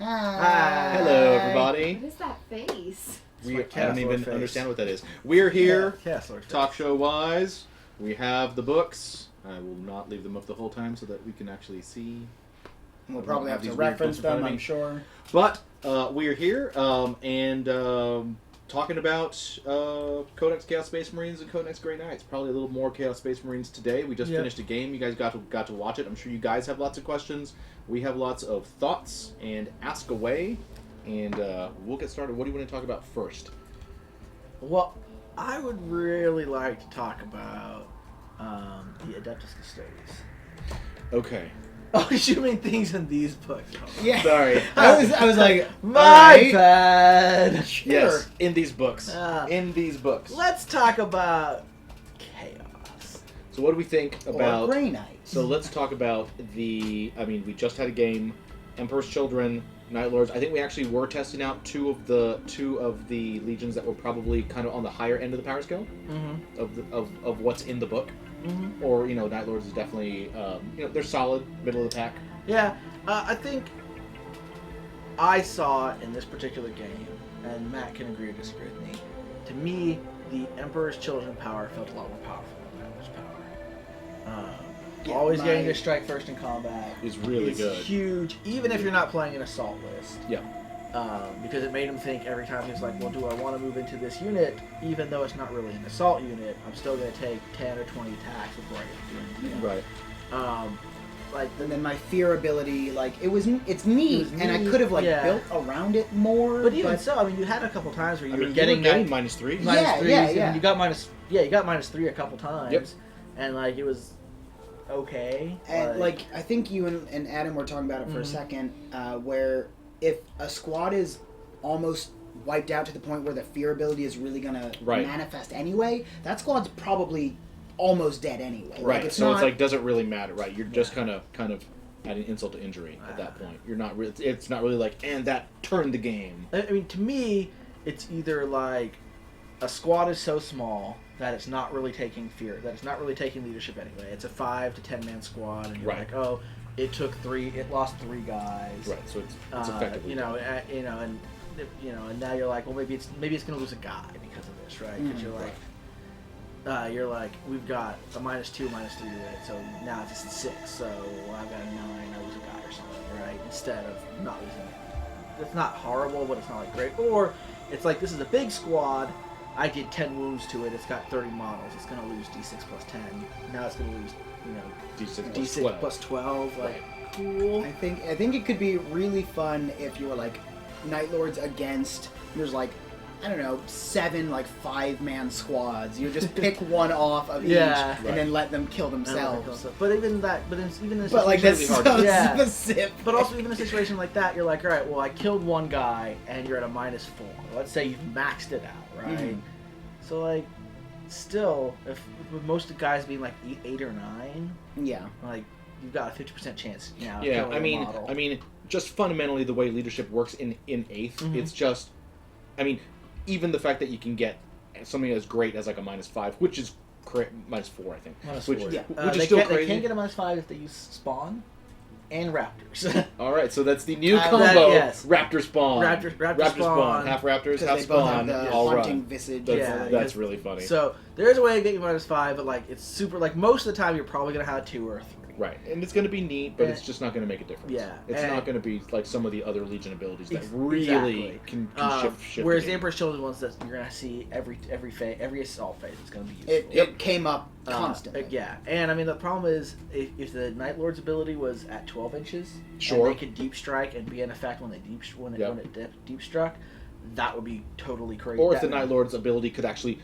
Hi. Hello, everybody. What is that face? We, my I cat don't even face. understand what that is. We're here, Yeah, Lord. talk show wise. We have the books. I will not leave them up the whole time so that we can actually see. We'll probably have to these weird reference books in front them, of me. I'm sure. But we are here and talking about Codex Chaos Space Marines and Codex Grey Knights. Probably a little more Chaos Space Marines today. We just finished a game. You guys got to watch it. I'm sure you guys have lots of questions. We have lots of thoughts and ask away. And we'll get started. What do you want to talk about first? Well, I would really like to talk about the Adeptus Custodes. Okay. Oh, you mean things in these books? Yeah. Sorry. I was like, My alright. bad. Yes, in these books. Ah. In these books. Let's talk about chaos. So what do we think Or about... Grey Knights. So let's talk about the... I mean, we just had a game. Emperor's Children, Night Lords. I think we actually were testing out two of the legions that were probably kind of on the higher end of the power scale Mm-hmm. of what's in the book. Mm-hmm. Or, Night Lords is definitely, they're solid, middle of the pack. Yeah, I think I saw in this particular game, and Matt can agree or disagree with me, to me, the Emperor's Children power felt a lot more powerful than Night Lord's power. Yeah, Always my- getting to strike first in combat Is really is good. huge, even if you're not playing an assault list. Yeah. Because it made him think every time he was like, well, do I want to move into this unit, even though it's not really an assault unit, I'm still going to take 10 or 20 attacks before I get to do anything. Right. And then my fear ability, it's neat, It was and I neat, could have yeah. built around it more. But even so, I mean, you had a couple times where you I were mean, getting you were getting that -3. minus Yeah, threes, yeah, and yeah. you got minus 3 a couple times. Yep. and like it was okay. And like I think you and Adam were talking about it for a second, where if a squad is almost wiped out to the point where the fear ability is really gonna manifest anyway, that squad's probably almost dead anyway. Right. Like, It's like doesn't really matter. Right. You're just kind of adding insult to injury at that point. You're not really. It's not really like, and that turned the game. I mean, to me, it's either like a squad is so small that it's not really taking fear, that it's not really taking leadership anyway. It's a 5 to 10 man squad, and you're like, oh, it lost 3 guys. Right. So it's effectively and now you're like, well, maybe it's going to lose a guy because of this, right? Because you're like, we've got a -2, -3 to it, so now it's just a 6, so I've got a 9, I lose a guy or something, right? Instead of not losing. It's not horrible, but it's not like great. Or it's like, this is a big squad, I did 10 wounds to it, it's got 30 models, it's going to lose d6 plus 10. Now it's going to lose, d6 plus 12. Like, cool. I think it could be really fun if you were like Night Lords against, there's like, I don't know, 7 like 5-man squads. You just pick one off of each and then let them kill themselves. But even that, even in a But like that's so specific. But also even in a situation like that, you're like, all right, well, I killed one guy and you're at a -4. Let's say you've maxed it out, right? Mm-hmm. So like, still, if with most of the guys being like 8 or 9, like you've got a 50% chance now. Yeah, I mean, just fundamentally the way leadership works in 8th, it's just, I mean, even the fact that you can get something as great as like a -5, which is -4, I think. -4. Which is still crazy. They can get a -5 if they use spawn and raptors. All right, so that's the new combo. Raptor spawn. Raptor spawn. Half raptors, half they both spawn. have the All haunting run. visage. That's really funny. So there is a way to get you -5, but like it's super. Like most of the time, you're probably gonna have 2 or 3. Right, and it's going to be neat, but it's just not going to make a difference. Yeah, it's not going to be like some of the other Legion abilities that really can shift. Whereas the the Emperor's Children ones that you're going to see every assault phase is going to be useful. It came up constantly. And I mean the problem is if the Night Lord's ability was at 12 inches, and they could deep strike and be in effect when it deep struck. That would be totally crazy. Or if the Night Lord's ability could actually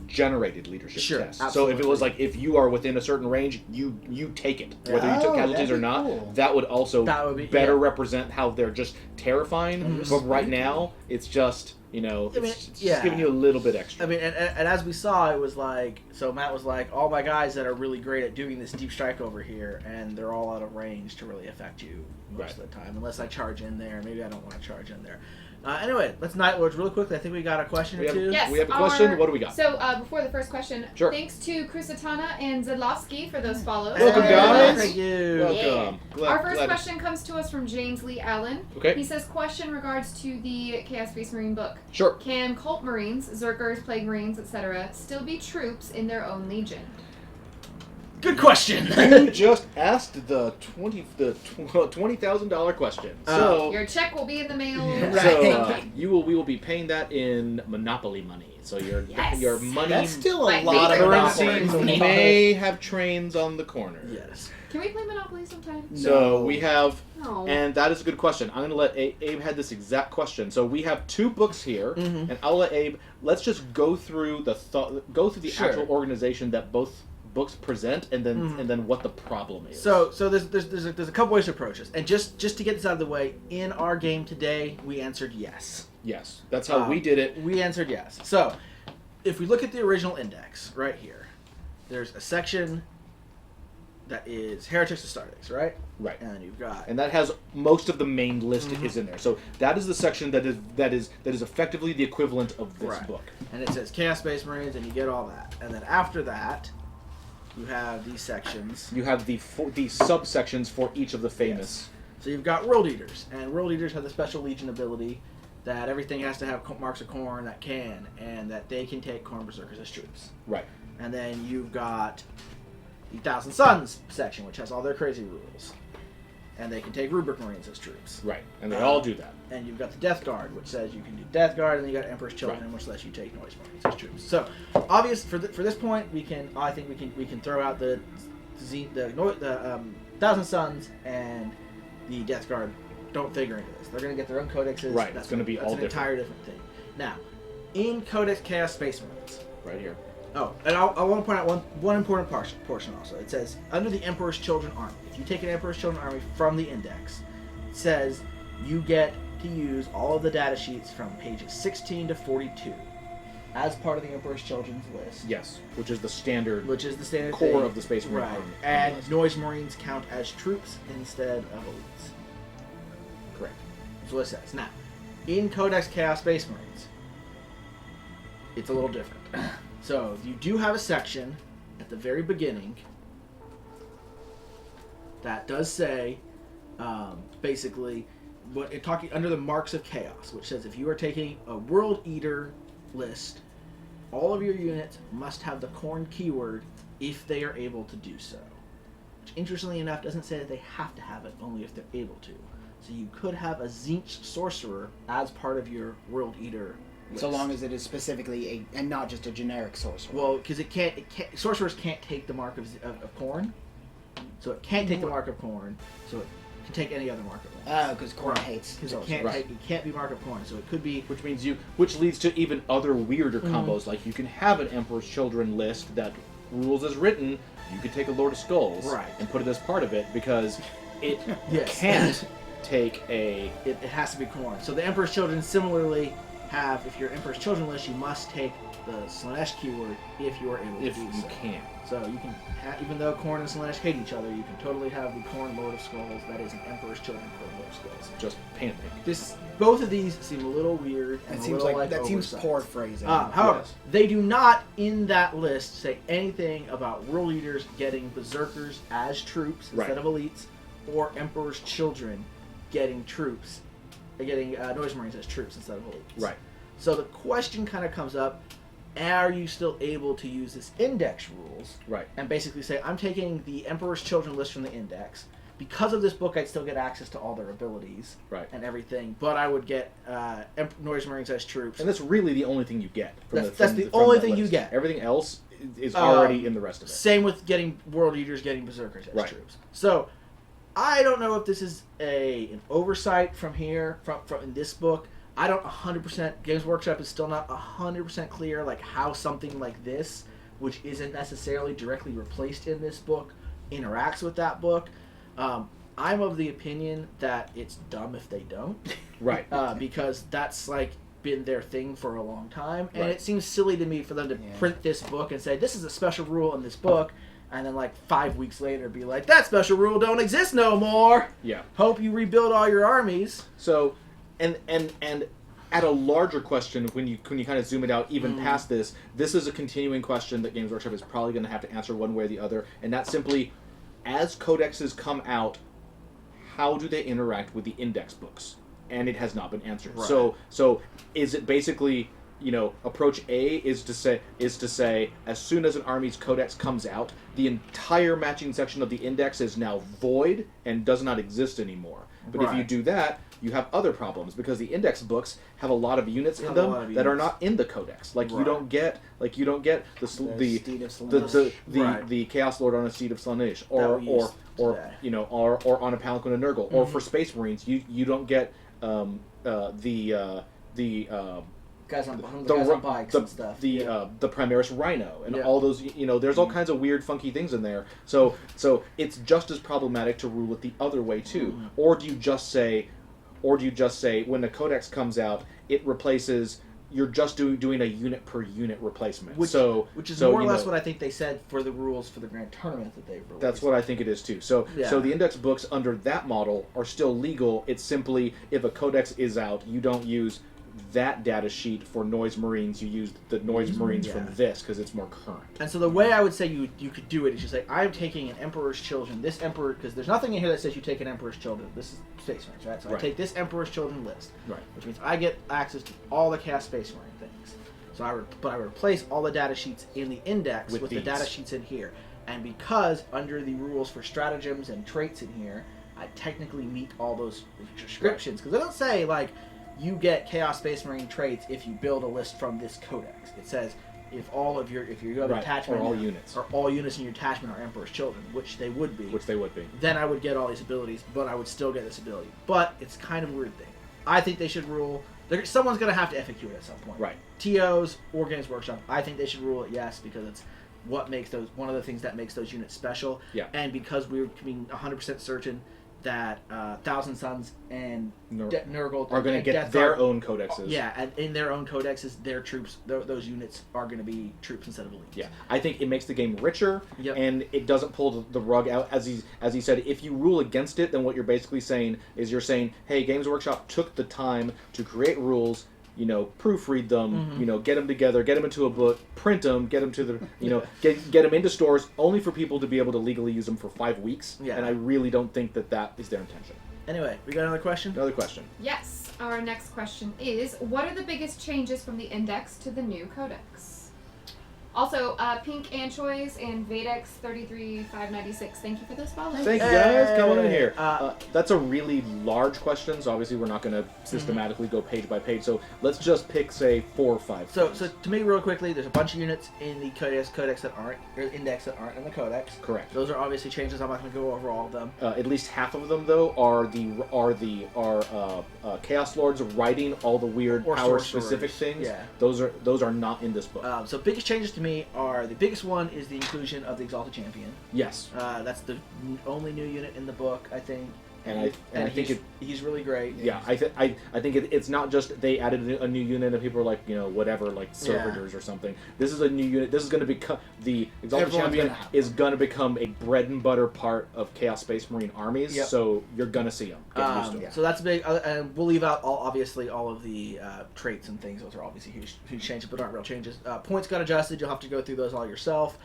generated leadership tests. Absolutely. So if it was like, if you are within a certain range, you take it. Whether you took casualties or not, that would also better represent how they're just terrifying. But right now, it's just, it's just giving you a little bit extra. I mean, and as we saw, it was like, so Matt was like, all my guys that are really great at doing this deep strike over here, and they're all out of range to really affect you most of the time, unless I charge in there. Maybe I don't want to charge in there. Anyway, let's Night Lords real quickly. I think we got a question or two. Yes, we have a question. What do we got? So before the first question, sure. Thanks to Krusatana and Zadlovsky for those follows. Welcome, guys. Thank you. Welcome. Yeah. Our first question comes to us from James Lee Allen. Okay. He says, question regards to the Chaos Space Marine book. Sure. Can Cult Marines, Zerkers, Plague Marines, etc., still be troops in their own legion? Good question. You just asked the $20,000 question. So your check will be in the mail. So we will be paying that in Monopoly money. So your money. That's still My a lot of currency Monopoly. may have trains on the corner. Yes. Can we play Monopoly sometime? So we have, No. and that is a good question. I'm going to let Abe had this exact question. So we have 2 books here, and I'll let Abe. Let's just go through the actual organization that both books present, and then what the problem is. So there's a couple ways to approach this, and just to get this out of the way, in our game today, we answered yes. Yes, that's how we did it. We answered yes. So if we look at the original index right here, there's a section that is Heretics to Stardust, right? Right. And you've got, and that has most of the main list is in there. So that is the section that is effectively the equivalent of this book. And it says Chaos Space Marines, and you get all that. And then after that, you have these sections. You have the subsections for each of the famous. Yes. So you've got World Eaters, and World Eaters have the Special Legion ability that everything has to have marks of Khorne that can, and that they can take Khorne Berserkers as troops. Right. And then you've got the Thousand Suns section, which has all their crazy rules. And they can take Rubric Marines as troops. Right, and they all do that. And you've got the Death Guard, which says you can do Death Guard, and then you got Emperor's Children, which lets you take Noise Marines as troops. So, obvious for this point, I think we can throw out the Thousand Suns and the Death Guard. Don't figure into this. They're going to get their own codexes. Right, it's going to be all different. That's an entire different thing. Now, in Codex Chaos Space Marines, right here, Oh, and I want to point out one important portion also. It says, under the Emperor's Children Army, if you take an Emperor's Children Army from the index, it says you get to use all of the data sheets from pages 16 to 42 as part of the Emperor's Children's list. Yes, which is the standard Which is the standard core thing. of the Space Marine Right. army. And Noise Marines count as troops instead of elites. Correct. That's what it says. Now, in Codex Chaos Space Marines, it's a little different. So, you do have a section at the very beginning that does say, basically, talking under the marks of chaos, which says if you are taking a World Eater list, all of your units must have the Khorne keyword if they are able to do so. Which, interestingly enough, doesn't say that they have to have it, only if they're able to. So you could have a Tzeentch sorcerer as part of your World Eater list. So long as it is specifically and not just a generic sorcerer. Well, because sorcerers can't take the mark of Khorne, so it can't take the mark of Khorne, so it can take any other mark of Khorne. Oh, because Khorne hates Because it sorcerers. can't be mark of Khorne, so it could be. Which leads to even other weirder combos. Like you can have an Emperor's Children list that rules as written. You could take a Lord of Skulls Right. and put it as part of it because it Yes. can't take a. It has to be Khorne. So the Emperor's Children similarly have, if you're Emperor's Children list, you must take the Slanesh keyword if you are able to If do you so. can. So you can, even though Khorne and Slanesh hate each other, you can totally have the Khorne Lord of Skulls. That is an Emperor's Children Khorne Lord of Skulls. Just pancake. Both of these seem a little weird and That a seems little like that seems oversized. poor phrasing. However, Yes. they do not in that list say anything about World Eaters getting Berserkers as troops Right. instead of elites, or Emperor's Children getting troops, getting Noise Marines as troops instead of elites. Right. So the question kind of comes up: are you still able to use this index rules? Right. And basically say, I'm taking the Emperor's Children list from the index. Because of this book, I'd still get access to all their abilities Right. and everything, but I would get Noise Marines as troops. And that's really the only thing you get. That's the only thing you get. Everything else is already in the rest of it. Same with getting World Eaters getting Berserkers as Right. troops. So, I don't know if this is an oversight from here, from in this book. I don't 100%, Games Workshop is still not 100% clear, like how something like this, which isn't necessarily directly replaced in this book, interacts with that book. I'm of the opinion that it's dumb if they don't. Right. Because that's like been their thing for a long time, and Right. it seems silly to me for them to Yeah. print this book and say this is a special rule in this book, and then like 5 weeks later be like that special rule don't exist no more. Yeah. Hope you rebuild all your armies. So, and at a larger question, when you kind of zoom it out even past this is a continuing question that Games Workshop is probably going to have to answer one way or the other, and that's simply, as codexes come out, how do they interact with the index books? And it has not been answered. Right. So is it basically, approach A is to say as soon as an army's codex comes out, the entire matching section of the index is now void and does not exist anymore. But if you Right. do that, you have other problems because the index books have a lot of units in Have a them lot of that are units. not in the codex. Like you Right. don't get the Steed of Slanesh. Right. the Chaos Lord on a Steed of Slanesh, That or we used today. or on a Palanquin of Nurgle, or for Space Marines you don't get the Guys on the, guys on bikes the, and stuff. the Primaris Rhino and Yeah. all those, there's all kinds of weird funky things in there, so it's just as problematic to rule it the other way too. Or do you just say when the codex comes out, it replaces, you're just doing a unit per unit replacement, which is more or less what I think they said for the rules for the Grand Tournament that they've released. That's what I think it is too. So Yeah. the index books under that model are still legal. It's simply, if a codex is out, you don't use that data sheet for Noise Marines. You use the Noise Marines from this because it's more current. And so the way I would say you could do it is just say, I'm taking an Emperor's Children, this Emperor, because there's nothing in here that says you take an Emperor's Children. This is Space Marines, right? So I Right. take this Emperor's Children list, Right. which means I get access to all the Chaos Space Marine things. So I replace all the data sheets in the index with the these. data sheets in here. And because under the rules for stratagems and traits in here, I technically meet all those descriptions. Because they don't say, like, you get Chaos Space Marine traits if you build a list from this codex. It says if you have Right, attachment or all units. or all units in your attachment are Emperor's Children, which they would be. Which they would be. Then I would get all these abilities, but I would still get this ability. But it's kind of a weird thing. I think they should rule someone's gonna have to FAQ it at some point. Right. TOs or Games Workshop. I think they should rule it yes because it's what makes those one of the things that makes those units special. Yeah. And because we're being 100% certain that Thousand Suns and Nurgle are going to get Death their Guard- own codexes. Yeah, and in their own codexes, their troops, those units are going to be troops instead of elites. Yeah, I think it makes the game richer, Yep. and it doesn't pull the rug out. As he said, if you rule against it, then what you're basically saying is you're saying, hey, Games Workshop took the time to create rules, proofread them, get them together, get them into a book, print them, get them to the, get them into stores, only for people to be able to legally use them for 5 weeks. Yeah. And I really don't think that is their intention. Anyway, we got another question? Another question. Yes. Our next question is, what are the biggest changes from the Index to the new Codex? Also, Pink Anchois and Vedex 33596. Thank you for those follows. Thank you guys. Come on in here. Uh, That's a really large question, so obviously we're not going to systematically go page by page. So let's just pick, say, 4 or 5. So to me, real quickly, there's a bunch of units in the Codex that aren't, or Index that aren't in the Codex. Correct. Those are obviously changes. I'm not going to go over all of them. At least half of them, though, are Chaos Lords writing all the weird Or power-specific sorcerers. things. Yeah. Those are not in this book. So biggest changes to me are, the biggest one is the inclusion of the Exalted Champion. Yes. That's the only new unit in the book, I think. And I think he's really great. Yeah, I think it's not just they added a new unit and people are like, whatever, like servitors or something. This is a new unit. This is going to become the Exalted Everyone's Champion gonna have is going to become a bread and butter part of Chaos Space Marine armies. Yep. So you're going to see them. Get used to them. So that's big, and we'll leave out all of the traits and things. Those are obviously huge changes, but aren't real changes. Points got adjusted. You'll have to go through those all yourself.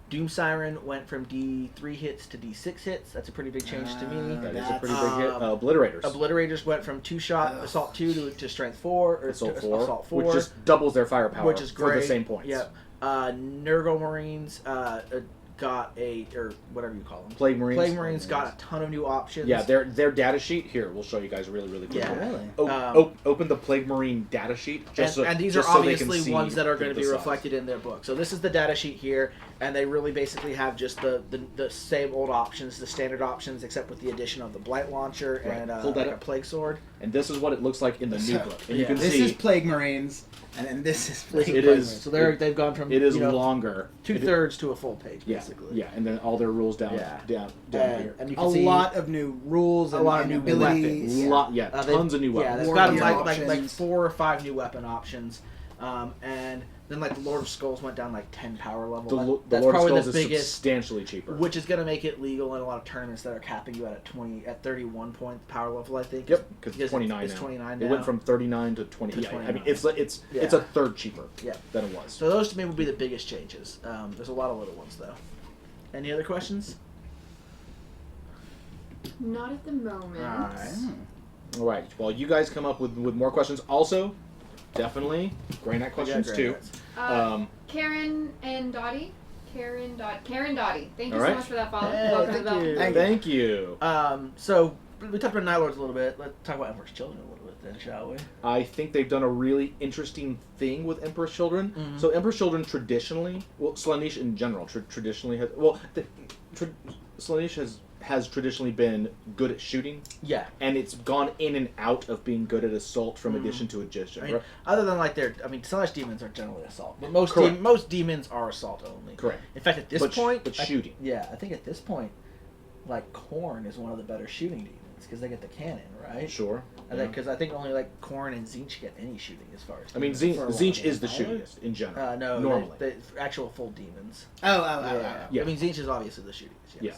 Doom Siren went from D3 hits to D6 hits. That's a pretty big change to me. That is a pretty big hit. Obliterators. Obliterators went from 2-shot Assault 2 to Strength 4, or Assault to 4, Assault 4, which just doubles their firepower, which is great. for the same points. Yep. Nurgle Marines got or whatever you call them. Plague Marines. Plague Marines got a ton of new options. Yeah, their data sheet here. We'll show you guys really quickly. Yeah. Really? Open the Plague Marine data sheet. And these are so they can obviously see ones that are going to be the size. reflected in their book. So this is the data sheet here, and they really basically have just the same old options, the standard options, except with the addition of the Blight Launcher Right. and Pull that a up. Plague Sword. And this is what it looks like in the new book. And you can This see is Plague Marines, and then this is Plague It Marines. is- So they've gone from it is longer. 2/3 to a full page, Yeah, basically. yeah, and then all their rules down here. And you can A see lot of new rules, a and, lot of and new abilities. weapons. Tons of new Yeah, weapons. they've War got gear like options. 4 or 5 new weapon options, and then like the Lord of Skulls went down like 10 power level. The Lord That's of probably Skulls the is biggest, substantially cheaper. which is going to make it legal in a lot of tournaments that are capping you at 31 point power level. I think. Yep, because it's 29 it's now. 29 It now. went from 39 to 20. To Yeah, I 29. mean, it's Yeah. a third cheaper Yeah. than it was. So those to me would be the biggest changes. There's a lot of little ones though. Any other questions? Not at the moment. Alright. All right. Well, you guys come up with more questions. Also, definitely Grey Knight questions too. Karen and Dottie. Karen Dottie. Thank you All right. so much for that follow. Hey, Welcome thank to the you. bell. Thank you. So we talked about Night Lords a little bit. Let's talk about Emperor's Children a little bit then, shall we? I think they've done a really interesting thing with Emperor's Children. Mhm. So Emperor's Children traditionally, well, Slaanesh in general traditionally has, Slaanesh has traditionally been good at shooting, Yeah. and it's gone in and out of being good at assault from Mhm. addition to addition. I mean, right? other than like Slash demons are generally assault, but most Correct. most demons are assault only. Correct. In fact, at this But point, shooting. I think at this point, like Khorne is one of the better shooting demons because they get the cannon, right? Sure. Yeah. Because I think only like Khorne and Tzeentch get any shooting as far as. I mean, demons. Tzeentch is the shootingest in general. No, normally. the actual full demons. Oh. Yeah. I mean, Tzeentch is obviously the shootingest. Yes.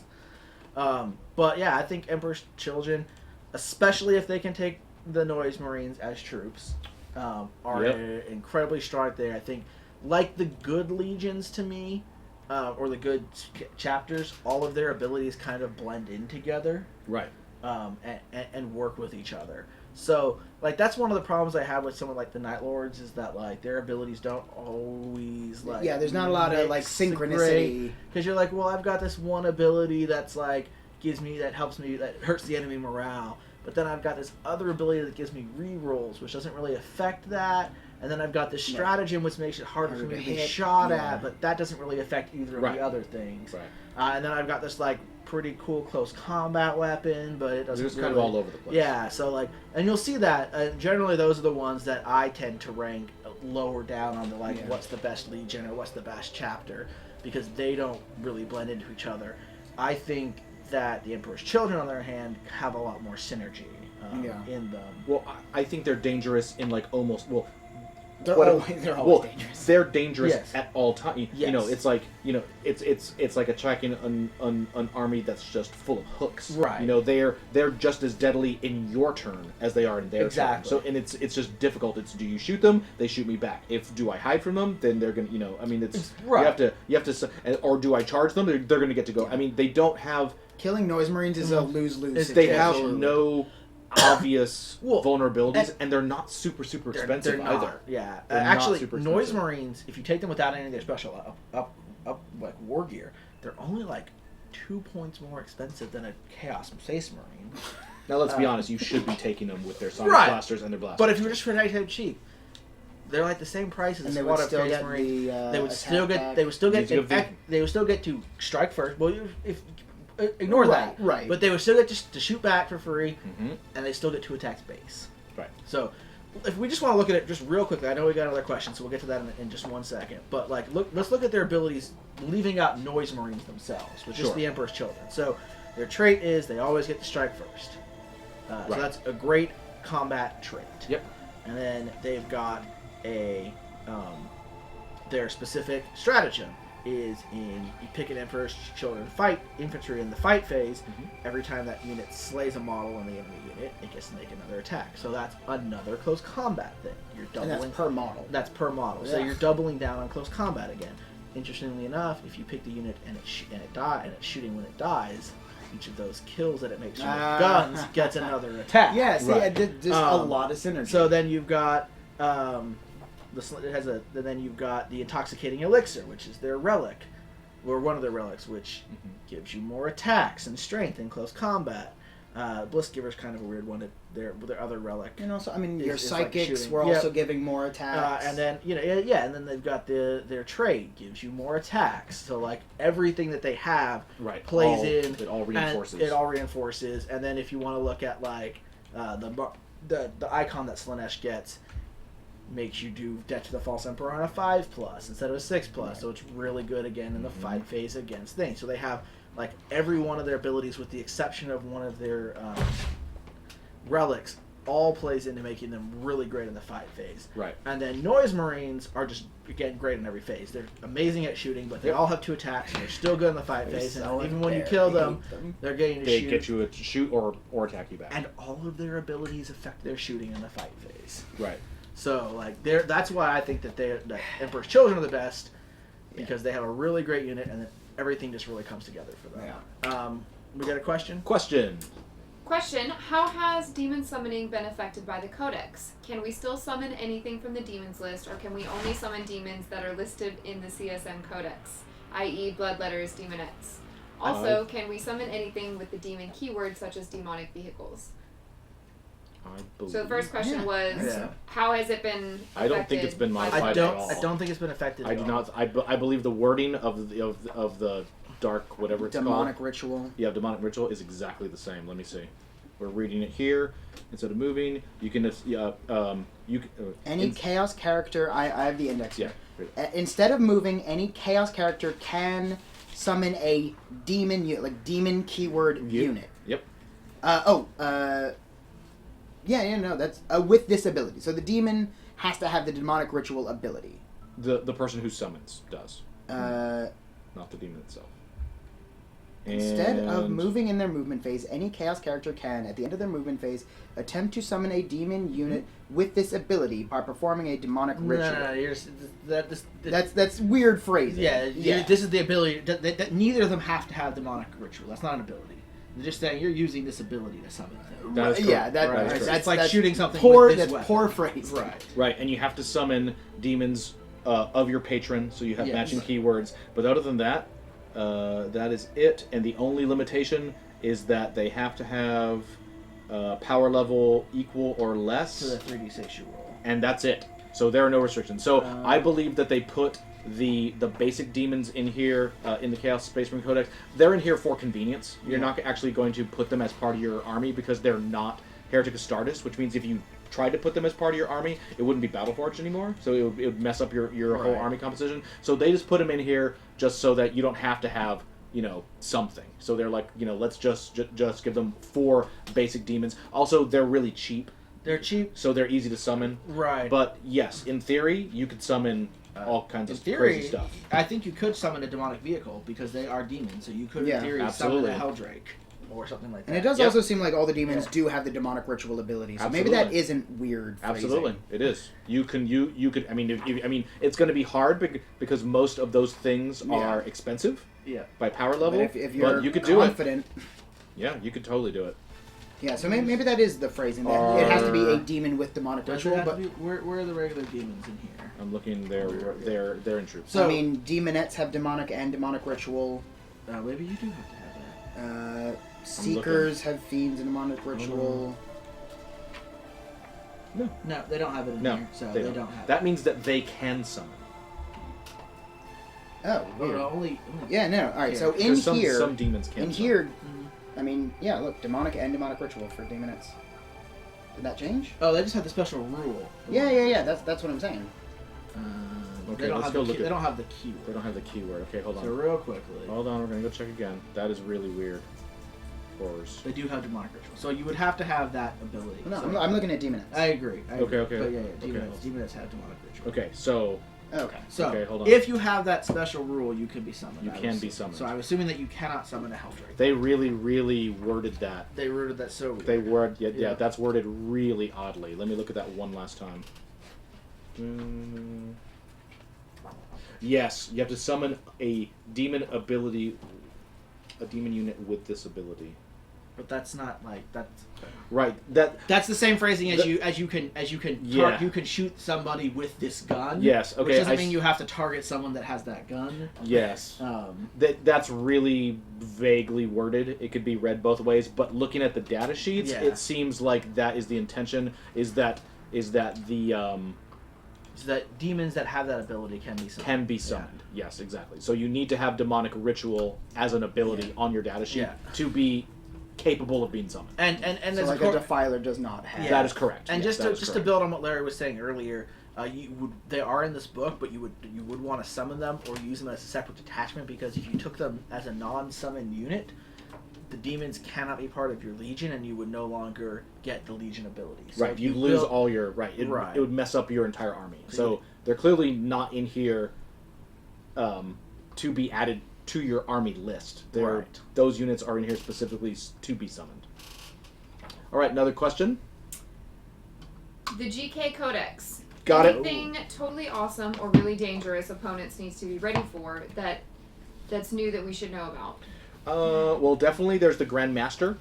Yeah. But yeah, I think Emperor's Children, especially if they can take the Noise Marines as troops, are incredibly strong there. I think, like the good legions to me, or the good chapters, all of their abilities kind of blend in together. Right. And work with each other. So, like, that's one of the problems I have with some of, like, the Night Lords is that, like, their abilities don't always, like... Yeah, there's not a lot of, like, synchronicity. Because you're like, well, I've got this one ability that's, like, helps me, that hurts the enemy morale. But then I've got this other ability that gives me rerolls, which doesn't really affect that. And then I've got this stratagem, which makes it harder for me to be hit, shot yeah. at, but that doesn't really affect either of Right. the other things. Right. And then I've got this, like, pretty cool close combat weapon, but it doesn't They're just really... kind of all over the place. Yeah, so like, and you'll see that generally those are the ones that I tend to rank lower down on the what's the best legion or what's the best chapter, because they don't really blend into each other. I think that the Emperor's Children, on the other hand, have a lot more synergy in them. Well, I think they're dangerous in like almost They're always dangerous. They're dangerous Yes. at all times. Yes. You know, it's like it's like attacking an army that's just full of hooks. Right. You know, they're just as deadly in your turn as they are in their Exactly. turn. So and it's just difficult. It's do you shoot them? They shoot me back. Do I hide from them? Then they're gonna I mean it's right. you have to or do I charge them? They're gonna get to go. I mean they don't have Killing Noise Marines is a lose-lose they situation. have no obvious Well, vulnerabilities, and they're not super expensive they're not, either. Yeah, They're not actually, super Noise expensive. Marines, if you take them without any of their special up like war gear, they're only like 2 points more expensive than a Chaos Space Marine. Now let's be honest, you should be taking them with their sonic Right. blasters and their blasters. But if you were just trying to cheap, they're like the same price as And a they would squad of still Space get Marines. the They would still attack get. back. They would still get. You get They would still get to strike first. Well, if ignore that. Right. But they would still get to shoot back for free, Mhm. and they still get 2 attacks base. Right. So, if we just want to look at it just real quickly, I know we got another question, so we'll get to that in just 1 second. But let's look at their abilities, leaving out Noise Marines themselves, which is Sure. the Emperor's Children. So, their trait is they always get to strike first. So Right. that's a great combat trait. Yep. And then they've got their specific stratagem is you pick an Emperor's Children fight infantry in the fight phase. Every time that unit slays a model in the enemy unit, it gets to make another attack. So that's another close combat thing. You're And doubling. that's per model. That's per model. So Yeah. you're doubling down on close combat again. Interestingly enough, if you pick the unit and it's shooting when it dies, each of those kills that it makes from its guns gets another attack. Yeah, see, Right. there's a lot of synergy. So then you've got then you've got the intoxicating elixir, which is their relic, or one of their relics, which gives you more attacks and strength in close combat. Blissgiver is kind of a weird one. Their other relic. And also, I mean, Is- your is like psychics shooting. were Yep. also giving more attacks. And then and then they've got their trade gives you more attacks. So like everything that they have Right. plays in. It all and reinforces. It all reinforces. And then if you want to look at like the icon that Slanesh gets, makes you do Death to the False Emperor on a 5+ instead of a 6+. So it's really good again in the fight phase against things. So they have like every one of their abilities, with the exception of one of their relics, all plays into making them really great in the fight phase. Right. And then Noise Marines are just, again, great in every phase. They're amazing at shooting, but they all have 2 attacks, and they're still good in the fight They're phase. so And even when you unfair. kill I them, hate them. they're getting to They shoot. get you a shoot or attack you back. And all of their abilities affect their shooting in the fight phase. Right. So, like, that's why I think that that Emperor's Children are the best, because they have a really great unit, and then everything just really comes together for them. We got a question? Question. Question: how has demon summoning been affected by the Codex? Can we still summon anything from the demons list, or can we only summon demons that are listed in the CSM Codex, i.e. Bloodletters, Demonettes? Also, can we summon anything with the demon keyword, such as demonic vehicles? I believe. So the first question was, Yeah. how has it been affected? I don't think it's been by the modified I at don't. all. I don't think it's been affected. I at do all. not. I believe the wording of the dark whatever it's Demonic called. ritual. Yeah, demonic ritual is exactly the same. Let me see. We're reading it here instead of moving. You can Any chaos character, I have the index yeah. here. Instead of moving, any chaos character can summon a demon unit, like demon keyword unit. Yep. That's with this ability. So the demon has to have the demonic ritual ability. The person who summons does, not the demon itself. Instead of And- moving in their movement phase, any chaos character can, at the end of their movement phase, attempt to summon a demon unit with this ability by performing a demonic ritual. That's weird phrasing. This is the ability. That neither of them have to have demonic ritual. That's not an ability. They're just saying you're using this ability to summon them. That is correct. Yeah, that, Right, It's that's like that's shooting something poor. with this That's weapon. poor phrasing. Right. Right, and you have to summon demons of your patron, so you have Yes. matching keywords. But other than that, that is it. And the only limitation is that they have to have power level equal or less, So the 3d6 you roll. and that's it. So there are no restrictions. So I believe that they put the basic demons in here in the Chaos Space Marine Codex, they're in here for convenience. You're not actually going to put them as part of your army because they're not Heretic Astartes, which means if you tried to put them as part of your army, it wouldn't be Battleforged anymore, so it would mess up your whole army composition. So they just put them in here just so that you don't have to have, something. So they're like, let's just give them 4 basic demons. Also, they're really cheap. They're cheap. So they're easy to summon. Right. But yes, in theory, you could summon all kinds of theory, crazy stuff. I think you could summon a demonic vehicle because they are demons, so you could in theory absolutely. summon a Helldrake or something like that. And it does also seem like all the demons do have the demonic ritual ability, so maybe that isn't weird phrasing. Absolutely, it is. You could. I mean, it's going to be hard because most of those things are expensive. Yeah. By power level. But if you're you could confident, do it. Yeah, you could totally do it. Yeah, so maybe that is the phrasing. That it has to be a demon with demonic ritual. But where are the regular demons in here? I'm looking. They're in troops. So I mean, demonettes have demonic and demonic ritual. Maybe you do have to have that. Seekers have fiends and demonic ritual. No, they don't have it in here, so they don't have that means that they can summon. Oh, weird. Only yeah, no. All right, so in here, some demons can. In here, I mean, yeah. Look, demonic and demonic ritual for demonettes. Did that change? Oh, they just have the special rule. Yeah. That's what I'm saying. Okay, let's go look. They don't have the keyword. They don't have the keyword. Okay, hold on. So real quickly. Hold on, we're gonna go check again. That is really weird. Horrors. They do have demonic ritual, so you would have to have that ability. No, so, I'm looking at demonettes. I agree. Okay. But yeah, demonettes have demonic ritual. Okay, so. Okay. So hold on. if you have that special rule, you can be summoned. You can be summoned. So I'm assuming that you cannot summon a Helldrake. They really worded that. They worded that so weird. They word yeah, that's worded really oddly. Let me look at that one last time. Yes, you have to summon a demon ability, a demon unit with this ability. But that's not like that's right. That's the same phrasing as you can you can shoot somebody with this gun. Yes. Okay. Which doesn't mean you have to target someone that has that gun. Yes. That's really vaguely worded. It could be read both ways. But looking at the data sheets, it seems like that is the intention. Is that the so that demons that have that ability can be summoned. Yeah. Yes, exactly. So you need to have demonic ritual as an ability on your data sheet to be capable of being summoned. And so like a defiler does not have. That is correct. And yes, just to build on what Larry was saying earlier, they are in this book, but you would want to summon them or use them as a separate detachment, because if you took them as a non-summon unit, the demons cannot be part of your legion, and you would no longer get the legion abilities. So you'd lose all your It would mess up your entire army. So they're clearly not in here to be added to your army list. Those units are in here specifically to be summoned. All right, another question. The GK Codex. Got it. Anything totally awesome or really dangerous opponents needs to be ready for that's new that we should know about? Well, definitely there's the Grand Master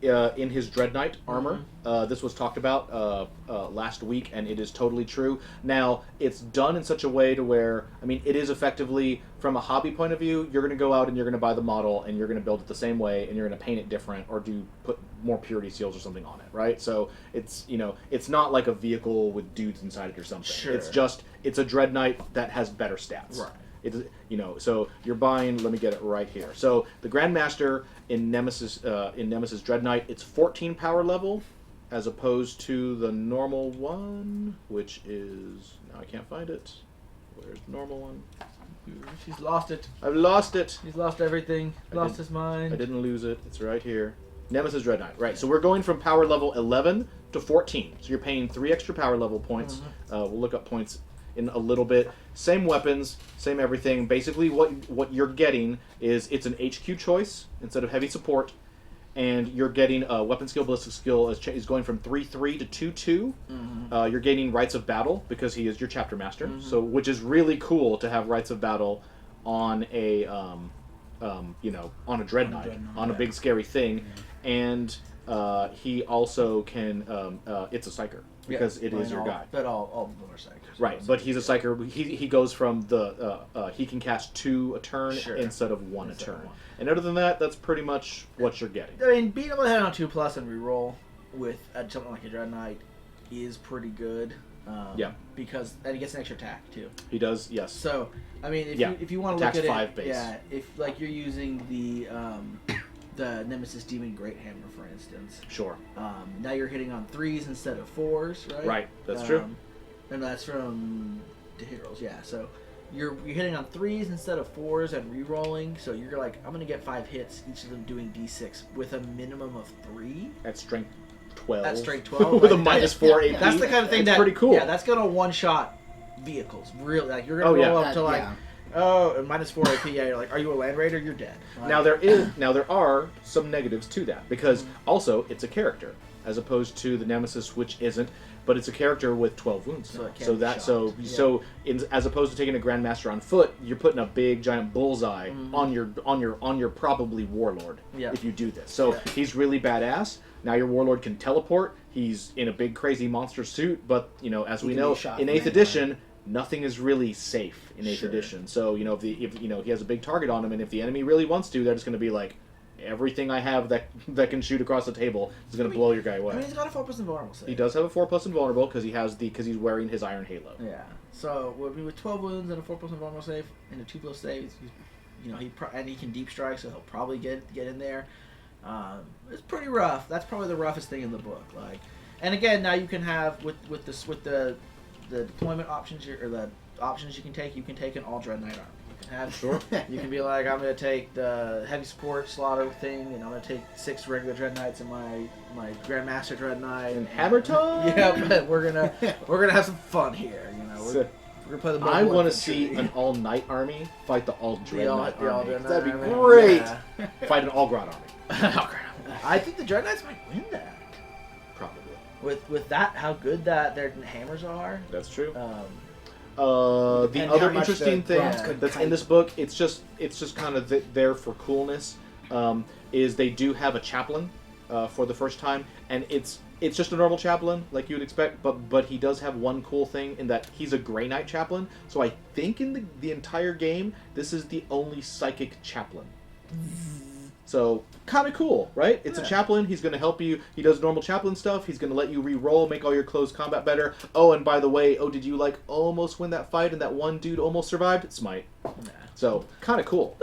in his Dread Knight armor. This was talked about last week, and it is totally true. Now, it's done in such a way to where, I mean, it is effectively, from a hobby point of view, you're going to go out and you're going to buy the model, and you're going to build it the same way, and you're going to paint it different, or put more purity seals or something on it, right? So it's, it's not like a vehicle with dudes inside it or something. Sure. It's a Dread Knight that has better stats. Right. So you're buying. Let me get it right here. So the Grandmaster in Nemesis Dread Knight, it's 14 power level, as opposed to the normal one, which is, now I can't find it. Where's the normal one? He's lost it. I've lost it. He's lost everything. Lost his mind. I didn't lose it. It's right here. Nemesis Dread Knight. Right. So we're going from power level 11 to 14. So you're paying 3 extra power level points. We'll look up points in a little bit. Same weapons, same everything. Basically what you're getting is it's an HQ choice instead of heavy support, and you're getting a weapon skill, ballistic skill is going from 3/3 to 2/2. You're gaining Rites of Battle because he is your chapter master, so which is really cool to have Rites of Battle on a on a Dread Knight, on a big scary thing, and he also can it's a psyker. Because it is your guy. But all of them are psychers. Right, but he's a psyker. He goes from the he can cast 2 a turn instead of 1 a turn. And other than that, that's pretty much what you're getting. I mean, being able to hit on 2+ and reroll with something like a Dread Knight is pretty good. Yeah. Because and he gets an extra attack too. He does, yes. So I mean, Yeah. if you want to look Attacks at 5 it, base. yeah, if like you're using the Nemesis Demon Great Hammer, for instance, Sure. now you're hitting on 3s instead of 4s, right? Right, that's true. And that's from the hit rolls, yeah. So you're hitting on 3s instead of 4s and re-rolling. So you're like, I'm gonna get 5 hits, each of them doing d6 with a minimum of 3. At strength 12. At strength 12, with a like, minus 4 yeah, AP. That's the kind of thing It's that pretty cool. Yeah, that's gonna one-shot vehicles. Really, like you're gonna roll up to like. Yeah. Oh, minus 4 AP. Yeah, you're like, are you a land raider? You're dead. Like, Now there are some negatives to that because also it's a character as opposed to the Nemesis, which isn't, but it's a character with 12 wounds. So now. it can So be that shot. so Yeah. so as opposed to taking a Grandmaster on foot, you're putting a big giant bullseye on your probably warlord Yeah. if you do this. So Yeah. he's really badass. Now your warlord can teleport. He's in a big crazy monster suit, but as He we can know be shot in from 8th edition. Nothing is really safe in 8th Sure. edition. So, if he has a big target on him, and if the enemy really wants to, they're just going to be like, everything I have that can shoot across the table is going to blow your guy away. I mean, he's got a 4% vulnerable save. He does have a 4+ invulnerable because he's wearing his iron halo. Yeah. So with 12 wounds and a 4% vulnerable save and a 2+ save, and he can deep strike, so he'll probably get in there. It's pretty rough. That's probably the roughest thing in the book. Like, and again, now you can have with the deployment options or the options you can take an all Dread Knight army. You can have Sure. You can be like, I'm gonna take the heavy support slaughter thing, and I'm gonna take 6 regular Dread Knights and my Grandmaster Dread Knight And Hammer Time? Yeah, but we're gonna have some fun here. We're gonna play the. I mobile want to infantry. see an all Knight army fight the all Dread Knight the all army. Dread Knight That'd be army. great. Yeah. Fight an all Grot army. I think the Dread Knights might win that. Probably. With that, how good that their hammers are. That's true. Um, The Depending other how much interesting the thing bronze could that's in kite. this book, it's just kind of there for coolness, is they do have a chaplain for the first time, and it's just a normal chaplain like you would expect, but he does have one cool thing in that he's a Grey Knight chaplain. So I think in the entire game, this is the only psychic chaplain. So kind of cool, right? It's a chaplain. He's going to help you. He does normal chaplain stuff. He's going to let you re-roll, make all your close combat better. Oh, and by the way, did you almost win that fight and that one dude almost survived? Smite. So kind of cool.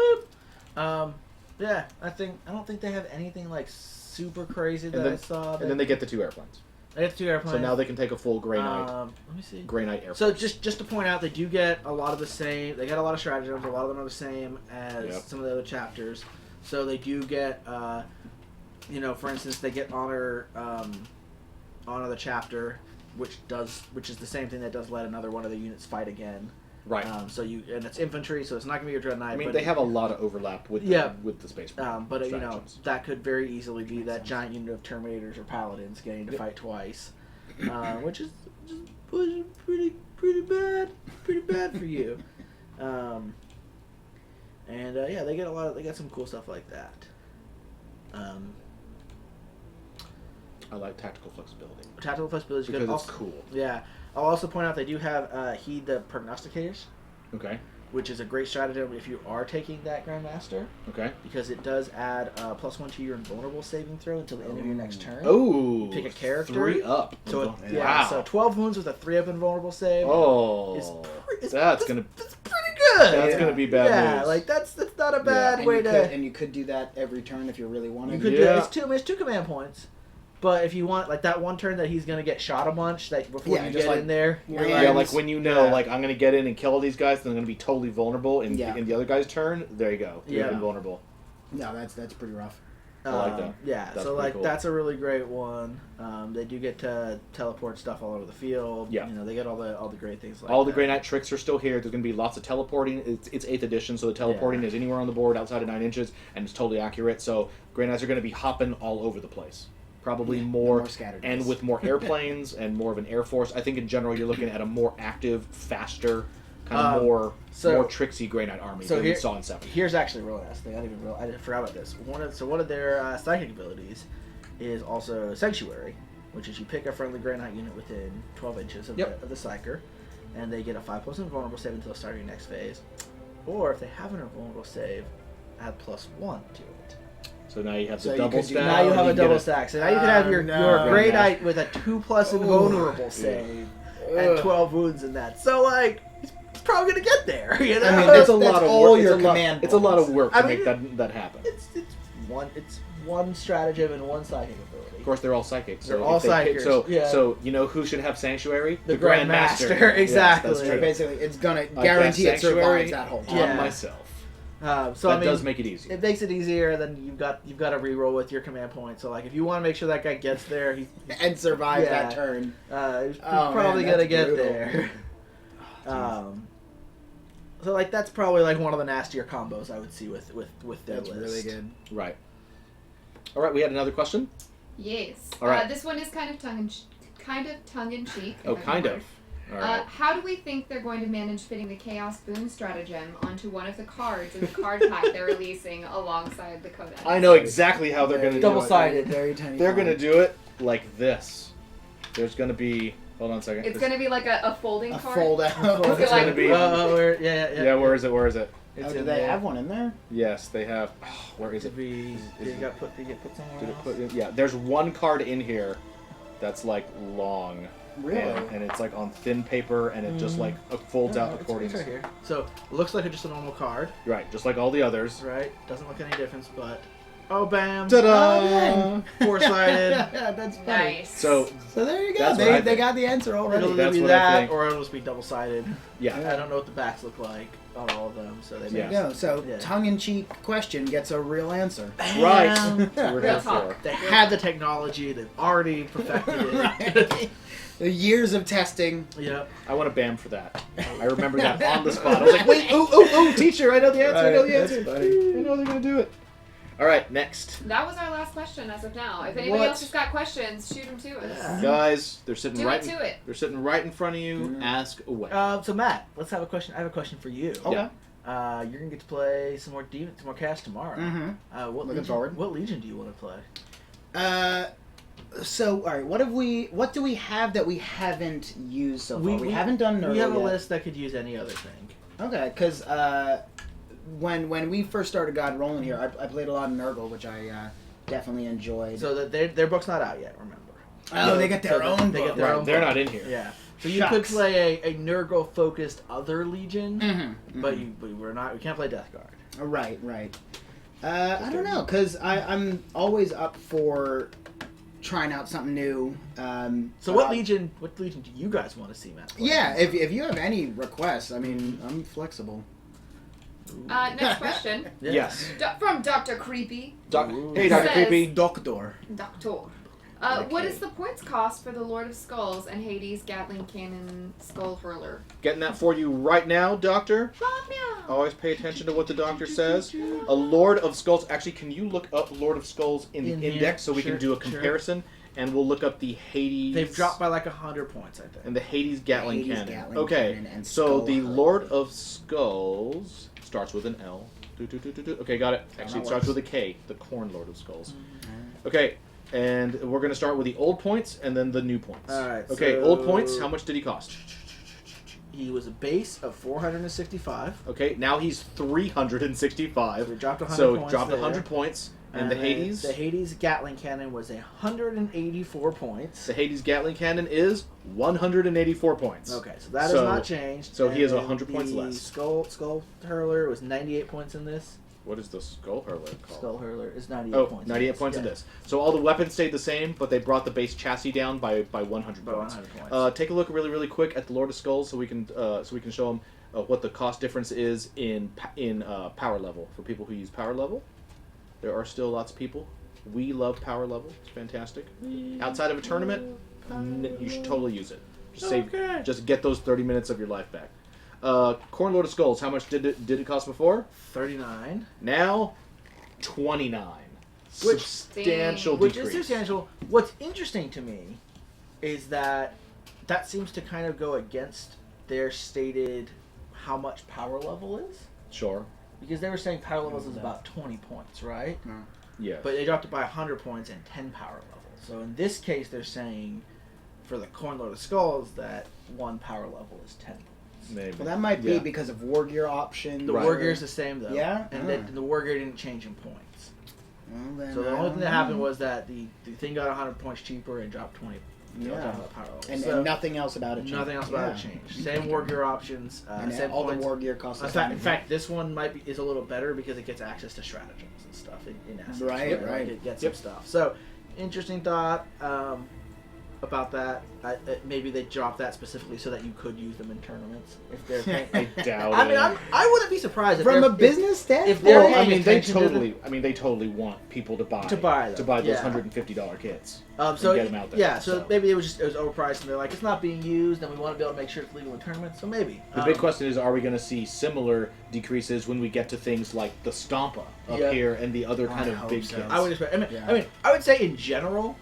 yeah, I don't think they have anything like super crazy that then- I saw. And then they get the 2 airplanes. They have 2 airplanes. So now they can take a full Grey Knight. Let me see. Grey Knight airplane. So just to point out, they do get a lot of the same. They get a lot of stratagems. A lot of them are the same as Yep. some of the other chapters. So they do get, for instance, they get honor the chapter, which is the same thing that does let another one of the units fight again. Right. And it's infantry, so it's not gonna be your Dread Knight. I mean, but they have a lot of overlap with the space. but stratagems. that could very easily be that giant unit of Terminators or Paladins getting to fight twice, which is pretty bad for you. They get some cool stuff like that. I like tactical flexibility Tactical flexibility is good. because it's Also, cool. yeah, I'll also point out they do have Heed the Prognosticators, Okay. which is a great stratagem if you are taking that Grandmaster, Okay. because it does add +1 to your invulnerable saving throw until the end of your next turn. Oh. Pick a character. 3 up. So Wow. so 12 wounds with a 3-up invulnerable save. Oh. It's That's gonna It's pretty good. That's gonna be bad Yeah, news. like that's not a bad And way you to. could, and you could do that every turn if you really wanted. You could Yeah. do it. It's 2 command points. But if you want, like that one turn that he's gonna get shot a bunch, that before Yeah, you just get like- in there, you're Yeah, Yeah, like, like when you know, Yeah. like I'm gonna get in and kill all these guys, then I'm gonna be totally vulnerable. And Yeah. in the other guy's turn, there you go. You're Yeah. invulnerable. No, that's pretty rough. I like that. Yeah, That's so pretty like cool. that's a really great one. They do get to teleport stuff all over the field. Yeah. they get all the great things like All the that. Grey Knight tricks are still here. There's going to be lots of teleporting. It's 8th edition, so the teleporting is anywhere on the board outside of 9 inches, and it's totally accurate. So Grey Knights are going to be hopping all over the place. Probably Yeah, more, more scattered and base. with more airplanes and more of an air force. I think in general you're looking at a more active, faster, kind of more tricksy Grey Knight army than we saw in 7. Here's actually a really nice thing. I forgot about this. One of their psychic abilities is also Sanctuary, which is you pick a friendly Grey Knight unit within 12 inches of, Yep. the Psyker, and they get a 5+ invulnerable save until the start of your next phase. Or if they have an invulnerable save, add +1 to it. So now you have So the you double could do- stack. Now you have a can get double stack. So now you can have your no. Grey Grandmaster. Knight with a 2+ invulnerable save. and 12 wounds in that. So like, he's probably gonna get there. You know, I mean, It's a that's lot of all work. your it's a lot- command It's a lot of points. work to I make mean, that happen. it's one stratagem and one psychic Of ability. course, they're all psychics. So They're all if they pick- psychics, So, yeah. so you know who should have sanctuary? The Grand Grandmaster, Yes, exactly. that's So true. basically, it's gonna I guarantee guess it survives sanctuary that whole on time. Yeah. myself. So That I mean, does make it easier. it makes it easier. Then you've got to reroll with your command point. So like, if you want to make sure that guy gets there, he's And survive Yeah. that turn. he's Oh, probably man, gonna that's get brutal. there. So like that's probably like one of the nastier combos I would see with their That's list. really good. Right. All right. We had another question. Yes. All right. This one is kind of tongue in cheek. Oh, kind of. All right. How do we think they're going to manage fitting the Chaos Boon stratagem onto one of the cards in the card pack they're releasing alongside the Codex? I know exactly how they're going to do it. Double-sided. Very tiny. They're going to font. do it like this. There's going to be. Hold on a second. It's going to be like a folding a card. fold out. It's It's like- gonna be. Yeah. Where is it? Where is it? It's do in they there. have one in there? Yes, they have. Where is To it? be, Is they it- got put. They get put somewhere Did it else. put in, yeah, there's one card in here that's like long. Really? And it's like on thin paper and it just like folds out according It's right to. here. So it looks like just a normal card, Right, just like all the others. right? Doesn't look any difference, but oh bam! Ta-da! Four-sided. Yeah, that's funny. Nice. So, So there you go. That's what I They think. got the answer already. It'll That's either be what I that think. or it'll just be double-sided. yeah. I don't know what the backs look like on all of them, so they There Yeah. you go. So Yeah. tongue-in-cheek question gets a real answer. Right. Bam. That's what we're Real here talk. for. They have the technology. They've already perfected it. Right. The years of testing. Yep. I want a BAM for that. I remember that on the spot. I was like, wait, ooh, teacher, I know the answer, I know the Right, answer. that's I funny. know they're going to do it. All right, next. That was our last question as of now. If anybody What? else has got questions, shoot them to us. Yeah. Guys, they're sitting Do right it to it. They're sitting right in front of you. Mhm. Ask away. So Matt, let's have a question. I have a question for you. Okay. You're gonna get to play some more Chaos tomorrow. Mm-hmm. What Looking legion, forward. What legion do you want to play? So, all right. What do we have that we haven't used so far? We haven't done Nurgle We have a yet. list that could use any other thing. Okay, because when we first started God rolling here, I played a lot of Nurgle, which I definitely enjoyed. So that their book's not out yet. Remember. oh, they get their So own they book. get their Right, own they're book. not in here. Yeah. So you could Shucks. play a Nurgle focused other legion, Mm-hmm. but we're not. We can't play Death Guard. Right. I don't know, because I'm always up for trying out something new. So what legion? What legion do you guys want to see, Matt? play? Yeah, if you have any requests, I mean, I'm flexible. Next question. Yeah. Yes. From Dr. Creepy. Ooh. Hey, Dr. Says- Creepy. Doctor. Doctor. What is the points cost for the Lord of Skulls and Hades Gatling Cannon Skull Hurler? Getting that for you right now, Doctor. Meow. Always pay attention to what the doctor says. A Lord of Skulls. Actually, can you look up Lord of Skulls in the In here? index so we Sure, can do a sure. comparison? And we'll look up the Hades. They've dropped by like 100 points, I think. And the Hades Gatling Hades Cannon. Gatling Okay, Cannon and so Skull the Hurler. Lord of Skulls starts with an L. Okay, got it. Actually, it starts with a K. The Corn Lord of Skulls. Okay, and we're going to start with the old points and then the new points. All right, Okay, so- old points. How much did he cost? He was a base of 465. Okay, now he's 365. So we dropped 100 So points dropped there. 100 points. And the then Hades? The Hades Gatling Cannon was 184 points. The Hades Gatling Cannon is 184 points. Okay, so that has So- not changed. so he has And 100 points the less. Skull Hurler was 98 points in this. What is the Skull Hurler called? Skull Hurler is 98 Oh, points. 98 points in this. So all the weapons stayed the same, but they brought the base chassis down by 100 By points. 100 points. Take a look really quick at the Lord of Skulls so we can show them what the cost difference is in power level for people who use power level. There are still lots of people. We love power level. It's fantastic. Outside of a tournament, you should totally use it. Just get those 30 minutes of your life back. Corn Lord of Skulls. How much did it cost before? 39. Now, 29. Which- Substantial Which decrease. is substantial. What's interesting to me is that seems to kind of go against their stated how much power level is. Sure. Because they were saying power levels is about 20 points, right? Yeah. But they dropped it by 100 points and 10 power levels. So in this case, they're saying for the Corn Lord of Skulls that one power level is 10 points. Maybe. Well, that might be Yeah. because of War Gear option. The Right. War Gear's the same though. Yeah? And the War Gear didn't change in points. Well, then So the I only don't thing that know. happened was that the thing got 100 points cheaper and dropped 20 you know, Yeah. down to the power level. And, So, and nothing else about it changed. nothing else about it changed. Same war gear options. And same all points. the war gear costs the In same. fact, this one is a little better because it gets access to stratagems and stuff in essence. Right, Like, right. it gets some stuff. So, interesting thought about that. Maybe they dropped that specifically so that you could use them in tournaments if they're. I doubt I mean, it. I wouldn't be surprised if From they're- a business standpoint, if they're Well, I paying mean, they attention to totally want people to buy them, those yeah. $150 kits. So and get 'em out there, yeah, so so. maybe it was overpriced, and they're like, it's not being used, and we want to be able to make sure it's legal in tournaments. So maybe The big question is, are we going to see similar decreases when we get to things like the Stompa up Yeah. here and the other I kind of hope big so. kits? I would expect. Yeah. I would say in general,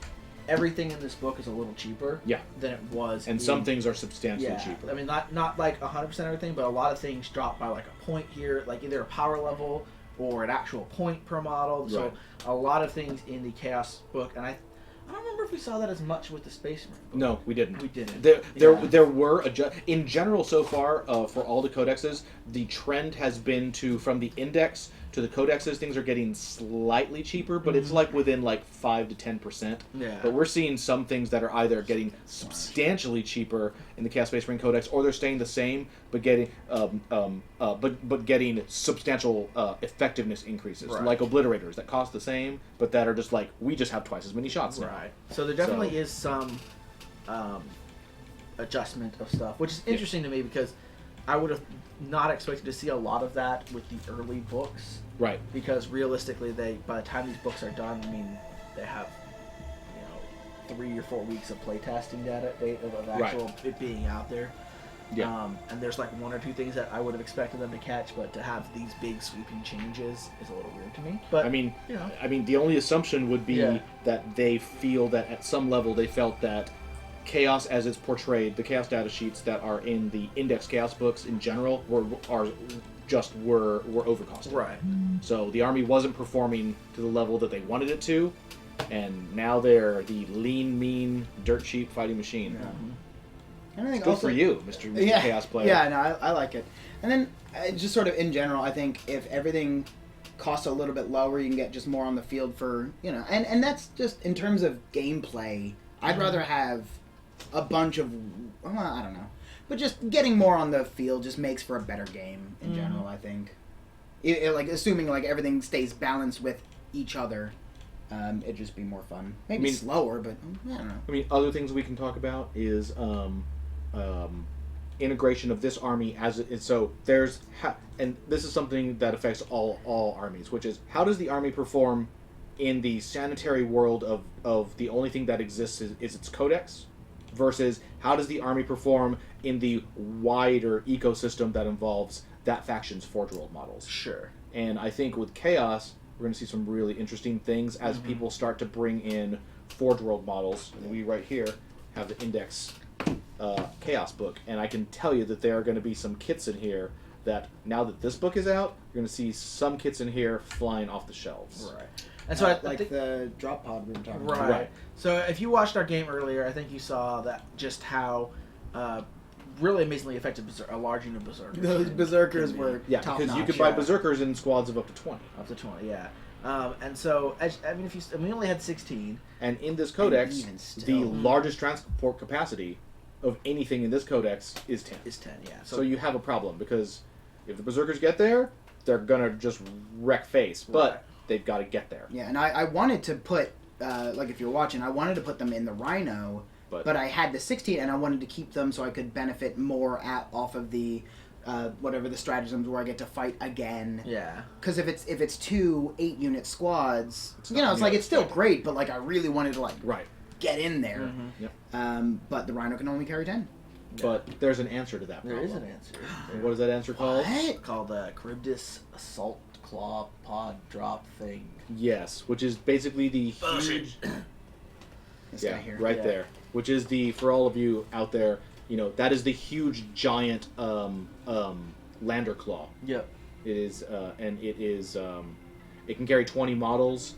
everything in this book is a little cheaper. Yeah. Than it was. And in, some things are substantially Yeah. cheaper. I mean, not like 100% everything, but a lot of things drop by like a point here, like either a power level or an actual point per model. So Right. a lot of things in the Chaos book, and I don't remember if we saw that as much with the Space Marine book. No, we didn't. We didn't. There were in general so far for all the codexes. The trend has been to from the index to the codexes. Things are getting slightly cheaper, but it's like within like 5 to 10%. Yeah. But we're seeing some things that are either getting substantially cheaper in the Chaos Space Marine Codex, or they're staying the same but getting but getting substantial effectiveness increases, Right. like obliterators that cost the same, but that are just like we just have twice as many shots now. Right. So there definitely So- is some adjustment of stuff, which is interesting to me because I would have not expected to see a lot of that with the early books. Right. Because realistically, by the time these books are done, I mean, they have 3 or 4 weeks of playtesting data of actual it being out there. Yeah. And there's like 1 or 2 things that I would have expected them to catch, but to have these big sweeping changes is a little weird to me. But I mean, you know. the only assumption would be Yeah. that they feel that at some level they felt that chaos, as it's portrayed, the chaos data sheets that are in the index chaos books in general were overcosted. Right. So the army wasn't performing to the level that they wanted it to, and now they're the lean, mean, dirt cheap fighting machine. And I think Good also, for you, Mr. Chaos player. Yeah, no, I like it. And then just sort of in general, I think if everything costs a little bit lower, you can get just more on the field for, and that's just in terms of gameplay. I'd rather have a bunch of, well, I don't know, but just getting more on the field just makes for a better game in general, I think. Like assuming like everything stays balanced with each other, it'd just be more fun. Maybe slower, but I don't know. I mean, other things we can talk about is integration of this army as it. So there's and this is something that affects all armies, which is how does the army perform in the sanitary world of the only thing that exists is its codex, versus how does the army perform in the wider ecosystem that involves that faction's Forge World models. Sure. And I think with Chaos, we're going to see some really interesting things as people start to bring in Forge World models. And we right here have the Index Chaos book. And I can tell you that there are going to be some kits in here that, now that this book is out, you're going to see some kits in here flying off the shelves. Right. And so I Like think, the drop pod we were talking about. right. So if you watched our game earlier, I think you saw that just how really amazingly effective a large unit of berserkers. Those berserkers were Yeah, top because you notch, could buy yeah. berserkers in squads of up to 20. Up to 20, yeah. And so, we only had 16. And in this codex, even still. the largest transport capacity of anything in this codex is 10. Is 10, yeah. So you have a problem, because if the berserkers get there, they're gonna just wreck face. But Right. they've got to get there. Yeah, and I wanted to put, like if you're watching, I wanted to put them in the Rhino, but I had the 16 and I wanted to keep them so I could benefit more off of the, whatever the stratagems where I get to fight again. Yeah. Because if it's 2 8-unit squads, It's it's not like near it's still as great, but like I really wanted to like Right. get in there. Mm-hmm. Yep. But the Rhino can only carry 10. But there's an answer to that There problem. is an answer. And what is that answer called? It's called Charybdis Assault Claw Pod Drop thing. Yes, which is basically the huge... This Yeah, guy here. right Yeah. there. Which is the, for all of you out there, that is the huge giant lander claw. Yep. It is, and it is, it can carry 20 models.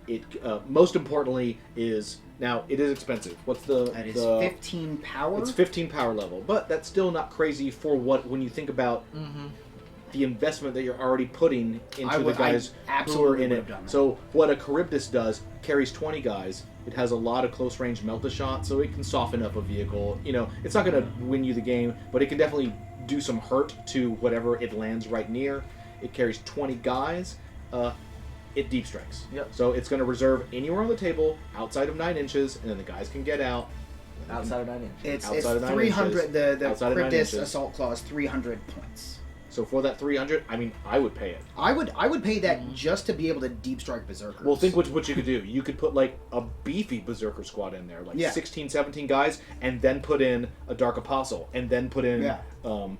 It, most importantly, is, now, it is expensive. What's the... That is the 15 power. It's 15 power level, but that's still not crazy for when you think about the investment that you're already putting into the guys I who are absolutely in would it. have done that. So what a Charybdis does, carries 20 guys, It has a lot of close range melt-a-shot, so it can soften up a vehicle. You know, it's not going to win you the game, but it can definitely do some hurt to whatever it lands right near. It carries 20 guys. It deep strikes. Yep. So it's going to reserve anywhere on the table outside of 9 inches, and then the guys can get out. Outside of 9 inches. It's Outside of 9 300. inches. The Outside of 9 Cryptis inches. Assault Claw is 300 points. So for that 300, I mean, I would pay it. I would pay that just to be able to deep strike berserkers. Well, think what you could do. You could put like a beefy berserker squad in there, like Yeah. 16, 17 guys, and then put in a Dark Apostle, and then put in an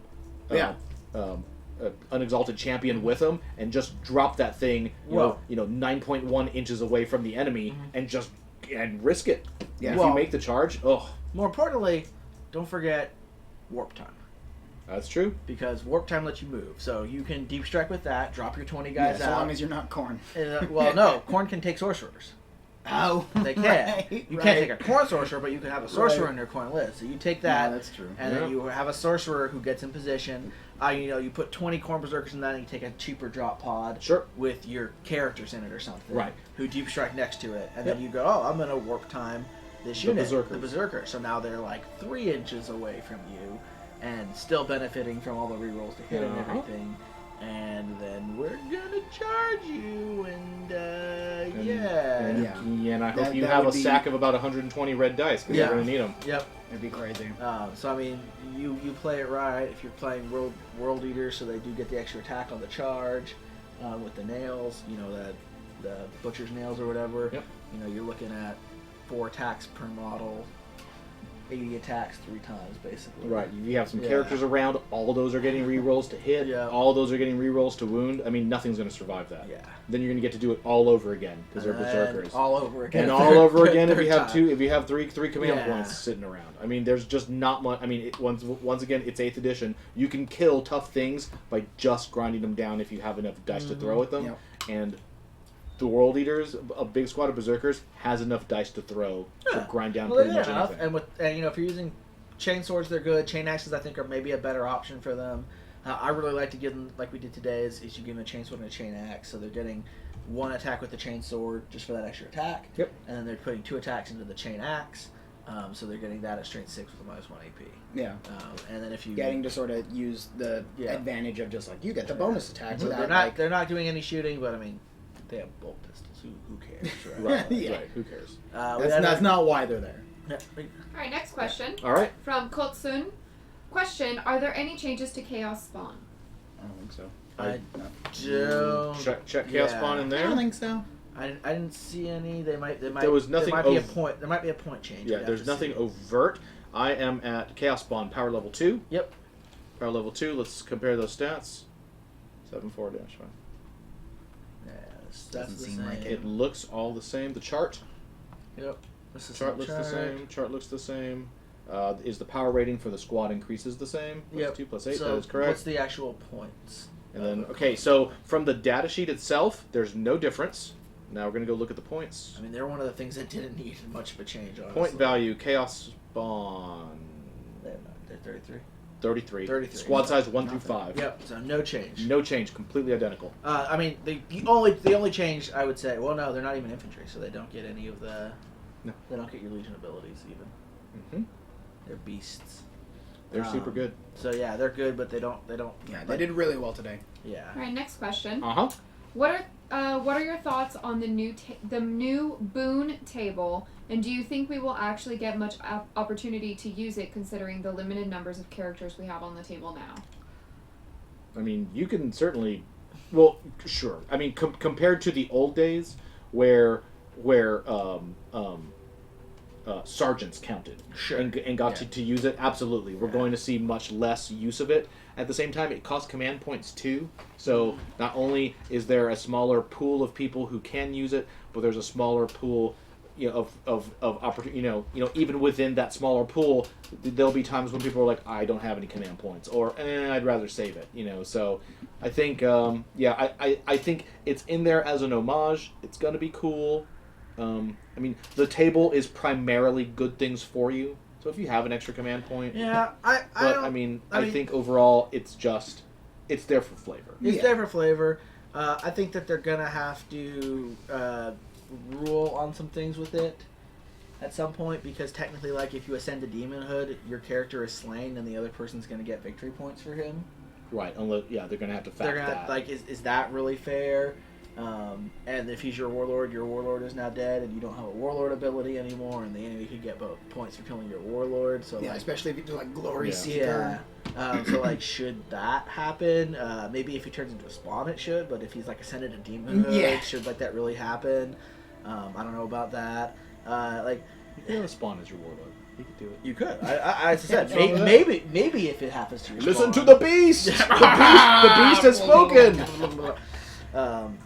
Exalted Champion with them, and just drop that thing, Well- 9.1 inches away from the enemy, and risk it. Yeah. And if Well- you make the charge, More importantly, don't forget warp time. that's true. Because warp time lets you move. So you can deep strike with that, drop your 20 yeah, guys so out. long as you're not Corn. Well, no, Corn can take sorcerers. Oh, They can. right, You right. can't take a Corn sorcerer, but you can have a sorcerer Right. in your Corn list. So you take that, No, that's true. and Yeah. then you have a sorcerer who gets in position. You put 20 Corn berserkers in that, and you take a cheaper drop pod Sure. with your characters in it or something. Right. Who deep strike next to it, and Yep. then you go, I'm gonna warp time this The unit, berserkers. the berserker. So now they're like 3 inches away from you, and still benefiting from all the rerolls to hit and Uh-huh. everything. And then we're gonna charge you, and And, yeah. and I hope That- you that have a would be- sack of about 120 red dice, because Yeah. you're going to need them. Yep. It'd be crazy. So I mean, you play it right. If you're playing world eaters, so they do get the extra attack on the charge with the nails. The butcher's nails or whatever. Yep. You're looking at 4 attacks per model, 80 attacks 3 times basically. Right, you have some Yeah. characters around. All those are getting rerolls to hit. Yeah. All those are getting rerolls to wound. I mean, nothing's going to survive that. Yeah. Then you're going to get to do it all over again because they're berserkers. And all over again. And all over again if Third you have time. two, if you have three command Yeah. points sitting around. I mean, there's just not much. I mean, once again, it's 8th edition. You can kill tough things by just grinding them down if you have enough dice to throw at them. Yep. And the World Eaters, a big squad of berserkers, has enough dice to throw to grind down Well, pretty they're much enough. anything. And if you're using chain swords, they're good. Chain axes, I think, are maybe a better option for them. I really like to give them, like we did today, is you give them a chain sword and a chain axe, so they're getting 1 attack with the chain sword just for that extra attack. Yep. And then they're putting 2 attacks into the chain axe, so they're getting that at strength 6 with a -1 AP. Yeah. And then if you Getting to sort of use the Yeah. advantage of just like you get the bonus attack So without they're not doing any shooting, but I mean, they have bolt pistols. Who cares, right? Right, Yeah. right. Who cares? that's not why they're there. Yeah. All right, next question All right. from Kotsun. Question: Are there any changes to Chaos Spawn? I don't think so. I No. don't. Check Chaos Yeah. Spawn in I there. don't think so. I didn't see any. There might. There was nothing There might be a ov- point. There might be a point change. Yeah, We'd have there's to nothing see. overt. I am at Chaos Spawn power level 2. Yep. Power level 2. Let's compare those stats. 7/4 dash 5. Yes, Doesn't that's the seem same. like It looks all the same. The chart Yep. This is looks the same. Chart looks the same. Is the power rating for the squad increases the same? Plus Yep. 2 plus 8. So That is correct. what's the actual points? And then okay, so from the data sheet itself, there's no difference. Now we're gonna go look at the points. I mean, they're one of the things that didn't need much of a change. Honestly. Point value, Chaos Spawn, They're 33. 33. 33. Squad size 1 through Nothing. 5. Yep. So no change. No change, completely identical. I mean, the only change I would say. Well, no, they're not even infantry, so they don't get any of the. No. They don't get your Legion abilities even. hmm They're beasts. They're super good. So yeah, they're good, but they don't. Yeah, they did really well today. Yeah. All right, next question. Uh huh. What are your thoughts on the new boon table, and do you think we will actually get much opportunity to use it, considering the limited numbers of characters we have on the table now? I mean, you can certainly. Well, sure. I mean, compared to the old days, where sergeants counted Sure. and got Yeah. to use it, absolutely. We're Yeah. going to see much less use of it. At the same time, it costs command points too. So not only is there a smaller pool of people who can use it, but there's a smaller pool, of opportunity. Even within that smaller pool, there'll be times when people are like, I don't have any command points, or I'd rather save it. So I think, I think it's in there as an homage. It's gonna be cool. I mean, the table is primarily good things for you. So if you have an extra command point, Yeah, I I think overall it's there for flavor. It's Yeah. there for flavor. I think that they're gonna have to rule on some things with it. at some point, because technically, like, if you ascend to demonhood, your character is slain, and the other person's going to get victory points for him. Right. Unless, yeah, they're gonna have to They're fact gonna that. like, is that really fair? And if he's your warlord is now dead, and you don't have a warlord ability anymore, and the enemy could get both points for killing your warlord. So Yeah, like, especially if you do like Glory Yeah. Seeker. so like, should that happen? Maybe if he turns into a spawn, it should. But if he's like ascended to demonhood, Yeah. should like that really happen? I don't know about that. Like, You can spawn as your warlord. You could do it. you could. I as I said, What's wrong with that? maybe if it happens to your Listen to spawn. the beast. The beast has spoken.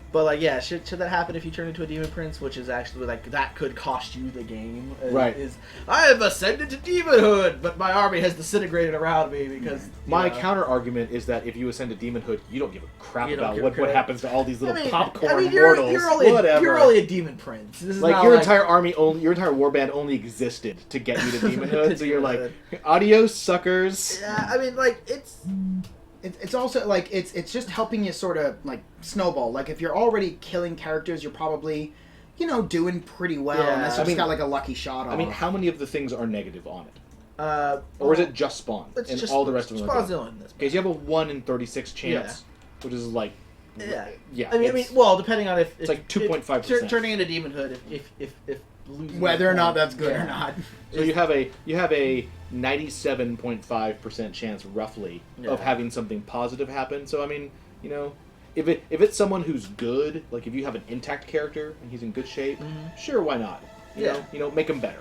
But like, yeah, should that happen if you turn into a demon prince, which is actually like that could cost you the game. Right. Is I have ascended to demonhood, but my army has disintegrated around me because My counter argument is that if you ascend to demonhood, you don't give a crap You don't about give a what crap. happens to all these little popcorn I mean, mortals. you're only whatever. a demon prince. This is Like not your entire army only, your entire warband only existed to get you to demonhood. So you're like, adios, suckers. Yeah, I mean, like It's also like it's just helping you sort of like snowball. Like if you're already killing characters, you're probably, doing pretty well. Yeah. Unless you I just mean- got like a lucky shot on. I mean, how many of the things are negative on it, or or is it just spawn It's and just all the rest of them? Are spawn's good? the only in this. Okay, so you have a 1 in 36 chance, which is like, Yeah. yeah. I mean, it's- well, depending on if it's like 2.5%. turning into demonhood, if losing whether or not the that's good yeah. or not. So you have a 97.5% chance roughly of Yeah. having something positive happen. So I mean, if it's someone who's good, like if you have an intact character and he's in good shape, sure, why not? Yeah. Make him better.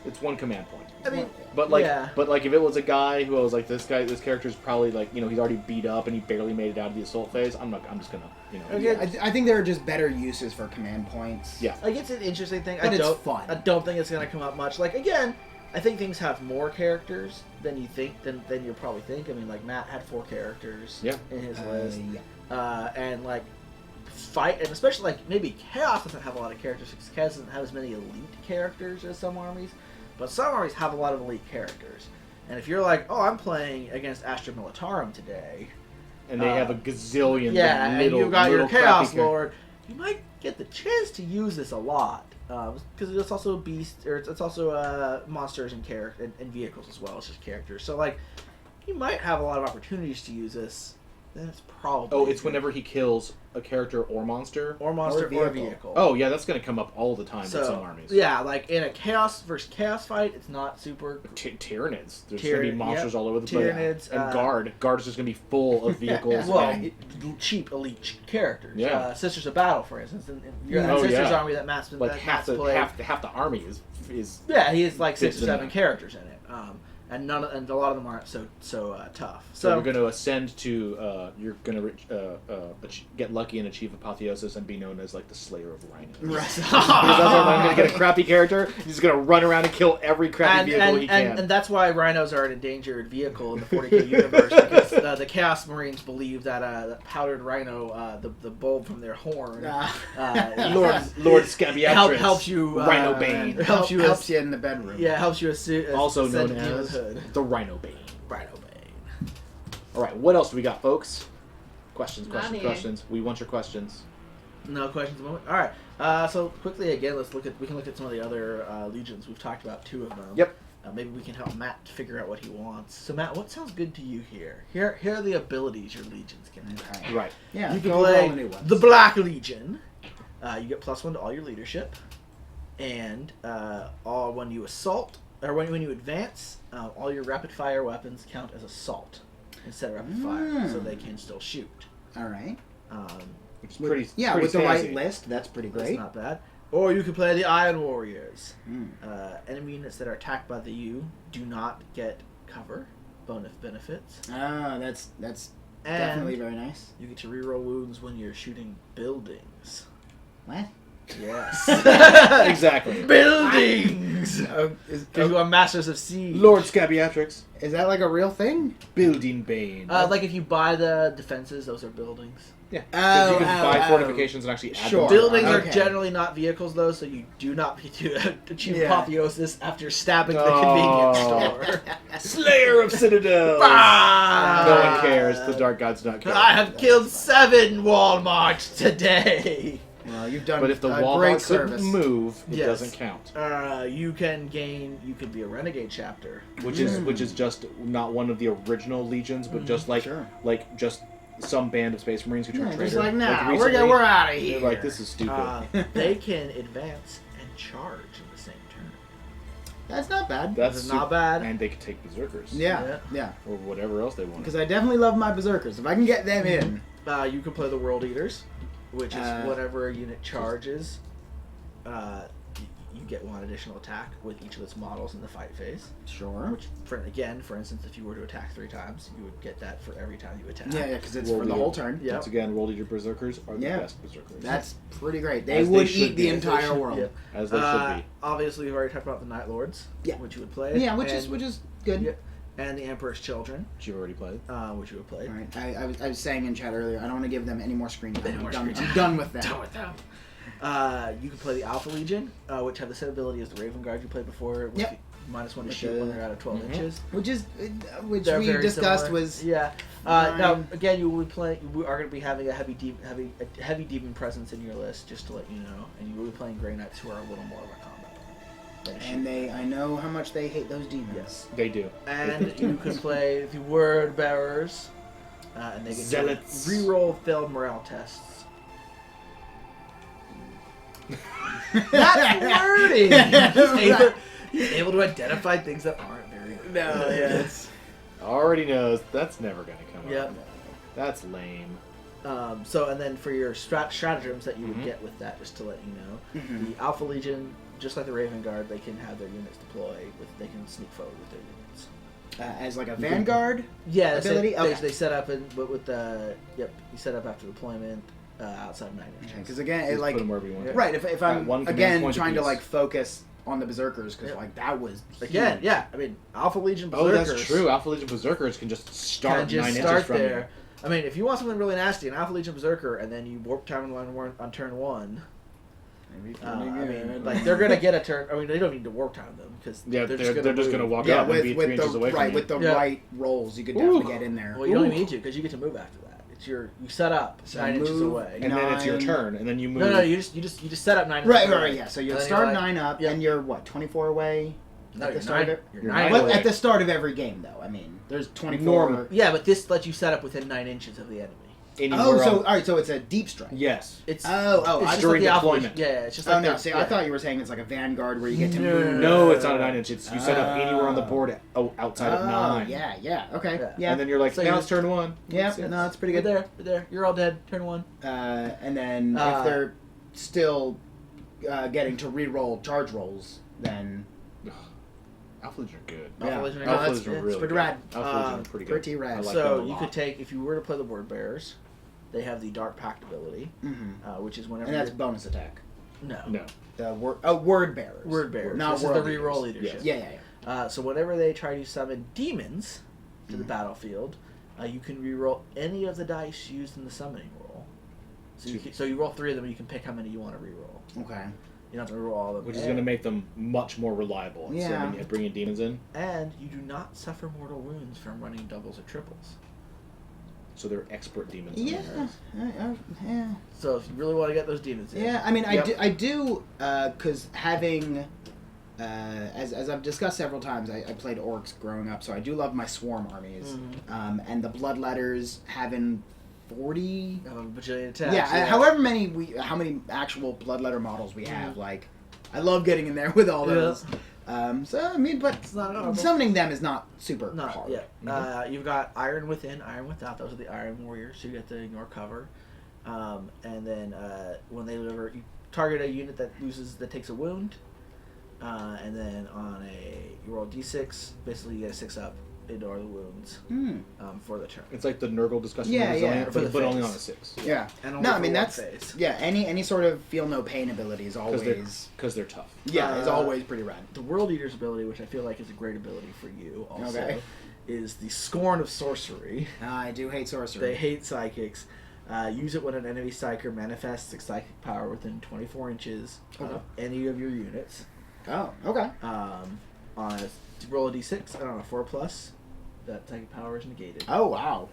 It's one command point. I mean, But like, yeah. if it was a guy who I was like, this character's probably like, he's already beat up and he barely made it out of the assault phase. I'm just gonna, Okay. I think there are just better uses for command points. yeah. Like, it's an interesting thing. But I it's don't, fun. I don't think it's going to come up much. Like, again, I think things have more characters than you think, than you probably think. I mean, like, Matt had 4 characters Yeah. in his list. Yeah. And, like, fight, and especially, like, maybe Chaos doesn't have a lot of characters, because Chaos doesn't have as many elite characters as some armies. But some armies have a lot of elite characters. And if you're like, oh, I'm playing against Astra Militarum today, And they have a gazillion. yeah, and little, you've got your little Chaos crappy Lord, you might get the chance to use this a lot. Because it's also it's also monsters and and vehicles as well as just characters. So like, you might have a lot of opportunities to use this. Then it's probably Oh, it's whenever he kills a character or monster. or monster or or vehicle. vehicle. Oh yeah, that's gonna come up all the time with some armies. yeah, like in a chaos versus chaos fight, it's not super. Tyranids. There's gonna be monsters yep. all over the place. Tyranids, And Guard is just gonna be full of vehicles. Well, and, cheap elite characters. Yeah. Sisters of Battle, for instance, and you're Oh, that Sisters yeah. army that Matt's like that half Matt's the played. half the army is Yeah, he has like 6 Fits or in 7 there. characters in it, and a lot of them aren't so tough. So So you're going to ascend to you're going to get lucky and achieve apotheosis and be known as like the Slayer of Rhinos. Right. Because that's why I'm going to get a crappy character. He's going to run around and kill every crappy vehicle he can. and that's why rhinos are an endangered vehicle in the 40k universe, because the Chaos Marines believe that the powdered rhino, the bulb from their horn, Lord Scabiatrix, helps you Rhino Bane, helps you helps you in the bedroom. helps you also known ascend as demonhood. the Rhino Bane. Rhino Bane. All right, what else do we got, folks? Questions. Not me. We want your questions. No questions at the moment. All right. So quickly again, we can look at some of the other legions. We've talked about 2 of them. Yep. Maybe we can help Matt figure out what he wants. So Matt, what sounds good to you here? Here are the abilities your legions can have. Okay. Right. Yeah. You can go over all play the new ones. the Black Legion. You get +1 to all your leadership, and when you assault or when you advance, all your rapid fire weapons count as assault instead of rapid fire, so they can still shoot. All right. It's With, pretty. yeah, pretty with the fancy. right list, that's pretty That's great. not bad. Or you could play the Iron Warriors. Mm. Enemy units that are attacked by the U do not get cover bonus benefits. Ah, that's And definitely very nice. you get to reroll wounds when you're shooting buildings. What? Yes. Exactly. Buildings! Is Because you are masters of siege. Lord Scabiatrix, that like a real thing? building bane. Like if you buy the defenses, those are buildings. Yeah, 'cause you can buy oh. fortifications and actually add Sure. them to Buildings your are Okay. generally not vehicles, though, so you do not need to achieve Yeah. apotheosis after stabbing the Oh. convenience store. Slayer of Citadels. Ah! No one cares. The Dark Gods do not care. I have killed 7 Walmarts today. Well, you've done But if the a wall great dog couldn't service. move, it Yes. doesn't count. You can be a renegade chapter. Which is just not one of the original legions, but just Sure. just some band of Space Marines who turn Yeah, traitor. just like, nah, recently, we're out of here. They're like, this is stupid. They can advance and charge in the same turn. That's not bad. That's not bad. And they could take berserkers. Yeah, yeah. Or whatever else they want. Because I definitely love my berserkers. If I can get them in. You can play the World Eaters, which is Uh, whenever a unit charges, you get one additional attack with each of its models in the fight phase. Sure. Which, for instance, if you were to attack 3 times, you would get that for every time you attack. Yeah, because it's World for the Eater. whole turn. Yeah. Once again, World Eater berserkers are the Yeah. best berserkers. That's pretty great. They As they would should eat the be. entire world. Yeah. as they should be. Obviously, we've already talked about the Night Lords, Yeah. which you would play. Yeah, which and, is good. yeah, and the Emperor's Children, Which you've already played. which you would play. All right. I was saying in chat earlier, I don't want to give them any more screen time. Any more I'm screen I'm done with them. Done with them. You can play the Alpha Legion, which have the same ability as the Raven Guard you played before, with Yep. -1 to With shoot the- when they're out of 12 inches. Which They're we very discussed similar. was yeah. nine. Now again, you will be playing. We are going to be having a heavy demon presence in your list, just to let you know, and you will be playing Grey Knights, who are a little more of a combat army. and I know how much they hate those demons. Yes. They do. And you can play the Word Bearers, and they get Zealots. to reroll failed morale tests. That's wording. He's able to identify things that aren't very good. No, yes. Already knows that's never going to come Yep. up. That's lame. So, and then for your stratagems that you would Mhm. get with that, just to let you know, Mhm. the Alpha Legion, just like the Raven Guard, they can have their units deploy. They can sneak forward with their units. As like a vanguard. Yeah, Ability? They, Okay. they set up with the you set up after deployment outside of 9 inches. Because again, Just it, like put them wherever you want. Yeah. right. If At I'm one command again point trying to apiece. like focus on the berserkers, because Yep. like that was Again, huge. yeah. I mean, Alpha Legion Oh, Berserkers. that's true. Alpha Legion berserkers can just start Can just 9 start inches from there. I mean, if you want something really nasty, an Alpha Legion Berserker, and then you warp time on turn 1. Maybe I mean, like they're gonna get a turn. I mean, they don't need to warp time them because you. Yeah, they're just going to move. walk yeah, up and be 3 with inches the away from right you. with the Yeah. right rolls, you could definitely Ooh. get in there. Well, you don't Ooh. even need to because you get to move after that. It's you set up So 9 inches move, away. and then it's your 9. turn, and then you move. No, you just set up 9 Right, inches right, away. right, yeah. So you And then start you're like- 9 up, Yep. and you're what 24 away. No, at you're the start 9. of it. You're You're 9 nine away. Well, at the start of every game, though. I mean, there's 24. Normal. Yeah, but this lets you set up within 9 inches of the enemy. Anywhere Oh, so on- all right, so it's a deep strike. yes. It's Oh, it's I just during like the Alpha deployment. Legion. Yeah, it's just Oh like no! the- See, yeah. I thought you were saying it's like a vanguard where you get to No. move. No, it's not a 9 inch. It's you set up anywhere on the Oh. board outside of 9. Yeah, yeah, okay, Yeah. yeah, And then you're like, So now you it's turn 1. yeah. Yes. No, it's pretty You're good. there. You're there. You're all dead. Turn 1. And then Uh, if they're still getting to re-roll charge rolls, then Alpha Legion are good. Alpha yeah, Legion are no, good. Alpha it's Legion are it's really pretty good. rad. Alpha Legion are pretty good. Pretty rad. I like them So a you lot. could take, if you were to play the Word Bearers, they have the Dark Pact ability, Mm-hmm. which is whenever And that's you're- bonus attack. no. No. The word bearers. Word Bearers. not This is world the reroll leaders. leadership. Yeah, yeah, yeah. So whenever they try to summon demons to the Mhm. battlefield, you can reroll any of the dice used in the summoning roll. So you roll 3 of them, and you can pick how many you want to reroll. Okay. You don't have to reroll all of them. Which is going to make them much more reliable. Yeah. So when you bring in demons in, And you do not suffer mortal wounds from running doubles or triples. so they're expert demons. Yeah. Yeah. So if you really want to get those demons in, Yeah, I mean, Yep. I do, because having, as I've discussed several times, I played orcs growing up, so I do love my swarm armies, Mhm. and the bloodletters having 40. Have a bajillion attacks. Yeah, however many how many actual bloodletter models we have, like, I love getting in there with all Yeah. those. So I mean, but It's not horrible. summoning them is not super Not hard. yet. You've got Iron Within, Iron Without. Those are the Iron Warriors, so you get to ignore cover. And then when they deliver, you target a unit that takes a wound. And then you roll d6. Basically, you get a 6-up, ignore the wounds Hmm. for the turn. It's like the Nurgle discussion. Yeah, with yeah. Resilient, For the but only phase. on a 6. Yeah. And No, only I for mean one that's phase. yeah. Any sort of feel no pain ability is always Because they're tough. yeah, is Uh, always pretty rad. The World Eater's ability, which I feel like is a great ability for you, also, Okay. is the Scorn of Sorcery. I do hate sorcery. They hate psychics. Use it when an enemy psyker manifests its psychic power within 24 inches Okay. of any of your units. Oh, okay. On a roll a d6 and on a 4+, that psychic power is negated. Oh wow.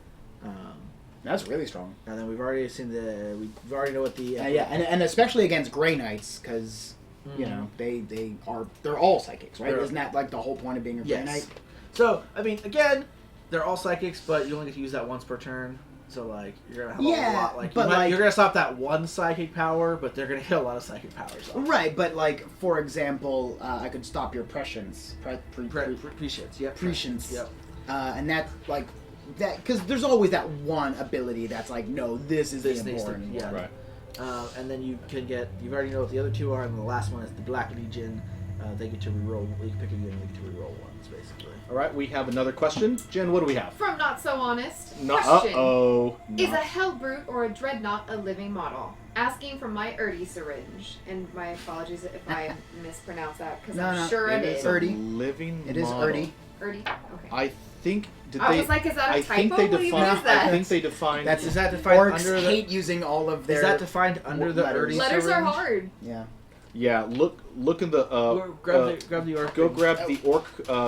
That's really strong. And then we've already seen we already know what the Yeah, and especially against Grey Knights, because you know they're all psychics, right? Isn't that like the whole point of being a Grey Knight? So I mean, again, they're all psychics, but you only get to use that once per turn. So like you're gonna have a lot. Like, you're gonna stop that one psychic power, but they're gonna get a lot of psychic powers off. Right, but like for example, I could stop your prescience. Prescience. Yep. Prescience. Yep. And that's like that because there's always that one ability that's like, no, this is the important one. Right. And then you already know what the other two are, and the last one is the Black Legion. They get to reroll. You can pick a unit, they get to reroll ones, basically. All right, we have another question. Jen, what do we have? From Not So Honest. Question. Is a Hellbrute or a Dreadnought a living model? Asking from my Erdy syringe. And my apologies if I mispronounce that, because I'm sure it is. Erdy. Living It is model. Erdy. Erdy? Okay. I think... I was like, is that a typo? They What do you mean define, is that? I think they defined... Is that defined Orcs under the... hate using all of their... Is that defined under the letters. Erdy Letters syringe? are hard. Yeah. Yeah, look in the... grab the orc. Go grab the orc.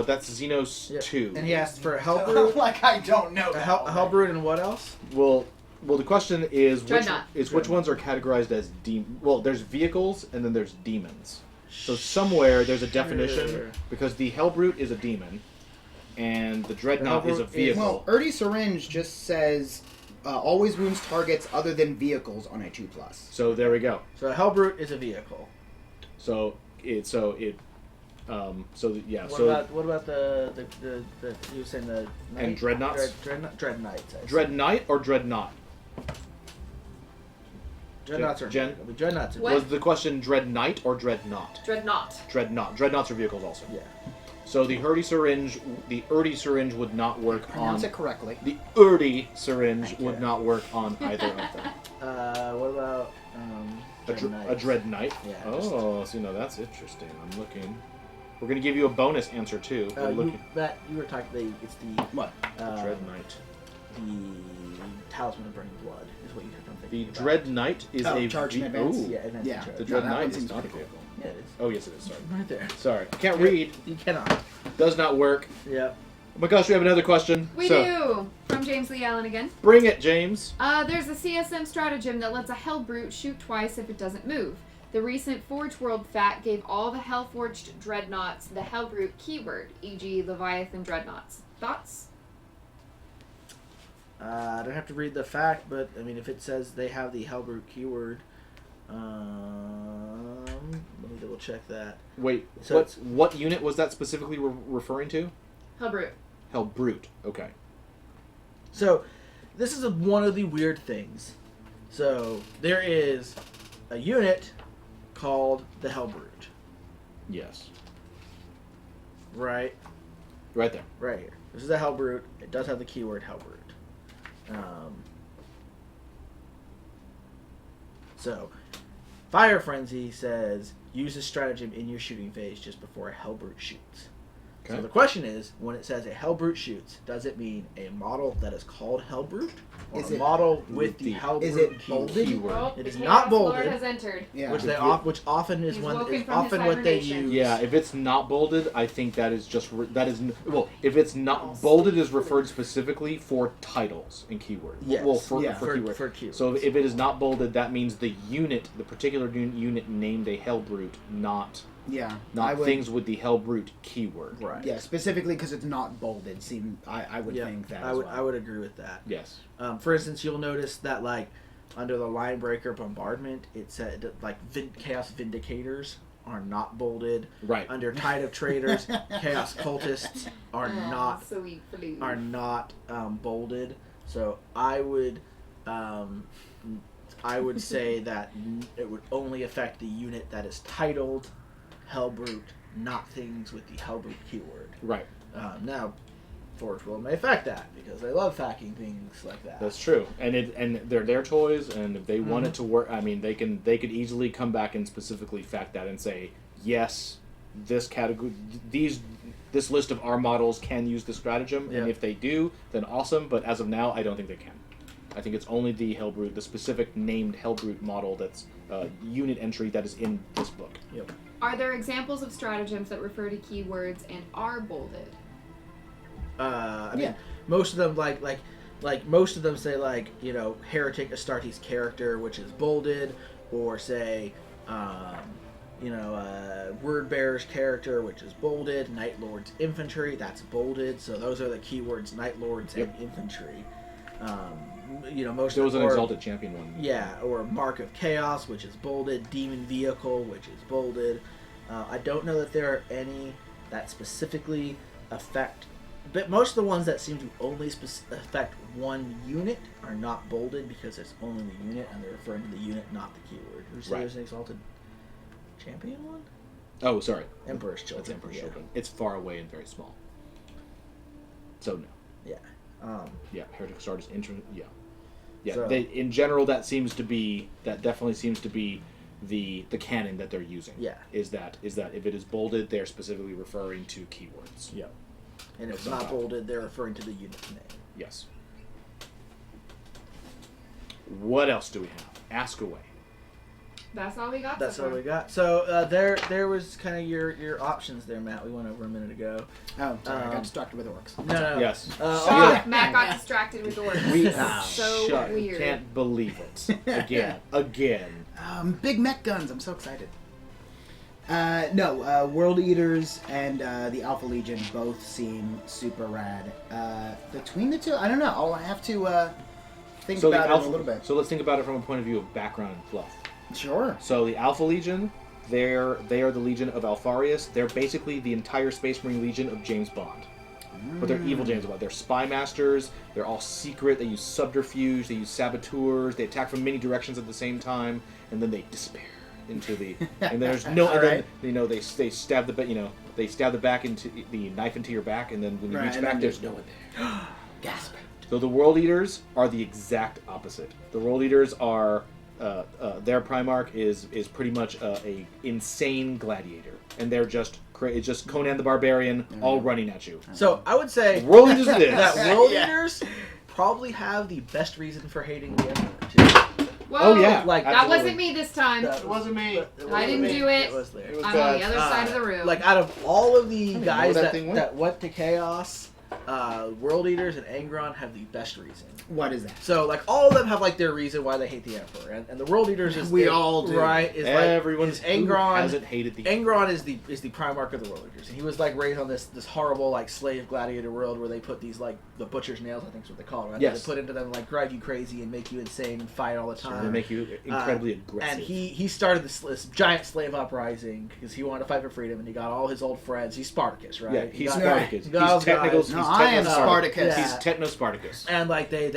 That's Xenos 2. And he asked for a Hellbrute. Like I don't know. A Hellbrute and what else? Well, the question is Dreadnought. which ones are categorized as Well, there's vehicles and then there's demons. So somewhere there's a definition because the Hellbrute is a demon, and the Dreadnought is a vehicle. Well, Erdy Syringe just says always wounds targets other than vehicles on a 2+. So there we go. So a Hellbrute is a vehicle. What about the you were saying the knight? And Dreadnoughts? Dread Knights. Dread Knight or Dreadnought? Dreadnoughts are Jen? Dreadnoughts. What? Was the question Dread Knight or Dreadnought? Dreadnought. Dreadnought. Dreadnoughts are vehicles also. Yeah. So the Erdy syringe would not work Pronounce on... it correctly. The Erdy syringe would not work on either of them. What about A Dread Knight? Yeah. Oh, so that's interesting. I'm looking. We're going to give you a bonus answer, too. you were talking. It's the What? Dread Knight. The Talisman of Burning Blood is what you have to think The about. Dread Knight is a... charge in advance? Ooh. Yeah, advanced Yeah. charge. The Dread that Knight one is seems not a pretty vehicle. Yeah, it is. Oh, yes, it is. Sorry. Right there. Sorry. I can't read. You cannot. Does not work. Yeah. Oh my gosh, we have another question. We do. From James Lee Allen again. Bring it, James. There's a CSM stratagem that lets a Hellbrute shoot twice if it doesn't move. The recent Forge World FAQ gave all the Hellforged Dreadnoughts the Hellbrute keyword, e.g. Leviathan Dreadnoughts. Thoughts? I don't have to read the fact, but I mean, if it says they have the Hellbrute keyword, let me double check that. Wait, So what unit was that specifically referring to? Hellbrute. Hellbrute. Okay. So, this is one of the weird things. So, there is a unit called the Hellbrute. Yes. Right? Right there. Right here. This is a Hellbrute. It does have the keyword Hellbrute. So, Fire Frenzy says, use this stratagem in your shooting phase just before a Hellbrute shoots. Okay. So the question is, when it says a Hellbrute shoots, does it mean a model that is called Hellbrute? Or Is a it- model with the Hellbrute is it keyword? bolded? Well, It is the not Chaos Lord bolded. has entered. Yeah. Which often is He's one woken is from his often what they hibernation. use. Yeah, if it's not bolded, I think that is just if it's not bolded is referred specifically for titles and keywords. Yes. Well, for for keywords. keywords. So if it is not bolded, that means the particular unit named a Hellbrute, not Yeah. I would, things with the Hellbrute keyword. Right. Yeah, specifically because it's not bolded. I would think that. I would agree with that. Yes. For instance, you'll notice that like under the Line Breaker Bombardment, it said like Chaos Vindicators are not bolded. Right. Under Tide of Traitors, Chaos Cultists are Oh, not sweet blue. bolded. So I would say that it would only affect the unit that is titled Hellbrute, not things with the Hellbrute keyword. Right. Now, Forge World may affect that because they love facking things like that. That's true, and they're their toys, and if they want it to work, I mean, they could easily come back and specifically fact that and say, yes, this category, this list of our models can use the stratagem, and if they do, then awesome. But as of now, I don't think they can. I think it's only the Hellbrute, the specific named Hellbrute model that's unit entry that is in this book. Yep. Are there examples of stratagems that refer to keywords and are bolded? I mean, most of them like like most of them say like Heretic Astartes character, which is bolded, or say Word Bearer's character, which is bolded. Night Lord's infantry, that's bolded. So those are the keywords: Night Lords and infantry. Most There was an or- Exalted Champion one. Yeah, or Mark of Chaos, which is bolded. Demon Vehicle, which is bolded. I don't know that there are any that specifically affect, but most of the ones that seem to only affect one unit are not bolded because it's only the unit and they're referring to the unit, not the keyword. Who said there's an Exalted Champion one? Oh, sorry. Emperor's Children. That's Emperor's Children. It's far away and very small. So no. Yeah. Yeah, Heretic Astartes yeah. Yeah, So- in general that definitely seems to be the canon that they're using. Yeah. Is that if it is bolded, they're specifically referring to keywords. Yeah. And if it's That's not not bolded, they're referring to the unit name. Yes. What else do we have? Ask away. That's all we got. That's so all far. we got. So there was kind of your options there, Matt. We went over a minute ago. Oh, sorry, I got distracted with orcs. No. Yes. Oh, Matt got distracted with orcs. We so shut. weird. Can't believe it. Again. Big mech guns. I'm so excited. No, World Eaters and the Alpha Legion both seem super rad. Between the two, I don't know. I'll have to think about it a little bit. So let's think about it from a point of view of background and fluff. Sure. So the Alpha Legion, they are the Legion of Alfarius. They're basically the entire Space Marine Legion of James Bond. But they're evil James Bond. They're spy masters. They're all secret. They use subterfuge. They use saboteurs. They attack from many directions at the same time, and then they despair into the. And there's no. All And then, right. they stab the they stab the back into the knife into your back, and then when you Right, reach and back, then there's no one there. Gasp. So the World Eaters are the exact opposite. The World Eaters are their Primarch is pretty much a insane gladiator, and they're just it's just Conan the Barbarian all running at you. So I would say World Eaters is this. that World Yeah. Eaters probably have the best reason for hating the Emperor too. Whoa, Oh, yeah. Like that Absolutely. wasn't me this time. That wasn't me. I didn't do it. It was there. It was I'm on the other Uh, side of the room. Like out of all of the know guys where that that, thing went. that went to Chaos, World Eaters and Angron have the best reason. What is that? So like all of them have like their reason why they hate the Emperor, and the World Eaters is We all do. right. Is Everyone's like is Angron. hasn't hated the Angron is the Primarch of the World Eaters, and he was like raised on this horrible like slave gladiator world where they put these like the butcher's nails, I think is what they call it, right? Yes. They put into them like drive you crazy and make you insane and fight all the time. They make you incredibly aggressive. And he started this giant slave uprising because he wanted to fight for freedom, and he got all his old friends. He's Spartacus, right? Yeah, He he's got- Spartacus. he got all He's those technical. guys. No, He's I am techno- Spartacus. Yeah. He's techno Spartacus. And like they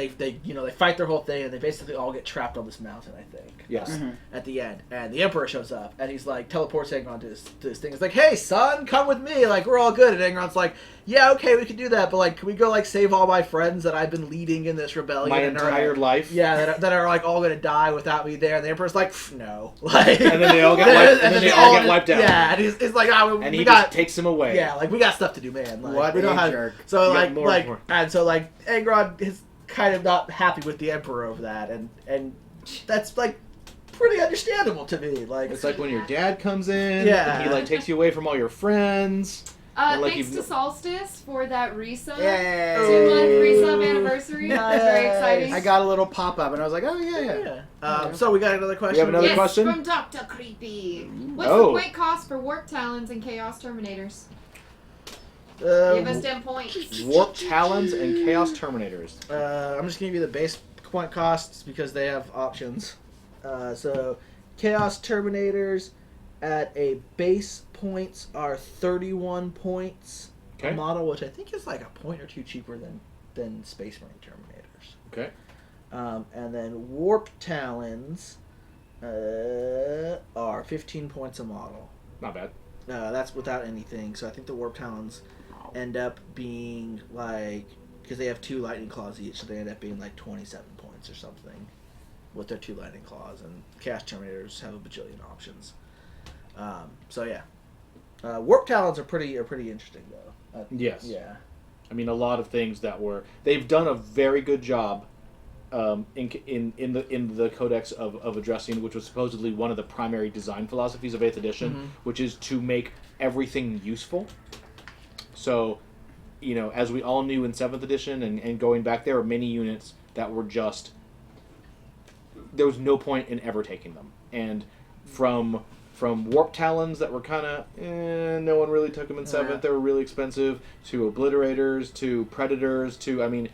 fight their whole thing, and they basically all get trapped on this mountain, I think. Yes. At the end, and the Emperor shows up, and he's like teleports Angron to this thing. It's like, hey son, come with me. Like we're all good. And Angron's like, yeah, okay, we can do that, but like, can we go like save all my friends that I've been leading in this rebellion? My and are, entire life. Yeah, that are like all gonna die without me there. And the Emperor's like, no. Like, And then they all get wiped. And then they all get wiped out. Yeah, and he's like, oh, And we he got just takes him away. yeah, like we got stuff to do, man. Like, What we don't a have jerk. so You got like more like and more. and so like Angron is kind of not happy with the Emperor over that, and that's like pretty understandable to me. Like It's like when your dad comes in. Yeah. And he like takes you away from all your friends. And, like, Thanks you've- to Solstice for that resub. Yay. 2-month resub anniversary. That's very Nice. exciting. I got a little pop up, and I was like, oh yeah. yeah. So we got another question. have another yes, question? from Dr. Creepy. What's Oh. the point cost for Warp Talons and Chaos Terminators? Give us 10 points. Warp Talons and Chaos Terminators. I'm just gonna give you the base point costs because they have options. So Chaos Terminators at a base points are 31 points a Okay. model, which I think is like a point or two cheaper than Space Marine Terminators. Okay. And then Warp Talons are 15 points a model. Not bad. That's without anything. So I think the Warp Talons end up being like, because they have 2 Lightning Claws each, so they end up being like 27 points or something with their 2 Lightning Claws. And Chaos Terminators have a bajillion options. So yeah, Warp Talons are pretty interesting though. Yes. Yeah. I mean, a lot of things they've done a very good job in the Codex of addressing, which was supposedly one of the primary design philosophies of 8th edition, which is to make everything useful. So, as we all knew in 7th edition and going back, there were many units that were just, there was no point in ever taking them. And from Warp Talons that were kind of, no one really took them in 7th. They were really expensive, to Obliterators, to Predators, to, I mean,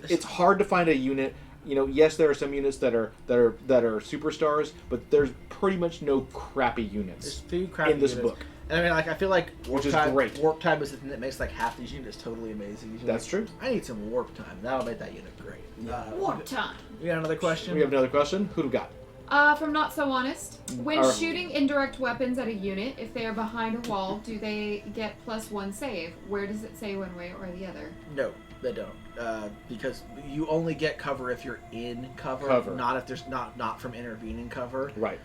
it's hard to find a unit. Yes, there are some units that are superstars, but there's pretty much no crappy units There's few crappy in this units. book. And I mean, I feel like Which is great. Warp time is the thing that makes half these units totally amazing. That's true. I need some warp time. That'll make that unit great. Warp time. You got another question? We have another question. Who do we got? From Not So Honest. When Our- shooting indirect weapons at a unit, if they are behind a wall, do they get +1 save? Where does it say one way or the other? No, they don't. Because you only get cover if you're in cover. Not if there's not from intervening cover. Right.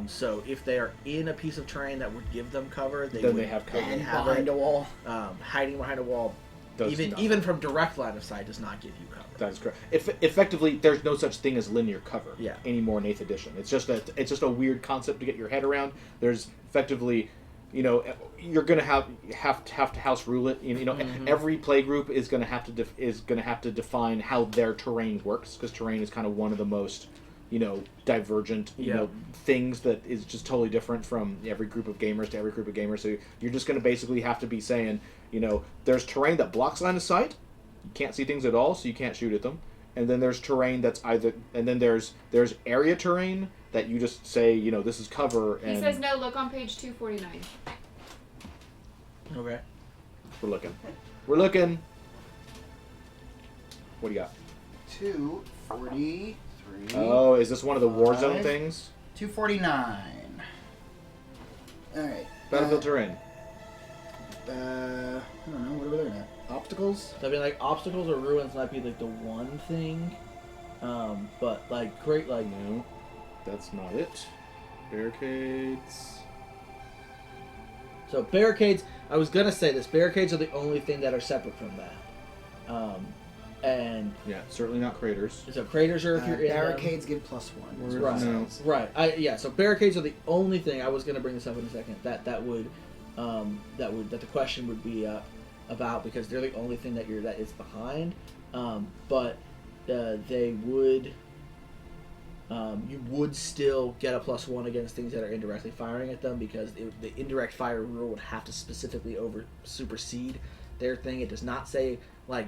So if they are in a piece of terrain that would give them cover, Then would they have cover. they And have behind it. a wall. Hiding behind a wall, Does nothing. even from direct line of sight, does not give you cover. That is correct. Effectively, there's no such thing as linear cover anymore in 8th edition. It's just a weird concept to get your head around. There's effectively, you're gonna have to house rule it. Every play group is gonna have to define how their terrain works, because terrain is kind of one of the most divergent things that is just totally different from every group of gamers to every group of gamers. So you're just gonna basically have to be saying, there's terrain that blocks line of sight. You can't see things at all, so you can't shoot at them. And then there's terrain that's and then there's area terrain that you just say, this is cover. And He says no, look on page 249. Okay. We're looking. What do you got? 243. Oh, is this one of the Warzone 5. things? 249. Alright. Battlefield terrain. I don't know. What are we looking at? Obstacles? So I mean, obstacles or ruins might be the one thing, but great No, that's not it. Barricades. So barricades. I was gonna say this. Barricades are the only thing that are separate from that, and Yeah, certainly not craters. so craters are if you're in them. Barricades give +1. Right. No. Right. So barricades are the only thing. I was gonna bring this up in a second. That the question would be about, because they're the only thing that is behind. But they would. You would still get a +1 against things that are indirectly firing at them, because the indirect fire rule would have to specifically supersede their thing. It does not say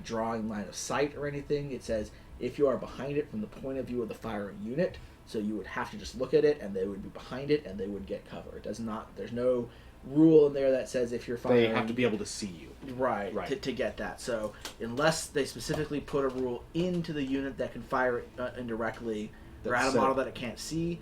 drawing line of sight or anything. It says if you are behind it from the point of view of the firing unit. So you would have to just look at it, and they would be behind it, and they would get cover. It does not. There's no rule in there that says if you're firing. They have to be able to see you. Right. To get that. So unless they specifically put a rule into the unit that can fire it indirectly, or add a model that it can't see,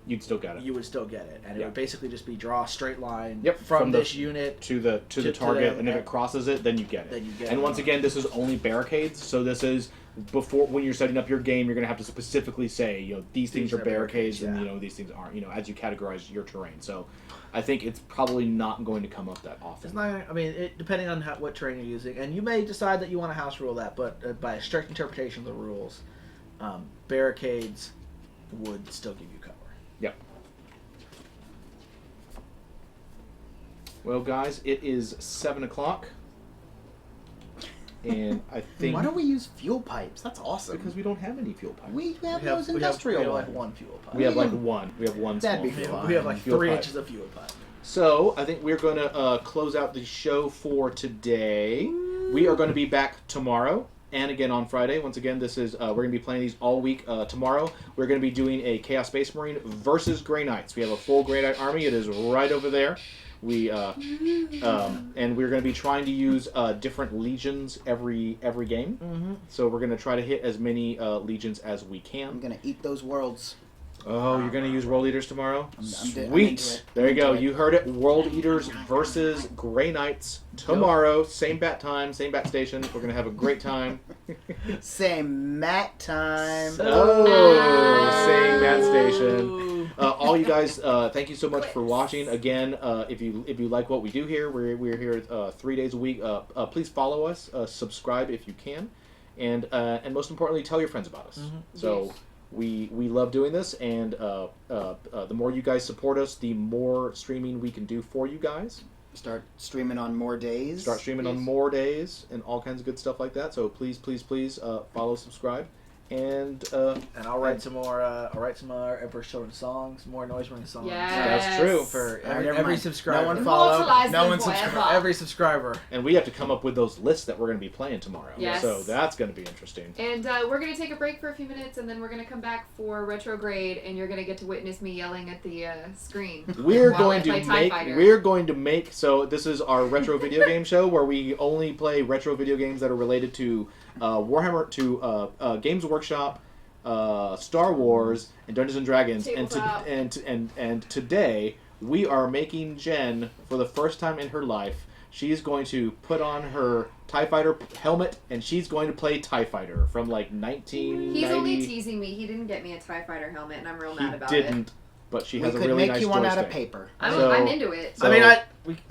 you'd still get it. You would still get it, and it would basically just be draw a straight line Yep, from the- this unit to the target, them, and if it crosses it, then you get it. Then you get and it. once again, this is only barricades, so this is before, when you're setting up your game, you're going to have to specifically say, these things are barricades, and these things aren't, as you categorize your terrain. So I think it's probably not going to come up that often. It's not. I mean, depending on what terrain you're using, and you may decide that you want to house rule that, but by a strict interpretation of the rules, barricades would still give you cover. Yep. Well, guys, it is 7:00, and I think Why don't we use fuel pipes? That's awesome. because we don't have any fuel pipes. we have those industrial we have ones. one fuel pipe. We have one. We have one. That'd small be fuel fun. pipe. We have Fuel 3 pipe. inches of fuel pipe. So I think we're going to close out the show for today. We are going to be back tomorrow and again on Friday. Once again, this is we're going to be playing these all week. Tomorrow we're going to be doing a Chaos Space Marine versus Grey Knights. We have a full Grey Knight army. It is right over there. We and we're going to be trying to use different legions every game. Mm-hmm. So we're going to try to hit as many legions as we I'm can. gonna eat those worlds. Oh, you're going to use World Eaters tomorrow? I'm Sweet. into it. There you go. I'm into it. You heard it. World Eaters versus Grey Knights tomorrow. Same bat time, same bat station. We're going to have a great time. Same mat time. Oh, same bat station. All you guys, thank you so much for watching. Again, if you like what we do here, we're here 3 days a week. Please follow us, subscribe if you can, and most importantly, tell your friends about us. Mm-hmm. So. Yes. We love doing this, and the more you guys support us, the more streaming we can do for you guys. start streaming on more days. Start streaming on more days and all kinds of good stuff like that. So please follow, subscribe, and I'll write some more. I'll write some more Emperor's Children songs, more noise ring songs. Yes. That's true. For Never every mind. subscriber. No one follow. Immortalize No them one forever. subscribe. Every subscriber. and we have to come up with those lists that we're going to be playing tomorrow. Yes. So that's going to be interesting. And we're going to take a break for a few minutes, and then we're going to come back for retrograde, and you're going to get to witness me yelling at the screen. We're while I going to play TIE make. Fighter. We're going to make. So this is our retro video game show where we only play retro video games that are related to Warhammer, to Games Workshop, Star Wars, and Dungeons and Dragons. Tabletop. And today we are making Jen, for the first time in her life, she's going to put on her TIE Fighter helmet, and she's going to play TIE Fighter from like 1990. He's only teasing me. He didn't get me a TIE Fighter helmet, and I'm real mad about He it. didn't, but she We has a could really make nice you one out of joystick. paper. I'm into it. So- I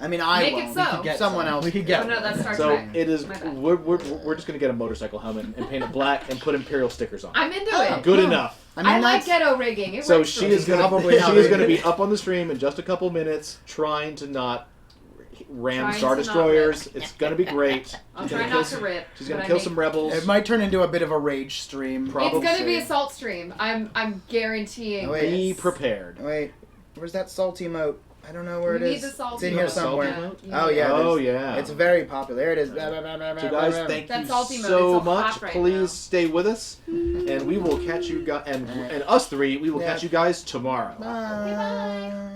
mean, I Make it won't. so. we could get Someone else. We could get. Oh, no, that's Star So Trek. it is. My bad. We're just gonna get a motorcycle helmet and paint it black and put Imperial stickers on. I'm into Oh. it. Good Yeah. enough. I mean, I like that's- ghetto rigging. It So works she for is me. gonna Probably how she is they gonna did be it. up on the stream in just a couple minutes, trying to not ram Trying Star to not Destroyers. It's gonna be great. I'll She's try gonna not kill to rip. She's gonna but I kill make- some rebels. It might turn into a bit of a rage stream. Probably. It's gonna be a salt stream. I'm guaranteeing. Oh, wait. Be this. prepared. Wait, where's that salt emote? I don't know where You it need is. the salt It's in emote. here The salt somewhere. emote? Oh yeah. Oh there's- yeah. It's very popular. There it is. So guys, thank That you salty mode so is so much. hot right Please now. stay with us, and we will catch you guys. And us three, we will Yeah. catch you guys tomorrow. Bye.